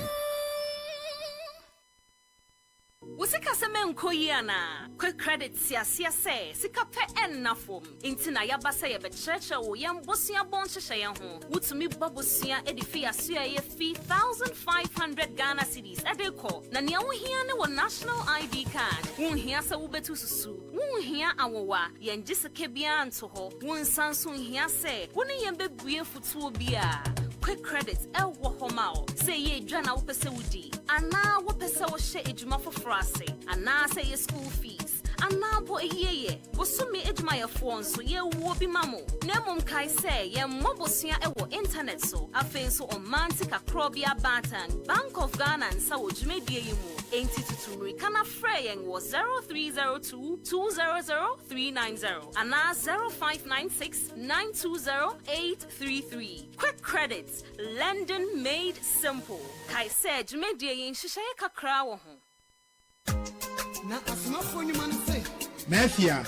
Usika seme nkoyiana quick credit siasia se sika pe ennafom intina yabasa ye becheche wo yambosia bonhyehyɛ yɛn ho wutumi babosia edifi aso ye fee 1500 Ghana cedis edeko na nea wo hia ne wo national ID card wo hia se wo betu susu wo hia awowa yɛn giseke bia nto ho wo nsanso hia se wo ne yɛn bebue futuo bia quick credit wo homao say ye dwana wo pese wudi ana wo pese wo hye ejuma foforo ase ana say ye school fees ana bo ehiyeye wo sumi ejuma ye fo nso ye wo bi mamo na mom kai say ye mobosua wo internet so afen so omantic akrobia batan Bank of Ghana nsa wo dwumedie yi mu enti tuturi kana frɛ yɛn wo 0302 200390 ana 0596 920833 quick credit London made simple kai say dwumedie yi nhyehyɛ kakra wo ho na asmafo ni man say Mafia,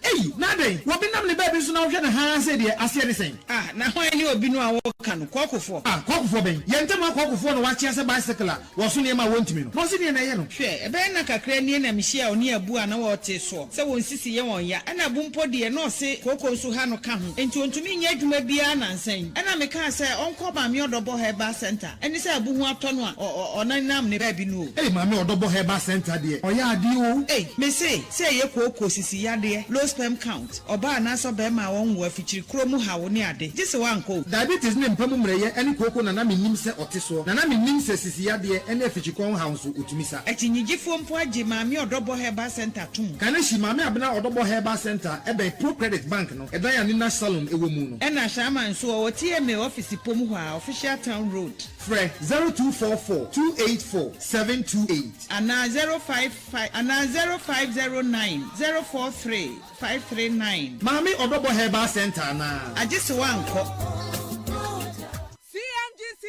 hey, nothing. What be namely baby so now? Can say the Asia the same. Ah, now I knew be no walk can cock for. Ah, cock for me. Yentama cock for the watch as a bicycle. Was soon my 1 minute. Was it in a yellow? Sure, a benaka cranian and Michelle near Buana or Teso. So when Sissy on ya, and a boom podi and no say Coco Suhano come. And to me yet may be an saying. And I make her say, Uncle Mammy or double hair bar center. And it's a boom tonwa or nine nam baby no. Hey, Mammy or double hair bar center, dear. Oh, yeah, do. Hey, may say ye Coco Sissy yade, low sperm count. Or bar nasa bema one were featured chromo how near day. Just one code. Diabetes name Pamumre, any Coco Nanami Nimse or Tiso, Nanami Nimse Sissy yade, and a Fichicon house Utumisa. At Nijifum Poaji, Mammy or double hair bar center too. Can she Mammy Abna or double hair bar center, a pro credit bank no, a Diana salon, a woman. And a shaman so our TMA office Pomua, official town road. Fre 0244 284 728 and now 055 and now 0509 043 539. Mommy or double hair bar center now. I just want CMGC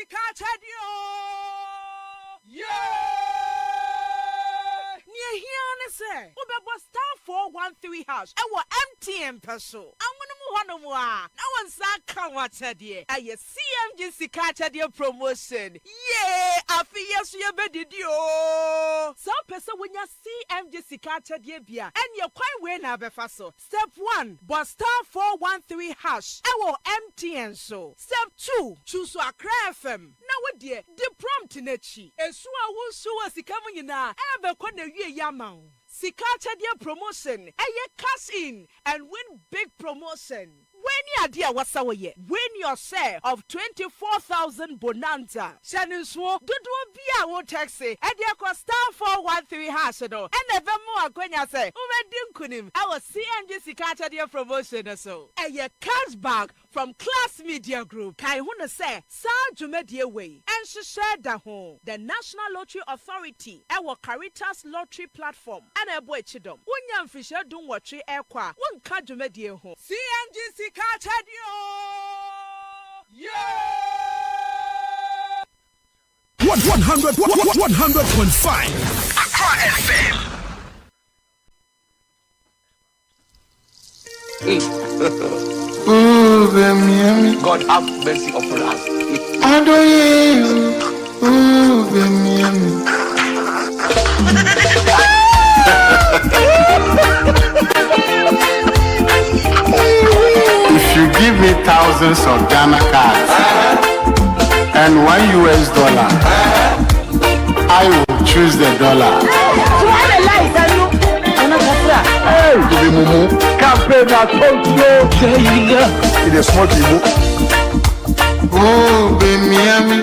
Kachadio. Say, Ubebo star 413 hash. Ewo MTN peso. No one said come what said ye. A CMGC Kachadio promotion. Yeah, I feel yes you did you. Some person when you CMGC Kachadio bia and you're quite well now befaso. Step 1, but star 413 hash. Ewo MTN so. Step 2, choose a FM. Now what dear, the prompt in it chi. And so I will show us coming in now. Ever kone ye yamau. Sikachadia promotion, cash in and win big promotion. When you dear what's our year, win your share of 24,000 bonanza. Shannon Swo, do be our taxi, and dear star 413 hash and never more when you say, Uredinkunim, our CMG Sikachadia promotion or so. A cashback from Class Media Group. Kaihuna say, Sa Jumedia Way, and she shared the home, the National Lottery Authority, our Caritas Lottery Platform, and a boy chidom. One Fisher don't watch it airqua, one Kajumedia home. CMGC Kachadio! Yeah! 100.5 Accra FM. God have mercy upon us. If you give me thousands of Ghana cards and $1 I will choose the dollar. Hey, Kwabena Bobie Ansah. It is small people. Oh, be Miami.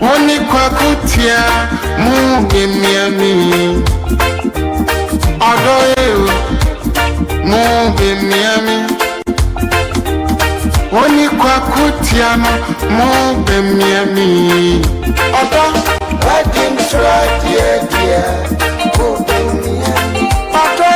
Oni kwa kutia mu be Miami. Adoye mu be Miami. Oni kwa kutia mu be Miami. Odo wedding try dear. Mu be Miami. Odo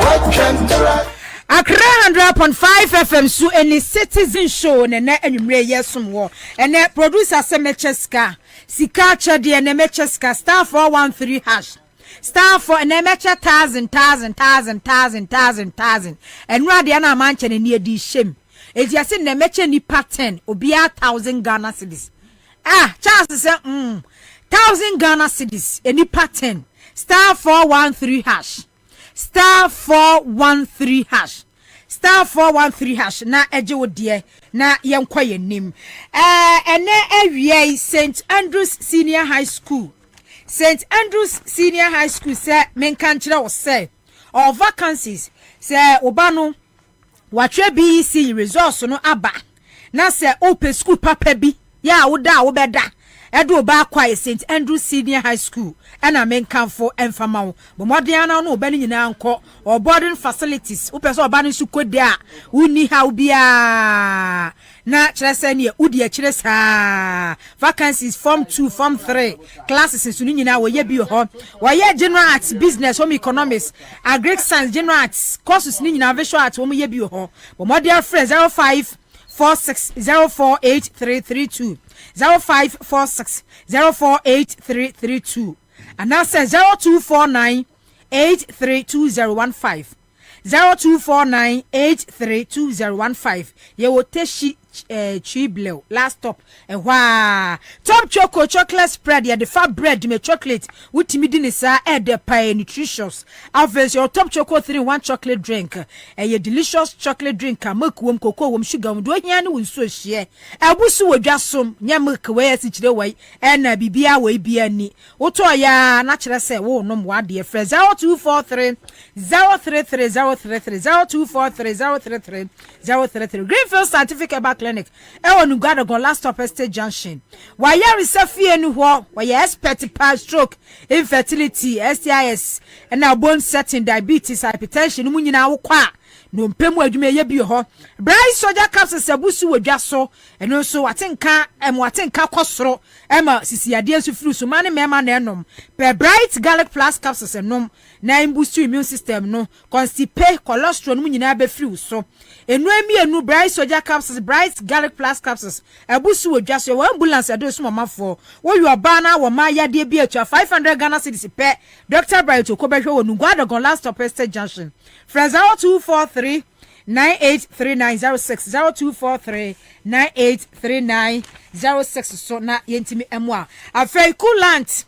wedding try. Accra 100.5 FM so any citizen show na enwumre yesum wo ene producer Semecheska sika chede na Mecheska star 413 hash star for na meche 1000 enra de na manche ne ne edi shem edi ase na meche ni pattern obia 1000 Ghana cedis chance say 1000 Ghana cedis any pattern star 413 hash star 413 hash star 413 hash na eje wodie na yenkwa yenim ene awie St Andrews Senior High School St Andrews Senior High School say menka nkyere wo say all vacancies say obano watwe BEC resource no aba na say open school papa bi ya woda wo beda edo ba kwa St Andrews Senior High School ena menkan for enfama wo bomodin na no obani nyina anko or boarding facilities upeso obani su kode a uni ha ubia na kyerese ne udi a kyeresa vacancies form 2 form 3 classes su nyina wo ye bi ho wo ye general arts business home economics agric science general arts courses nyina visual arts wo ye bi ho bomodin friends 0546048332 0546048332 and now says 0249832015 0249832015 ye wo teshi chibleo last stop top chocolate spread ya the fat bread me chocolate wutimi di ni sa the pie nutritious obviously your top chocolate 3-in-1 chocolate drink ye delicious chocolate drink milk wom cocoa wom sugar wom do hia ne won so hie abusu wodwasom nya milk we asichire wai na bibia we bia ni woto ya na kire se wo nom wa de frɛ 0243 0243 Greenfield Certificate Back Clinic wonu gado go last stop estate junction why ya resafie ni ho why ya expert pa stroke infertility STIs na bone setting diabetes hypertension mu nyina wo kwa no mpemu adwuma ye bi ho Bryce Soldier capsules abusu wodwa so eno so watenka kosoro ema sisiade asu fru so mane mema na enom per Bright Garlic Plus capsules enom na boost immune system no constipate cholesterol mu nyina be fru so enu emienu Bryce Soldier capsules Bright Garlic Plus capsules abusu wodwa so wa ambulance ado so mamafo wo yo ba na wo ma yade bi atua 500 Ghana cedis pe Dr. Bright okobehwe wonu Gwadon last stop estate junction Fraser 243 983906 0243983906 so na yentimi emwa afei coolant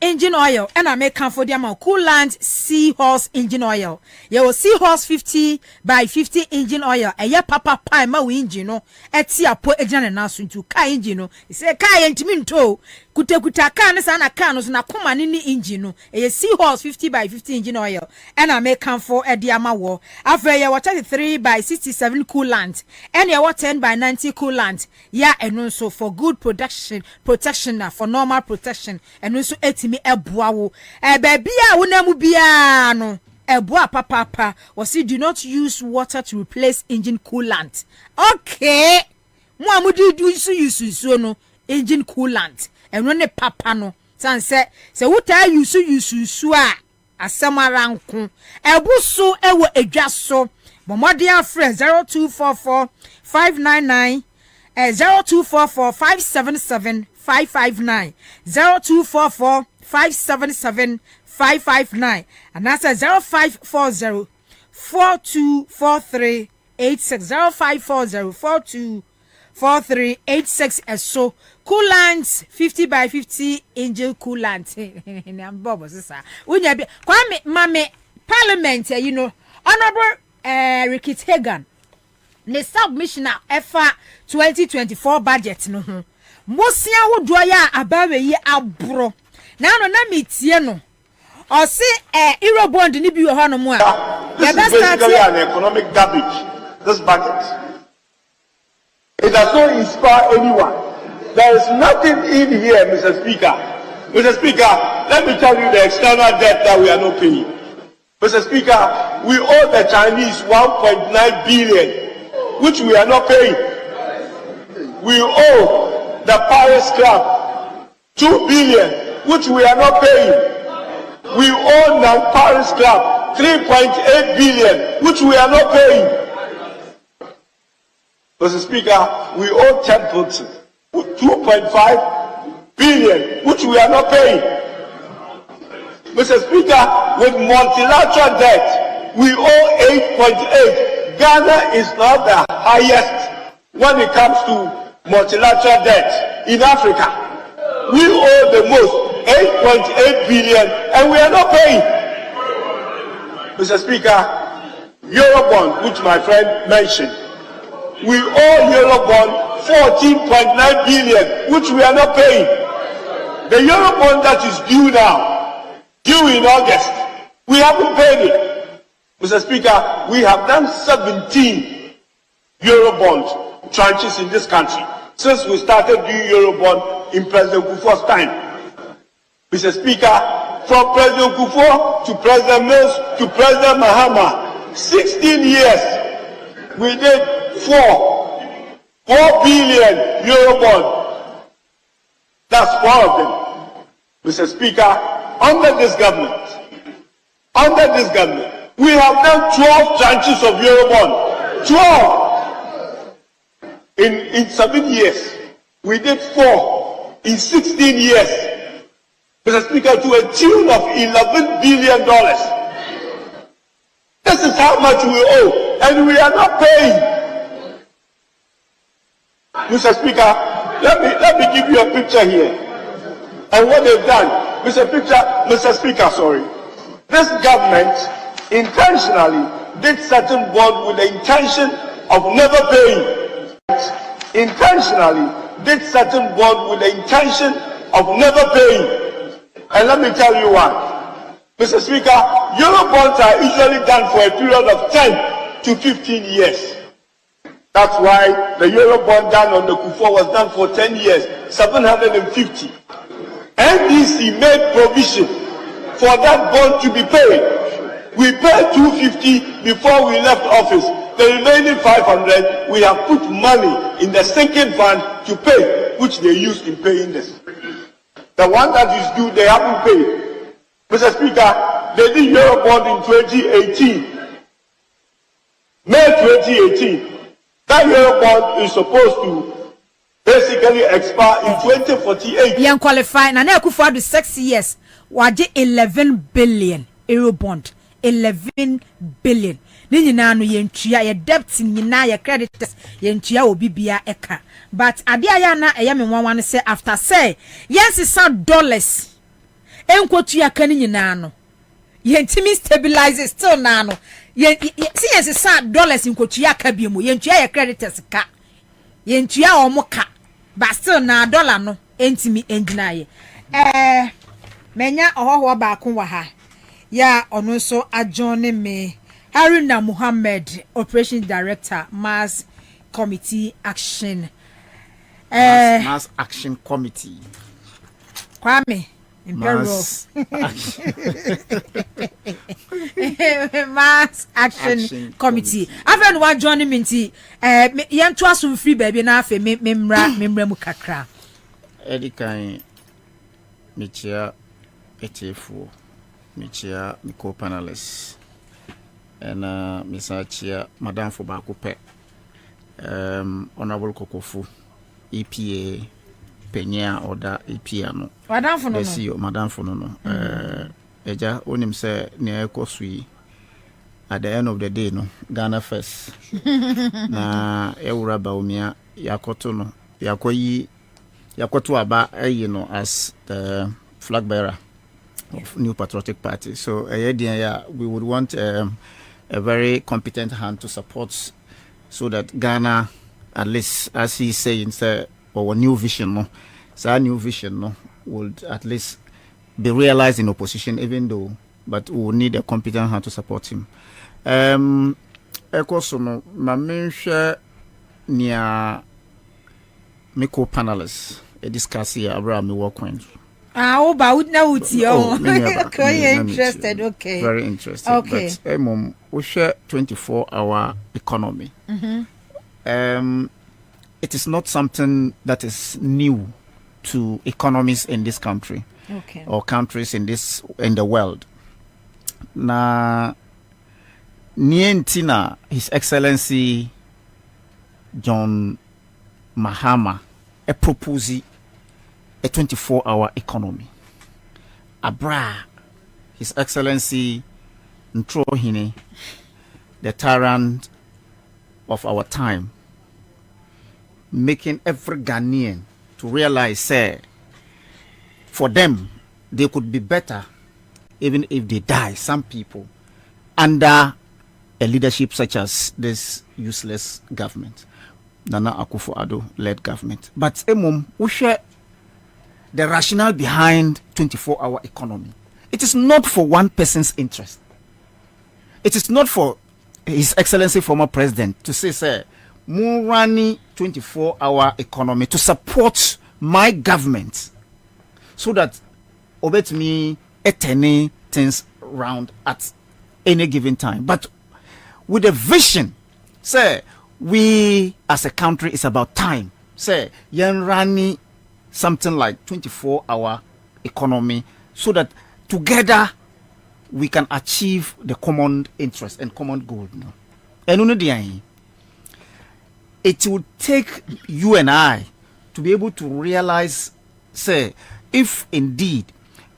engine oil and I make for them coolant seahorse engine oil your seahorse 50 by 50 engine oil e ya papa pie ma we engine no eti apo ejana na so ntu ka engine no say ka yentimi nto kuta ka ne sa na ka no so na koma ne ni engine no e seahorse 50 by 50 engine oil and I make for e dia ma wo afre ya 33 by 67 coolant and ya 10 by 90 coolant ya eno so for good protection for normal protection eno so etimi eboa wo baby a wonamu bia no eboa papa was say do not use water to replace engine coolant okay mo amudi use so no engine coolant eno ne papa no san se wuta use a asamara nko ebuso ewo edwa so bomodea friend 0244 599 0244 577 559 0244 577 559 and that's 0540 4243 86 0540 4243 86 so coolant 50 by 50 engine coolant and bobo sisa unya bi kwame mame parliament you know honorable Rickett Hagan the submissioner efa 2024 budget no ho mosia wodo ya abawe yi abro na no na metie no or say euro bond ni bi wo ho no mo a. This is basically an economic garbage. This budget. It does not inspire anyone. There is nothing in here, Mr. Speaker. Mr. Speaker, let me tell you the external debt that we are not paying. Mr. Speaker, we owe the Chinese 1.9 billion, which we are not paying. We owe the Paris Club 2 billion, which we are not paying. We owe the Paris Club 3.8 billion, which we are not paying. Mr. Speaker, we owe Templeton 2.5 billion, which we are not paying. Mr. Speaker, with multilateral debt, we owe 8.8. Ghana is not the highest when it comes to multilateral debt in Africa. We owe the most, 8.8 billion, and we are not paying. Mr. Speaker, Eurobond, which my friend mentioned, we owe Eurobond 14.9 billion, which we are not paying. The Eurobond that is due now, due in August, we haven't paid it. Mr. Speaker, we have done 17 Eurobond tranches in this country since we started doing Eurobond in President Kufuor's time. Mr. Speaker, from President Kufuor to President Mills to President Mahama, 16 years, we did 4 billion Eurobond. That's 4 of them. Mr. Speaker, under this government, we have done 12 tranches of Eurobond. 12 in 7 years. We did 4 in 16 years. Mr. Speaker, to a tune of $11 billion. This is how much we owe, and we are not paying. Mr. Speaker, let me give you a picture here. And what they've done, Mr. Speaker, sorry. This government intentionally did certain bond with the intention of never paying. Intentionally did certain bond with the intention of never paying. And let me tell you why. Mr. Speaker, Eurobonds are usually done for a period of 10 to 15 years. That's why the Eurobond done on the Kufuor was done for 10 years, 750. NDC made provision for that bond to be paid. We paid 250 before we left office. The remaining 500, we have put money in the sinking fund to pay, which they used in paying this. The one that is due, they haven't paid. Mr. Speaker, they did Eurobond in 2018. May 2018. That Eurobond is supposed to basically expire in 2048. Yan qualify na Kufuor do 6 years. Waje 11 billion Eurobond. 11 billion. Ni nyina no yentua ye debt nyina ye creditors yentua obi bia eka. But ade aya na eya me nwanwa ne say after say yes $1 enkotu ya kan nyina no yentimi stabilize still na no yes $1 enkotu ya ka bi mu yentua ye creditors ka yentua o mo ka but still na dollar no entimi engina ye menya ohoho ba ko wa ha ya ono so ajone me Haruna Muhammad, Operation Director, Mass Committee Action. Mass Action Committee. Kwame, Imperial. Mass Action Committee. I've one joining me. Young to us free baby na fe memra mu kakra. Edikan Michia Etefo. Michia mi co-panelists. And Mr. Chia, Madame Fobakupe, Honorable Kokofu, EPA, Penya, or da EPA. No, Madame Fono, CEO, Madame Fono, Eja, onim say near Kosui. At the end of the day, no, Ghana first. Na Eura Baumia, Yakotono, Yakotu Aba, as the flag bearer of New Patriotic Party. So, we would want a very competent hand to support so that Ghana, at least as he's saying, our new vision, no, so our new vision, no, would at least be realized in opposition, even though, but we will need a competent hand to support him. Ekosono, my main share near me co-panelists discuss here about me work with. About now it's your interested. Okay, very interested. Okay, but we share 24-hour economy. It is not something that is new to economies in this country, or countries in the world. Na Nientina, His Excellency John Mahama, a propose a 24-hour economy. Abra, His Excellency Ntrohine, the tyrant of our time, making every Ghanaian to realize, say, for them, they could be better even if they die, some people, under a leadership such as this useless government, Nana Akufo-Addo led government. But we share the rationale behind 24-hour economy. It is not for one person's interest. It is not for His Excellency former president to say, Murani 24-hour economy to support my government so that obet me turning things round at any given time. But with a vision, say, we as a country is about time. Say, Yanrani something like 24-hour economy so that together we can achieve the common interest and common goal. And it will take you and I to be able to realize, say, if indeed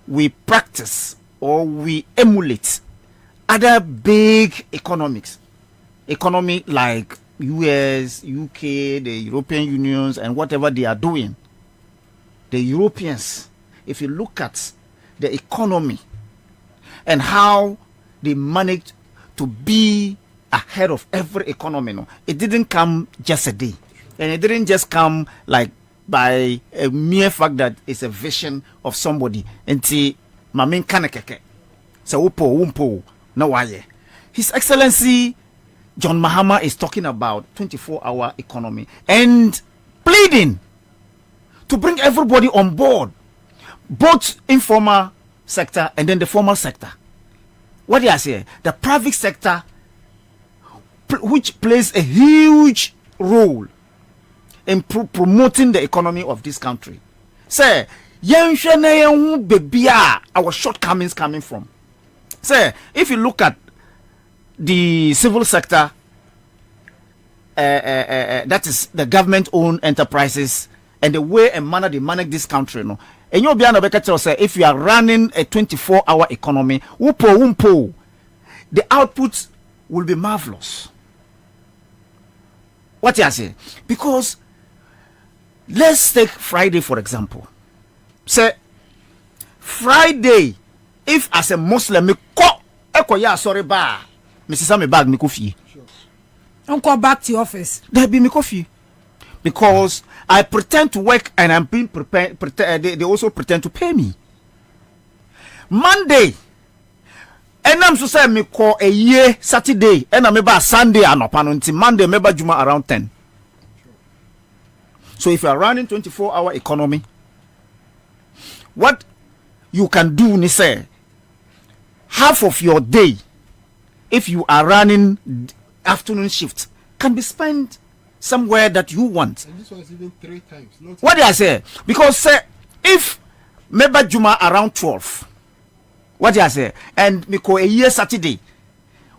we practice or we emulate other big economy like US, UK, the European Unions, and whatever they are doing. The Europeans, if you look at the economy and how they managed to be ahead of every economy, it didn't come just a day, and it didn't just come like by a mere fact that it's a vision of somebody. And see, mamin kanekeke, so umpo no waye. His Excellency John Mahama is talking about 24-hour economy and pleading to bring everybody on board, both informal sector and then the formal sector. What do I say? The private sector, which plays a huge role in promoting the economy of this country. Say, our shortcomings coming from. Say, if you look at the civil sector, that is the government-owned enterprises, and the way and manner they manage this country, and you'll be able say, if you are running a 24-hour economy, the output will be marvelous. What do I say? Because let's take Friday for example. Say Friday, if as a Muslim me sorry ba, Mrs. me bag me coffee. Don't go back to your office. There be me coffee because I pretend to work and I'm being prepared. They also pretend to pay me. Monday, and I'm so say me call a year Saturday, and I'm about Sunday and up until Monday, maybe Juma around 10. So if you are running 24-hour economy, what you can do is say half of your day, if you are running afternoon shift, can be spent somewhere that you want. And this one is even 3 times. What do I say? Because say if maybe Juma around 12, what do I say? And me call a year Saturday,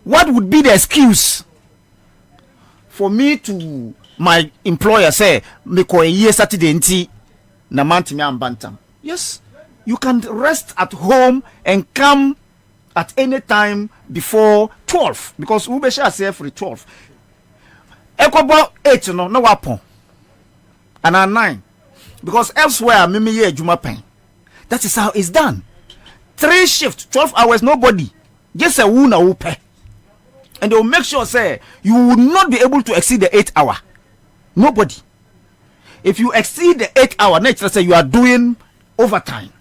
what would be the excuse for me to my employer say me call a year Saturday nti na month me am bantam? Yes, you can rest at home and come at any time before 12 because we be shall say every 12. Ekobo 8 no wapon and 9 because elsewhere me ye juma pen. That is how it's done. 3 shifts, 12 hours, nobody. Just a wound a pay. And they will make sure say you will not be able to exceed the 8 hour. Nobody. If you exceed the 8 hour, nature say you are doing overtime.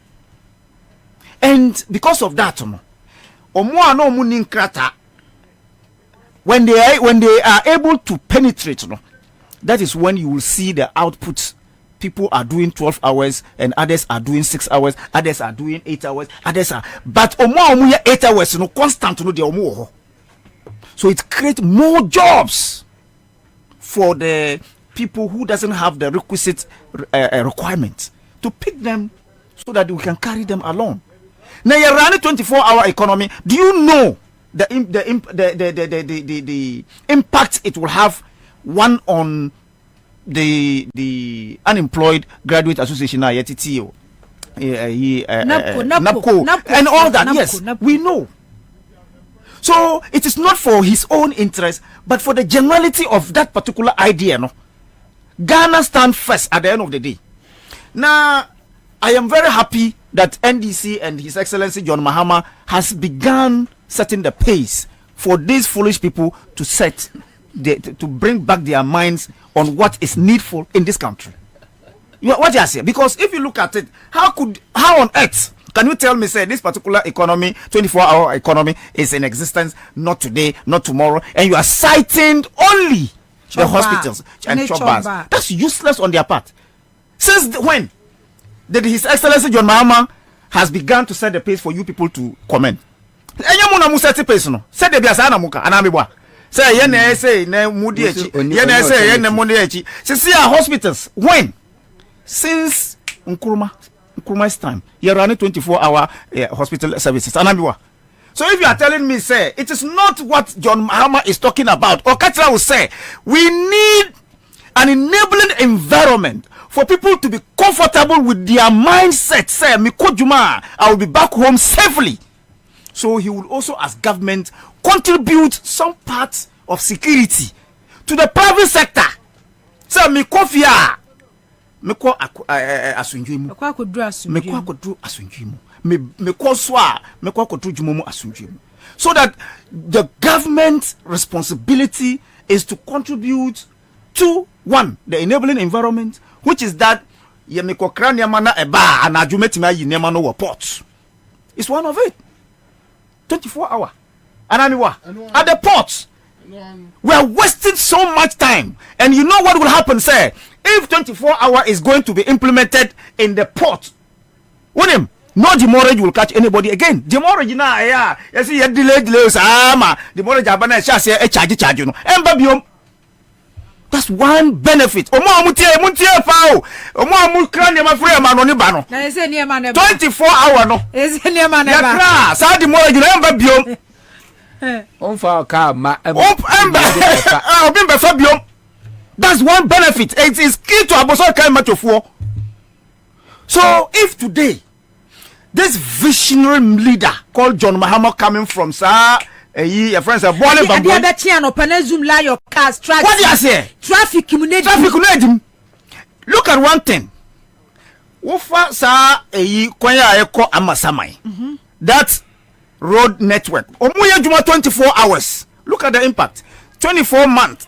And because of that, when they are able to penetrate, that is when you will see the outputs. People are doing 12 hours and others are doing 6 hours, others are doing 8 hours, others are, but 8 hours constant so it creates more jobs for the people who doesn't have the requisite requirements to pick them so that we can carry them along. Now you're running 24-hour economy. Do you know the impact it will have, one on the unemployed graduate association, NAPCO, and all that? Yes, we know. So it is not for his own interest, but for the generality of that particular idea. No, Ghana stand first at the end of the day. Now, I am very happy that NDC and His Excellency John Mahama has begun setting the pace for these foolish people to to bring back their minds on what is needful in this country. What you say? Because if you look at it, how on earth can you tell me, say, this particular economy, 24-hour economy, is in existence, not today, not tomorrow, and you are citing only the hospitals and chop bars? That's useless on their part. Since when did His Excellency John Mahama has begun to set the pace for you people to comment? Say hospitals when? Since Nkrumah's time, you're running 24-hour hospital services. So if you are telling me, say, it is not what John Mahama is talking about, or Katra will say, we need an enabling environment for people to be comfortable with their mindset. Say, Mikojuma, I will be back home safely. So he will also, as government, contribute some part of security to the private sector. Say, Mikofia, Meko asunjuimu, Meko akodru asunjuimu, Meko swa, Meko akodru jumomu asunjuimu. So that the government's responsibility is to contribute to, one, the enabling environment, which is that Yemiko Kranyamana eba and Ajumetima Yinemano were ports. It's one of it. 24-hour. And at the ports, we are wasting so much time. And you know what will happen, sir? If 24-hour is going to be implemented in the port, no demurrage will catch anybody again. Demurrage na you see delay demurrage abana charge no. That's one benefit. 24 hour no. That's one benefit. It is key to Aboso Kai Matofo. So if today this visionary leader called John Mahama coming from your friends are born in your cars, traffic. What do you say? Traffic. Look at one thing. Ufa sa kwanya eko amasamai. That road network. Omuya juma 24 hours. Look at the impact. 24 months.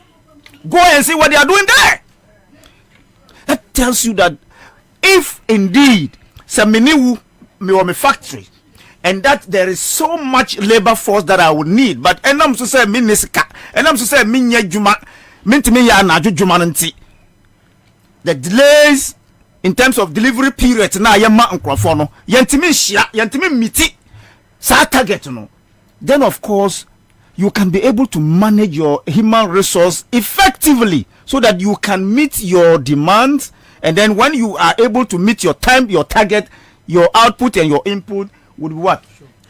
Go and see what they are doing there. That tells you that if indeed Saminiwu me factory, and that there is so much labor force that I would need, but enam to say minisika, enam to say minya juma, mintimi ya na juma nanti. The delays in terms of delivery periods na yema nkrofo no, yantimi miti sa target no. Then of course you can be able to manage your human resource effectively so that you can meet your demands, and then when you are able to meet your time, your target, your output and your input would be what?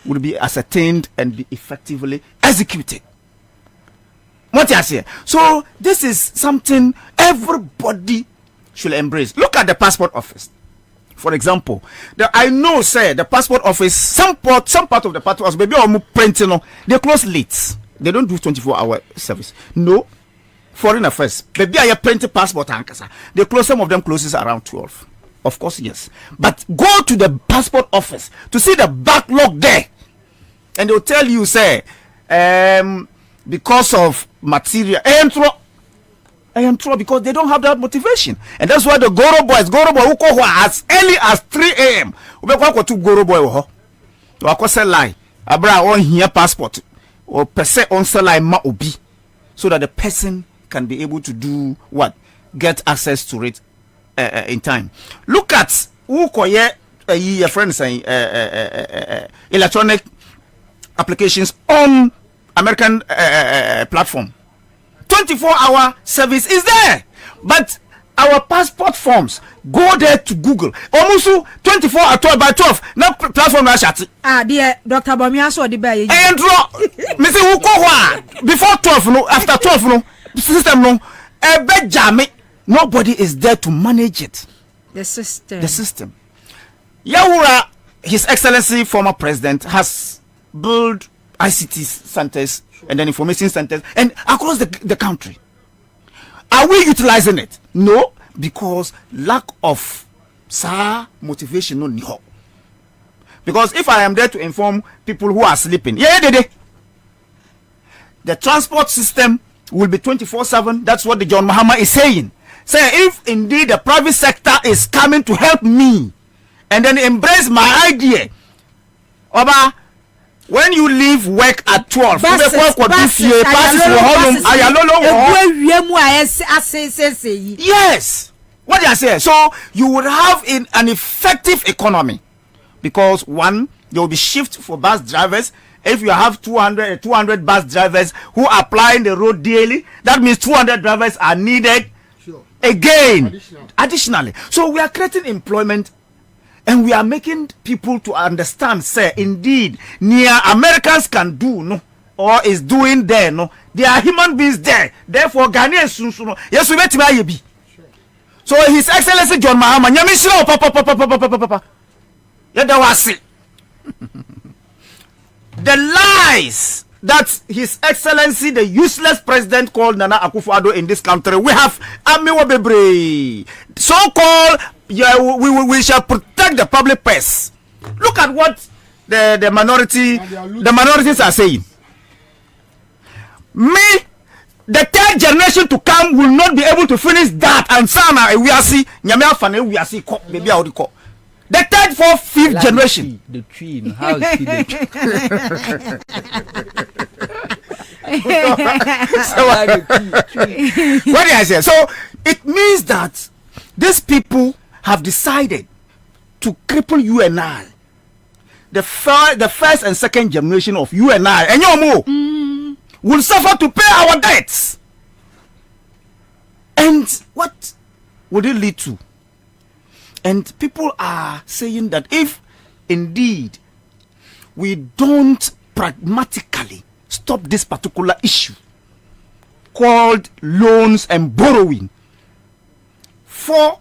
Would be ascertained and be effectively executed. What I say? So this is something everybody should embrace. Look at the passport office. For example, I know, say, the passport office, some part of the passport office, maybe printing, they close late. They don't do 24-hour service. No. Foreign affairs, maybe I print a passport, they close, some of them closes around 12. Of course, yes. But go to the passport office to see the backlog there. And they'll tell you, say, because of material, I am true because they don't have that motivation. And that's why the Goro boy who go as early as 3 a.m. Wako sell lie. Abra on here passport or per se on sell lie ma obi, so that the person can be able to do what? Get access to it in time. Look at who koye your friends saying electronic applications on American platform. 24-hour service is there, but our passport forms go there to Google. Almost 24 at 12 by 12. Now platform na shati. Dear Dr. Bobie Ansah the bay. And draw. Missy who go before 12 no, after 12 no, system no. Jame. Nobody is there to manage it. The system. The system. Yawura, His Excellency former president, has built ICT centers and then information centers and across the country. Are we utilizing it? No, because lack of motivation no niho. Because if I am there to inform people who are sleeping, the transport system will be 24/7. That's what the John Mahama is saying. Say if indeed the private sector is coming to help me and then embrace my idea, Oba, when you leave work at 12, yes. What I say, so you would have an effective economy, because one, there will be shift for bus drivers. If you have 200 bus drivers who are applying the road daily, that means 200 drivers are needed again additionally. So we are creating employment. And we are making people to understand, say, indeed, near Americans can do, no, or is doing there, no. There are human beings there. Therefore, Ghanaians, no. Yes, we met him. So, His Excellency John Mahama, papa. The lies that His Excellency, the useless president called Nana Akufo-Addo in this country, we have Amiwa Bebre, so-called. Yeah, we shall protect the public purse. Look at what the minorities are saying. Me, the third generation to come will not be able to finish that. And sana we are see nyame afane we are see baby how call. The third, fourth, fifth generation. The tree, how is the tree? What did I say? So it means that these people have decided to cripple you and I. The first and second generation of you and I, and your more, will suffer to pay our debts. And what would it lead to? And people are saying that if indeed we don't pragmatically stop this particular issue called loans and borrowing for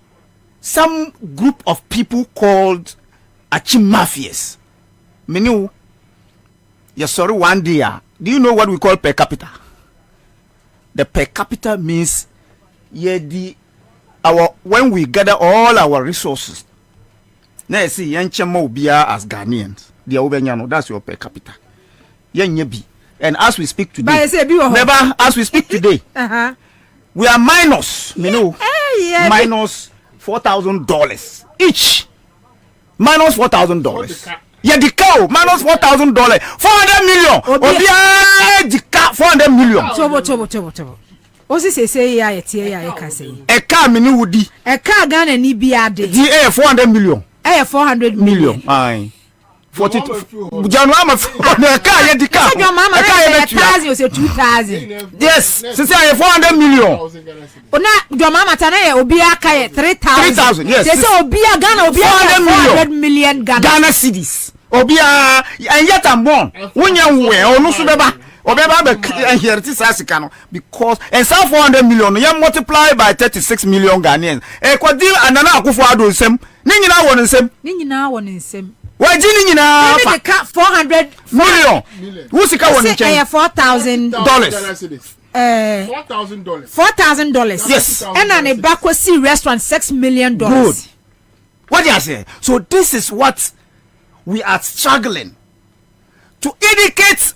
some group of people called Achimafias. Menu, yes, sorry, one day. Do you know what we call per capita? The per capita means when we gather all our resources. Now see yanchemo bia as Ghanaians. That's your per capita. And as we speak today, we are minus, minus $4,000 each. Minus $4,000. Yeah, the cow minus $4,000. 400 million. $400 million. Chobo. Osi say ya etie ya ka say. A car mini woody. A car Ghana ni bia de. The 400 million. 400 million. Aye. 42. January a car ya the car. A car 1,000 or 2,000. Yes, since I 400 million. Ona your mama tana obi aka 3,000. 3,000. Yes. They say obi Ghana obi 400 million Ghana cedis. Obi and yet I'm born. Wonya we onu so beba. Because and some 400 million you multiply by 36 million Ghanaians. Kwadi Nana Akufo-Addo nsem. Ni nyina won nsem. Why didn't you know? 400 million. Who's the car one? $4,000. $4,000. Yes. And an Ebakwasi restaurant $6 million. Good. What do you say? So this is what we are struggling to indicate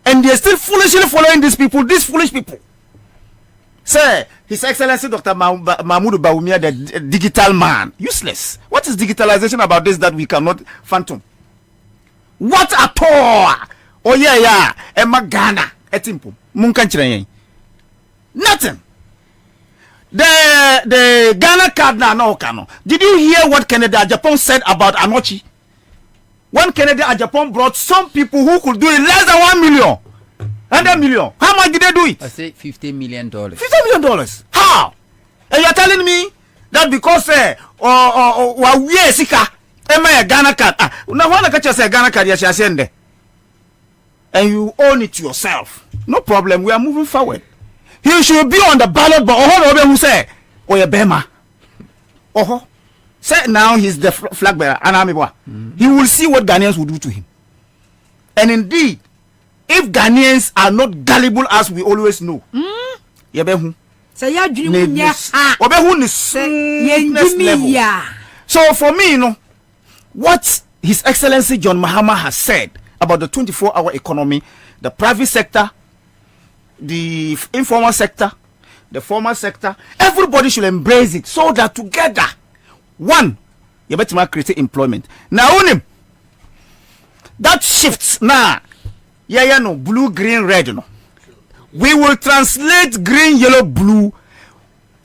and they're still foolishly following these foolish people. Sir, His Excellency Dr. Mahmoud Bawumia, the digital man. Useless. What is digitalization about this that we cannot phantom? What at all? Oh yeah. Emma Ghana. Etimpo. Munkanchire. Nothing. The Ghana card now no cano. Did you hear what Canada Japan said about Anochi? When Canada and Japan brought some people who could do it less than 1 million. 100 million. How much did they do it? I say $50 million. $50 million. How? And you're telling me that because we are sika, a Ghana card. Now when I catch you say Ghana card, you shall send there. And you own it yourself. No problem. We are moving forward. He should be on the ballot, but who say, oh yeah, Bema. Oh, say now he's the flag bearer. He will see what Ghanaians will do to him. And indeed, if Ghanaians are not gullible as we always know, so for me, what His Excellency John Mahama has said about the 24-hour economy, the private sector, the informal sector, the formal sector, everybody should embrace it so that together, one, you better create employment. Now, that shifts now. No, blue, green, red. No, we will translate green, yellow, blue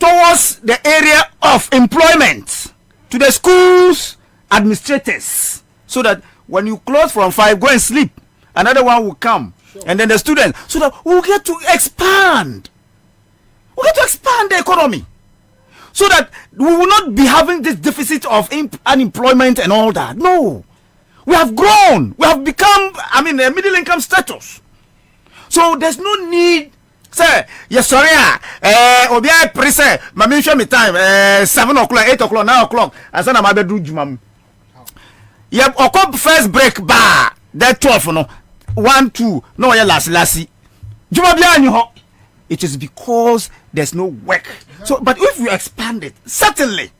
towards the area of employment to the schools administrators, so that when you close from 5, go and sleep. Another one will come. And then the students, so that we'll get to expand. We'll get to expand the economy. So that we will not be having this deficit of unemployment and all that. No. We have grown. We have become, a middle income status. So there's no need. Say, yes, sorry, Obia Prese, Mammy, show me time, 7 o'clock, 8 o'clock, 9 o'clock, and then I'm a bedroom. Yeah, or first break bar, that 12, no. 1, 2, no, lassie. It is because there's no work. So, but if you expand it, certainly,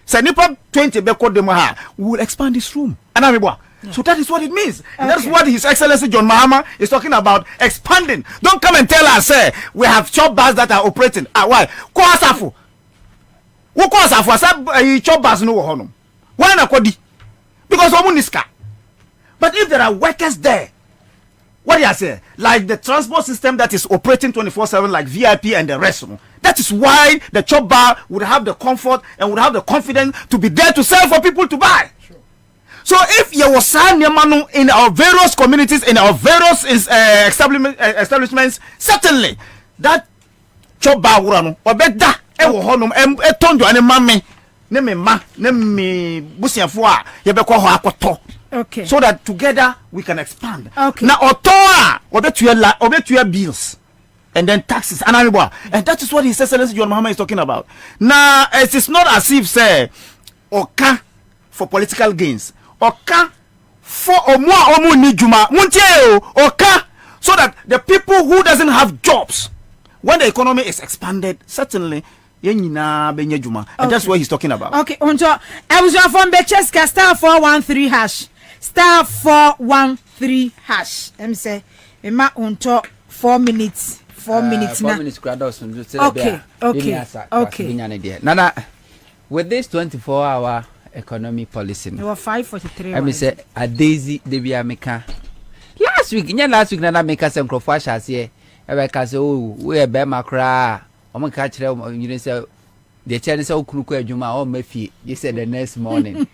Sanipa 20 beko demaha, we will expand this room. So that is what it means. And that's what His Excellency John Mahama is talking about, expanding. Don't come and tell us, we have chop bars that are operating. Why? Kwasafu. Wo kwasafu asa chop bars no honum. Why na kodi? Because omuniska. But if there are workers there, what do you say? Like the transport system that is operating 24/7, like VIP and the rest. That is why the chop bar would have the comfort and would have the confidence to be there to sell for people to buy. Sure. So if you was in our various communities, in our various establishments, certainly that chop bar would run. Or better, okay. So that together we can expand. Okay. Now, obetua bills and then taxes and that is what His Excellency John Mahama is talking about. Now, it is not as if say oka for political gains, oka for oka so that the people who doesn't have jobs, when the economy is expanded, certainly. And that's what he's talking about. Okay, I was from Becheska *413#. *413#. Let me say, unto 4 minutes. 4 minutes now. 4 minutes. Okay. Nana, with this 24-hour economy policy, there were 5:43. Let me say, a Daisy Debia Meka. Last week, Nana make us some crofashas here. We are Bema Cra. I'm catch them. You say the Chinese Okruku Juma or Mefi. You said the next morning,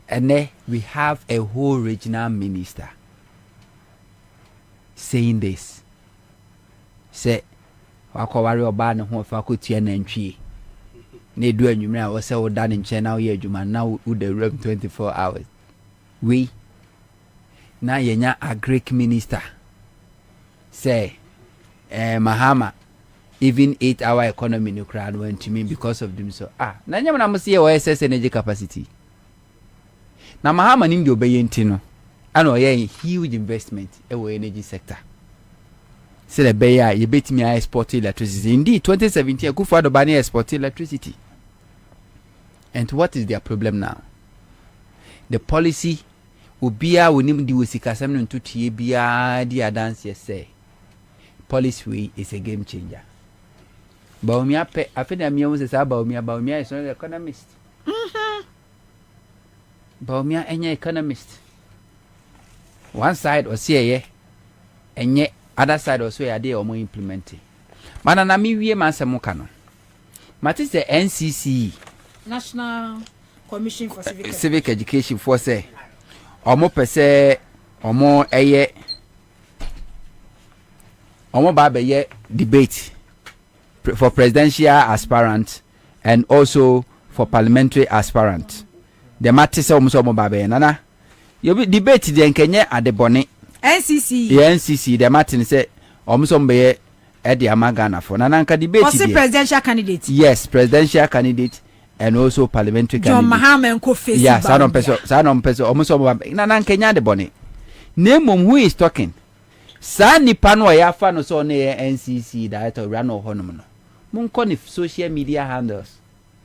and then we have a whole regional minister saying this. Say, Wakawari Obana who faculty and entry. They do a numera was so done in China. Here, Juma now with the room 24 hours. We now yenya a Greek minister say, Mahama. Even 8-hour economy no crowd went to me because of them. So nanya na must see OSS energy capacity. Na Mahama nindi obeyenti no. Ano huge investment in energy sector. Say the beya you bet me I export electricity. Indeed 2017 Akufo-Addo ban export electricity. And what is their problem now? The policy ubia wonim di wosikasam no ntutie bia di adanse say policy way is a game changer. Baumia pe afena mi was say Baumia is not an economist. Baumia any economist. One side or say and yet other side or say they are more implementing. Manana mi wie man se mukano. Matis the NCC National Commission for Civic Education for say omo pese omo eye omo ba be ye debate for presidential aspirant and also for parliamentary aspirant. The matter say omo ba be nana you be debate the nkenye adebone NCC the matter say omo be Eddie Amagana for Nananka debate. Was the presidential candidate? Yes, presidential candidate and also parliamentary John candidate. Mahama and Kofi. Yes, Sanon Peso, almost Nanan Kenya de Bonnet. Name who is talking. Sani Pano Yafa no so near NCC director Rano Honomono. Munkon if social media handles.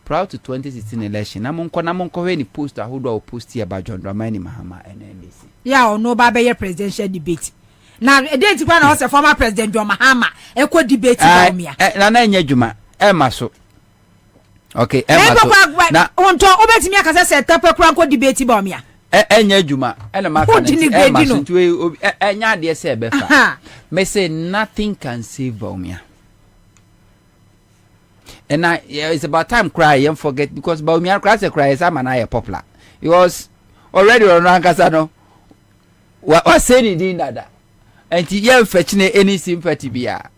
Proud to 2016 election. Namonko any poster who do post here by John Dramani Mahama and NBC. Yeah, or no Baba presidential debate. Now, a day to was a former president John Mahama, a co debate. Nana Juma, Emma so. Okay, Emma. Now, on top of me, as I said, Tapa Cranko debate Bomia. Enya Juma, and a man to Enya, dear Sebefa. May say nothing can save Bomia. And it's about time cry and forget because Bomia cries I'm an eye popular. It was already on Rankasano. What said he did that? And ye fetching any sympathy bia.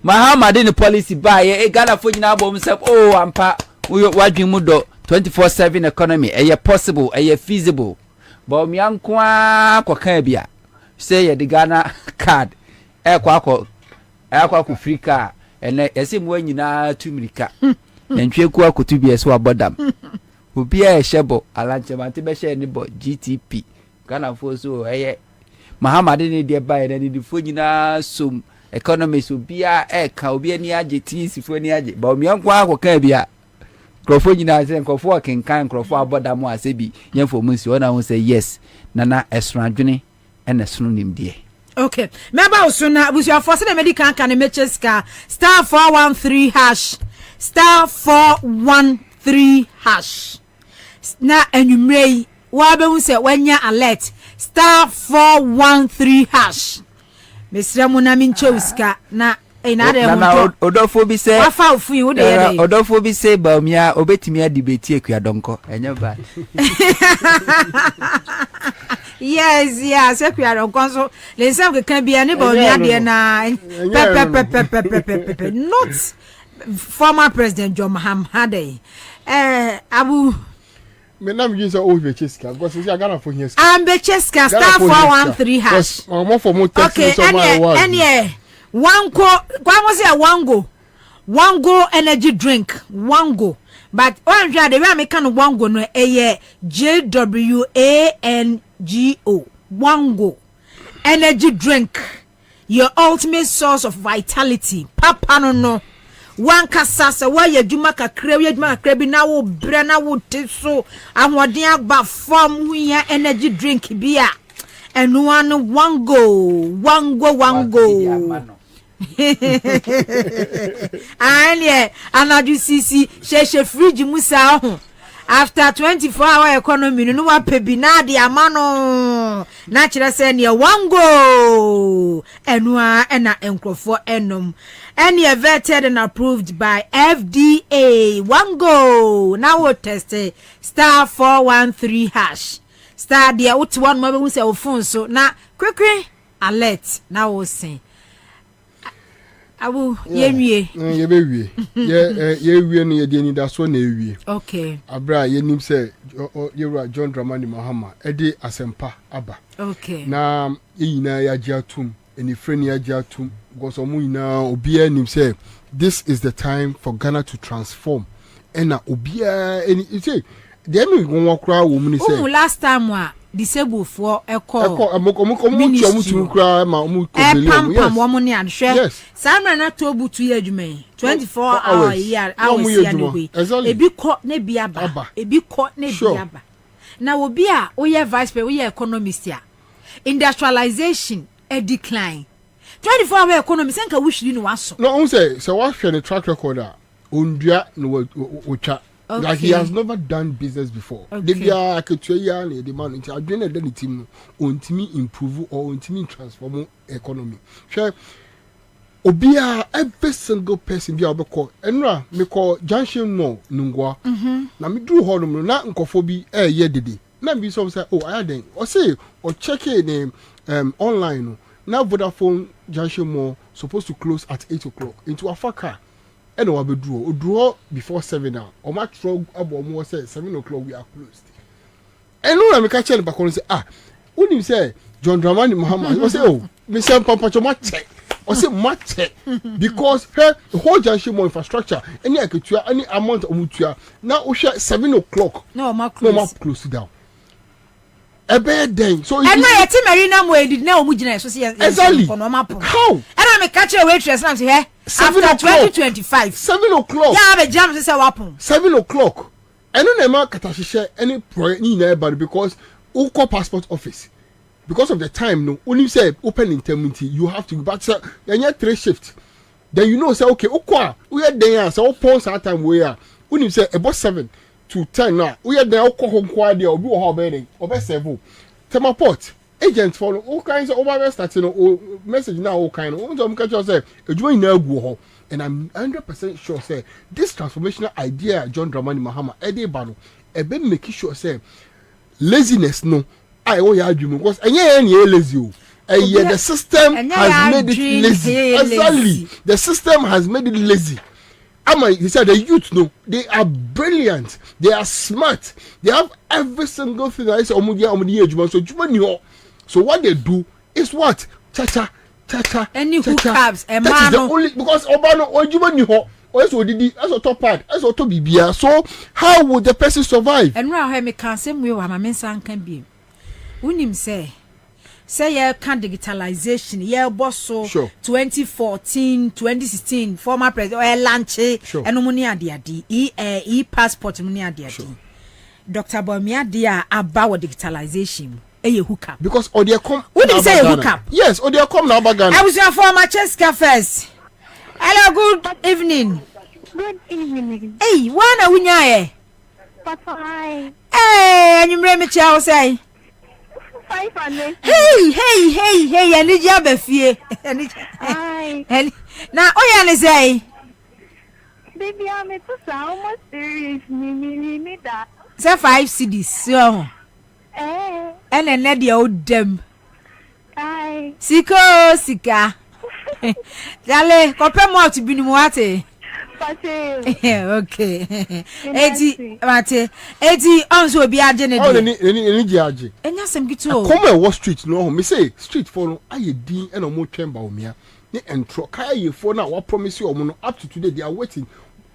Mahama didn't policy buy a Ghana for now himself. Oh, ampa, we watching Mudo 24/7 economy. A possible, a feasible. But me unqua Kwabena say the Ghana card. Aqua free car. And I see when you na 2 milika. And Chekua could be a swab bodam. Who be a shebo, a lunch of antibesha any GTP. Ghana for so Mahama didn't dear buy any the Fujina sum economists will be a be any adjectives if any adjective. But me uncle Kwabena Crofogina and Crofo can Crofo about Damo Asebi, young for Monsieur, I will say yes, Nana Estranjuni and a synonym dear. Okay, remember soon with your first medical can make star 413 hash star 413 hash. Now and you may Wabe say when you're alert. Star 413 hash. Mr. Munamin Choska na Nana Odofo say Wafa fu you dey Odofo say Baumia obetimi debate akua donko enya ba. Yes akua donko so le nsam kan bia ne Baumia de na not former president John Mahama Abu Menam use all the Cheska because you are gonna for here. I'm Becheska star 413 hash. Okay, and Wango energy drink, Wango. But one day the way can Wango no JWANGO. Wango energy drink, your ultimate source of vitality. Papa no. One kasasa wa yadwuma kakra yadwuma kakra bi na wo bre na wo teso ahoden agba form huya energy drink bia enu anu wango anye anadu sisi sheshe fridge musa ho after 24-hour economy no wa pebi na de amano na kire se ne wango enu na enkrofo enom. And you're vetted and approved by FDA. Wango. Now we'll test star 413 hash. Star there what one mobile will say phone so now quickly alert. Now we'll see. Abu ye baby. Ye ni ye that's one ye. Okay. Abra ye nim say you John Dramani Mahama. Edi asempa aba. Okay. Na ina ya jatum. Any friend ya jatum. Because now Obia nim say this is the time for Ghana to transform. And Obia any you say the me go walk crowd woman say last time wa disabled for a call yes Samra na to butu ye adwuma 24 hours year hours ya no we ebi ko na biaba ebi ko na biaba na obi a oye vice president oye economist ya industrialization a decline 24-hour economy senka wish you no waso no say so what share the track record Undria no ucha. Like he has never done business before. They are aketwa na the man nti adwene na team no ontimi improve or ontimi transform economy. Share obia every single person bi obekọ enra me call junction no nungwa na me duru ho no na nkofo bi ye dede na bi so say oh ayaden o say o check in online no na Vodafone junction mall supposed to close at 8 o'clock into Afaka and o abeduru o duro before 7 now o ma throw abo mo say 7 o'clock we are closed and no na me catch back on say unim say John Dramani Muhammad o say oh me say papa choma check or say match because her whole junction more infrastructure any any amount of mutua now we share 7 o'clock no ma close down a bad day so and my team arena mo did na omugina so say exactly how and I me catch a waitress now say here after 2025 7 o'clock yeah be jam say wapon 7 o'clock and no ma katahye any project ni na everybody because uko passport office because of the time no only say open intermittent you have to but then you 3 shifts then you know say okay okwa we are there so upon that time we are only say about 7 to 10 now we are there okwa honkwa there obi wo ha obere obe 7 temaport agent for all kinds of over starting no message now all kind of so catch us say ejuma na agu ho and I'm 100% sure say this transformational idea John Dramani Mahama Edeba no ebe make sure say laziness no I owe you argument because any lazy. The system has made it lazy. Exactly. The system has made it lazy. He said the youth no, they are brilliant, they are smart, they have every single thing that is so what they do is what? Cha. Any hookups, a that is the only because Obano or also did as top part as to bibia. So how would the person survive? And now me can same way my mensan can be. Unim say you can digitalization yeah boss so 2014 2016 former president or launch and money adi passport money adi Dr. Bobie Ansah about digitalization hookup because odia come unim say hookup yes odia come na Ghana I was your former Cheska first. Hello, good evening. Good evening. Hey, wana wunya Papa. Hey, and you me chow say hey, and did you be fear? And now, oh, yeah, say, baby, I'm almost serious. Me that. Say 5 CDs, so. And then let the old dem. Sika. Dale, compare more to be muate. Okay. 80 also be agene. Oh, any judge. And yes, I'm gitu. Come on, what street no? Me say street for aye din and omo chamber omia. Ne entro kaya for now what promise you omo up to today they are waiting.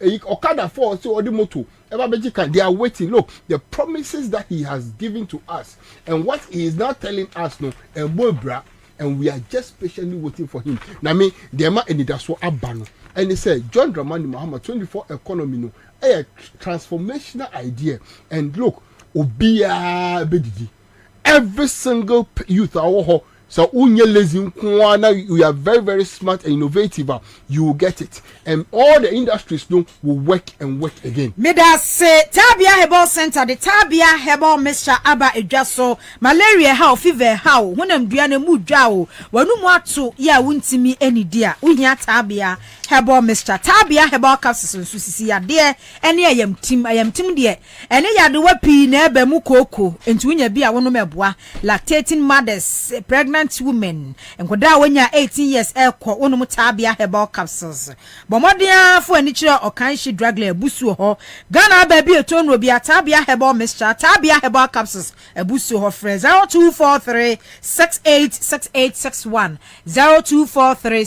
Okada for so odi moto. They are waiting. Look, the promises that he has given to us and what he is now telling us no and bra and we are just patiently waiting for him. Na me the ma eni daso abano. And he said, John Dramani Muhammad 24 economy no a transformational idea. And look, obia bedidi. Every single youth so unye lazy we are very, very smart and innovative. You will get it. And all the industries will work and work again. Mida say Tabia Herbal Center, the Tabia Herbal Mixture Aba Ejaso, malaria how, fever how, when I'm doing a mood jaw, when you want to, yeah, wouldn't see me any dear. Unya Tabia Herbal Mixture, Tabia Herbal Capsules, and Susia dear, and I am team dear, and I had the weapon nebe mukoko, and to win a beer one mebwa, lactating mothers, pregnant women, and kwada when you're 18 years elko, one Tabia Herbal Capsules. Bomodia for nature or kanshi dragler busu ho Ghana baby a tone will be a Tabia Herbal Mixture, Tabia Herbal Capsules, a busu ho friend 0243 686861 0243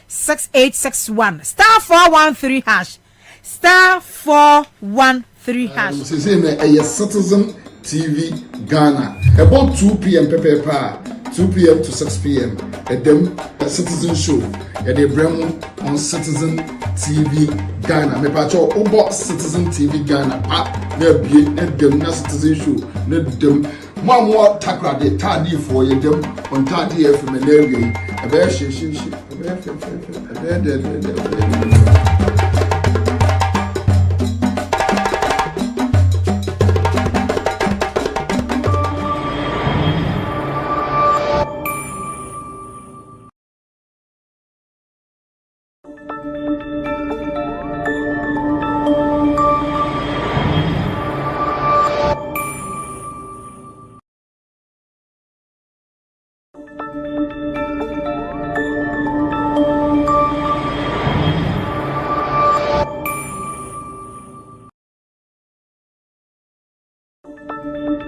6861 star 413 hash star 413 hash. A citizen TV Ghana about 2 p.m. 2 p.m. to 6 p.m. at them Citizen Show at the Bremo on Citizen TV Ghana. Me pacho obo Citizen TV Ghana app na be at them na Citizen Show na them more takra de tadi for you them on tadi FM na area e be she Ghana.